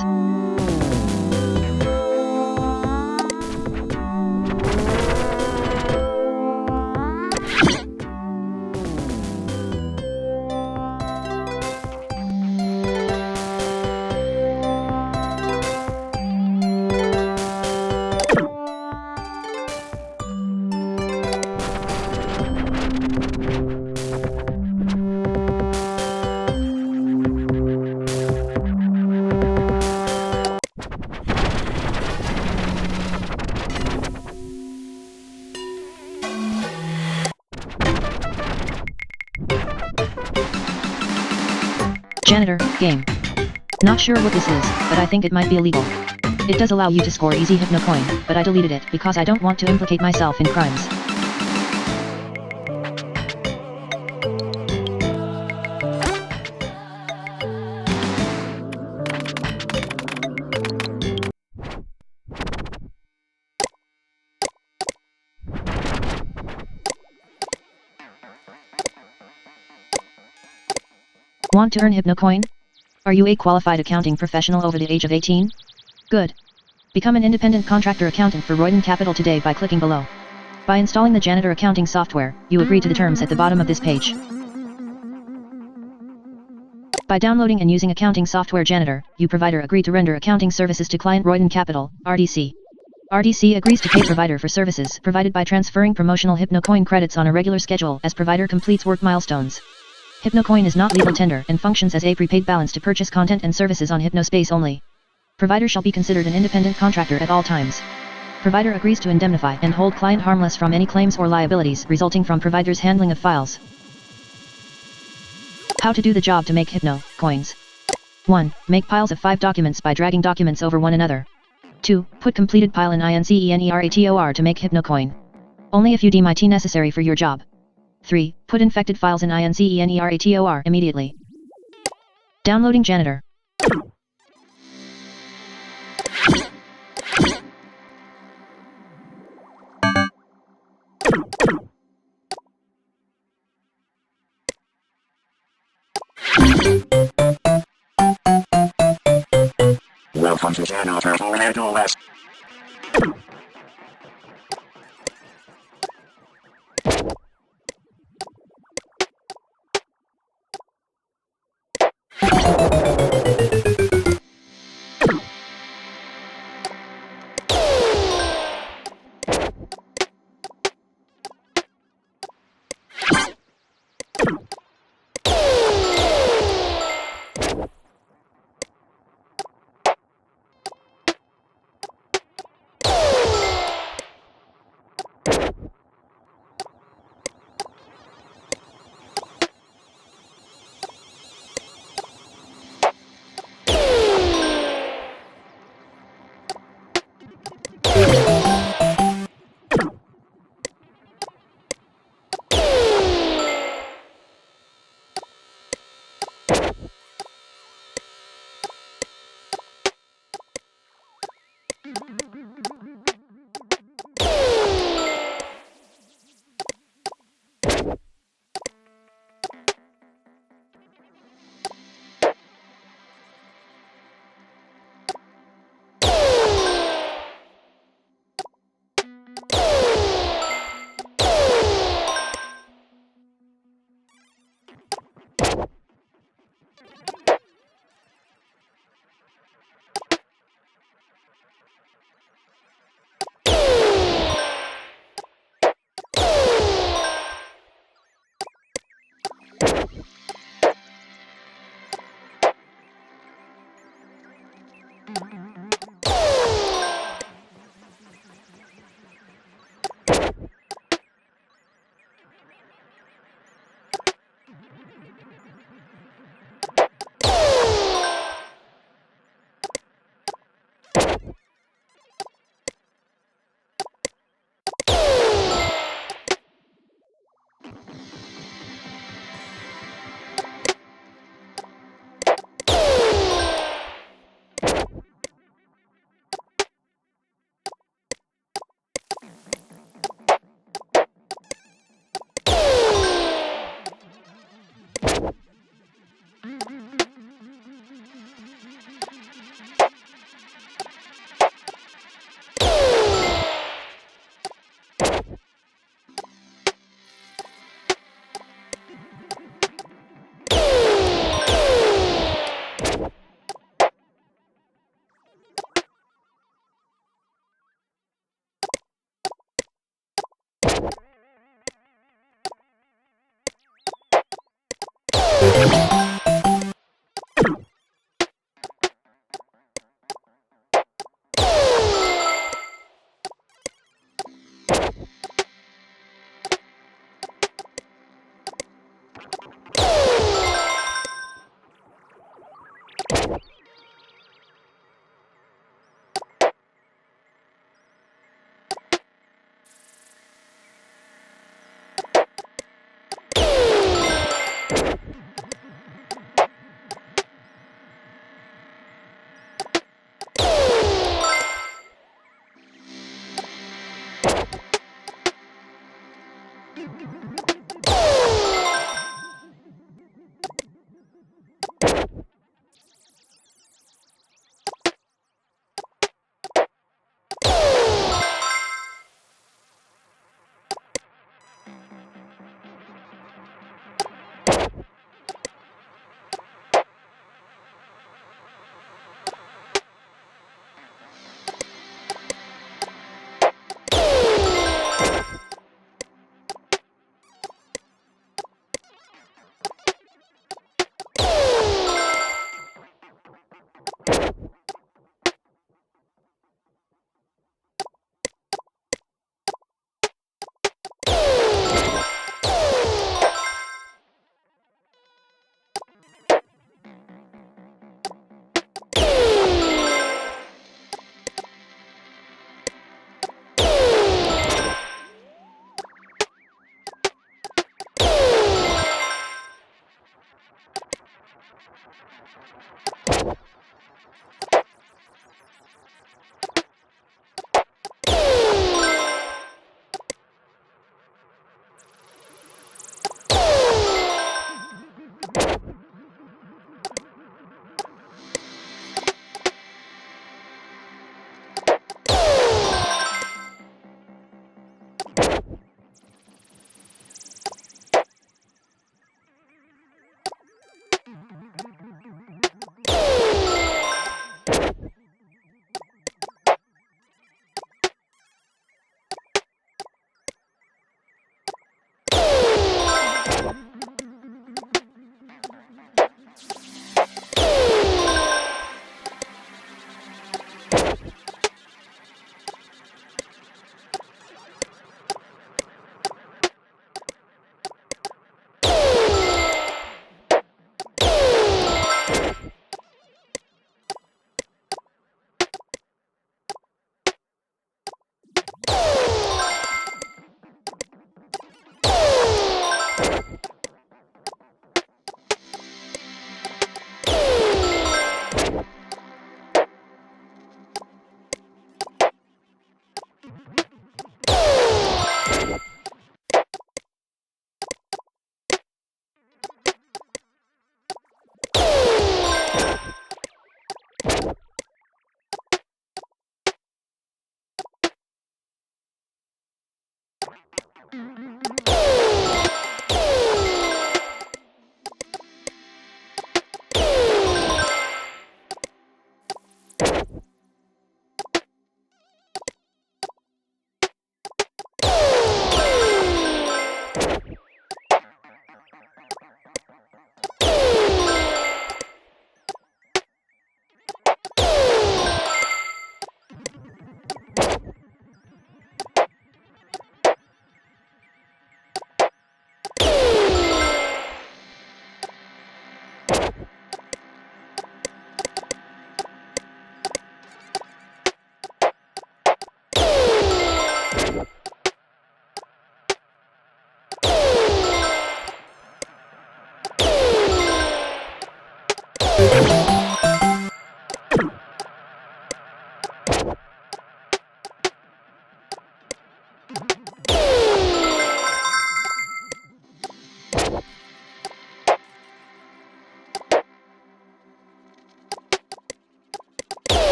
Janitor, game. Not sure what this is, but I think it might be illegal. It does allow you to score easy HypnoCoin, but I deleted it because I don't want to implicate myself in crimes. Want to earn HypnoCoin? Are you a qualified accounting professional over the age of 18? Good. Become an independent contractor accountant for Royden Capital today by clicking below. By installing the Janitor accounting software, you agree to the terms at the bottom of this page. By downloading and using accounting software Janitor, you provider agree to render accounting services to client Royden Capital, RDC. RDC agrees to pay provider for services provided by transferring promotional HypnoCoin credits on a regular schedule as provider completes work milestones. HypnoCoin is not legal tender and functions as a prepaid balance to purchase content and services on Hypnospace only. Provider shall be considered an independent contractor at all times. Provider agrees to indemnify and hold client harmless from any claims or liabilities resulting from provider's handling of files. How to do the job to make HypnoCoins. 1. Make piles of 5 documents by dragging documents over one another. 2. Put completed pile in INCENERATOR to make HypnoCoin. Only if you deem it necessary for your job. 3. Put infected files in INCENERATOR immediately. Downloading Janitor. Welcome to Janitor OS.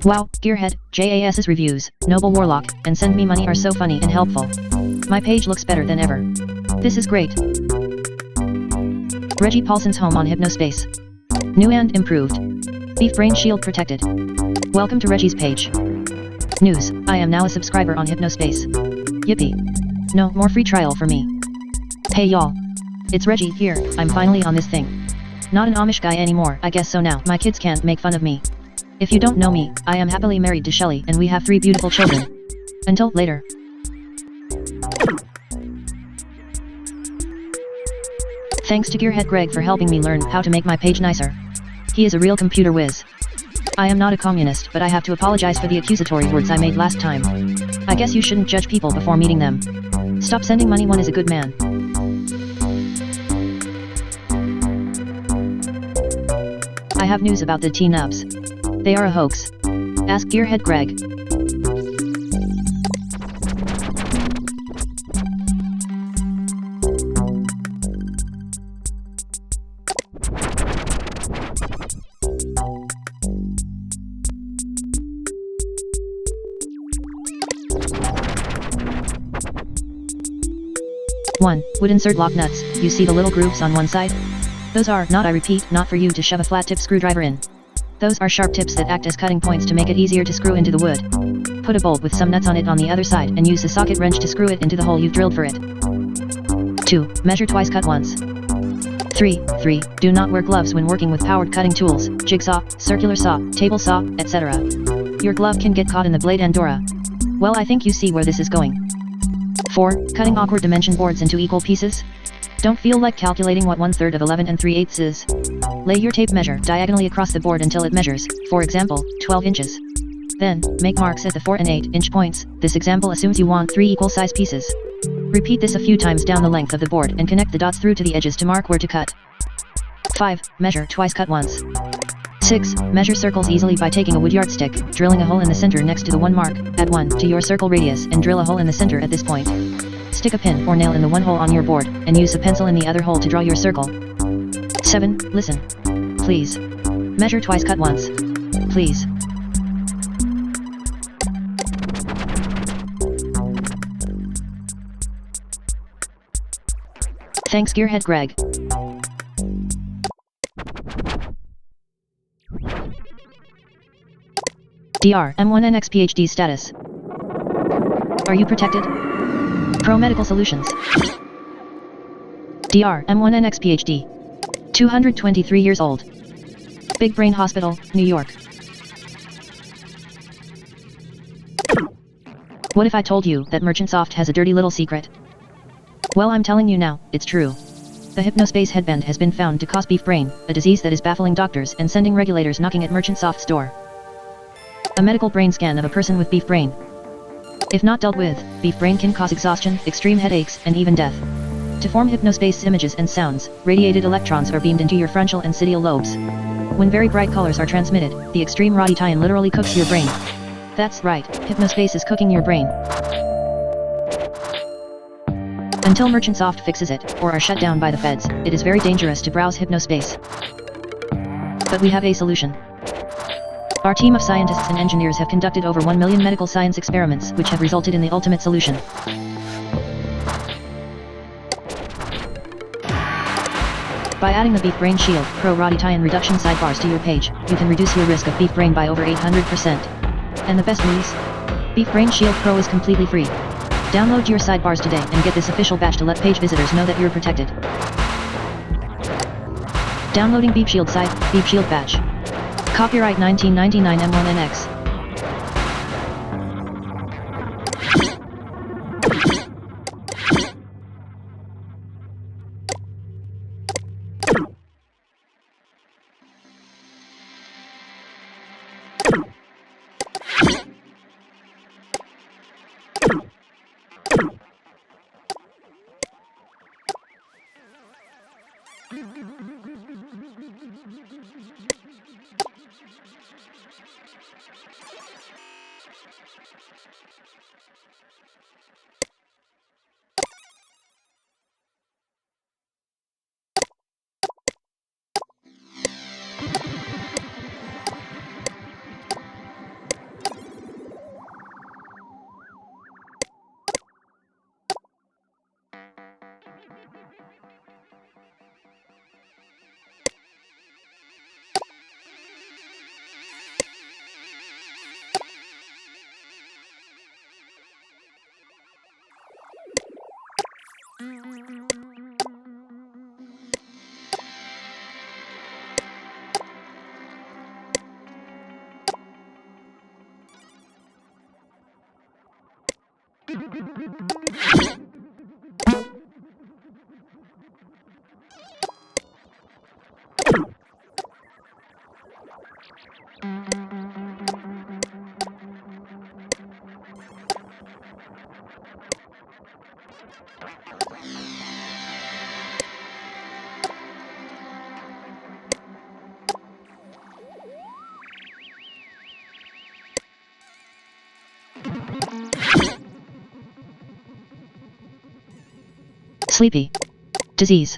Wow, Gearhead, JAS's reviews, Noble Warlock, and Send Me Money are so funny and helpful. My page looks better than ever. This is great. Reggie Paulson's home on Hypnospace. New and improved. Beef Brain Shield protected. Welcome to Reggie's page. News, I am now a subscriber on Hypnospace. Yippee. No more free trial for me. Hey y'all. It's Reggie here, I'm finally on this thing. Not an Amish guy anymore, I guess so now. My kids can't make fun of me. If you don't know me, I am happily married to Shelly and we have 3 beautiful children. Until later. Thanks to Gearhead Greg for helping me learn how to make my page nicer. He is a real computer whiz. I am not a communist, but I have to apologize for the accusatory words I made last time. I guess you shouldn't judge people before meeting them. Stop sending money, one is a good man. I have news about the T-Nubs. They are a hoax. Ask Gearhead Greg. One, would insert lock nuts. You see the little grooves on one side? Those are, not I repeat, not for you to shove a flat tip screwdriver in. Those are sharp tips that act as cutting points to make it easier to screw into the wood. Put a bolt with some nuts on it on the other side and use the socket wrench to screw it into the hole you've drilled for it. 2. Measure twice, cut once. 3. Do not wear gloves when working with powered cutting tools, jigsaw, circular saw, table saw, etc. Your glove can get caught in the blade and dora. Well, I think you see where this is going. 4. Cutting awkward dimension boards into equal pieces? Don't feel like calculating what 1/3 of 11 3/8 is. Lay your tape measure diagonally across the board until it measures, for example, 12 inches. Then, make marks at the 4 and 8 inch points. This example assumes you want 3 equal size pieces. Repeat this a few times down the length of the board and connect the dots through to the edges to mark where to cut. 5. Measure twice, cut once. 6. Measure circles easily by taking a wood yardstick, drilling a hole in the center next to the 1 mark, add 1 to your circle radius and drill a hole in the center at this point. Stick a pin or nail in the 1 hole on your board, and use a pencil in the other hole to draw your circle. 7. Listen. Please. Measure twice, cut once. Please. Thanks Gearhead Greg. DR M1NX PhD status. Are you protected? Pro Medical Solutions. DR M1NX PhD. 223 years old. Big Brain Hospital, New York. What if I told you that Merchantsoft has a dirty little secret? Well, I'm telling you now, it's true. The Hypnospace headband has been found to cause beef brain, a disease that is baffling doctors and sending regulators knocking at Merchantsoft's door. A medical brain scan of a person with beef brain. If not dealt with, beef brain can cause exhaustion, extreme headaches, and even death. To form Hypnospace images and sounds, radiated electrons are beamed into your frontal and sidial lobes. When very bright colors are transmitted, the extreme radii literally cooks your brain. That's right, Hypnospace is cooking your brain. Until Merchantsoft fixes it, or are shut down by the feds, it is very dangerous to browse Hypnospace. But we have a solution. Our team of scientists and engineers have conducted over 1 million medical science experiments which have resulted in the ultimate solution. By adding the Beef Brain Shield Pro Radii Reduction sidebars to your page, you can reduce your risk of beef brain by over 800%. And the best news? Beef Brain Shield Pro is completely free. Download your sidebars today and get this official badge to let page visitors know that you're protected. Downloading Beef Shield Beef Shield badge. Copyright 1999 M1NX. Sleepy. Disease.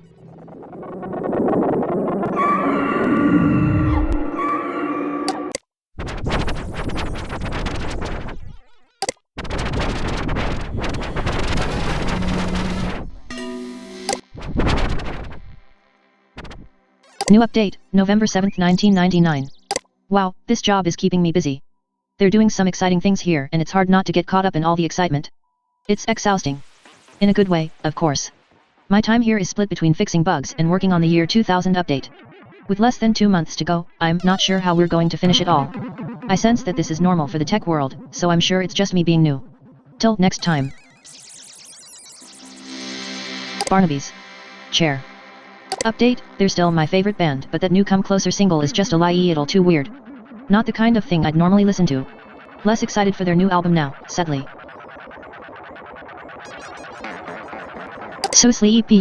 New update, November 7th, 1999. Wow, this job is keeping me busy. They're doing some exciting things here and it's hard not to get caught up in all the excitement. It's exhausting. In a good way, of course. My time here is split between fixing bugs and working on the year 2000 update. With less than 2 months to go, I'm not sure how we're going to finish it all. I sense that this is normal for the tech world, so I'm sure it's just me being new. Till next time. Barnaby's Chair. Update, they're still my favorite band, but that new Come Closer single is just a little too weird. Not the kind of thing I'd normally listen to. Less excited for their new album now, sadly. So sleepy.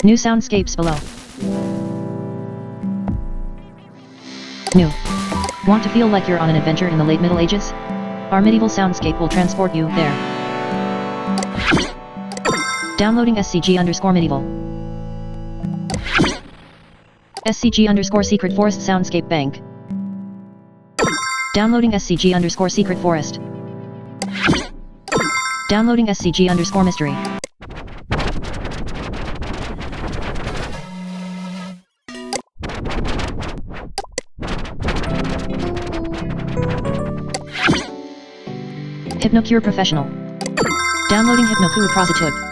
New soundscapes below. New. Want to feel like you're on an adventure in the late Middle Ages? Our medieval soundscape will transport you there. Downloading SCG_medieval. SCG_secret forest soundscape bank. Downloading SCG_secret forest. Downloading SCG_mystery. Hypnocure Professional. Downloading Hypnocure Prositube.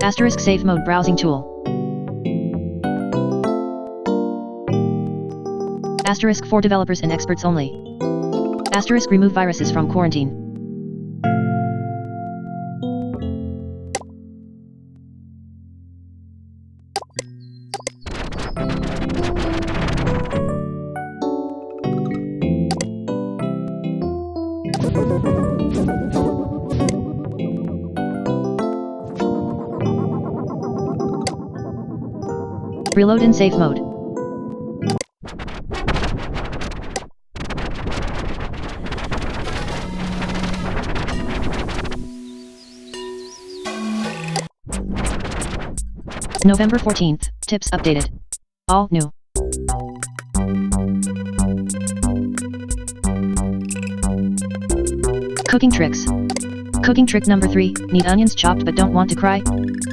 Asterisk safe mode browsing tool. Asterisk for developers and experts only. Asterisk remove viruses from quarantine. Reload in safe mode. November 14th, tips updated. All new. Cooking tricks. Cooking trick number 3, need onions chopped but don't want to cry?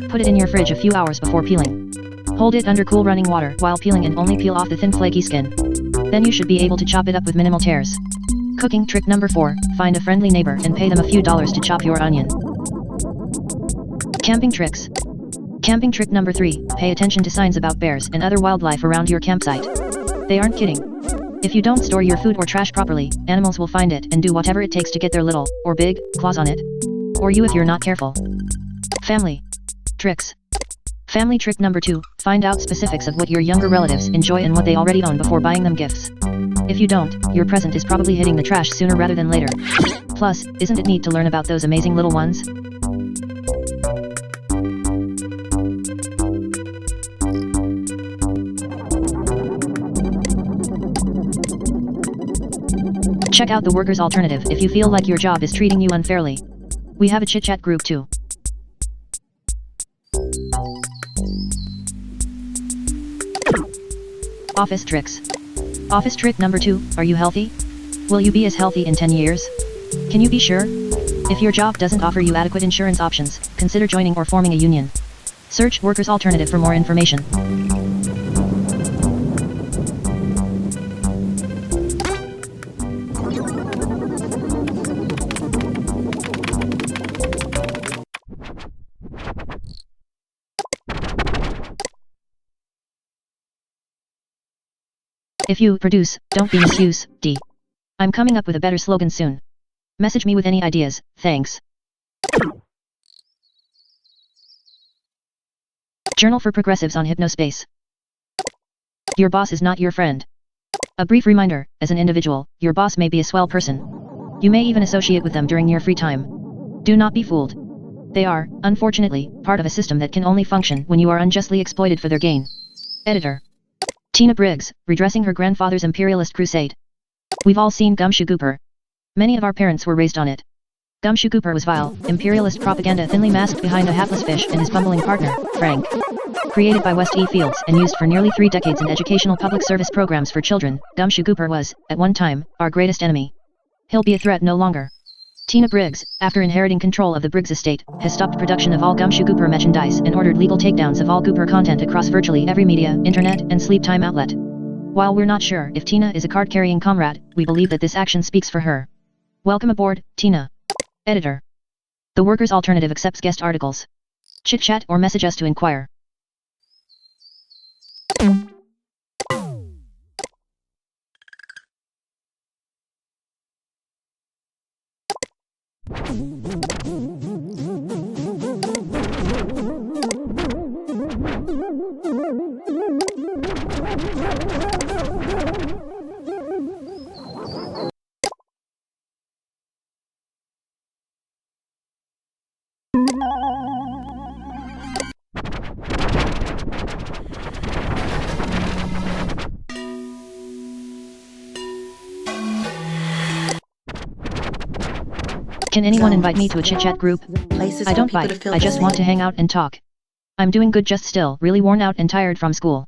Put it in your fridge a few hours before peeling. Hold it under cool running water while peeling and only peel off the thin flaky skin. Then you should be able to chop it up with minimal tears. Cooking trick number 4, find a friendly neighbor and pay them a few dollars to chop your onion. Camping tricks. Camping trick number 3, pay attention to signs about bears and other wildlife around your campsite. They aren't kidding. If you don't store your food or trash properly, animals will find it and do whatever it takes to get their little, or big, claws on it. Or you if you're not careful. Family tricks. Family trick number 2, find out specifics of what your younger relatives enjoy and what they already own before buying them gifts. If you don't, your present is probably hitting the trash sooner rather than later. Plus, isn't it neat to learn about those amazing little ones? Check out the workers' alternative if you feel like your job is treating you unfairly. We have a chit-chat group too. Office tricks. Office trick number 2, are you healthy? Will you be as healthy in 10 years? Can you be sure? If your job doesn't offer you adequate insurance options, consider joining or forming a union. Search Workers' Alternative for more information. If you produce, don't be misuse, D. I'm coming up with a better slogan soon. Message me with any ideas, thanks. Journal for Progressives on Hypnospace. Your boss is not your friend. A brief reminder, as an individual, your boss may be a swell person. You may even associate with them during your free time. Do not be fooled. They are, unfortunately, part of a system that can only function when you are unjustly exploited for their gain. Editor. Tina Briggs, redressing her grandfather's imperialist crusade. We've all seen Gumshoe Gooper. Many of our parents were raised on it. Gumshoe Gooper was vile, imperialist propaganda thinly masked behind a hapless fish and his bumbling partner, Frank. Created by West E. Fields and used for nearly 3 decades in educational public service programs for children, Gumshoe Gooper was, at one time, our greatest enemy. He'll be a threat no longer. Tina Briggs, after inheriting control of the Briggs estate, has stopped production of all Gumshoe Gooper merchandise and ordered legal takedowns of all Gooper content across virtually every media, internet, and sleep time outlet. While we're not sure if Tina is a card-carrying comrade, we believe that this action speaks for her. Welcome aboard, Tina. Editor. The Workers' Alternative accepts guest articles. Chit-chat or message us to inquire. Can anyone invite me to a chit-chat group? I don't bite, I just want to hang out and talk. I'm doing good just still, really worn out and tired from school.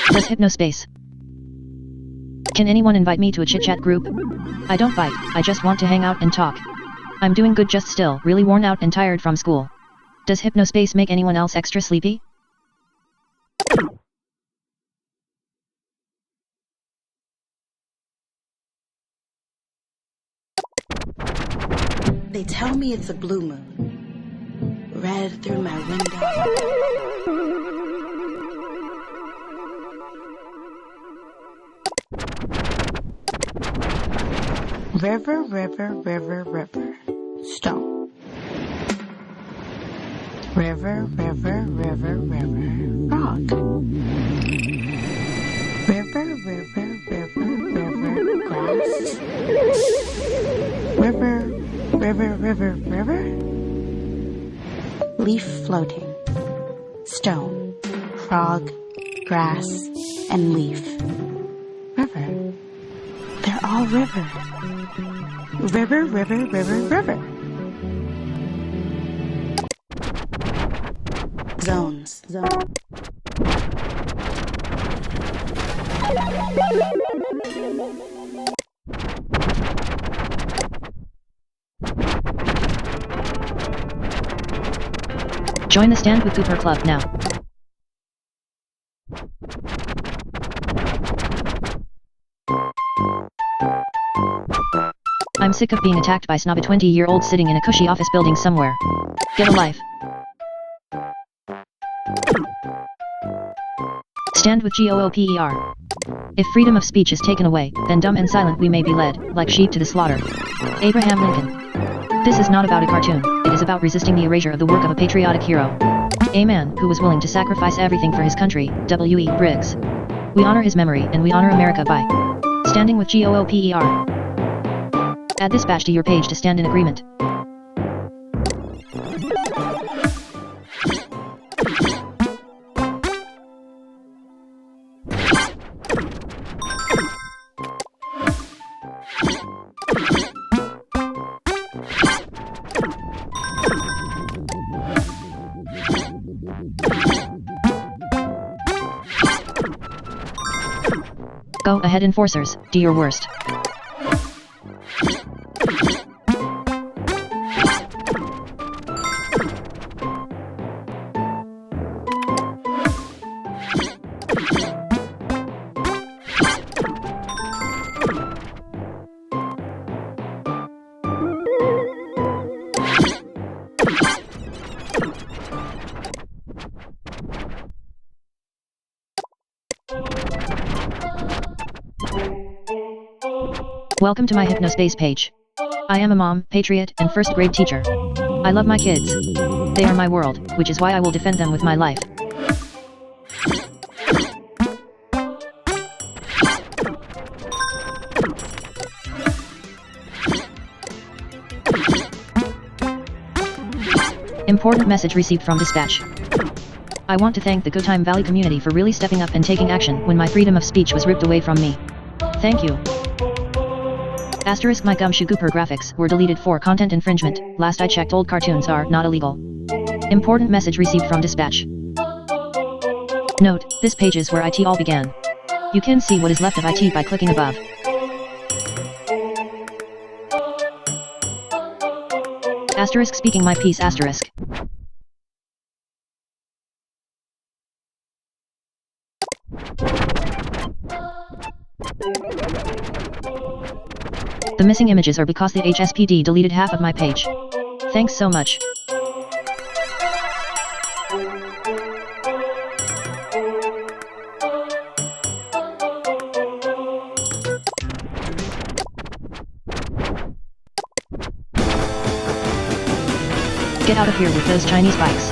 Does Hypnospace? Can anyone invite me to a chit-chat group? I don't bite, I just want to hang out and talk. I'm doing good just still, really worn out and tired from school. Does Hypnospace make anyone else extra sleepy? They tell me it's a blue moon, red through my window. River, river, river, river, stone. River, river, river, river, rock. River, river, river, river, grass. River, river, river, river. Leaf floating. Stone, frog, grass, and leaf. River. They're all river. River, river, river, river. Zones. Join the Stand with Cooper Club now. I'm sick of being attacked by snobby 20-year-olds sitting in a cushy office building somewhere. Get a life. Stand with GOOPER. If freedom of speech is taken away, then dumb and silent we may be led, like sheep to the slaughter. Abraham Lincoln. This is not about a cartoon, it is about resisting the erasure of the work of a patriotic hero. A man who was willing to sacrifice everything for his country, W.E. Briggs. We honor his memory and we honor America by standing with GOOPER. Add this badge to your page to stand in agreement. Go ahead, enforcers, do your worst. Welcome to my Hypnospace page. I am a mom, patriot, and first grade teacher. I love my kids. They are my world, which is why I will defend them with my life. Important message received from dispatch. I want to thank the Goodtime Valley community for really stepping up and taking action when my freedom of speech was ripped away from me. Thank you. Asterisk, my gumshoe gooper graphics were deleted for content infringement. Last I checked, old cartoons are not illegal. Important message received from dispatch. Note, this page is where IT all began. You can see what is left of IT by clicking above. Asterisk, speaking my piece, asterisk. The missing images are because the HSPD deleted half of my page. Thanks so much. Get out of here with those Chinese bikes.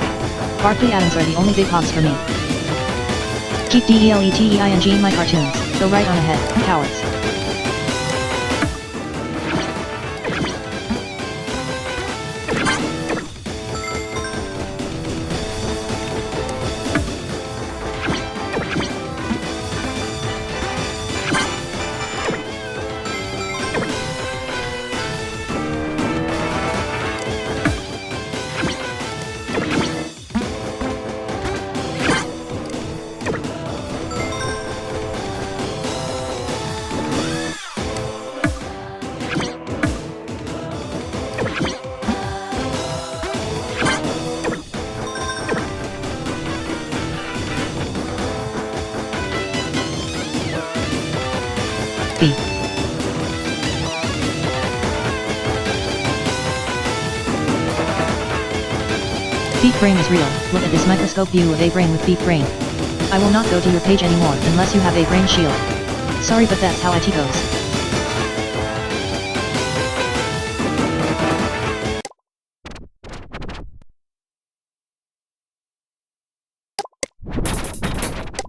Barkley Adams are the only big hogs for me. Keep DELETEING in my cartoons. Go right on ahead, cowards. B. Beef brain is real. Look at this microscope view of a brain with beef brain. I will not go to your page anymore unless you have a brain shield. Sorry, but that's how IT goes.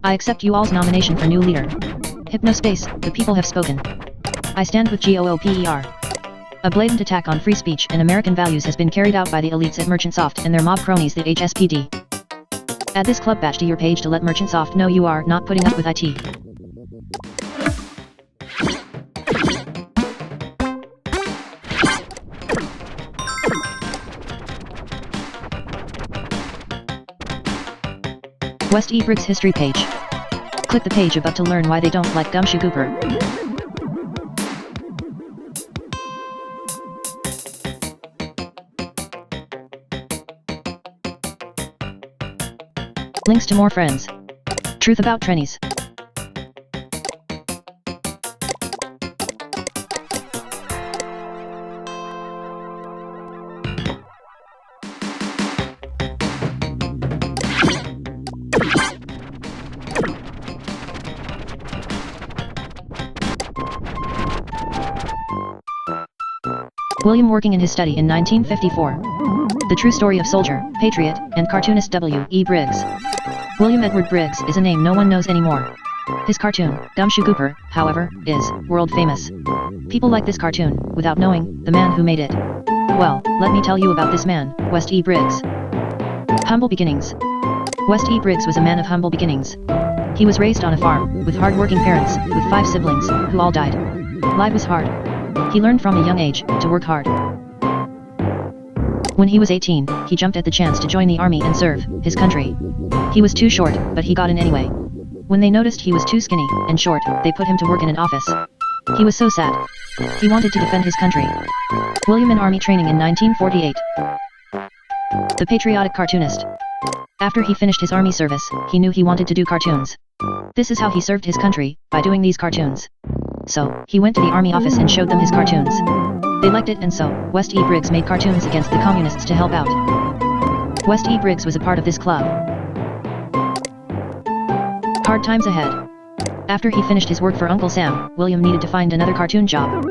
I accept you all's nomination for new leader. Hypnospace, the people have spoken. I stand with GOOPER. A blatant attack on free speech and American values has been carried out by the elites at Merchantsoft and their mob cronies, the HSPD. Add this club badge to your page to let Merchantsoft know you are not putting up with IT. West E. Briggs history page. Click the page above to learn why they don't like Gumshoe Gooper. Links to more friends. Truth about trannies. William working in his study in 1954. The true story of soldier, patriot, and cartoonist W.E. Briggs. William Edward Briggs is a name no one knows anymore. His cartoon, Gumshoe Cooper, however, is world famous. People like this cartoon, without knowing the man who made it. Well, let me tell you about this man, West E. Briggs. Humble beginnings. West E. Briggs was a man of humble beginnings. He was raised on a farm, with hard-working parents, with 5 siblings, who all died. Life was hard. He learned from a young age, to work hard. When he was 18, he jumped at the chance to join the army and serve his country. He was too short, but he got in anyway. When they noticed he was too skinny and short, they put him to work in an office. He was so sad. He wanted to defend his country. William in Army training in 1948. The patriotic cartoonist. After he finished his army service, he knew he wanted to do cartoons. This is how he served his country, by doing these cartoons. So, he went to the army office and showed them his cartoons. They liked it, and so, West E. Briggs made cartoons against the communists to help out. West E. Briggs was a part of this club. Hard times ahead. After he finished his work for Uncle Sam, William needed to find another cartoon job.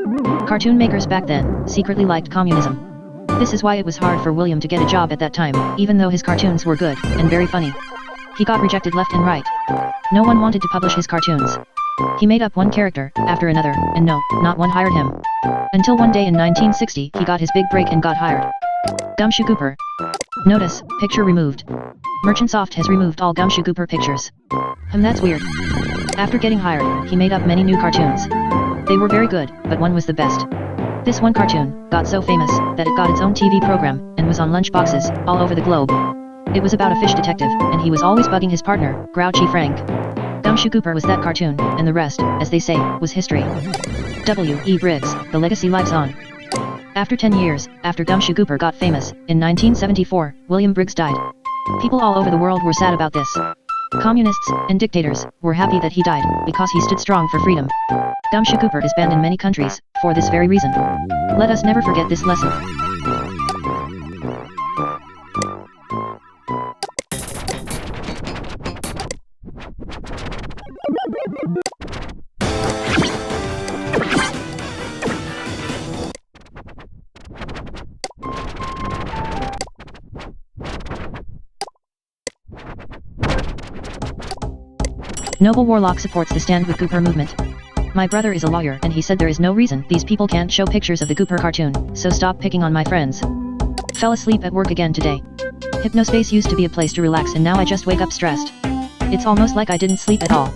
Cartoon makers back then secretly liked communism. This is why it was hard for William to get a job at that time, even though his cartoons were good and very funny. He got rejected left and right. No one wanted to publish his cartoons. He made up one character after another, and no, not one hired him. Until one day in 1960, he got his big break and got hired. Gumshoe Cooper. Notice, picture removed. Merchant Soft has removed all Gumshoe Cooper pictures. That's weird. After getting hired, he made up many new cartoons. They were very good, but one was the best. This one cartoon got so famous that it got its own TV program and was on lunchboxes all over the globe. It was about a fish detective, and he was always bugging his partner, Grouchy Frank. Gumshoe Cooper was that cartoon, and the rest, as they say, was history. W.E. Briggs, the legacy lives on. After 10 years, after Gumshoe Cooper got famous, in 1974, William Briggs died. People all over the world were sad about this. Communists and dictators were happy that he died, because he stood strong for freedom. Gumshoe Cooper is banned in many countries, for this very reason. Let us never forget this lesson. Noble Warlock supports the Stand with Cooper movement. My brother is a lawyer and he said there is no reason these people can't show pictures of the Cooper cartoon, so stop picking on my friends. Fell asleep at work again today. Hypnospace used to be a place to relax and now I just wake up stressed. It's almost like I didn't sleep at all.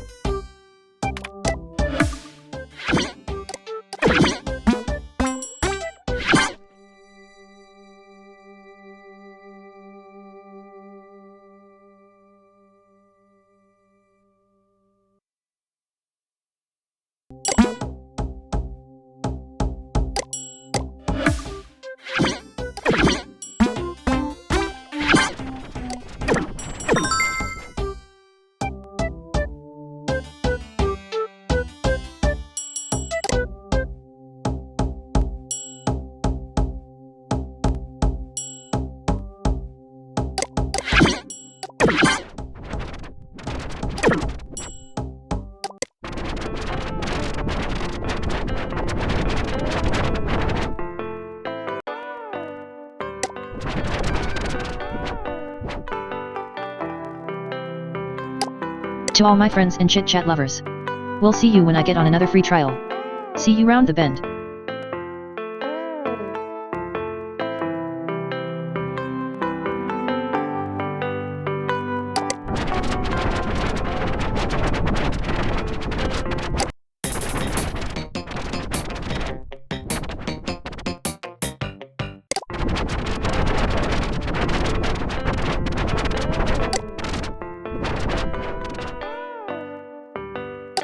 To all my friends and chit-chat lovers. We'll see you when I get on another free trial. See you round the bend.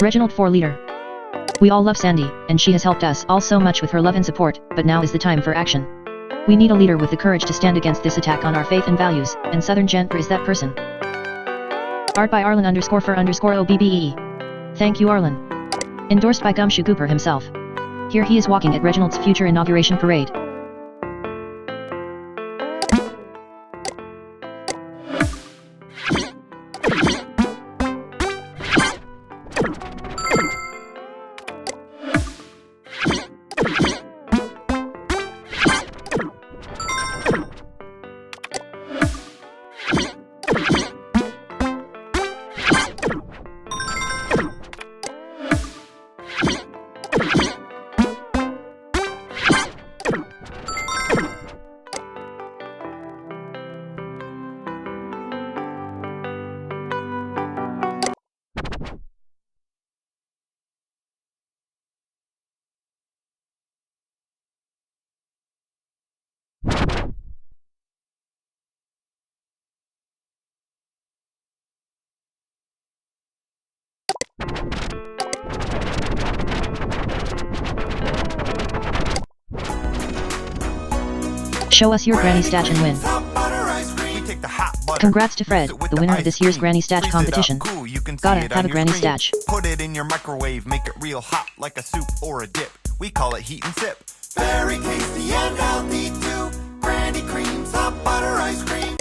Reginald 4 Leader. We all love Sandy, and she has helped us all so much with her love and support, but now is the time for action. We need a leader with the courage to stand against this attack on our faith and values, and Southern Gent is that person. Art by Arlen _for_OBBE. Thank you Arlen. Endorsed by Gumshoe Cooper himself. Here he is walking at Reginald's future inauguration parade. Show us your Granny Statch and win. Congrats to Fred, the winner of this year's Granny Statch competition. Gotta have a Granny Statch. Put it in your microwave, make it real hot like a soup or a dip. We call it heat and sip. Very tasty and healthy too. Granny Cream's hot butter ice cream.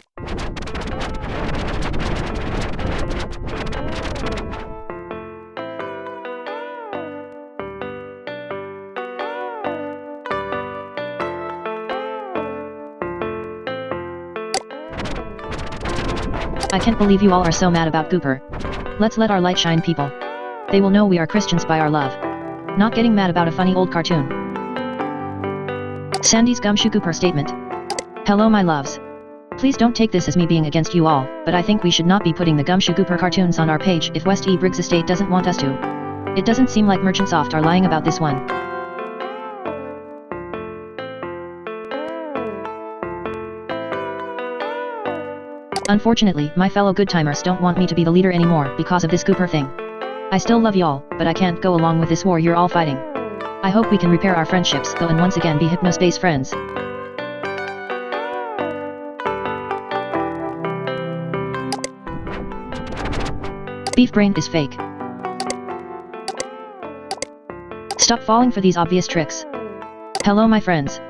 I can't believe you all are so mad about Gooper. Let's let our light shine, people. They will know we are Christians by our love. Not getting mad about a funny old cartoon. Sandy's Gumshoe Gooper statement. Hello my loves. Please don't take this as me being against you all, but I think we should not be putting the Gumshoe Gooper cartoons on our page if West E. Briggs Estate doesn't want us to. It doesn't seem like Merchant Soft are lying about this one. Unfortunately, my fellow good-timers don't want me to be the leader anymore because of this Gooper thing. I still love y'all, but I can't go along with this war you're all fighting. I hope we can repair our friendships though and once again be Hypnospace friends. Beef brain is fake. Stop falling for these obvious tricks. Hello my friends.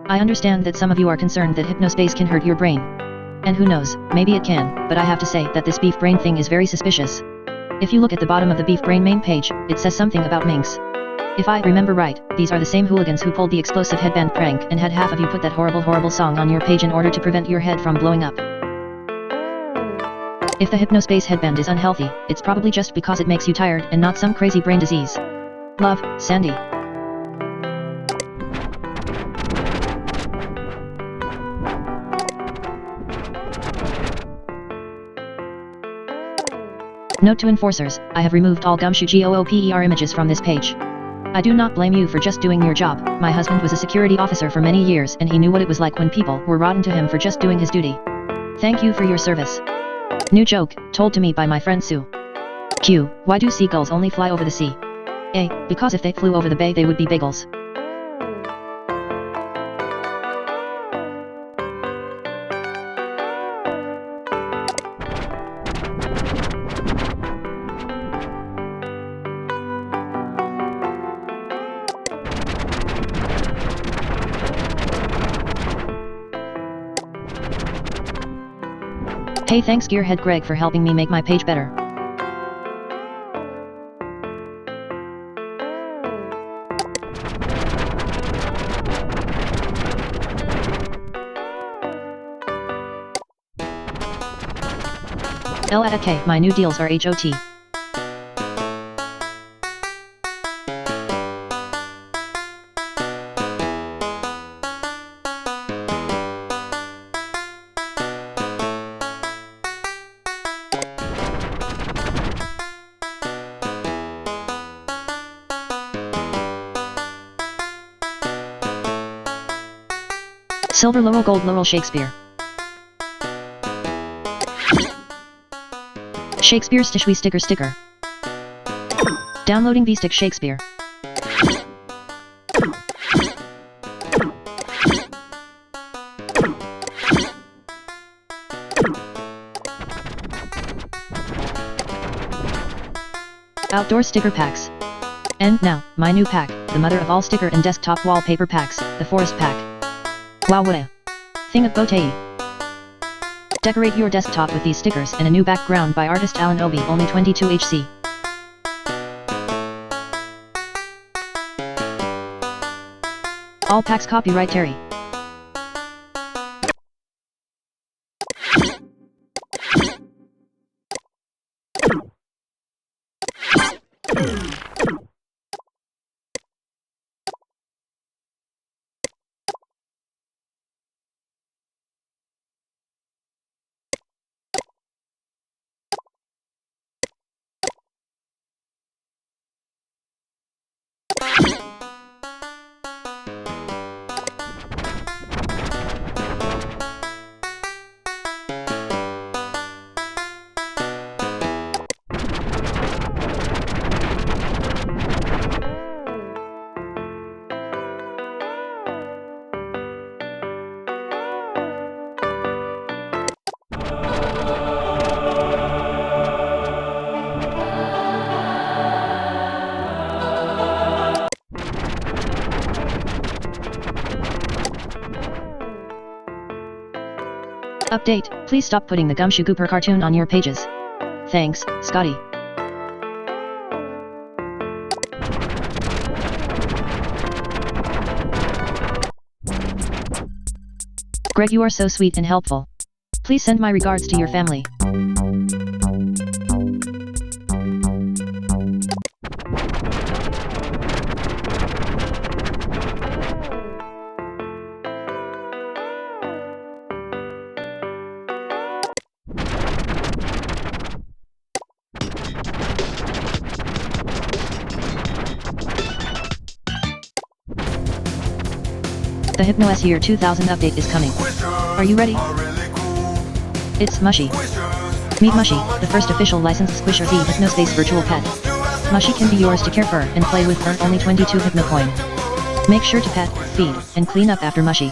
I understand that some of you are concerned that Hypnospace can hurt your brain. And who knows, maybe it can, but I have to say that this beef brain thing is very suspicious. If you look at the bottom of the beef brain main page, it says something about minks. If I remember right, these are the same hooligans who pulled the explosive headband prank and had half of you put that horrible song on your page in order to prevent your head from blowing up. If the Hypnospace headband is unhealthy, it's probably just because it makes you tired and not some crazy brain disease. Love, Sandy. Note to enforcers, I have removed all Gumshoe GOOPER images from this page. I do not blame you for just doing your job. My husband was a security officer for many years and he knew what it was like when people were rotten to him for just doing his duty. Thank you for your service. New joke, told to me by my friend Sue. Q. Why do seagulls only fly over the sea? A. Because if they flew over the bay they would be bagels. Hey thanks Gearhead Greg for helping me make my page better. L at K, my new deals are HOT. Silver Laurel Gold Laurel Shakespeare. Shakespeare Stishwee Sticker. Downloading VStick Shakespeare. Outdoor sticker packs. And now, my new pack, the mother of all sticker and desktop wallpaper packs, the Forest Pack. Wow what a thing of beauty. Decorate your desktop with these stickers and a new background by artist Alan Obi, only 22 HC. All packs copyright Terry. Update, please stop putting the Gumshoe Gooper cartoon on your pages. Thanks, Scotty. Greg, you are so sweet and helpful. Please send my regards to your family. The HypnoS Year 2000 update is coming. Are you ready? It's Mushy. Meet Mushy, the first official licensed Squisher Z Hypnospace virtual pet. Mushy can be yours to care for and play with for only 22 Hypnocoin. Make sure to pet, feed, and clean up after Mushy.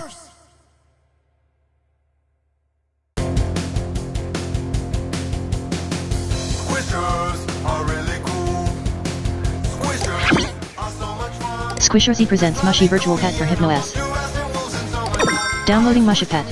Squisher Z presents Mushy Virtual Pet for HypnoS. Downloading Mushy Pet.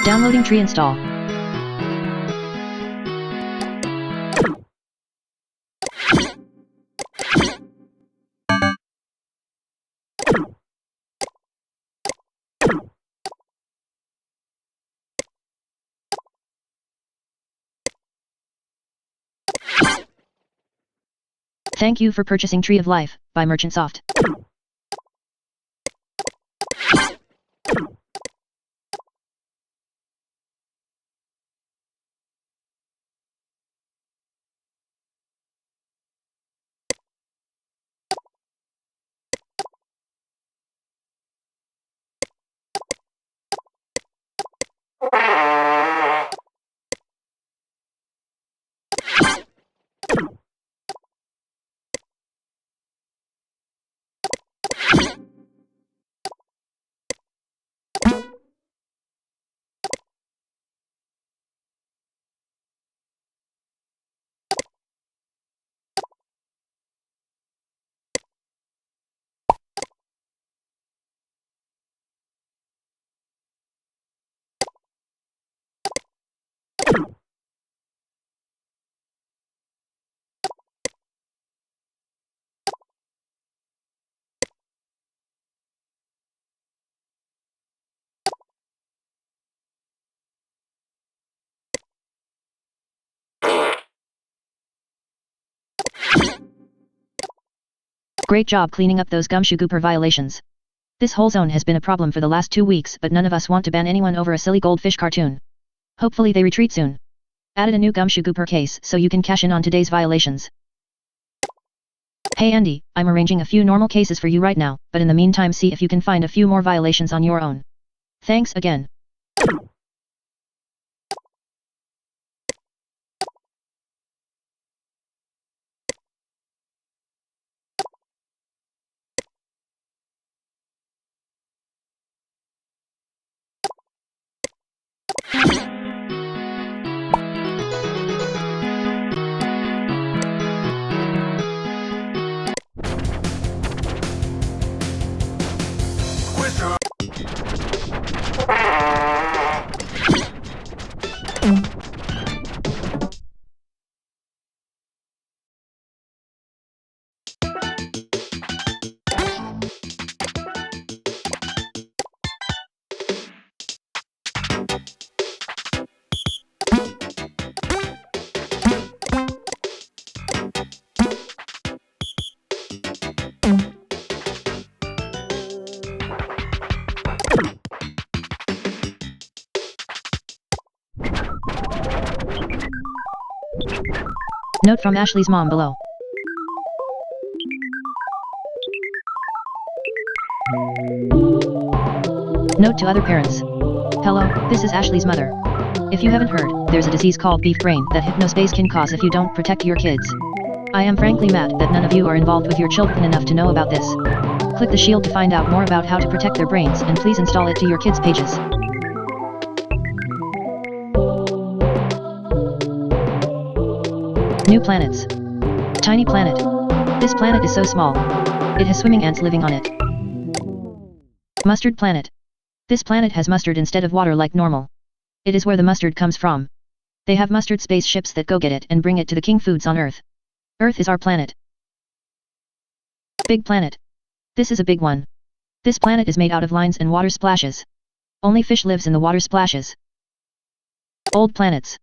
Downloading tree install. Thank you for purchasing Tree of Life by Merchant Soft. Great job cleaning up those Gumshoe Gooper violations. This whole zone has been a problem for the last 2 weeks, but none of us want to ban anyone over a silly goldfish cartoon. Hopefully they retreat soon. Added a new Gumshoe Gooper case so you can cash in on today's violations. Hey Andy, I'm arranging a few normal cases for you right now, but in the meantime see if you can find a few more violations on your own. Thanks again. Note from Ashley's mom below. Note to other parents. Hello, this is Ashley's mother. If you haven't heard, there's a disease called beef brain that Hypnospace can cause if you don't protect your kids. I am frankly mad that none of you are involved with your children enough to know about this. Click the shield to find out more about how to protect their brains and please install it to your kids' pages. New planets. Tiny planet. This planet is so small. It has swimming ants living on it. Mustard planet. This planet has mustard instead of water like normal. It is where the mustard comes from. They have mustard spaceships that go get it and bring it to the king foods on Earth. Earth is our planet. Big planet. This is a big one. This planet is made out of lines and water splashes. Only fish lives in the water splashes. Old planets.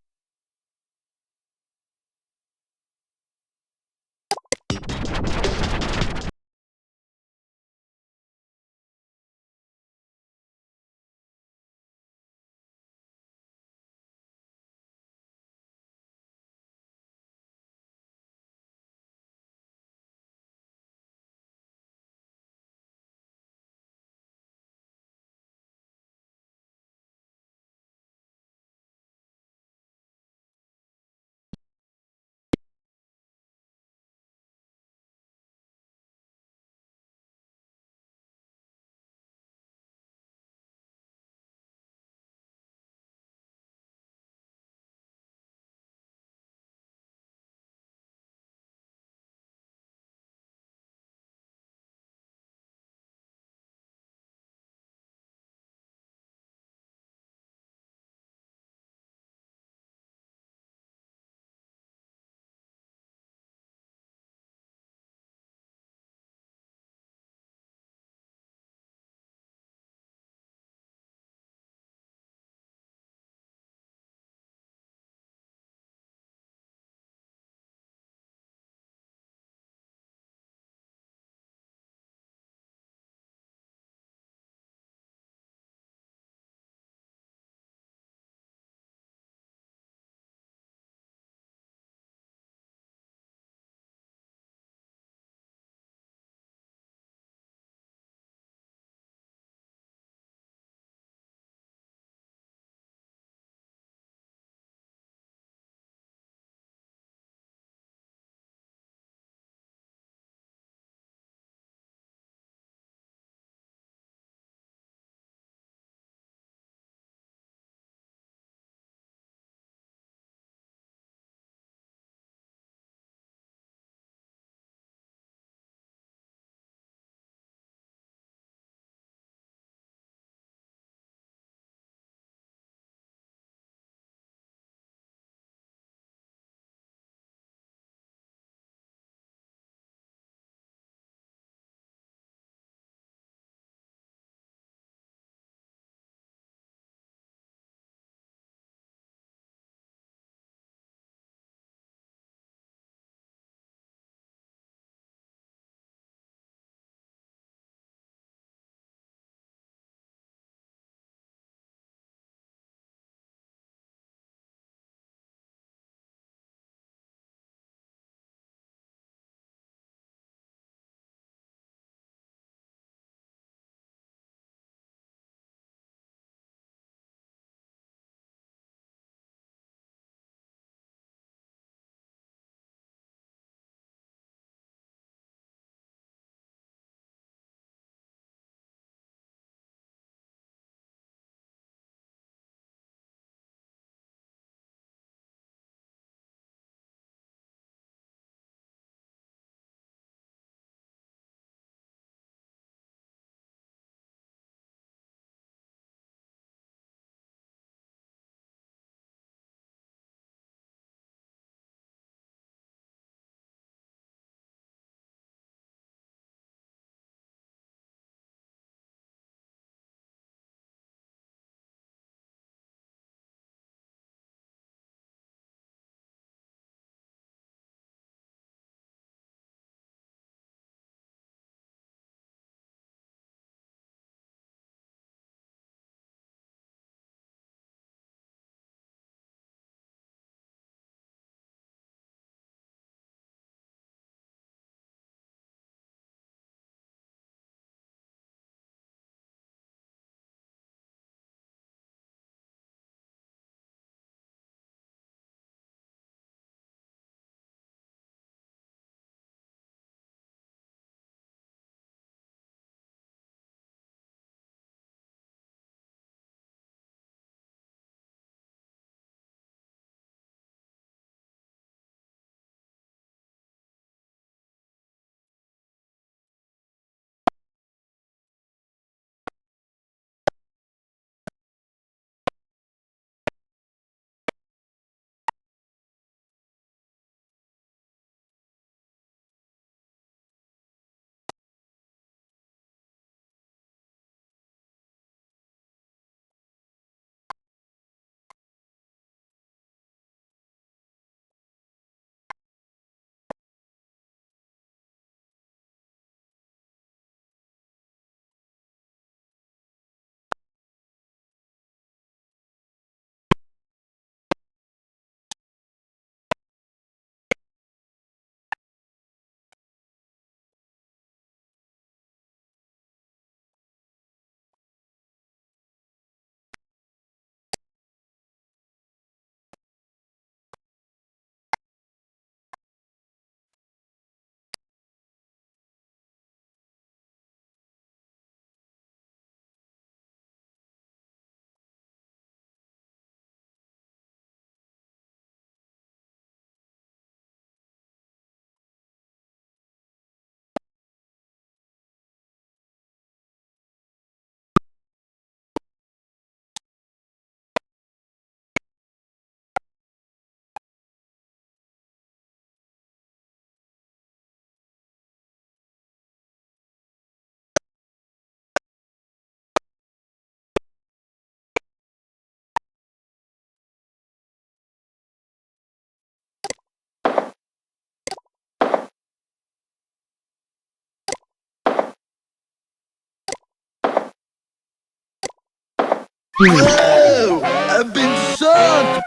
Oh! I've been sunk!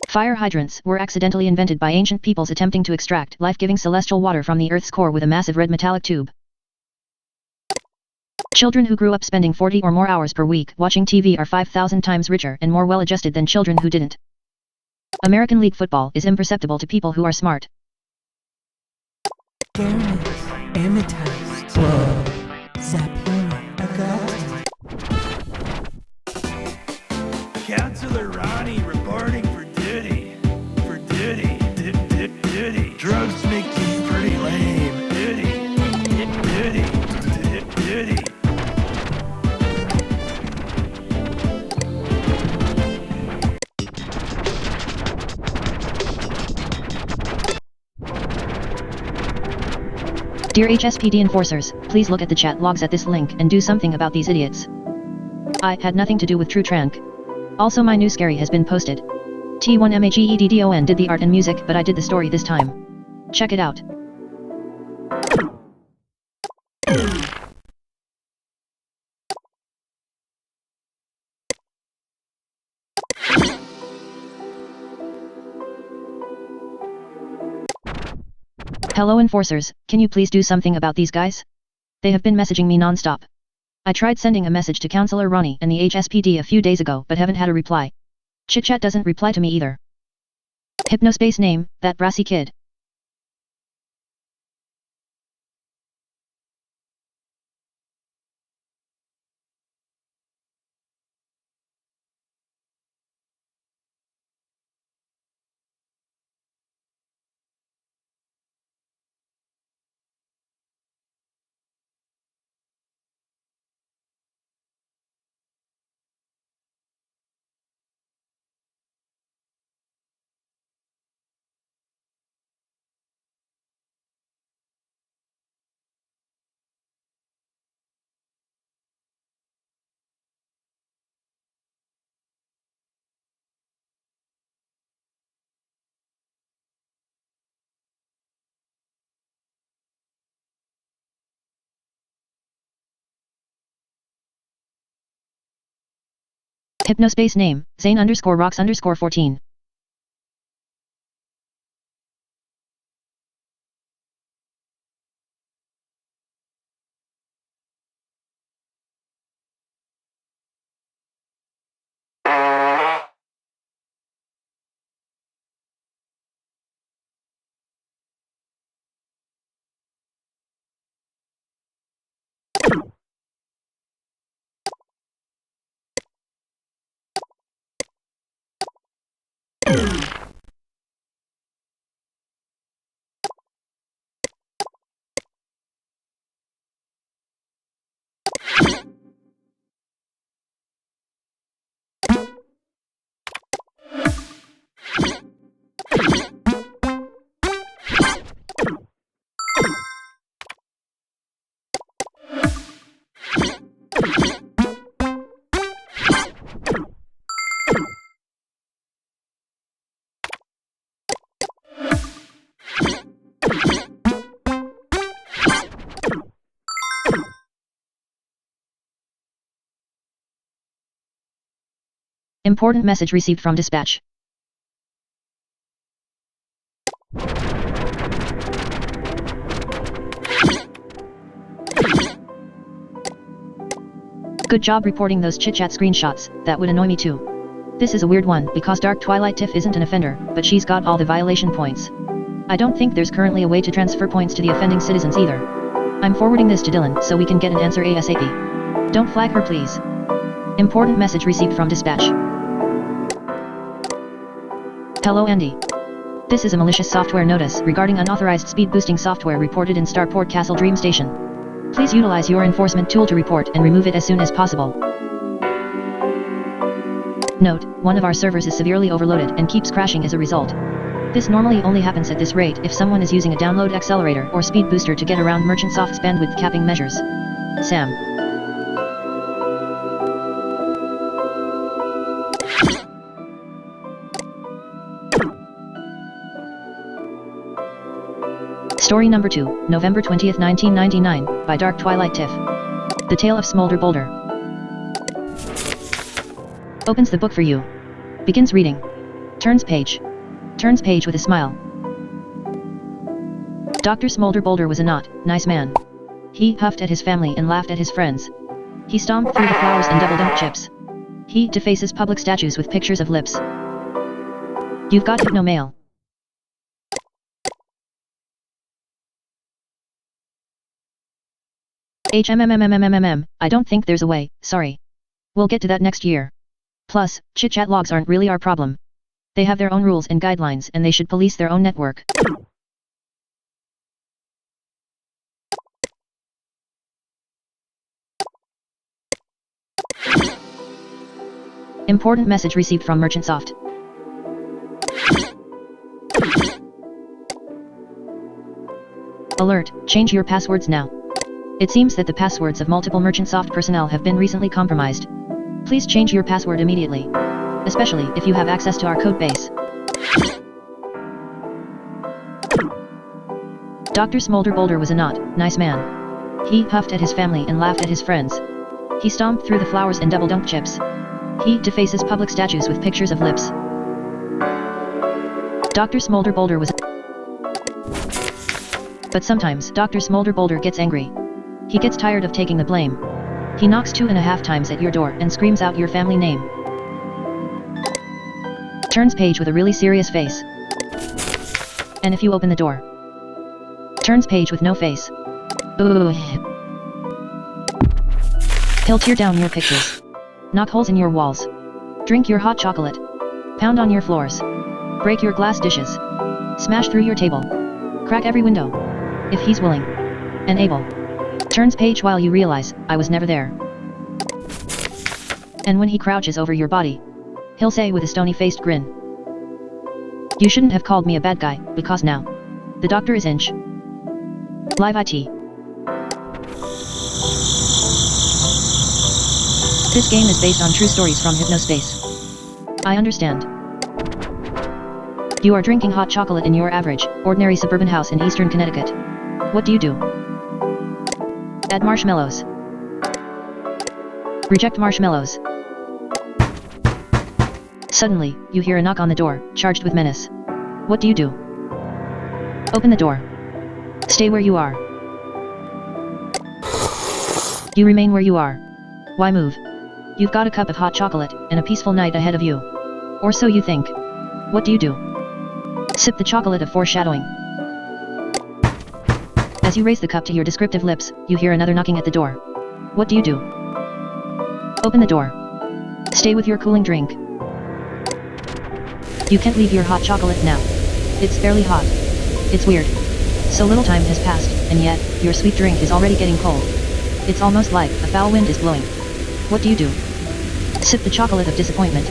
Fire hydrants were accidentally invented by ancient peoples attempting to extract life-giving celestial water from the Earth's core with a massive red metallic tube. Children who grew up spending 40 or more hours per week watching TV are 5,000 times richer and more well-adjusted than children who didn't. American League football is imperceptible to people who are smart. Amethyst. Whoa. Sapphire. Counselor Ronnie reporting for duty. For duty. Duty. Drugs make me pretty lame. Duty. Duty. Dear HSPD enforcers, please look at the chat logs at this link and do something about these idiots. I had nothing to do with True Trank. Also my new scary has been posted. T1MAGEDDON did the art and music but I did the story this time. Check it out. Hello enforcers, can you please do something about these guys? They have been messaging me non-stop. I tried sending a message to Counselor Ronnie and the HSPD a few days ago but haven't had a reply. Chitchat doesn't reply to me either. Hypnospace name, that brassy kid. Hypnospace name, Zane_Rocks_14. Important message received from dispatch. Good job reporting those chit-chat screenshots, that would annoy me too. This is a weird one because Dark Twilight Tiff isn't an offender, but she's got all the violation points. I don't think there's currently a way to transfer points to the offending citizens either. I'm forwarding this to Dylan so we can get an answer ASAP. Don't flag her please. Important message received from dispatch. Hello Andy. This is a malicious software notice regarding unauthorized speed boosting software reported in Starport Castle Dream Station. Please utilize your enforcement tool to report and remove it as soon as possible. Note, one of our servers is severely overloaded and keeps crashing as a result. This normally only happens at this rate if someone is using a download accelerator or speed booster to get around Merchant Soft's bandwidth capping measures. Sam. Story number 2, November 20th, 1999, by Dark Twilight Tiff. The Tale of Smolder Boulder. Opens the book for you. Begins reading. Turns page. Turns page with a smile. Dr. Smolder Boulder was a nice man. He huffed at his family and laughed at his friends. He stomped through the flowers and double-dunked chips. He defaces public statues with pictures of lips. You've got hypno-mail. I don't think there's a way, sorry. We'll get to that next year. Plus, chit-chat logs aren't really our problem. They have their own rules and guidelines and they should police their own network. Important message received from Merchant Soft. Alert, change your passwords now. It seems that the passwords of multiple Merchant Soft personnel have been recently compromised. Please change your password immediately. Especially if you have access to our code base. Dr. Smolder Boulder was a nice man. He huffed at his family and laughed at his friends. He stomped through the flowers and double-dunked chips. He defaces public statues with pictures of lips. Dr. Smolder Boulder was But sometimes Dr. Smolder Boulder gets angry. He gets tired of taking the blame. He knocks 2.5 times at your door and screams out your family name. Turns page with a really serious face. And if you open the door. Turns page with no face. Ooh. He'll tear down your pictures. Knock holes in your walls. Drink your hot chocolate. Pound on your floors. Break your glass dishes. Smash through your table. Crack every window. If he's willing. And able. Turns page while you realize, I was never there. And when he crouches over your body, he'll say with a stony-faced grin. You shouldn't have called me a bad guy, because now. The doctor is inch. Live IT. This game is based on true stories from Hypnospace. I understand. You are drinking hot chocolate in your average, ordinary suburban house in eastern Connecticut. What do you do? Add marshmallows. Reject marshmallows. Suddenly, you hear a knock on the door, charged with menace. What do you do? Open the door. Stay where you are. You remain where you are. Why move? You've got a cup of hot chocolate, and a peaceful night ahead of you. Or so you think. What do you do? Sip the chocolate of foreshadowing. As you raise the cup to your descriptive lips, you hear another knocking at the door. What do you do? Open the door. Stay with your cooling drink. You can't leave your hot chocolate now. It's fairly hot. It's weird. So little time has passed, and yet, your sweet drink is already getting cold. It's almost like a foul wind is blowing. What do you do? Sip the chocolate of disappointment.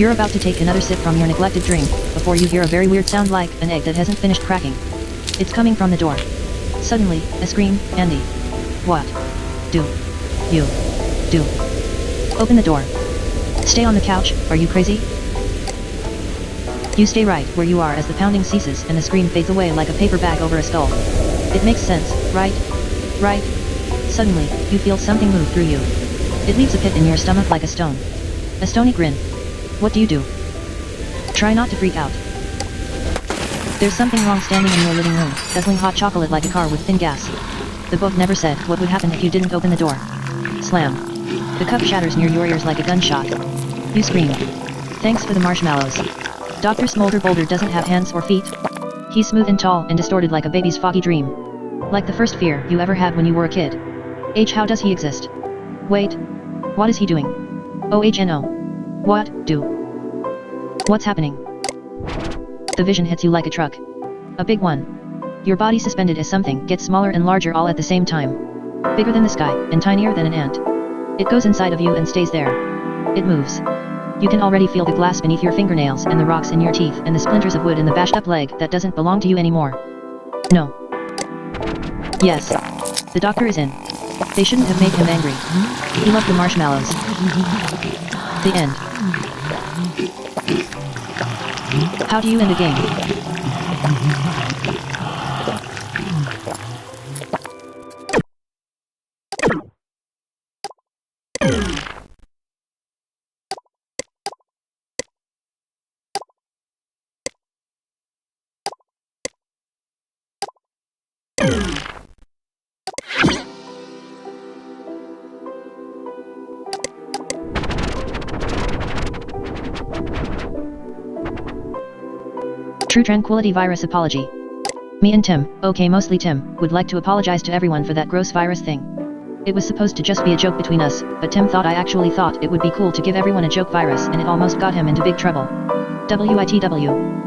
You're about to take another sip from your neglected drink, before you hear a very weird sound like an egg that hasn't finished cracking. It's coming from the door. Suddenly, a scream, Andy. What do you do? Open the door. Stay on the couch, are you crazy? You stay right where you are as the pounding ceases and the scream fades away like a paper bag over a skull. It makes sense, right? Right? Suddenly, you feel something move through you. It leaves a pit in your stomach like a stone. A stony grin. What do you do? Try not to freak out. There's something wrong standing in your living room, guzzling hot chocolate like a car with thin gas. The book never said what would happen if you didn't open the door. Slam. The cup shatters near your ears like a gunshot. You scream. Thanks for the marshmallows. Dr. Smolder Boulder doesn't have hands or feet. He's smooth and tall and distorted like a baby's foggy dream. Like the first fear you ever had when you were a kid. How does he exist? Wait. What is he doing? Oh no. What do? What's happening? The vision hits you like a truck. A big one. Your body suspended as something gets smaller and larger all at the same time. Bigger than the sky, and tinier than an ant. It goes inside of you and stays there. It moves. You can already feel the glass beneath your fingernails and the rocks in your teeth and the splinters of wood in the bashed up leg that doesn't belong to you anymore. No. Yes. The doctor is in. They shouldn't have made him angry. He loved the marshmallows. The end. How do you end a game? True Tranquility Virus Apology. Me and Tim, okay mostly Tim, would like to apologize to everyone for that gross virus thing. It was supposed to just be a joke between us, but Tim thought I actually thought it would be cool to give everyone a joke virus and it almost got him into big trouble. WITW.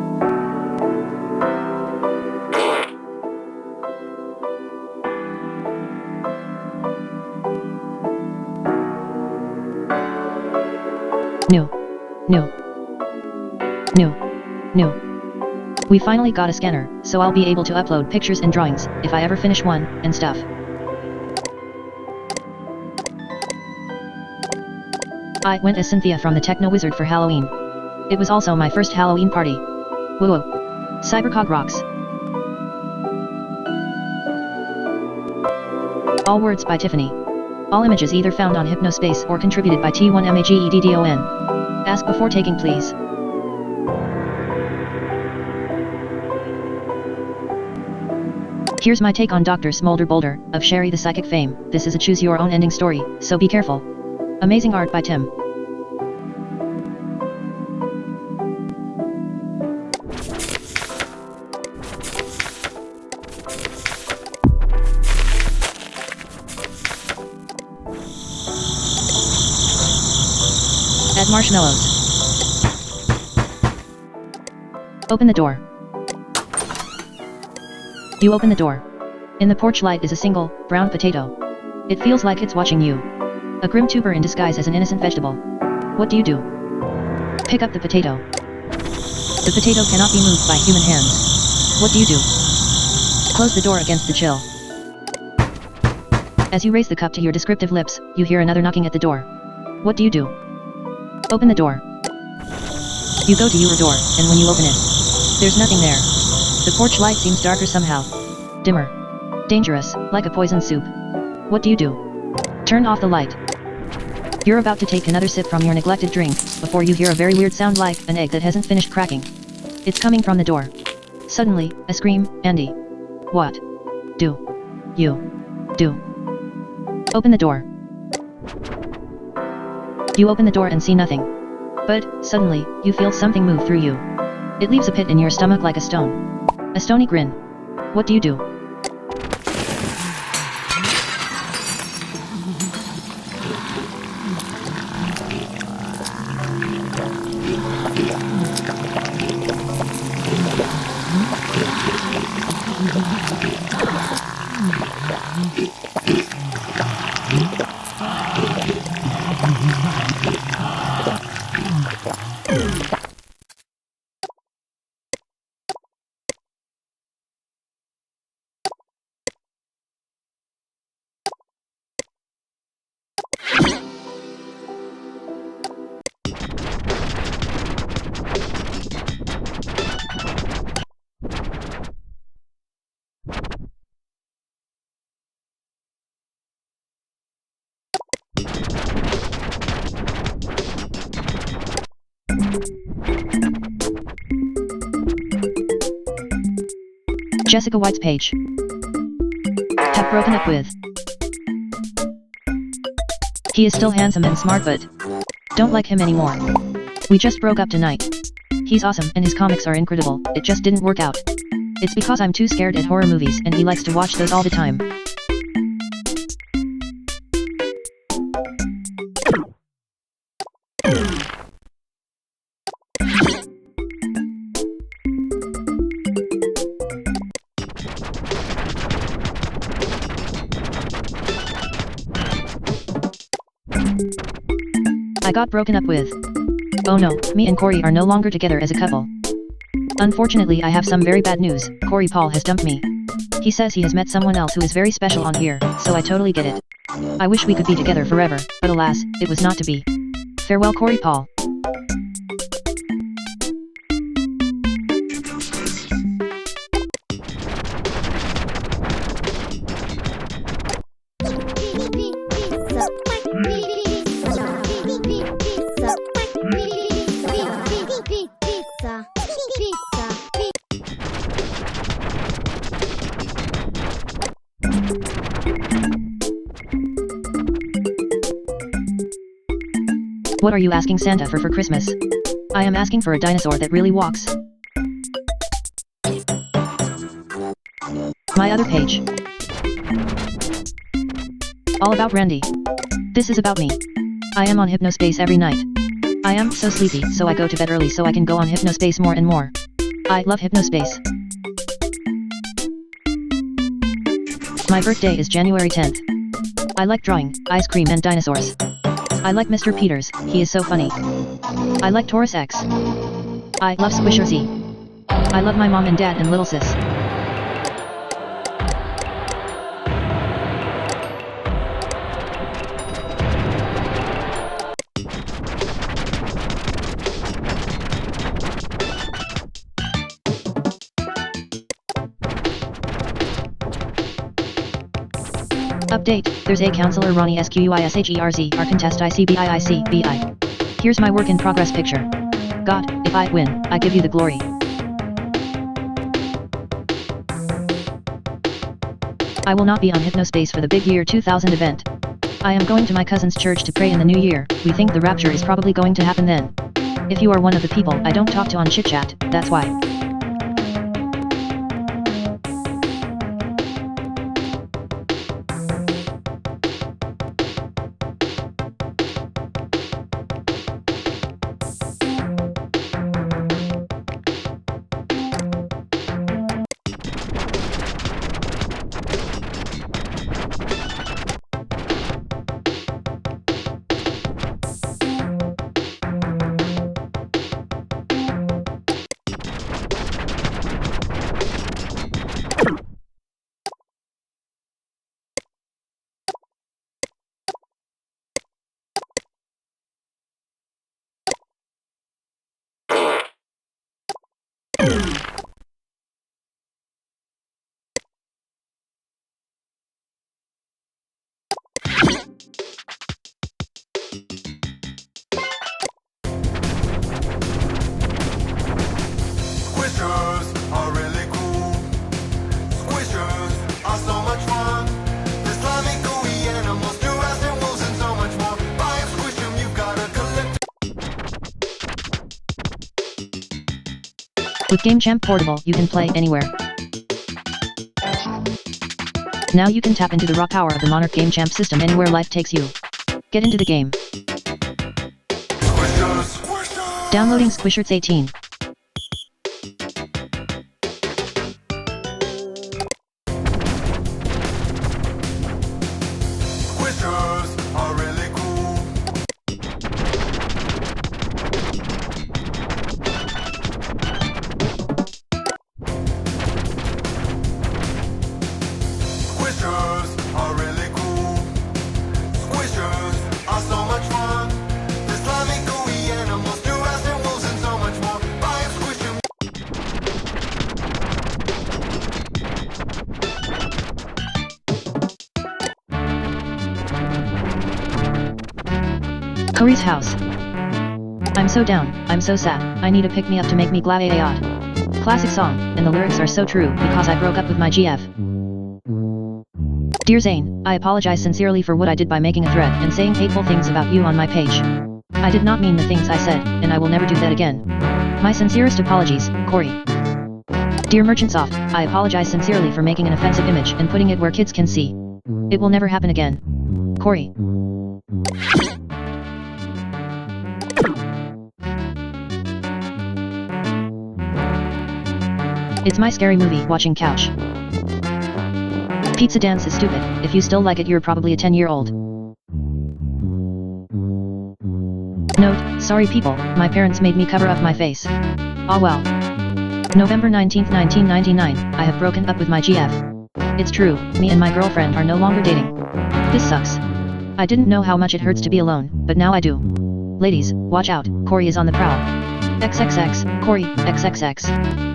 No. We finally got a scanner, so I'll be able to upload pictures and drawings, if I ever finish one, and stuff. I went as Cynthia from the Techno Wizard for Halloween. It was also my first Halloween party. Whoa. Cybercog rocks. All words by Tiffany. All images either found on Hypnospace or contributed by T1MAGEDDON. Ask before taking, please. Here's my take on Dr. Smolder Boulder, of Sherry the Psychic fame. This is a choose-your-own ending story, so be careful. Amazing art by Tim. Add marshmallows. Open the door. You open the door. In the porch light is a single, brown potato. It feels like it's watching you. A grim tuber in disguise as an innocent vegetable. What do you do? Pick up the potato. The potato cannot be moved by human hands. What do you do? Close the door against the chill. As you raise the cup to your descriptive lips, you hear another knocking at the door. What do you do? Open the door. You go to your door, and when you open it, there's nothing there. The porch light seems darker somehow. Dimmer. Dangerous, like a poison soup. What do you do? Turn off the light. You're about to take another sip from your neglected drink, before you hear a very weird sound like an egg that hasn't finished cracking. It's coming from the door. Suddenly, a scream, Andy. What do you do? Open the door. You open the door and see nothing. But, suddenly, you feel something move through you. It leaves a pit in your stomach like a stone. A stony grin. What do you do? Jessica White's page. Have broken up with. He is still handsome and smart but don't like him anymore. We just broke up tonight. He's awesome and his comics are incredible, it just didn't work out. It's because I'm too scared at horror movies and he likes to watch those all the time. I got broken up with. Oh no, me and Corey are no longer together as a couple. Unfortunately, I have some very bad news. Corey Paul has dumped me. He says he has met someone else who is very special on here, so I totally get it. I wish we could be together forever, but alas, it was not to be. Farewell, Corey Paul. What are you asking Santa for Christmas? I am asking for a dinosaur that really walks. My other page. All about Randy. This is about me. I am on Hypnospace every night. I am so sleepy, so I go to bed early so I can go on Hypnospace more and more. I love Hypnospace. My birthday is January 10th. I like drawing, ice cream and dinosaurs. I like Mr. Peters, he is so funny. I like Taurus X. I love Squisher Z. I love my mom and dad and little sis. Update, there's a counselor Ronnie Squisherz, our contest ICBIICBI. Here's my work in progress picture. God, if I win, I give you the glory. I will not be on Hypnospace for the big year 2000 event. I am going to my cousin's church to pray in the new year. We think the rapture is probably going to happen then. If you are one of the people I don't talk to on chit-chat, that's why. Squishers are really cool. Squishers are so much fun. The slimy, gooey animals, giraffes and wolves and so much more. Buy and squish them, you've gotta collect. With Game Champ Portable, you can play anywhere. Now you can tap into the raw power of the Monarch Game Champ system anywhere life takes you. Get into the game. Downloading Squishers 18. Squishers are really cool. Squishers are really cool. Squishers are so much fun. The slimy, gooey animals, giraffes and wolves and so much more. Buy and squish them. Corey's house. I'm so down, I'm so sad, I need a pick-me-up to make me glad. Classic song, and the lyrics are so true because I broke up with my GF. Dear Zane, I apologize sincerely for what I did by making a thread and saying hateful things about you on my page. I did not mean the things I said, and I will never do that again. My sincerest apologies, Corey. Dear Merchant Soft, I apologize sincerely for making an offensive image and putting it where kids can see. It will never happen again. Corey. It's my scary movie watching couch. Pizza Dance is stupid. If you still like it, you're probably a 10-year-old. Note, sorry people, my parents made me cover up my face. Ah well. November 19th, 1999, I have broken up with my GF. It's true, me and my girlfriend are no longer dating. This sucks. I didn't know how much it hurts to be alone, but now I do. Ladies, watch out, Corey is on the prowl. XXX, Corey, XXX.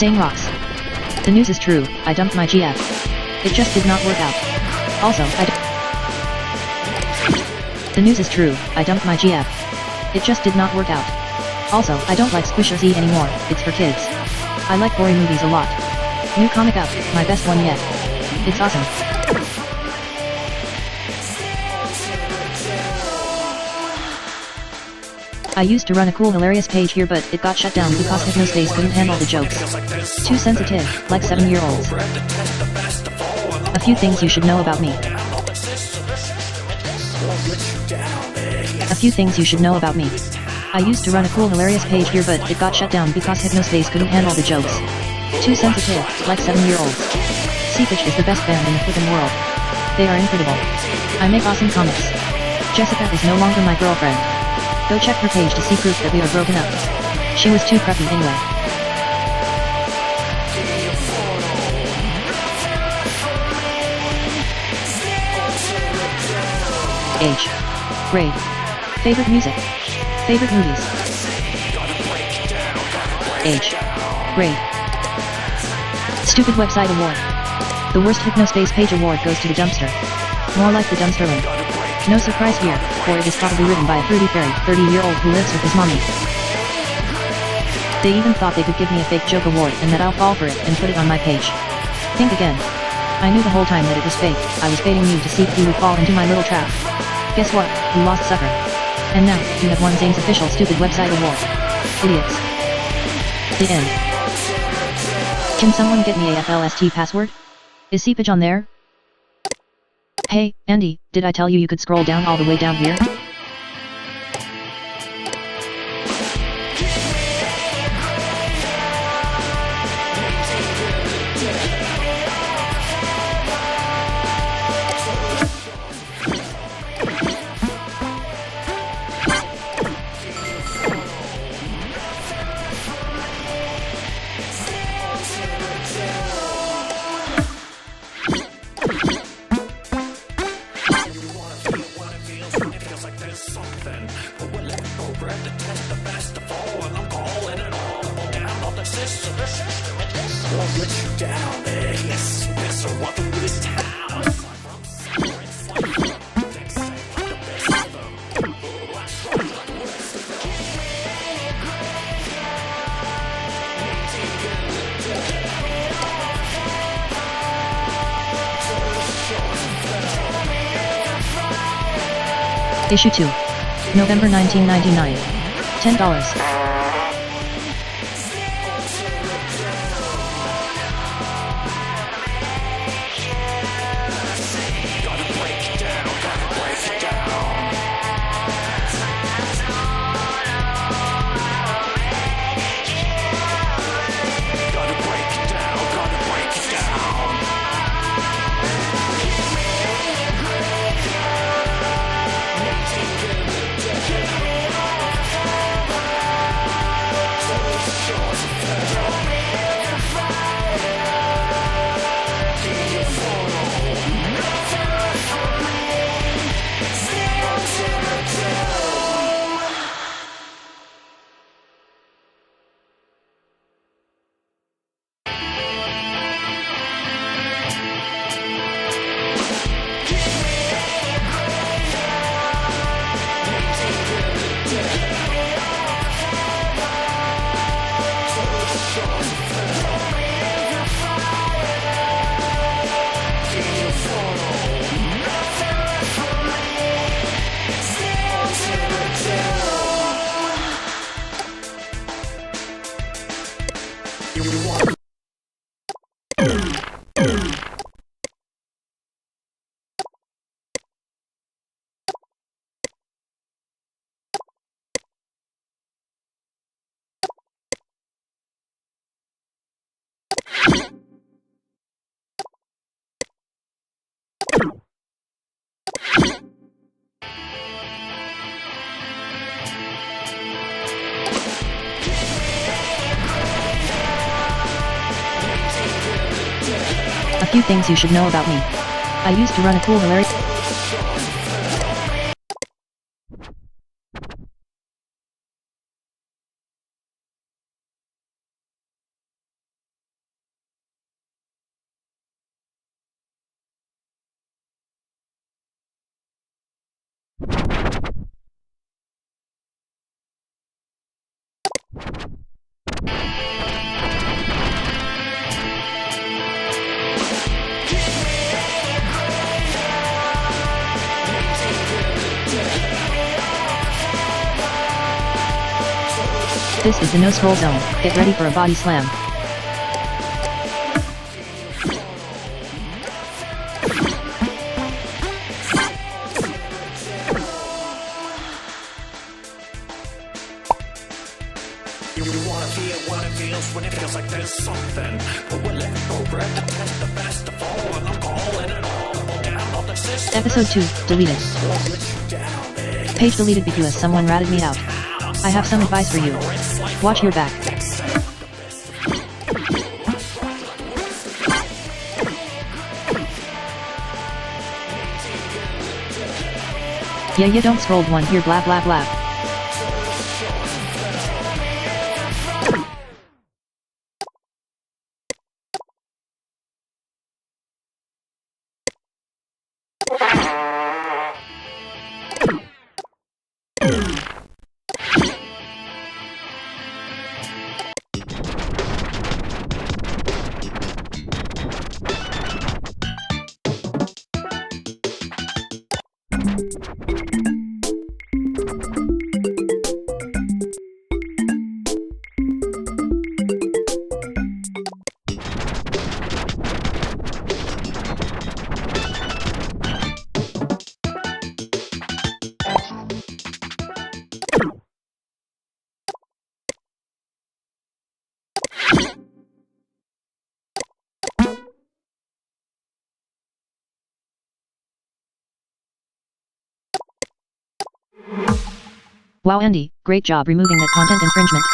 Same rocks. The news is true, I dumped my GF. It just did not work out. Also, The news is true, I dumped my GF. It just did not work out. Also, I don't like Squisher Z anymore, it's for kids. I like gory movies a lot. New comic up, my best one yet. It's awesome. I used to run a cool hilarious page here but it got shut down because Hypnospace couldn't handle the jokes. Too sensitive, like 7-year-olds. A few things you should know about me. A few things you should know about me. I used to run a cool hilarious page here but it got shut down because Hypnospace couldn't handle the jokes. Too sensitive, like 7-year-olds. Seepage is the best band in the flippin' world. They are incredible. I make awesome comics. Jessica is no longer my girlfriend. Go check her page to see proof that we are broken up. She was too preppy anyway. Age. Grade. Favorite music. Favorite movies. Age. Grade. Stupid website award. The worst Hypnospace page award goes to the dumpster. More like the dumpsterland. No surprise here, for it is probably written by a fruity fairy, 30-year-old who lives with his mommy. They even thought they could give me a fake joke award and that I'll fall for it and put it on my page. Think again. I knew the whole time that it was fake. I was baiting you to see if you would fall into my little trap. Guess what? You lost, sucker. And now, you have won Zane's official stupid website award. Idiots. The end. Can someone get me a FLST password? Is Seepage on there? Hey, Andy, did I tell you could scroll down all the way down here? Issue 2. November 1999. $10. few things you should know about me. I used to run a cool hilarious... This is the no scroll zone. Get ready for a body slam. You wanna feel what it feels when it feels like there's something. But we're living program to test the best of all, and I'm calling it all down on the system. Episode 2, deleted. Page deleted because someone ratted me out. I have some advice for you. Watch your back. Yeah, don't scroll one here, blah blah blah. Wow, Andy, great job removing that content infringement.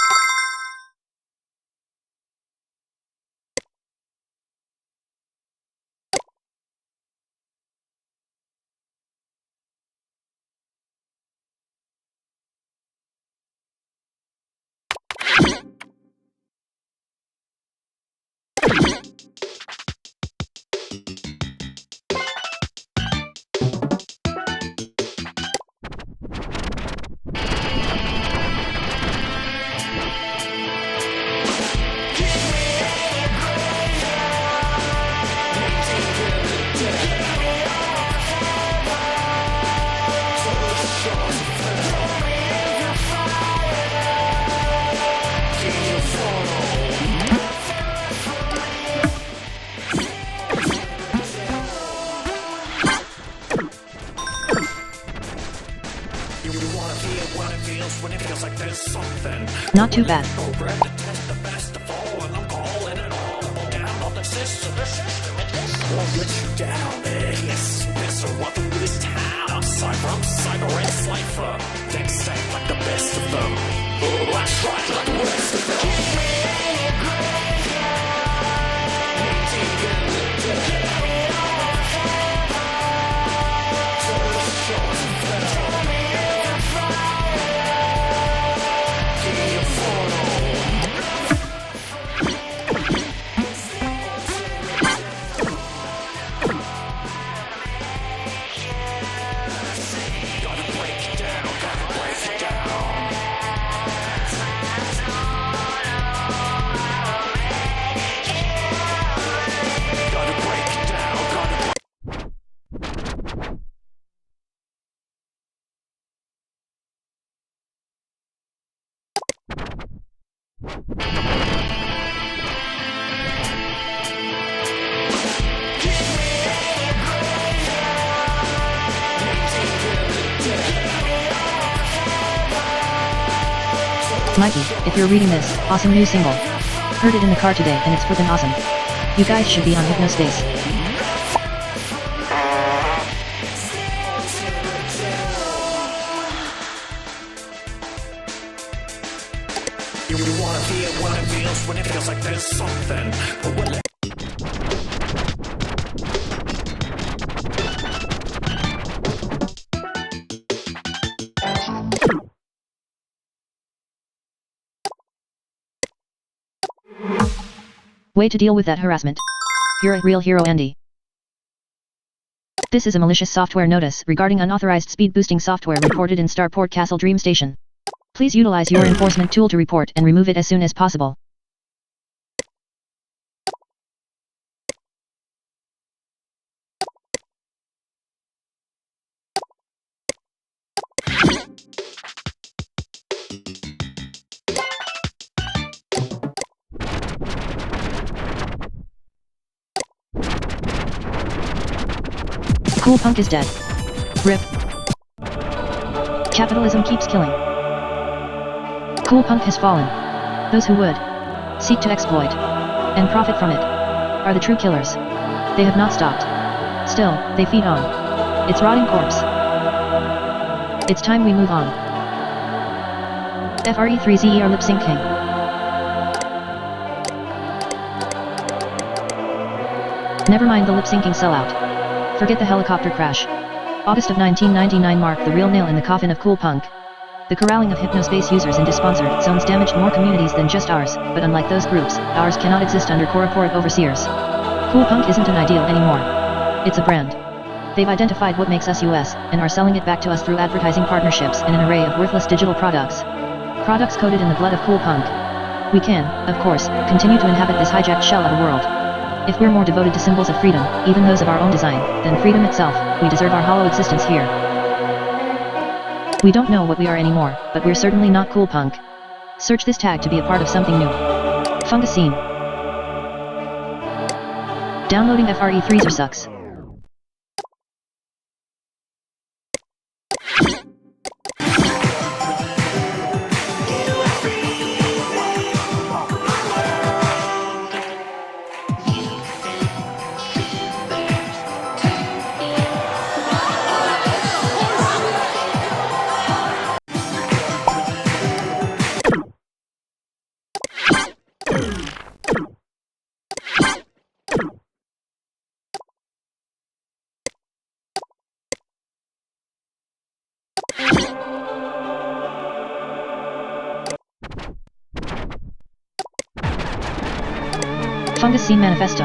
Not too bad. Mikey, if you're reading this, awesome new single. Heard it in the car today and it's flippin' awesome. You guys should be on Hypnospace. You wanna feel what it feels when it feels like there's something. But Way to deal with that harassment. You're a real hero, Andy. This is a malicious software notice regarding unauthorized speed boosting software reported in Starport Castle Dream Station. Please utilize your enforcement tool to report and remove it as soon as possible. Cool Punk is dead. RIP. Capitalism keeps killing. Cool Punk has fallen. Those who would seek to exploit and profit from it are the true killers. They have not stopped. Still, they feed on its rotting corpse. It's time we move on. FRE3ZER lip syncing. Never mind the lip syncing sellout. Forget the helicopter crash. August of 1999 marked the real nail in the coffin of Cool Punk. The corralling of Hypnospace users into sponsored zones damaged more communities than just ours, but unlike those groups, ours cannot exist under corporate overseers. Cool Punk isn't an ideal anymore. It's a brand. They've identified what makes us US, and are selling it back to us through advertising partnerships and an array of worthless digital products. Products coated in the blood of Cool Punk. We can, of course, continue to inhabit this hijacked shell of a world. If we're more devoted to symbols of freedom, even those of our own design, than freedom itself, we deserve our hollow existence here. We don't know what we are anymore, but we're certainly not Cool Punk. Search this tag to be a part of something new. Fungus Scene. Downloading FRE3ZER sucks. Fungus Scene Manifesto.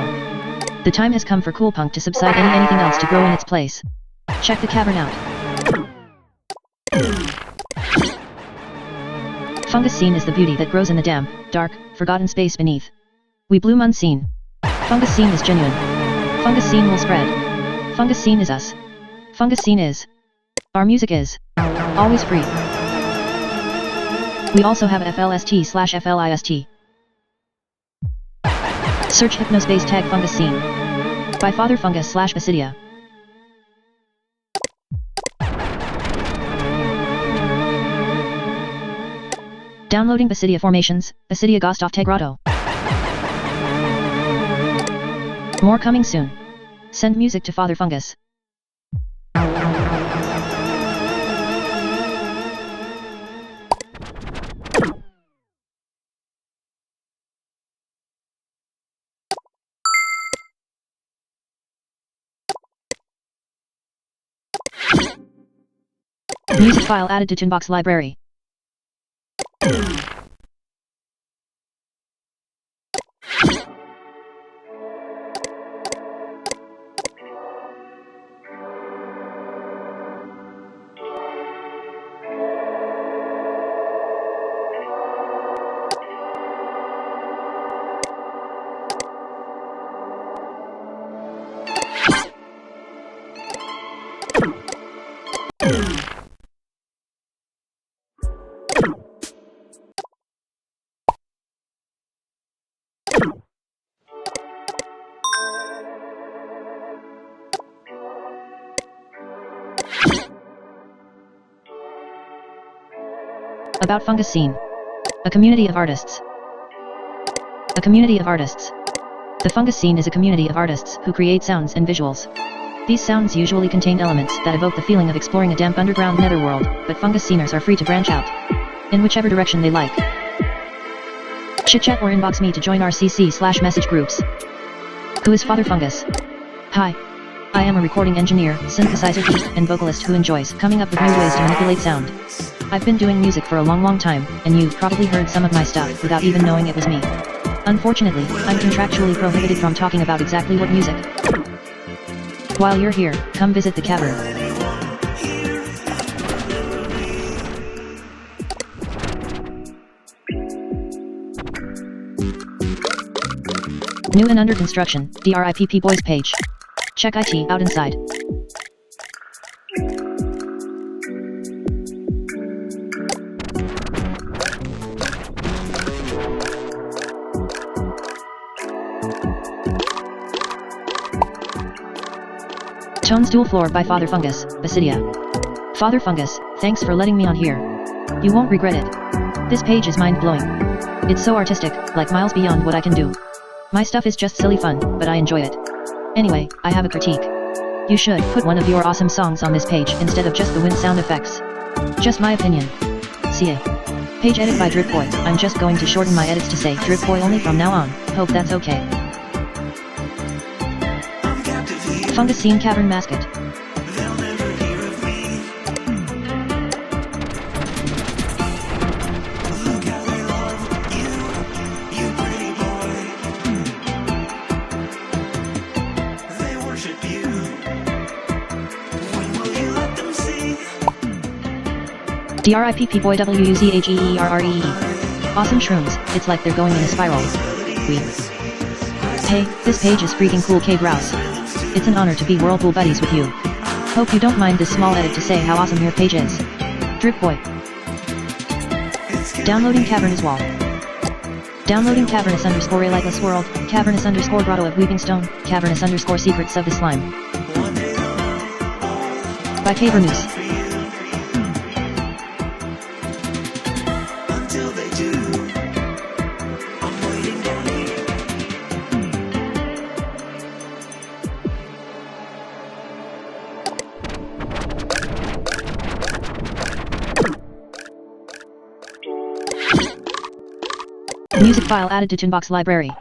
The time has come for Cool Punk to subside anything else to grow in its place. Check the cavern out. Fungus Scene is the beauty that grows in the damp, dark, forgotten space beneath. We bloom unseen. Fungus Scene is genuine. Fungus Scene will spread. Fungus Scene is us. Fungus Scene is. Our music is. Always free. We also have FLST/FLIST. Search Hypnospace tag Fungus Scene. By Father Fungus/Basidia. Downloading Basidia formations, Basidia Gostov Tegrado. More coming soon. Send music to Father Fungus. Music file added to Tunebox library. About Fungus Scene. A community of artists. A community of artists. The Fungus Scene is a community of artists who create sounds and visuals. These sounds usually contain elements that evoke the feeling of exploring a damp underground netherworld, but Fungus Sceners are free to branch out in whichever direction they like. Chit-chat or inbox me to join our CC/message groups. Who is Father Fungus? Hi. I am a recording engineer, synthesizer geek, and vocalist who enjoys coming up with new ways to manipulate sound. I've been doing music for a long time, and you've probably heard some of my stuff without even knowing it was me. Unfortunately, I'm contractually prohibited from talking about exactly what music. While you're here, come visit the cavern. New and under construction, DRIPP Boys page. Check IT out inside. Tone Stool Floor by Father Fungus, Basidia. Father Fungus, thanks for letting me on here. You won't regret it. This page is mind-blowing. It's so artistic, like miles beyond what I can do. My stuff is just silly fun, but I enjoy it. Anyway, I have a critique. You should put one of your awesome songs on this page instead of just the wind sound effects. Just my opinion. CA. Page edit by Drip Boy. I'm just going to shorten my edits to say Drip Boy only from now on. Hope that's okay. Fungus Scene Cavern Mascot. DRIPP Boy WUZHEERREE. Awesome shrooms, it's like they're going in a spiral. Hey, this page is freaking cool, K Grouse. It's an honor to be Whirlpool buddies with you. Hope you don't mind this small edit to say how awesome your page is. Drip Boy. Downloading Cavernous Wall. Downloading Cavernous _ a lightless world, Cavernous _ grotto of weeping stone, Cavernous _ secrets of the slime. By Cavernous. Music file added to Tunebox library.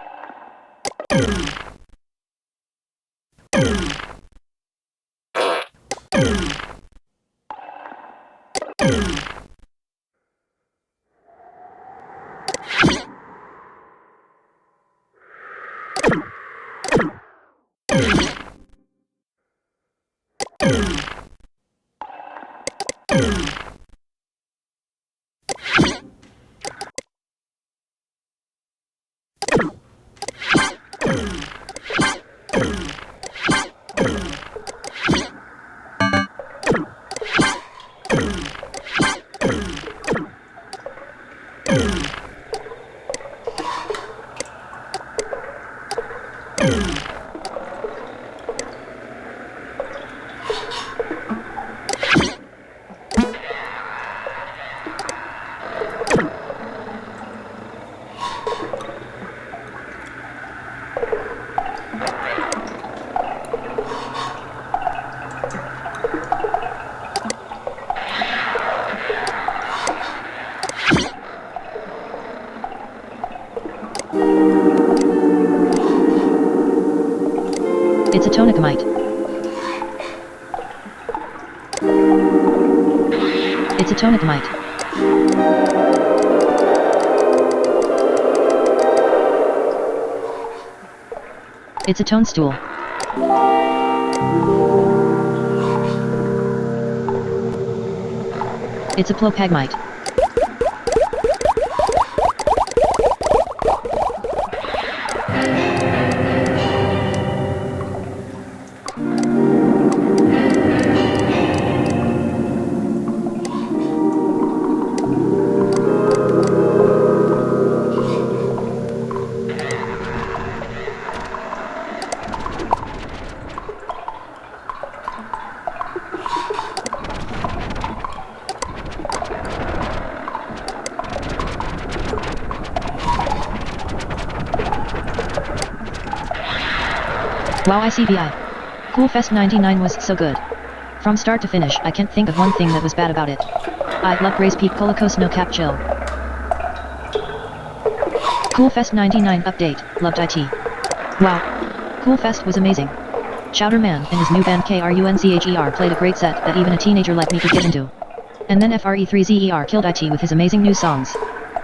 It's a tonicamite. It's a tonicamite. It's a toadstool. It's a plopagmite. Wow, ICBI. Cool Fest 99 was so good. From start to finish, I can't think of one thing that was bad about it. I love Grace Peak Colicos No Cap Chill. Cool Fest 99 update, loved IT. Wow. Cool Fest was amazing. Chowder Man and his new band KRUNCHER played a great set that even a teenager like me could get into. And then FRE3ZER killed IT with his amazing new songs.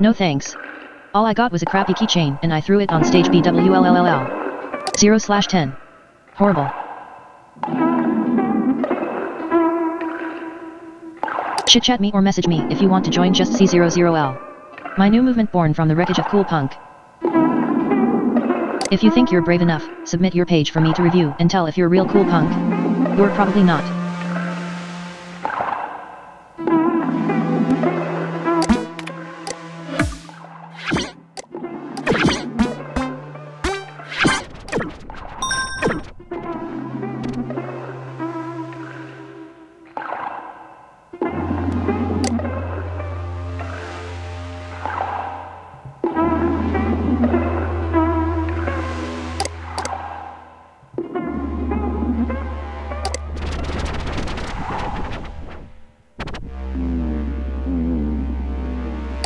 No thanks. All I got was a crappy keychain and I threw it on stage BWLLLL. 0/10. Horrible. Chit chat me or message me if you want to join just C00L. My new movement born from the wreckage of cool punk. If you think you're brave enough, submit your page for me to review and tell if you're real cool punk. You're probably not.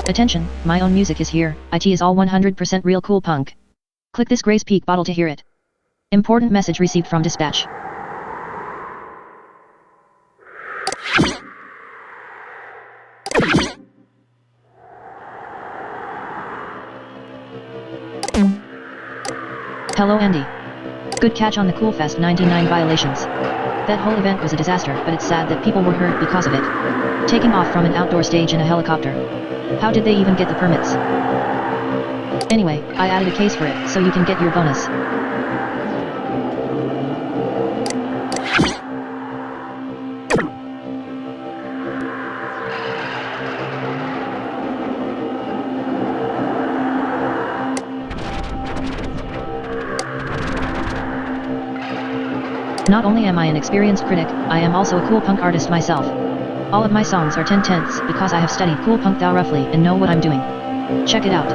Attention, my own music is here, it is all 100% real cool punk. Click this Grace Peak bottle to hear it. Important message received from dispatch. Hello Andy. Good catch on the Cool Fest 99 violations. That whole event was a disaster, but it's sad that people were hurt because of it. Taking off from an outdoor stage in a helicopter. How did they even get the permits? Anyway, I added a case for it, so you can get your bonus. Not only am I an experienced critic, I am also a cool punk artist myself. All of my songs are 10/10ths because I have studied cool punk thou roughly and know what I'm doing. Check it out.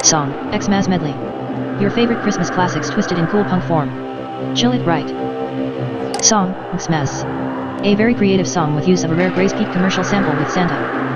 Song, Xmas Medley. Your favorite Christmas classics twisted in cool punk form. Chill it right. Song, Xmas. A very creative song with use of a rare Grace Peak commercial sample with Santa.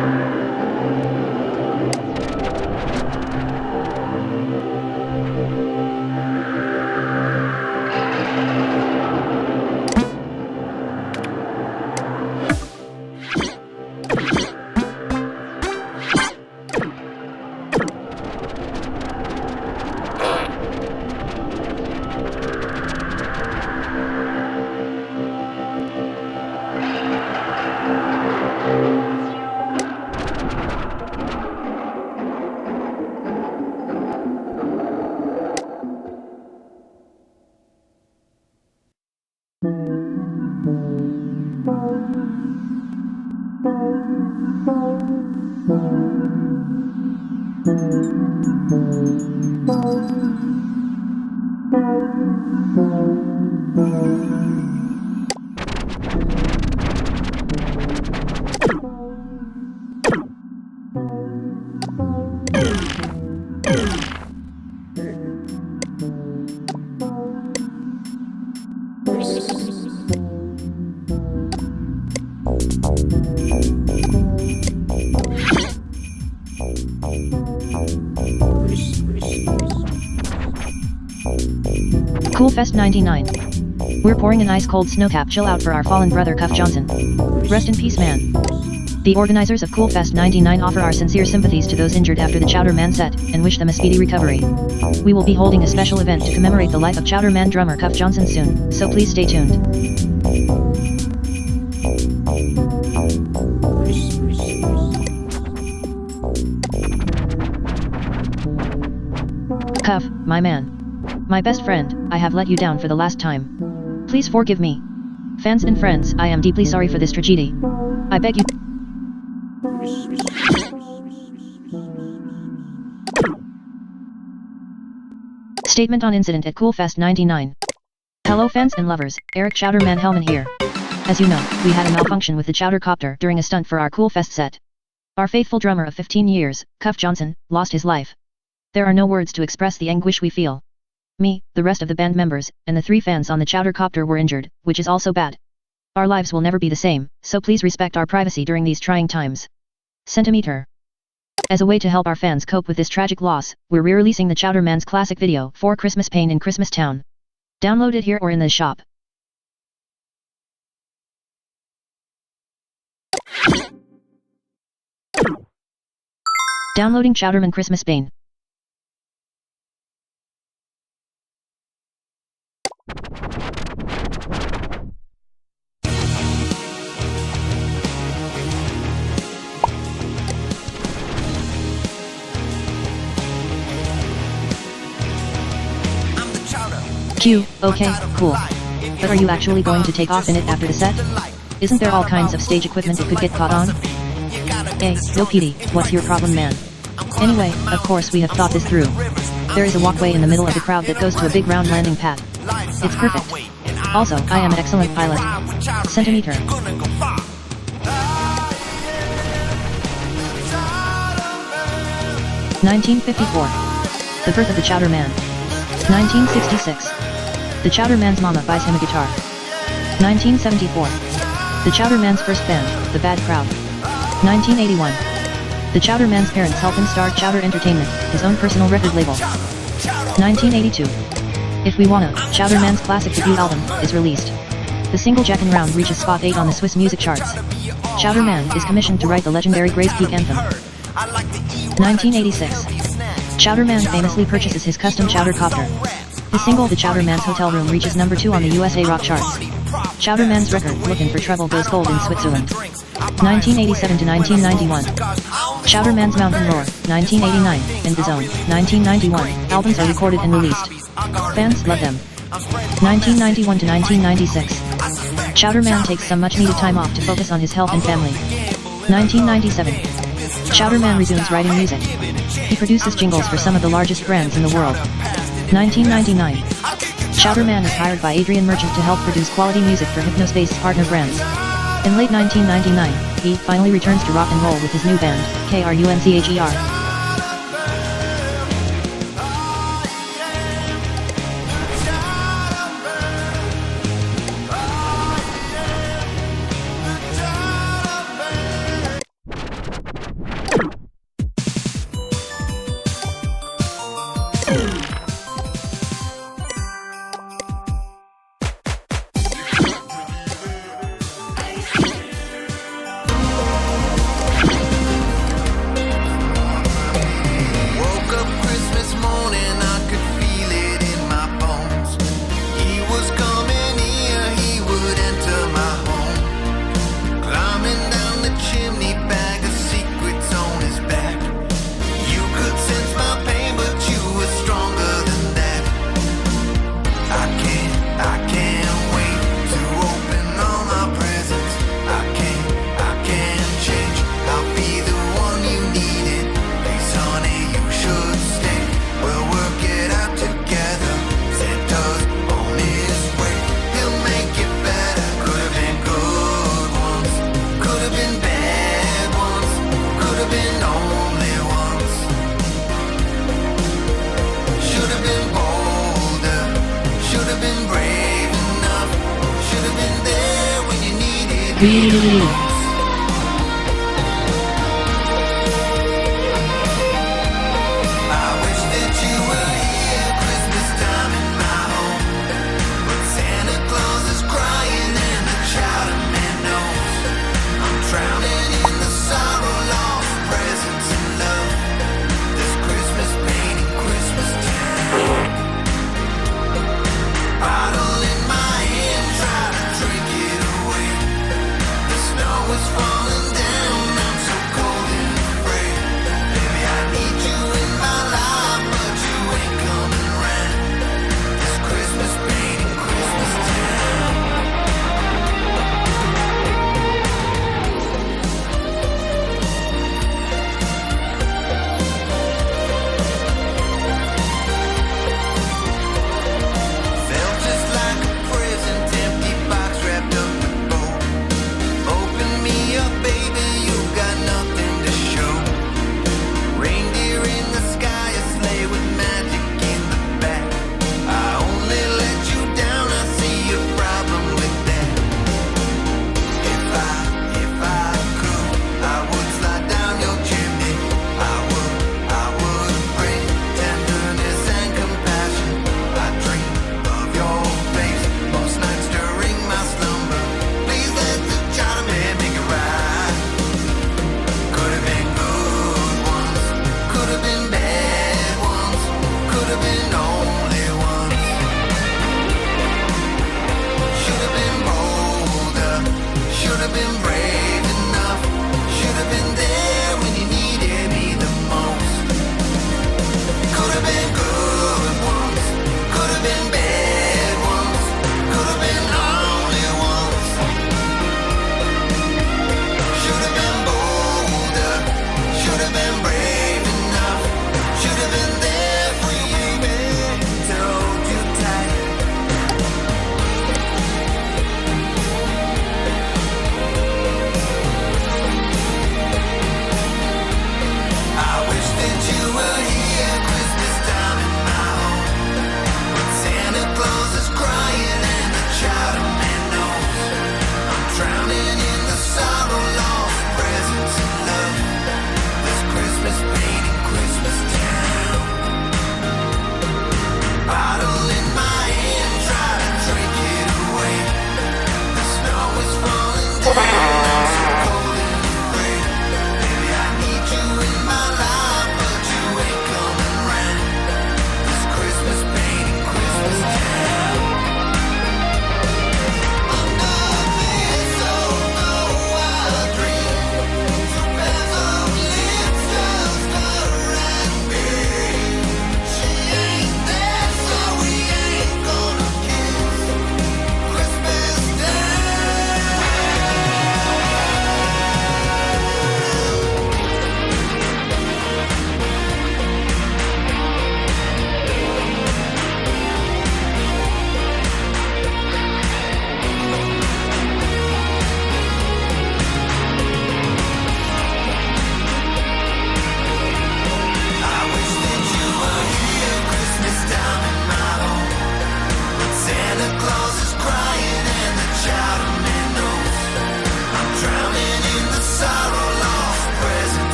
Cool Fest 99. We're pouring an ice cold snowcap chill out for our fallen brother Cuff Johnson. Rest in peace man. The organizers of Coolfest 99 offer our sincere sympathies to those injured after the Chowder Man set, and wish them a speedy recovery. We will be holding a special event to commemorate the life of Chowder Man drummer Cuff Johnson soon, so please stay tuned. Cuff, my man. My best friend, I have let you down for the last time. Please forgive me. Fans and friends, I am deeply sorry for this tragedy. I beg you. Statement on incident at Coolfest 99. Hello fans and lovers, Eric Chowder Man Hellman here. As you know, we had a malfunction with the Chowder Copter during a stunt for our Coolfest set. Our faithful drummer of 15 years, Cuff Johnson, lost his life. There are no words to express the anguish we feel. Me, the rest of the band members, and the 3 fans on the Chowder Copter were injured, which is also bad. Our lives will never be the same, so please respect our privacy during these trying times. Centimeter. As a way to help our fans cope with this tragic loss, we're re-releasing the Chowder Man's classic video, For Christmas Pain in Christmas Town. Download it here or in the shop. Downloading Chowderman Christmas Pain. Q, okay, cool. But are you actually going to take off in it after the set? Isn't there all kinds of stage equipment it could get caught on? Hey, yo PD, what's your problem man? Anyway, of course we have thought this through. There is a walkway in the middle of the crowd that goes to a big round landing pad. It's perfect. Also, I am an excellent pilot. Centimeter. (1954) The birth of the Chowder Man. 1966. The Chowder Man's mama buys him a guitar. 1974. The Chowder Man's first band, The Bad Crowd. 1981. The Chowder Man's parents help him start Chowder Entertainment, his own personal record label. 1982. If We Wanna, Chowder Man's classic debut album, is released. The single Jackin' Round reaches spot 8 on the Swiss music charts. Chowder Man is commissioned to write the legendary Gray's Peak anthem. 1986. Chowder Man famously purchases his custom Chowder Copter. The single The Chowder Man's Hotel Room reaches number 2 on the USA rock charts. Chowder Man's record Lookin' for Trouble goes gold in Switzerland. 1987 to 1991. Chowder Man's Mountain Roar, 1989, and The Zone, 1991, albums are recorded and released. Fans love them. 1991 to 1996. Chowder Man takes some much needed time off to focus on his health and family. 1997. Chowder Man resumes writing music. He produces jingles for some of the largest brands in the world. 1999. Chowder Man is hired by Adrian Merchant to help produce quality music for Hypnospace partner brands. In late 1999, he finally returns to rock and roll with his new band, KRUNCHER. Drowning in the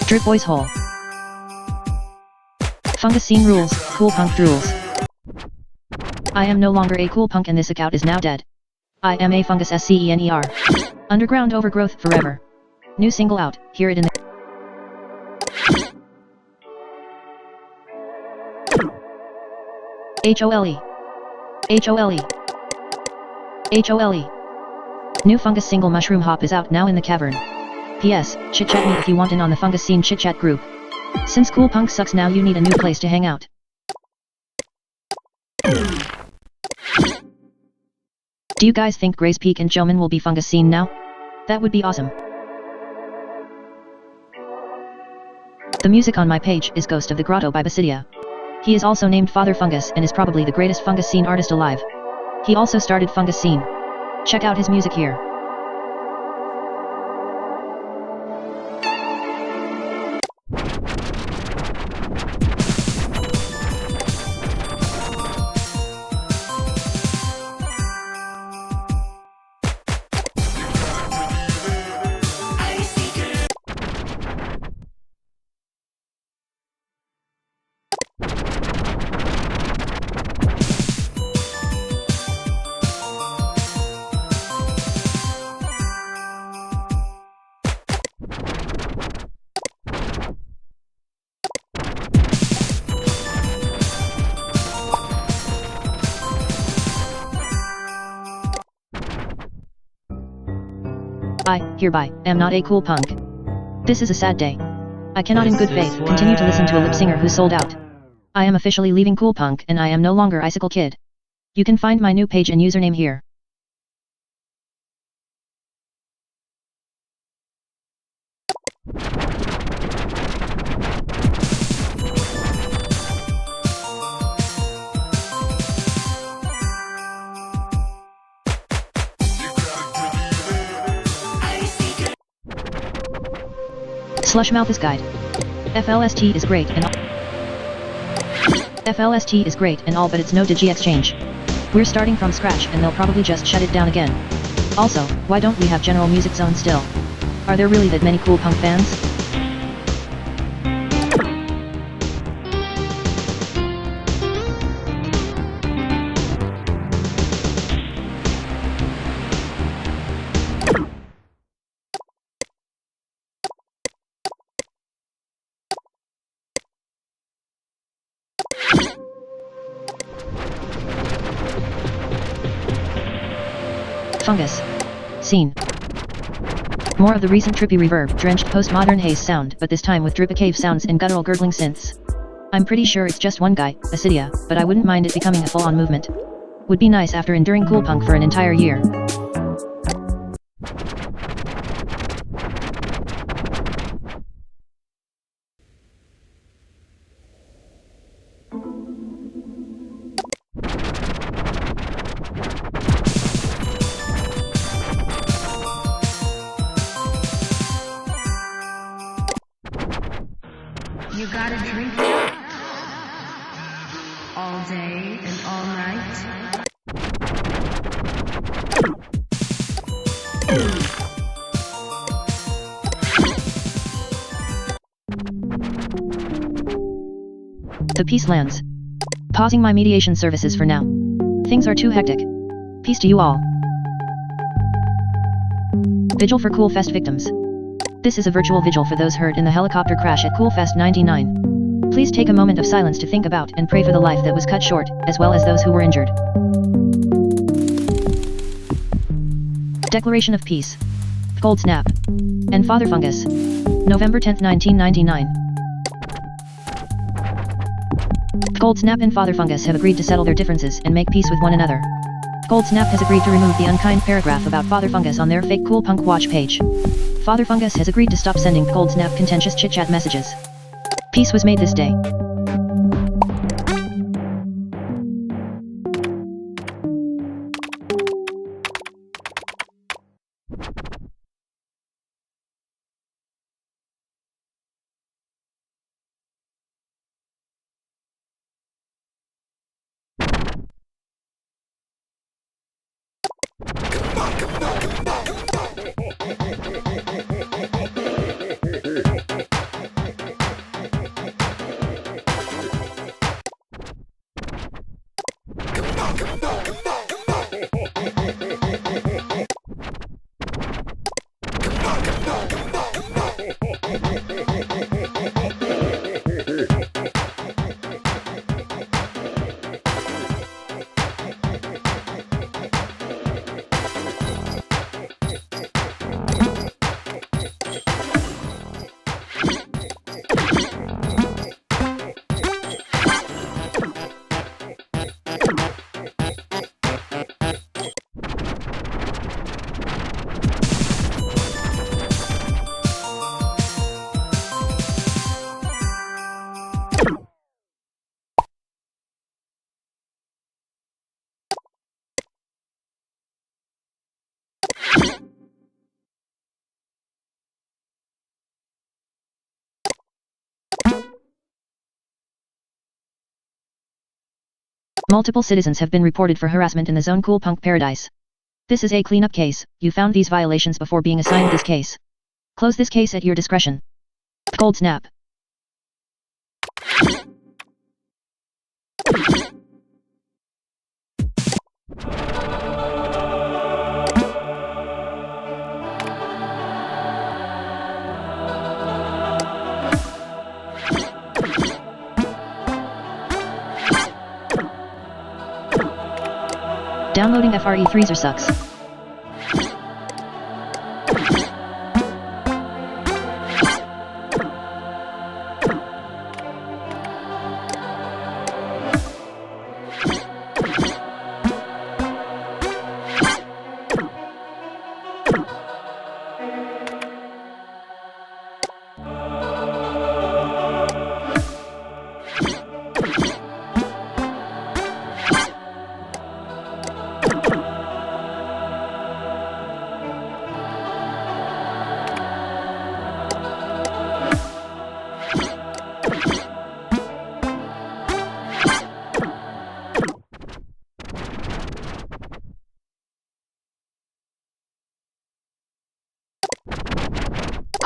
Drip Boys Hole. Fungus Scene rules, cool punk drools. I am no longer a cool punk and this account is now dead. I am a fungus SCENER. Underground overgrowth forever. New single out, hear it in the HOLE. HOLE. HOLE. New fungus single Mushroom Hop is out now in the cavern. P.S. Chit-chat me if you want in on the fungus scene chit-chat group. Since cool punk sucks now you need a new place to hang out. Do you guys think Gray's Peak and Joman will be fungus scene now? That would be awesome. The music on my page is Ghost of the Grotto by Basidia. He is also named Father Fungus and is probably the greatest fungus scene artist alive. He also started fungus scene. Check out his music here. I, hereby, am not a cool punk. This is a sad day. I cannot in good faith continue to listen to a lip singer who sold out. I am officially leaving cool punk and I am no longer Icicle Kid. You can find my new page and username here. Slushmouth is guide. FLST is great and FLST is great and all but it's no digi exchange. We're starting from scratch and they'll probably just shut it down again. Also, why don't we have General Music Zone still? Are there really that many cool punk fans? Fungus. Scene. More of the recent trippy reverb-drenched postmodern haze sound, but this time with drip cave sounds and guttural gurgling synths. I'm pretty sure it's just one guy, Basidia, but I wouldn't mind it becoming a full-on movement. Would be nice after enduring cool punk for an entire year. You gotta drink it all day and all night. The peace lands. Pausing my mediation services for now. Things are too hectic. Peace to you all. Vigil for Cool Fest victims. This is a virtual vigil for those hurt in the helicopter crash at Cool Fest 99. Please take a moment of silence to think about and pray for the life that was cut short, as well as those who were injured. Declaration of Peace. Cold Snap. And Father Fungus. November 10, 1999. Cold Snap and Father Fungus have agreed to settle their differences and make peace with one another. Cold Snap has agreed to remove the unkind paragraph about Father Fungus on their fake Cool Punk Watch page. Father Fungus has agreed to stop sending Cold Snap contentious chit-chat messages. Peace was made this day. Multiple citizens have been reported for harassment in the Zone Cool Punk Paradise. This is a cleanup case. You found these violations before being assigned this case. Close this case at your discretion. Cold snap. Downloading FRE3 sucks.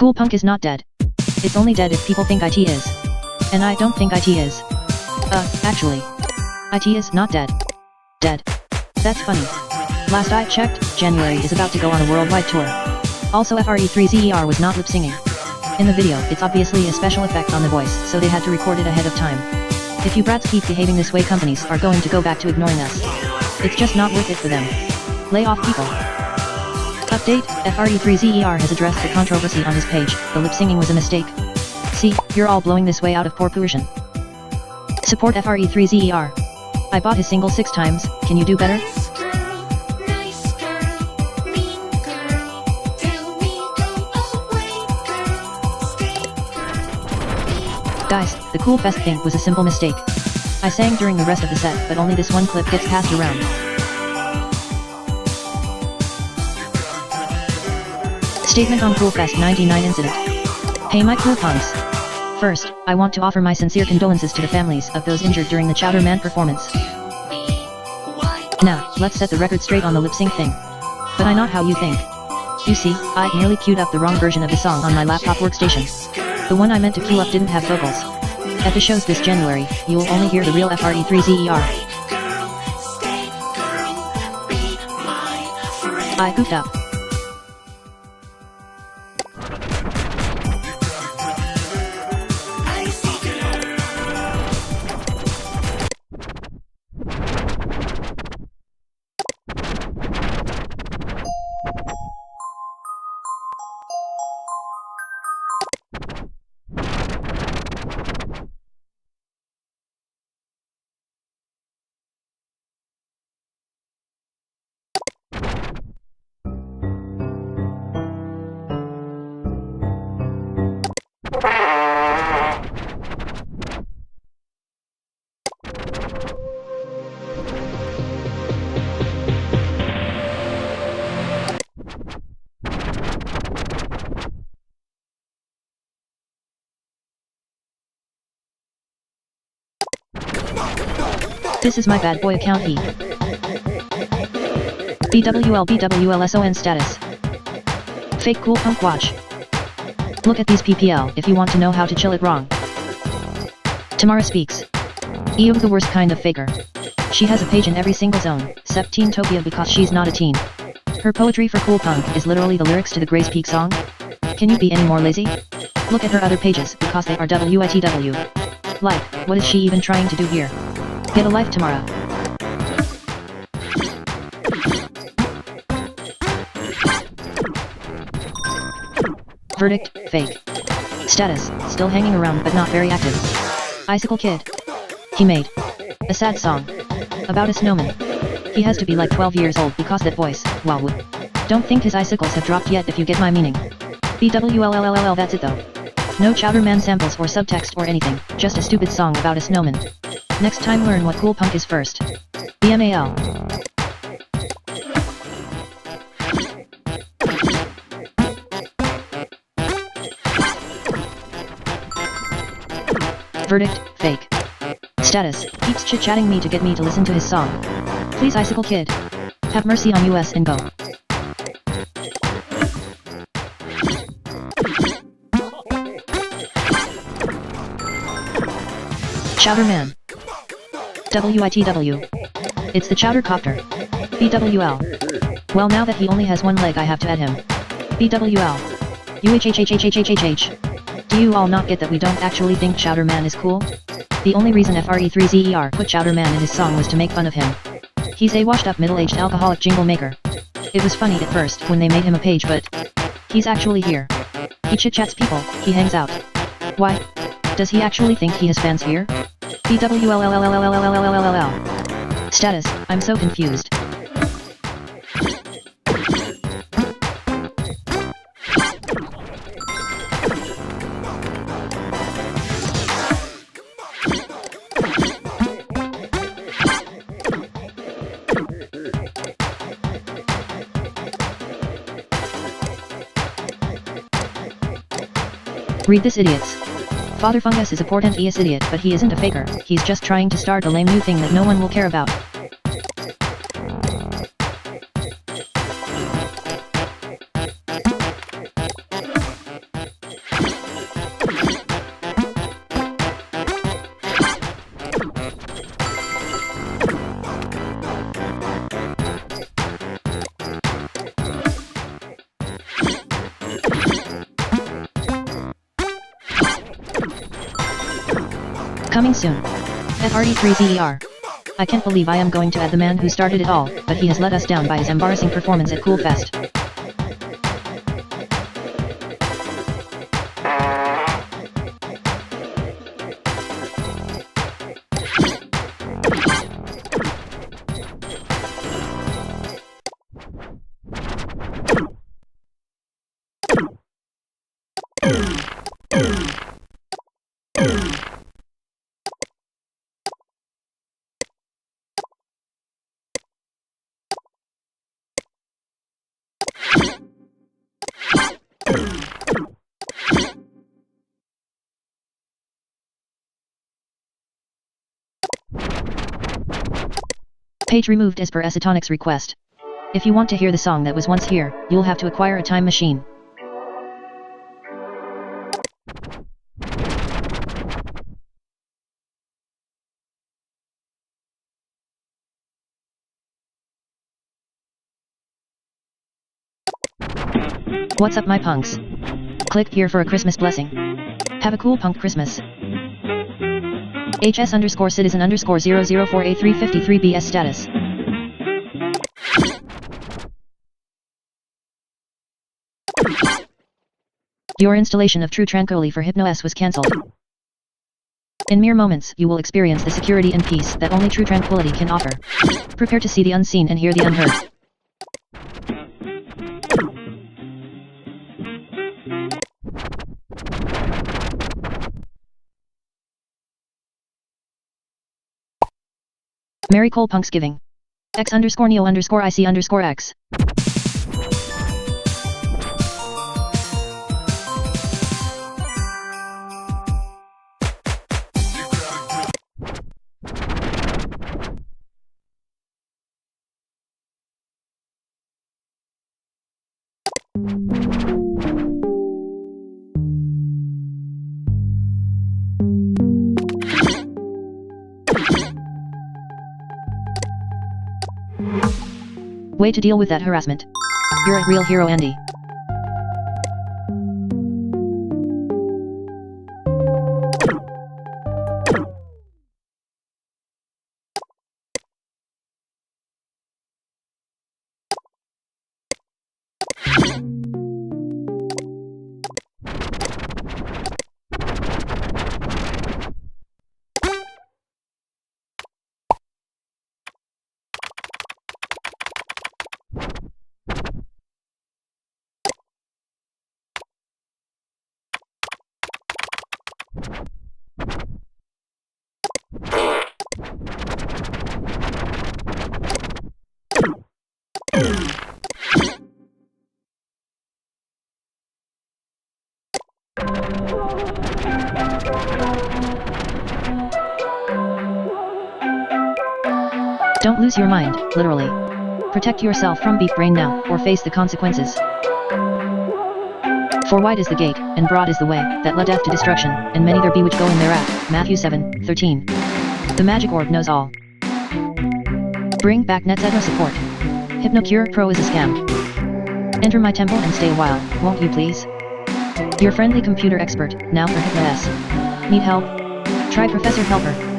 Cool Punk is not dead. It's only dead if people think IT is. And I don't think IT is. Actually. IT is not dead. Dead. That's funny. Last I checked, January is about to go on a worldwide tour. Also FRE3ZER was not lip-singing. In the video, it's obviously a special effect on the voice, so they had to record it ahead of time. If you brats keep behaving this way, companies are going to go back to ignoring us. It's just not worth it for them. Lay off people. Update, FRE3ZER has addressed the controversy on his page. The lip-singing was a mistake. See, you're all blowing this way out of proportion. Support FRE3ZER. I bought his single 6 times, can you do better? Guys, the Cool Fest thing was a simple mistake. I sang during the rest of the set, but only this one clip gets passed around. Statement on Cool Fest 99 incident. Hey my cool punks. First, I want to offer my sincere condolences to the families of those injured during the Chowder Man performance. Now, let's set the record straight on the lip-sync thing. But I not how you think. You see, I nearly queued up the wrong version of the song on my laptop workstation. The one I meant to queue up didn't have vocals. At the shows this January, you will only hear the real FRE3ZER. I goofed up. This is my bad boy account E. BWLBWLSON status. Fake cool punk watch. Look at these PPL if you want to know how to chill it wrong. Tamara speaks. Ew, the worst kind of faker. She has a page in every single zone, except Teen Topia because she's not a teen. Her poetry for cool punk is literally the lyrics to the Grace Peak song. Can you be any more lazy? Look at her other pages because they are WITW. Like, what is she even trying to do here? Get a life, Tamara. Verdict, fake. Status, still hanging around but not very active. Icicle Kid. He made a sad song about a snowman. He has to be like 12 years old because that voice, wow. Don't think his icicles have dropped yet if you get my meaning. BWLLLLL, that's it though. No Chowder Man samples or subtext or anything, just a stupid song about a snowman. Next time learn what cool punk is first. BMAL. Verdict, fake. Status, keeps chit-chatting me to get me to listen to his song. Please Icicle Kid. Have mercy on us and go. Chowder Man. WITW. It's the Chowder Copter. BWL. Well, now that he only has one leg I have to add him. BWL. UHHHHHHH. Do you all not get that we don't actually think Chowder Man is cool? The only reason FRE3ZER put Chowder Man in his song was to make fun of him. He's a washed up middle-aged alcoholic jingle maker. It was funny at first when they made him a page, but he's actually here. He chit-chats people, he hangs out. Why? Does he actually think he has fans here? BWLLLLLLLLLLLL. Status, I'm so confused. Read this, idiots. Father Fungus is a portentous idiot, but he isn't a faker. He's just trying to start a lame new thing that no one will care about. Coming soon. FRD3ZER. I can't believe I am going to add the man who started it all, but he has let us down by his embarrassing performance at Cool Fest. Page removed as per Acetonic's request. If you want to hear the song that was once here, you'll have to acquire a time machine. What's up, my punks? Click here for a Christmas blessing. Have a cool punk Christmas. HS_citizen_004A353BS status. Your installation of True Tranquility for HypnoS was cancelled. In mere moments, you will experience the security and peace that only True Tranquility can offer. Prepare to see the unseen and hear the unheard. Merry Cole Punksgiving. X_Neo_IC_X. Way to deal with that harassment. You're a real hero, Andy. Don't lose your mind, literally. Protect yourself from beef brain now, or face the consequences. For wide is the gate, and broad is the way, that leadeth to destruction, and many there be which go in thereat. Matthew 7:13. The magic orb knows all. Bring back NetZedler support. HypnoCure Pro is a scam. Enter my temple and stay a while, won't you please? Your friendly computer expert, now for Hypno-S. Need help? Try Professor Helper.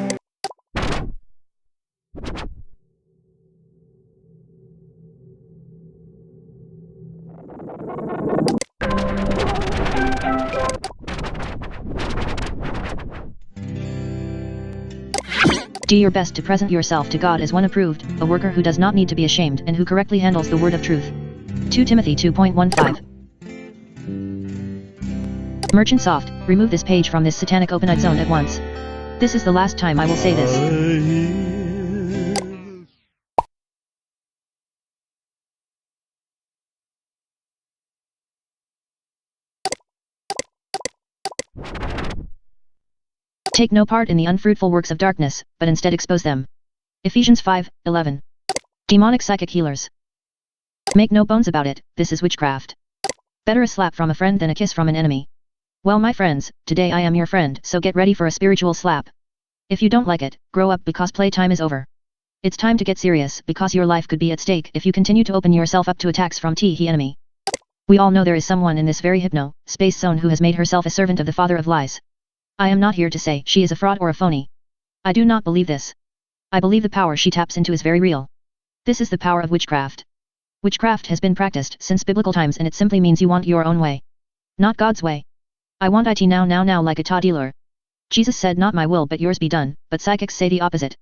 Do your best to present yourself to God as one approved, a worker who does not need to be ashamed and who correctly handles the word of truth. 2 Timothy 2.15. Merchant Soft, remove this page from this satanic open-eyed zone at once. This is the last time I will say this. Take no part in the unfruitful works of darkness, but instead expose them. Ephesians 5:11. Demonic psychic healers. Make no bones about it, this is witchcraft. Better a slap from a friend than a kiss from an enemy. Well, my friends, today I am your friend, so get ready for a spiritual slap. If you don't like it, grow up because playtime is over. It's time to get serious because your life could be at stake if you continue to open yourself up to attacks from the enemy. We all know there is someone in this very hypno-space zone who has made herself a servant of the father of lies. I am not here to say she is a fraud or a phony. I do not believe this. I believe the power she taps into is very real. This is the power of witchcraft. Witchcraft has been practiced since biblical times, and it simply means you want your own way. Not God's way. I want it now like a dealer. Jesus said not my will but yours be done, but psychics say the opposite.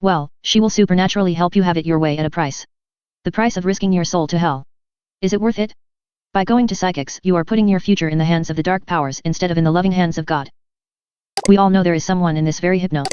Well, she will supernaturally help you have it your way at a price. The price of risking your soul to hell. Is it worth it? By going to psychics, you are putting your future in the hands of the dark powers instead of in the loving hands of God. We all know there is someone in this very hypno.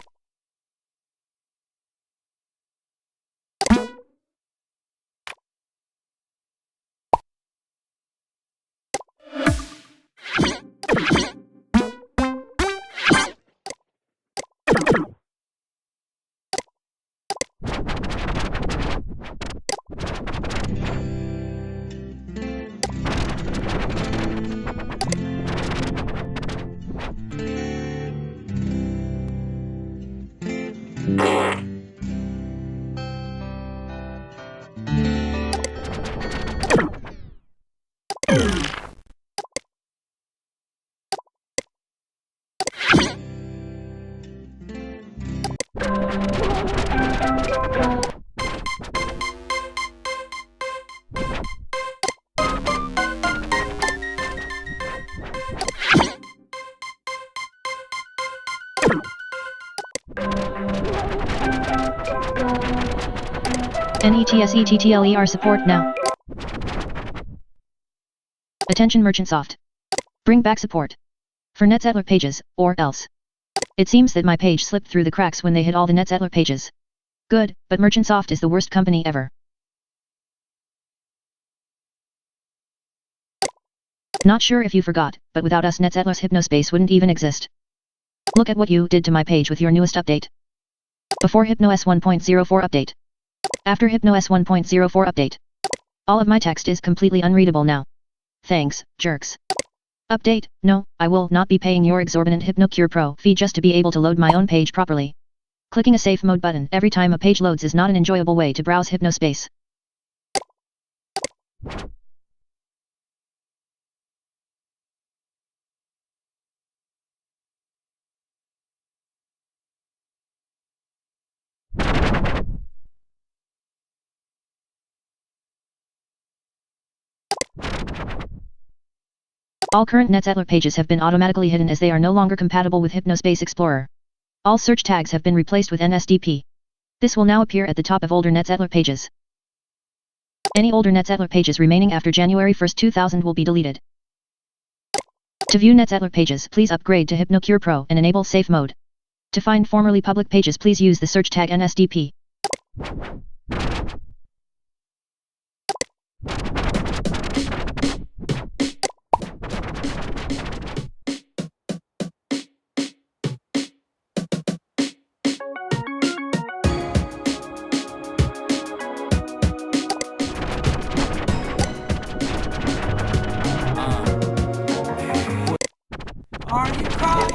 NETSETTLER support now. Attention Merchant Soft. Bring back support. For NetZedler pages, or else. It seems that my page slipped through the cracks when they hit all the NetZedler pages. Good, but Merchant Soft is the worst company ever. Not sure if you forgot, but without us NetZedler's Hypnospace wouldn't even exist. Look at what you did to my page with your newest update. Before Hypno-S 1.04 update. After Hypno-S 1.04 update. All of my text is completely unreadable now. Thanks, jerks. Update, no, I will not be paying your exorbitant HypnoCure Pro fee just to be able to load my own page properly. Clicking a safe mode button every time a page loads is not an enjoyable way to browse Hypnospace. All current Netzedler pages have been automatically hidden as they are no longer compatible with Hypnospace Explorer. All search tags have been replaced with NSDP. This will now appear at the top of older Netzedler pages. Any older Netzedler pages remaining after January 1, 2000 will be deleted. To view Netzedler pages, please upgrade to HypnoCure Pro and enable safe mode. To find formerly public pages, please use the search tag NSDP.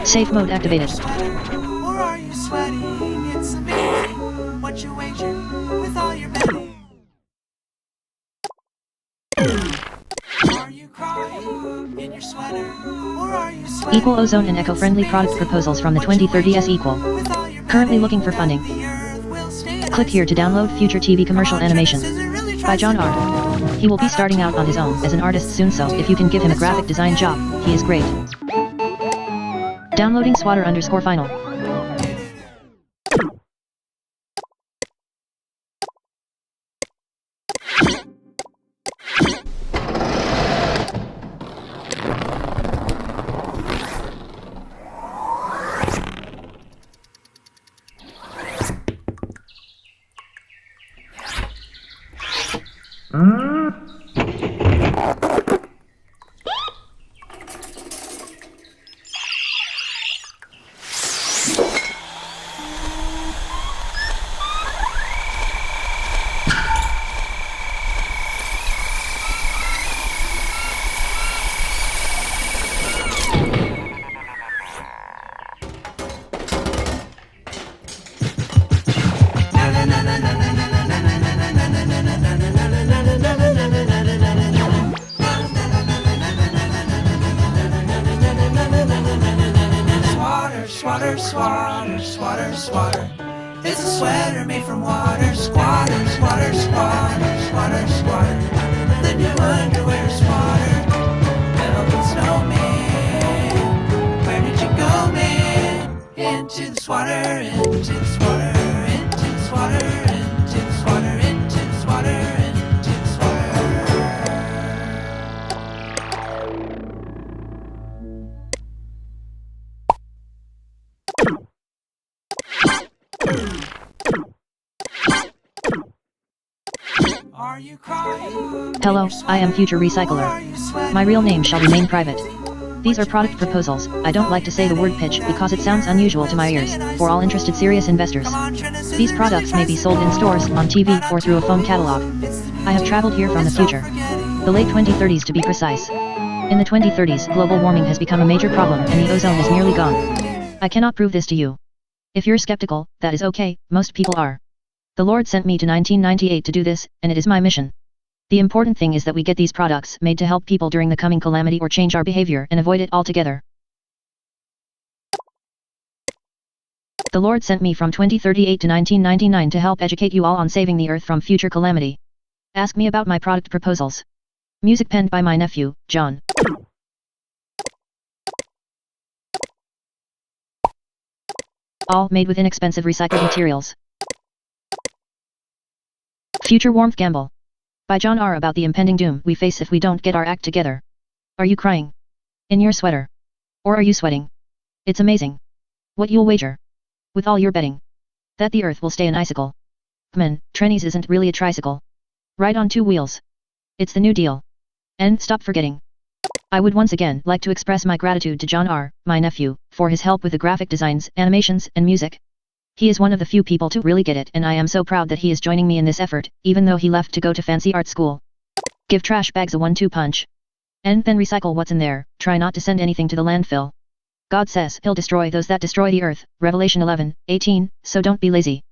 Safe mode activated. Or are you sweating? It's amazing what you wager with all your betting. Are you crying in your sweater? Or are you sweating? Equal ozone and eco-friendly product proposals from the 2030s equal. Currently looking for funding. Click here to download future TV commercial animation. By John R. He will be starting out on his own as an artist soon, so if you can give him a graphic design job, he is great. Downloading swatter_final. Swatter, swatter, swatter, swatter. It's a sweater made from water. Squatter, squatter, squatter, squatter, squatter. The new underwear squatter. Velvet snowman. Where did you go, man? Into the swatter, into the swatter, into the swatter, into the swatter, into the swatter, into the swatter. Are you crying? Hello, I am Future Recycler. My real name shall remain private. These are product proposals. I don't like to say the word pitch because it sounds unusual to my ears, for all interested serious investors. These products may be sold in stores, on TV, or through a phone catalog. I have traveled here from the future. The late 2030s to be precise. In the 2030s, global warming has become a major problem and the ozone is nearly gone. I cannot prove this to you. If you're skeptical, that is okay, most people are. The Lord sent me to 1998 to do this, and it is my mission. The important thing is that we get these products made to help people during the coming calamity or change our behavior and avoid it altogether. The Lord sent me from 2038 to 1999 to help educate you all on saving the earth from future calamity. Ask me about my product proposals. Music penned by my nephew, John. All made with inexpensive recycled materials. Future Warmth Gamble. By John R. About the impending doom we face if we don't get our act together. Are you crying? In your sweater? Or are you sweating? It's amazing. What you'll wager. With all your betting. That the earth will stay an icicle. Trennies isn't really a tricycle. Right on two wheels. It's the new deal. And stop forgetting. I would once again like to express my gratitude to John R., my nephew, for his help with the graphic designs, animations, and music. He is one of the few people to really get it, and I am so proud that he is joining me in this effort, even though he left to go to fancy art school. Give trash bags a 1-2 punch. And then recycle what's in there, try not to send anything to the landfill. God says he'll destroy those that destroy the earth, Revelation 11:18, so don't be lazy.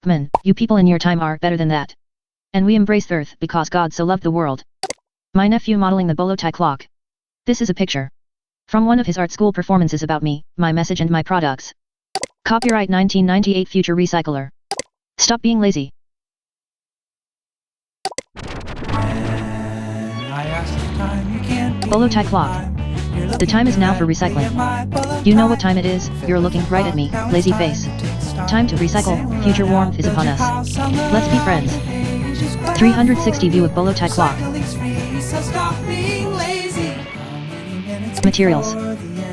Come on, you people in your time are better than that. And we embrace the earth because God so loved the world. My nephew modeling the bolo tie clock. This is a picture from one of his art school performances about me, my message and my products. Copyright 1998 Future Recycler. Stop being lazy. Bolo tie clock. The time is now for recycling. You know what time it is, you're looking right at me, lazy face. Time to recycle, future warmth is upon us. Let's be friends. 360 view of bolo tie clock. Materials.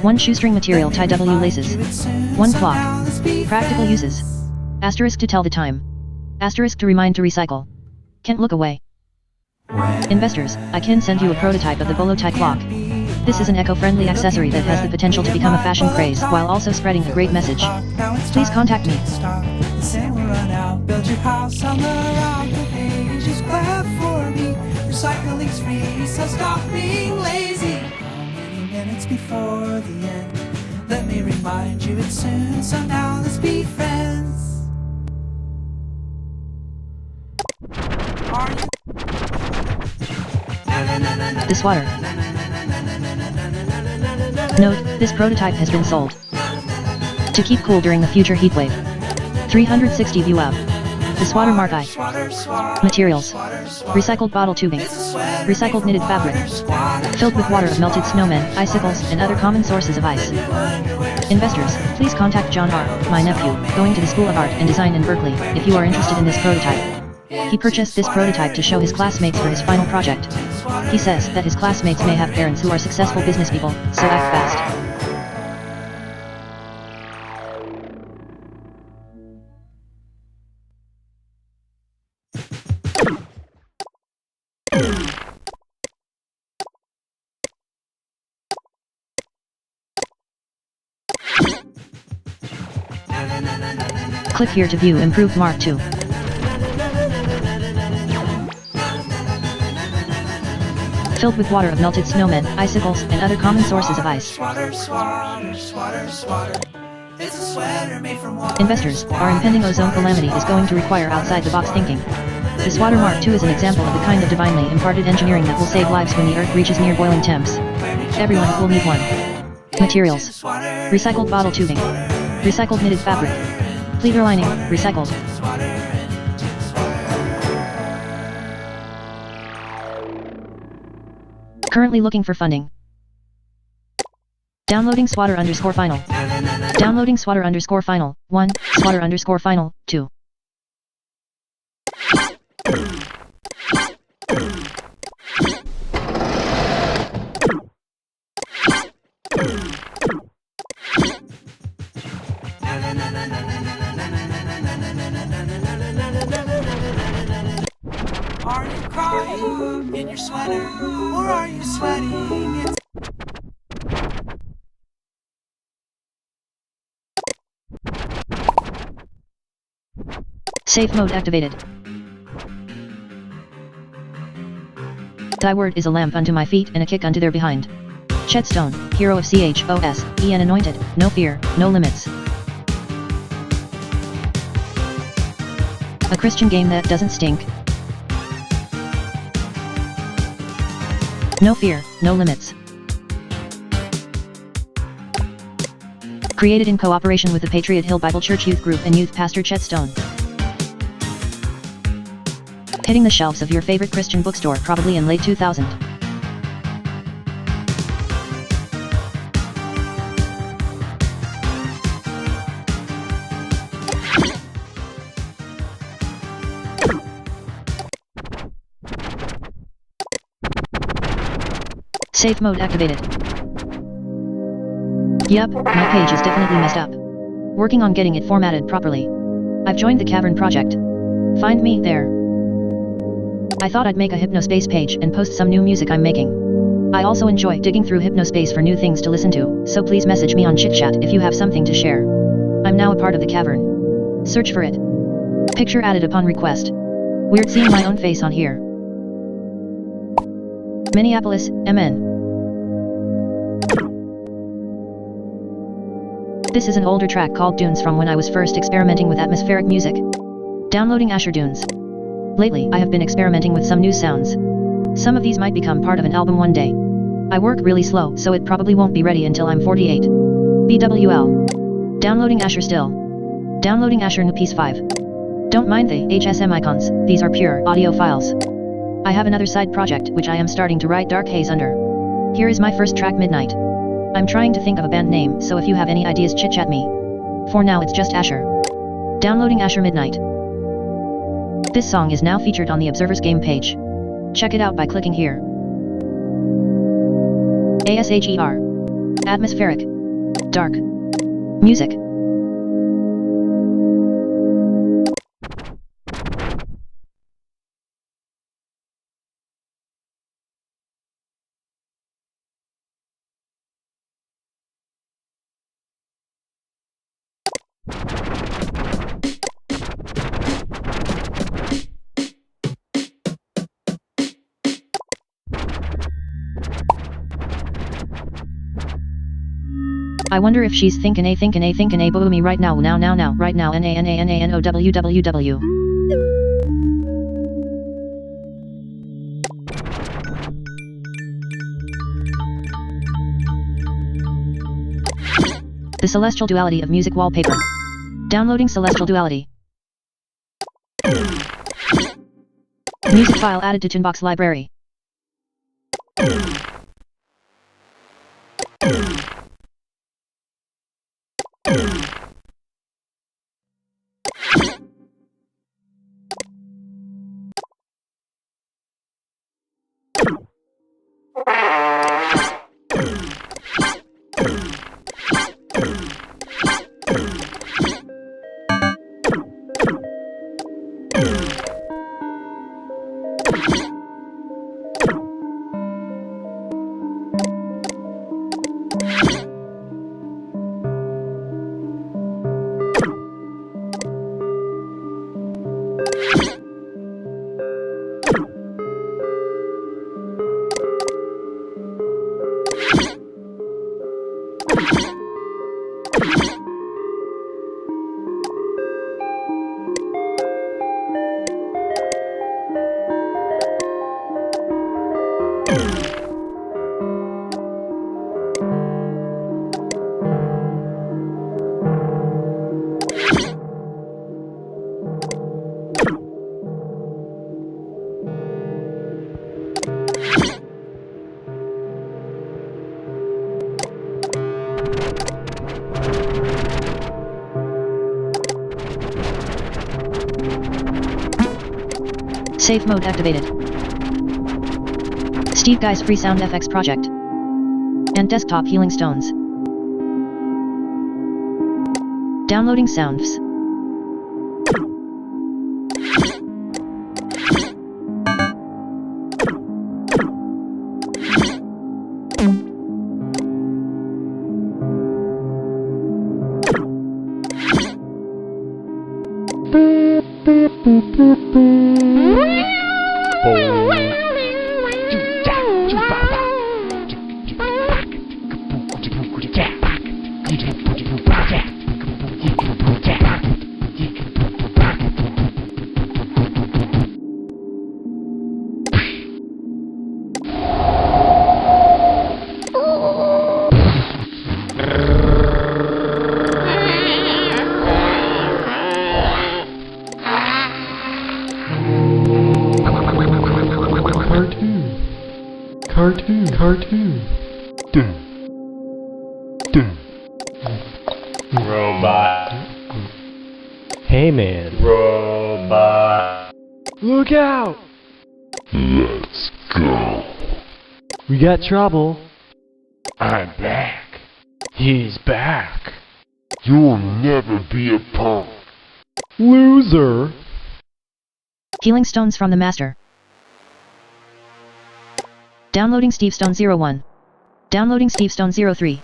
1 shoestring material tie W laces. 1 clock. Practical uses. Asterisk to tell the time. Asterisk to remind to recycle. Can't look away. Investors, I can send you a prototype of the bolo tie clock. This is an eco-friendly accessory that has the potential to become a fashion craze while also spreading a great message. Please contact me. Recycling's free, so stop being lazy. Many minutes before the end, let me remind you it's soon, so now let's be friends. Are you? This water. Note, this prototype has been sold. To keep cool during the future heatwave. 360 view out. This water mark I. Materials. Recycled bottle tubing. Recycled knitted fabric. Filled with water of melted snowmen, icicles, and other common sources of ice. Investors, please contact John R., my nephew, going to the School of Art and Design in Berkeley, if you are interested in this prototype. He purchased this prototype to show his classmates for his final project. He says that his classmates may have parents who are successful business people, so act fast. Click here to view improved Mark II. Filled with water of melted snowmen, icicles, and other common sources of ice. Investors, our impending ozone calamity is going to require outside-the-box thinking. This water Mark II is an example of the kind of divinely imparted engineering that will save lives when the Earth reaches near boiling temps. Everyone will need one. Materials. Recycled bottle tubing. Recycled knitted fabric. Pleater lining, recycled. Currently looking for funding. Downloading swatter_final. Downloading swatter_final. 1, swatter_final, 2. Are you crying in your sweater, or are you sweating in... Safe mode activated. Thy word is a lamp unto my feet and a kick unto their behind. Chetstone, hero of CHOS, EN anointed, no fear, no limits. A Christian game that doesn't stink. No fear, no limits. Created in cooperation with the Patriot Hill Bible Church Youth Group and Youth Pastor Chet Stone. Hitting the shelves of your favorite Christian bookstore probably in late 2000. Safe mode activated. Yup, my page is definitely messed up. Working on getting it formatted properly. I've joined the Cavern project. Find me there. I thought I'd make a Hypnospace page and post some new music I'm making. I also enjoy digging through Hypnospace for new things to listen to, so please message me on ChitChat if you have something to share. I'm now a part of the Cavern. Search for it. Picture added upon request. Weird seeing my own face on here. Minneapolis, MN. This is an older track called Dunes from when I was first experimenting with atmospheric music. Downloading Asher Dunes. Lately, I have been experimenting with some new sounds. Some of these might become part of an album one day. I work really slow, so it probably won't be ready until I'm 48. BWL. Downloading Asher still. Downloading Asher new piece 5. Don't mind the HSM icons, these are pure audio files. I have another side project which I am starting to write Dark Haze under. Here is my first track, Midnight. I'm trying to think of a band name, so if you have any ideas, chit-chat me. For now it's just Asher. Downloading Asher Midnight. This song is now featured on the Observer's game page. Check it out by clicking here. ASHER. Atmospheric. Dark. Music. I wonder if she's thinking a boo me right now right now NANANANOWWW. The Celestial Duality of Music Wallpaper. Downloading Celestial Duality. Music file added to Tunebox library. Safe mode activated. Steve Guy's free sound FX project. And desktop healing stones. Downloading sounds. Cartoon. Robot. Hey man. Robot. Look out! Let's go. We got trouble. I'm back. He's back. You'll never be a punk. Loser. Healing stones from the master. Downloading Steve Stone 01. Downloading Steve Stone 03.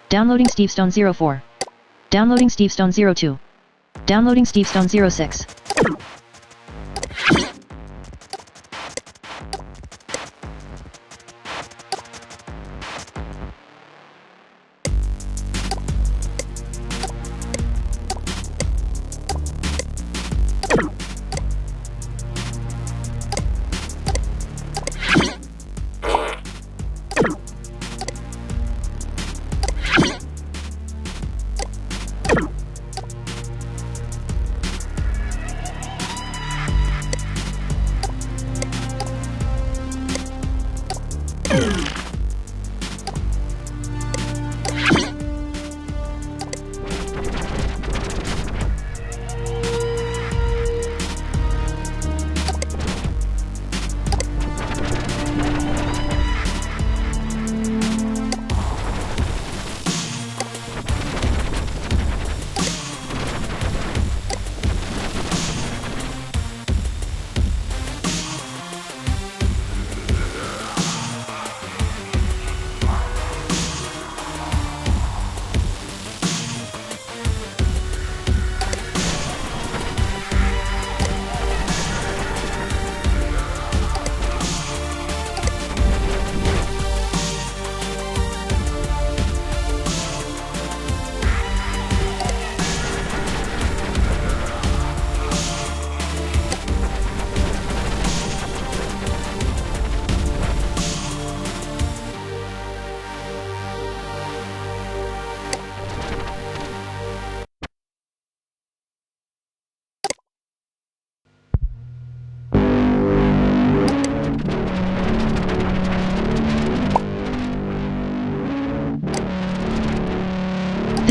Downloading Steve Stone 04. Downloading Steve Stone 02. Downloading Steve Stone 06.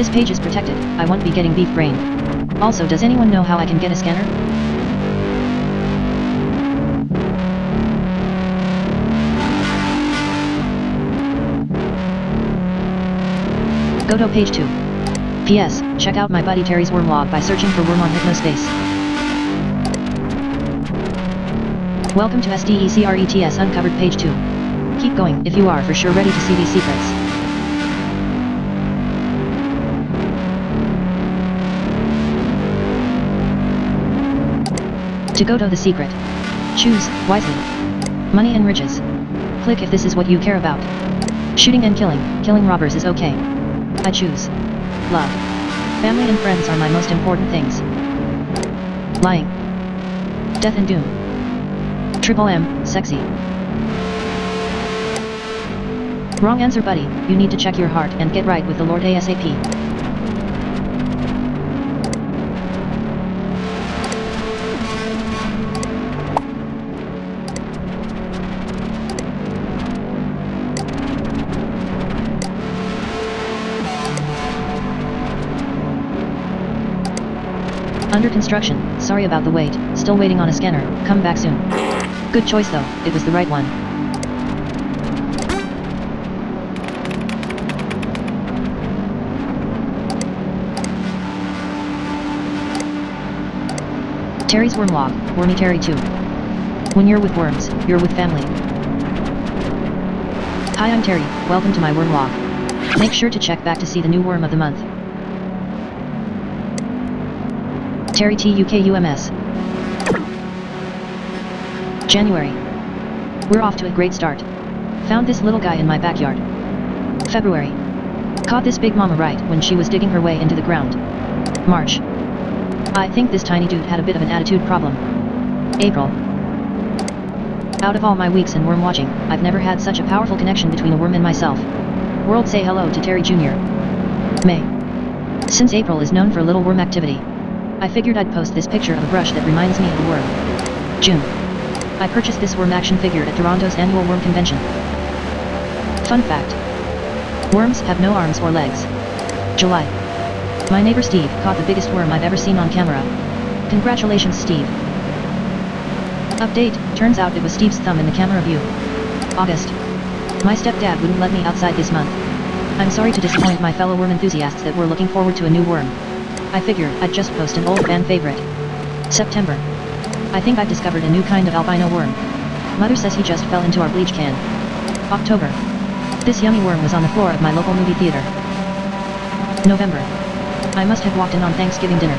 This page is protected, I won't be getting beef brain. Also, does anyone know how I can get a scanner? Go to page 2. P.S. Check out my buddy Terry's worm log by searching for worm on Hypnospace. Welcome to SDECRETS Uncovered page 2. Keep going if you are for sure ready to see these secrets. To go to the secret, choose wisely. Money and riches. Click if this is what you care about. Shooting and killing robbers is okay. I choose love. Family and friends are my most important things. Lying. Death and doom. Triple M, sexy. Wrong answer, buddy. You need to check your heart and get right with the Lord ASAP. Under construction, sorry about the wait, still waiting on a scanner, come back soon. Good choice though, it was the right one. Terry's worm log, Wormy Terry 2. When you're with worms, you're with family. Hi, I'm Terry, welcome to my worm log. Make sure to check back to see the new worm of the month. Terry TUKUMS. January. We're off to a great start. Found this little guy in my backyard. February. Caught this big mama right when she was digging her way into the ground. March. I think this tiny dude had a bit of an attitude problem. April. Out of all my weeks in worm watching, I've never had such a powerful connection between a worm and myself. World, say hello to Terry Jr. May. Since April is known for little worm activity, I figured I'd post this picture of a brush that reminds me of a worm. June. I purchased this worm action figure at Toronto's annual worm convention. Fun fact. Worms have no arms or legs. July. My neighbor Steve caught the biggest worm I've ever seen on camera. Congratulations, Steve. Update, turns out it was Steve's thumb in the camera view. August. My stepdad wouldn't let me outside this month. I'm sorry to disappoint my fellow worm enthusiasts that were looking forward to a new worm. I figure I'd just post an old fan favorite. September. I think I've discovered a new kind of albino worm. Mother says he just fell into our bleach can. October. This yummy worm was on the floor of my local movie theater. November. I must have walked in on Thanksgiving dinner.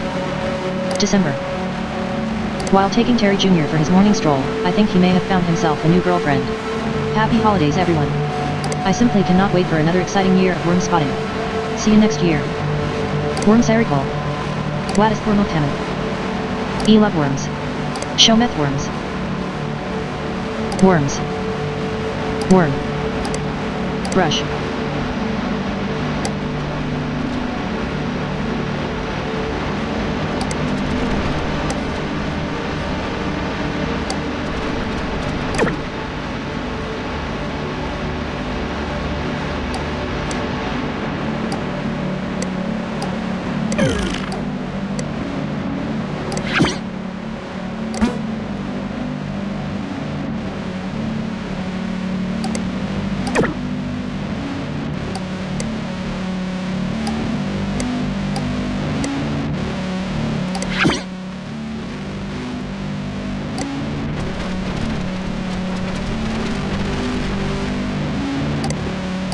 December. While taking Terry Jr. for his morning stroll, I think he may have found himself a new girlfriend. Happy holidays, everyone. I simply cannot wait for another exciting year of worm spotting. See you next year. Worm Sarikol. Gladys Thormothammond. Love worms. Show meth worms. Worms. Worm. Brush.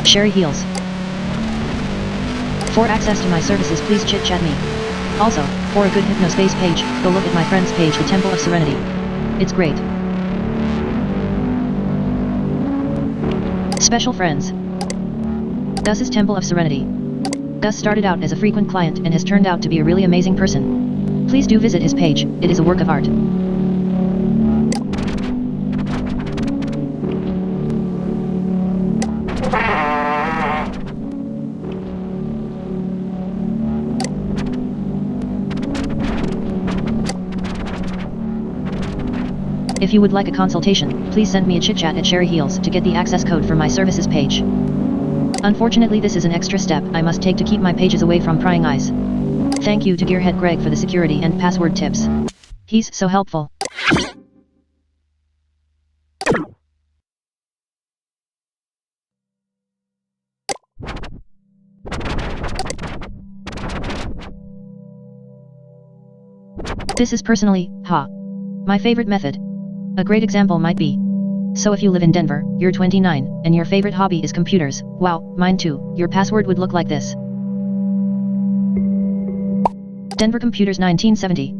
Sherry Heels. For access to my services, please chit-chat me. Also, for a good Hypnospace page, go look at my friend's page, The Temple of Serenity. It's great. Special friends. Gus's Temple of Serenity. Gus started out as a frequent client and has turned out to be a really amazing person. Please do visit his page, it is a work of art. If you would like a consultation, please send me a chit-chat at Sherry Heels to get the access code for my services page. Unfortunately, this is an extra step I must take to keep my pages away from prying eyes. Thank you to Gearhead Greg for the security and password tips. He's so helpful. This is personally, my favorite method. A great example might be, so if you live in Denver, you're 29, and your favorite hobby is computers, wow, mine too, your password would look like this. Denver Computers 1970.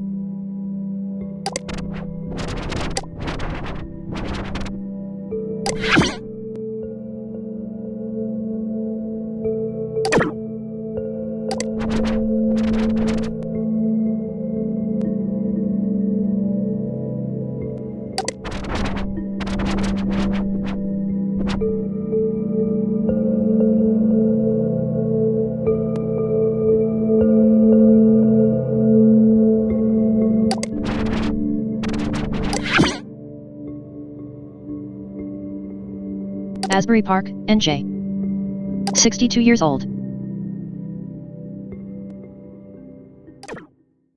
Asbury Park, NJ. 62 years old.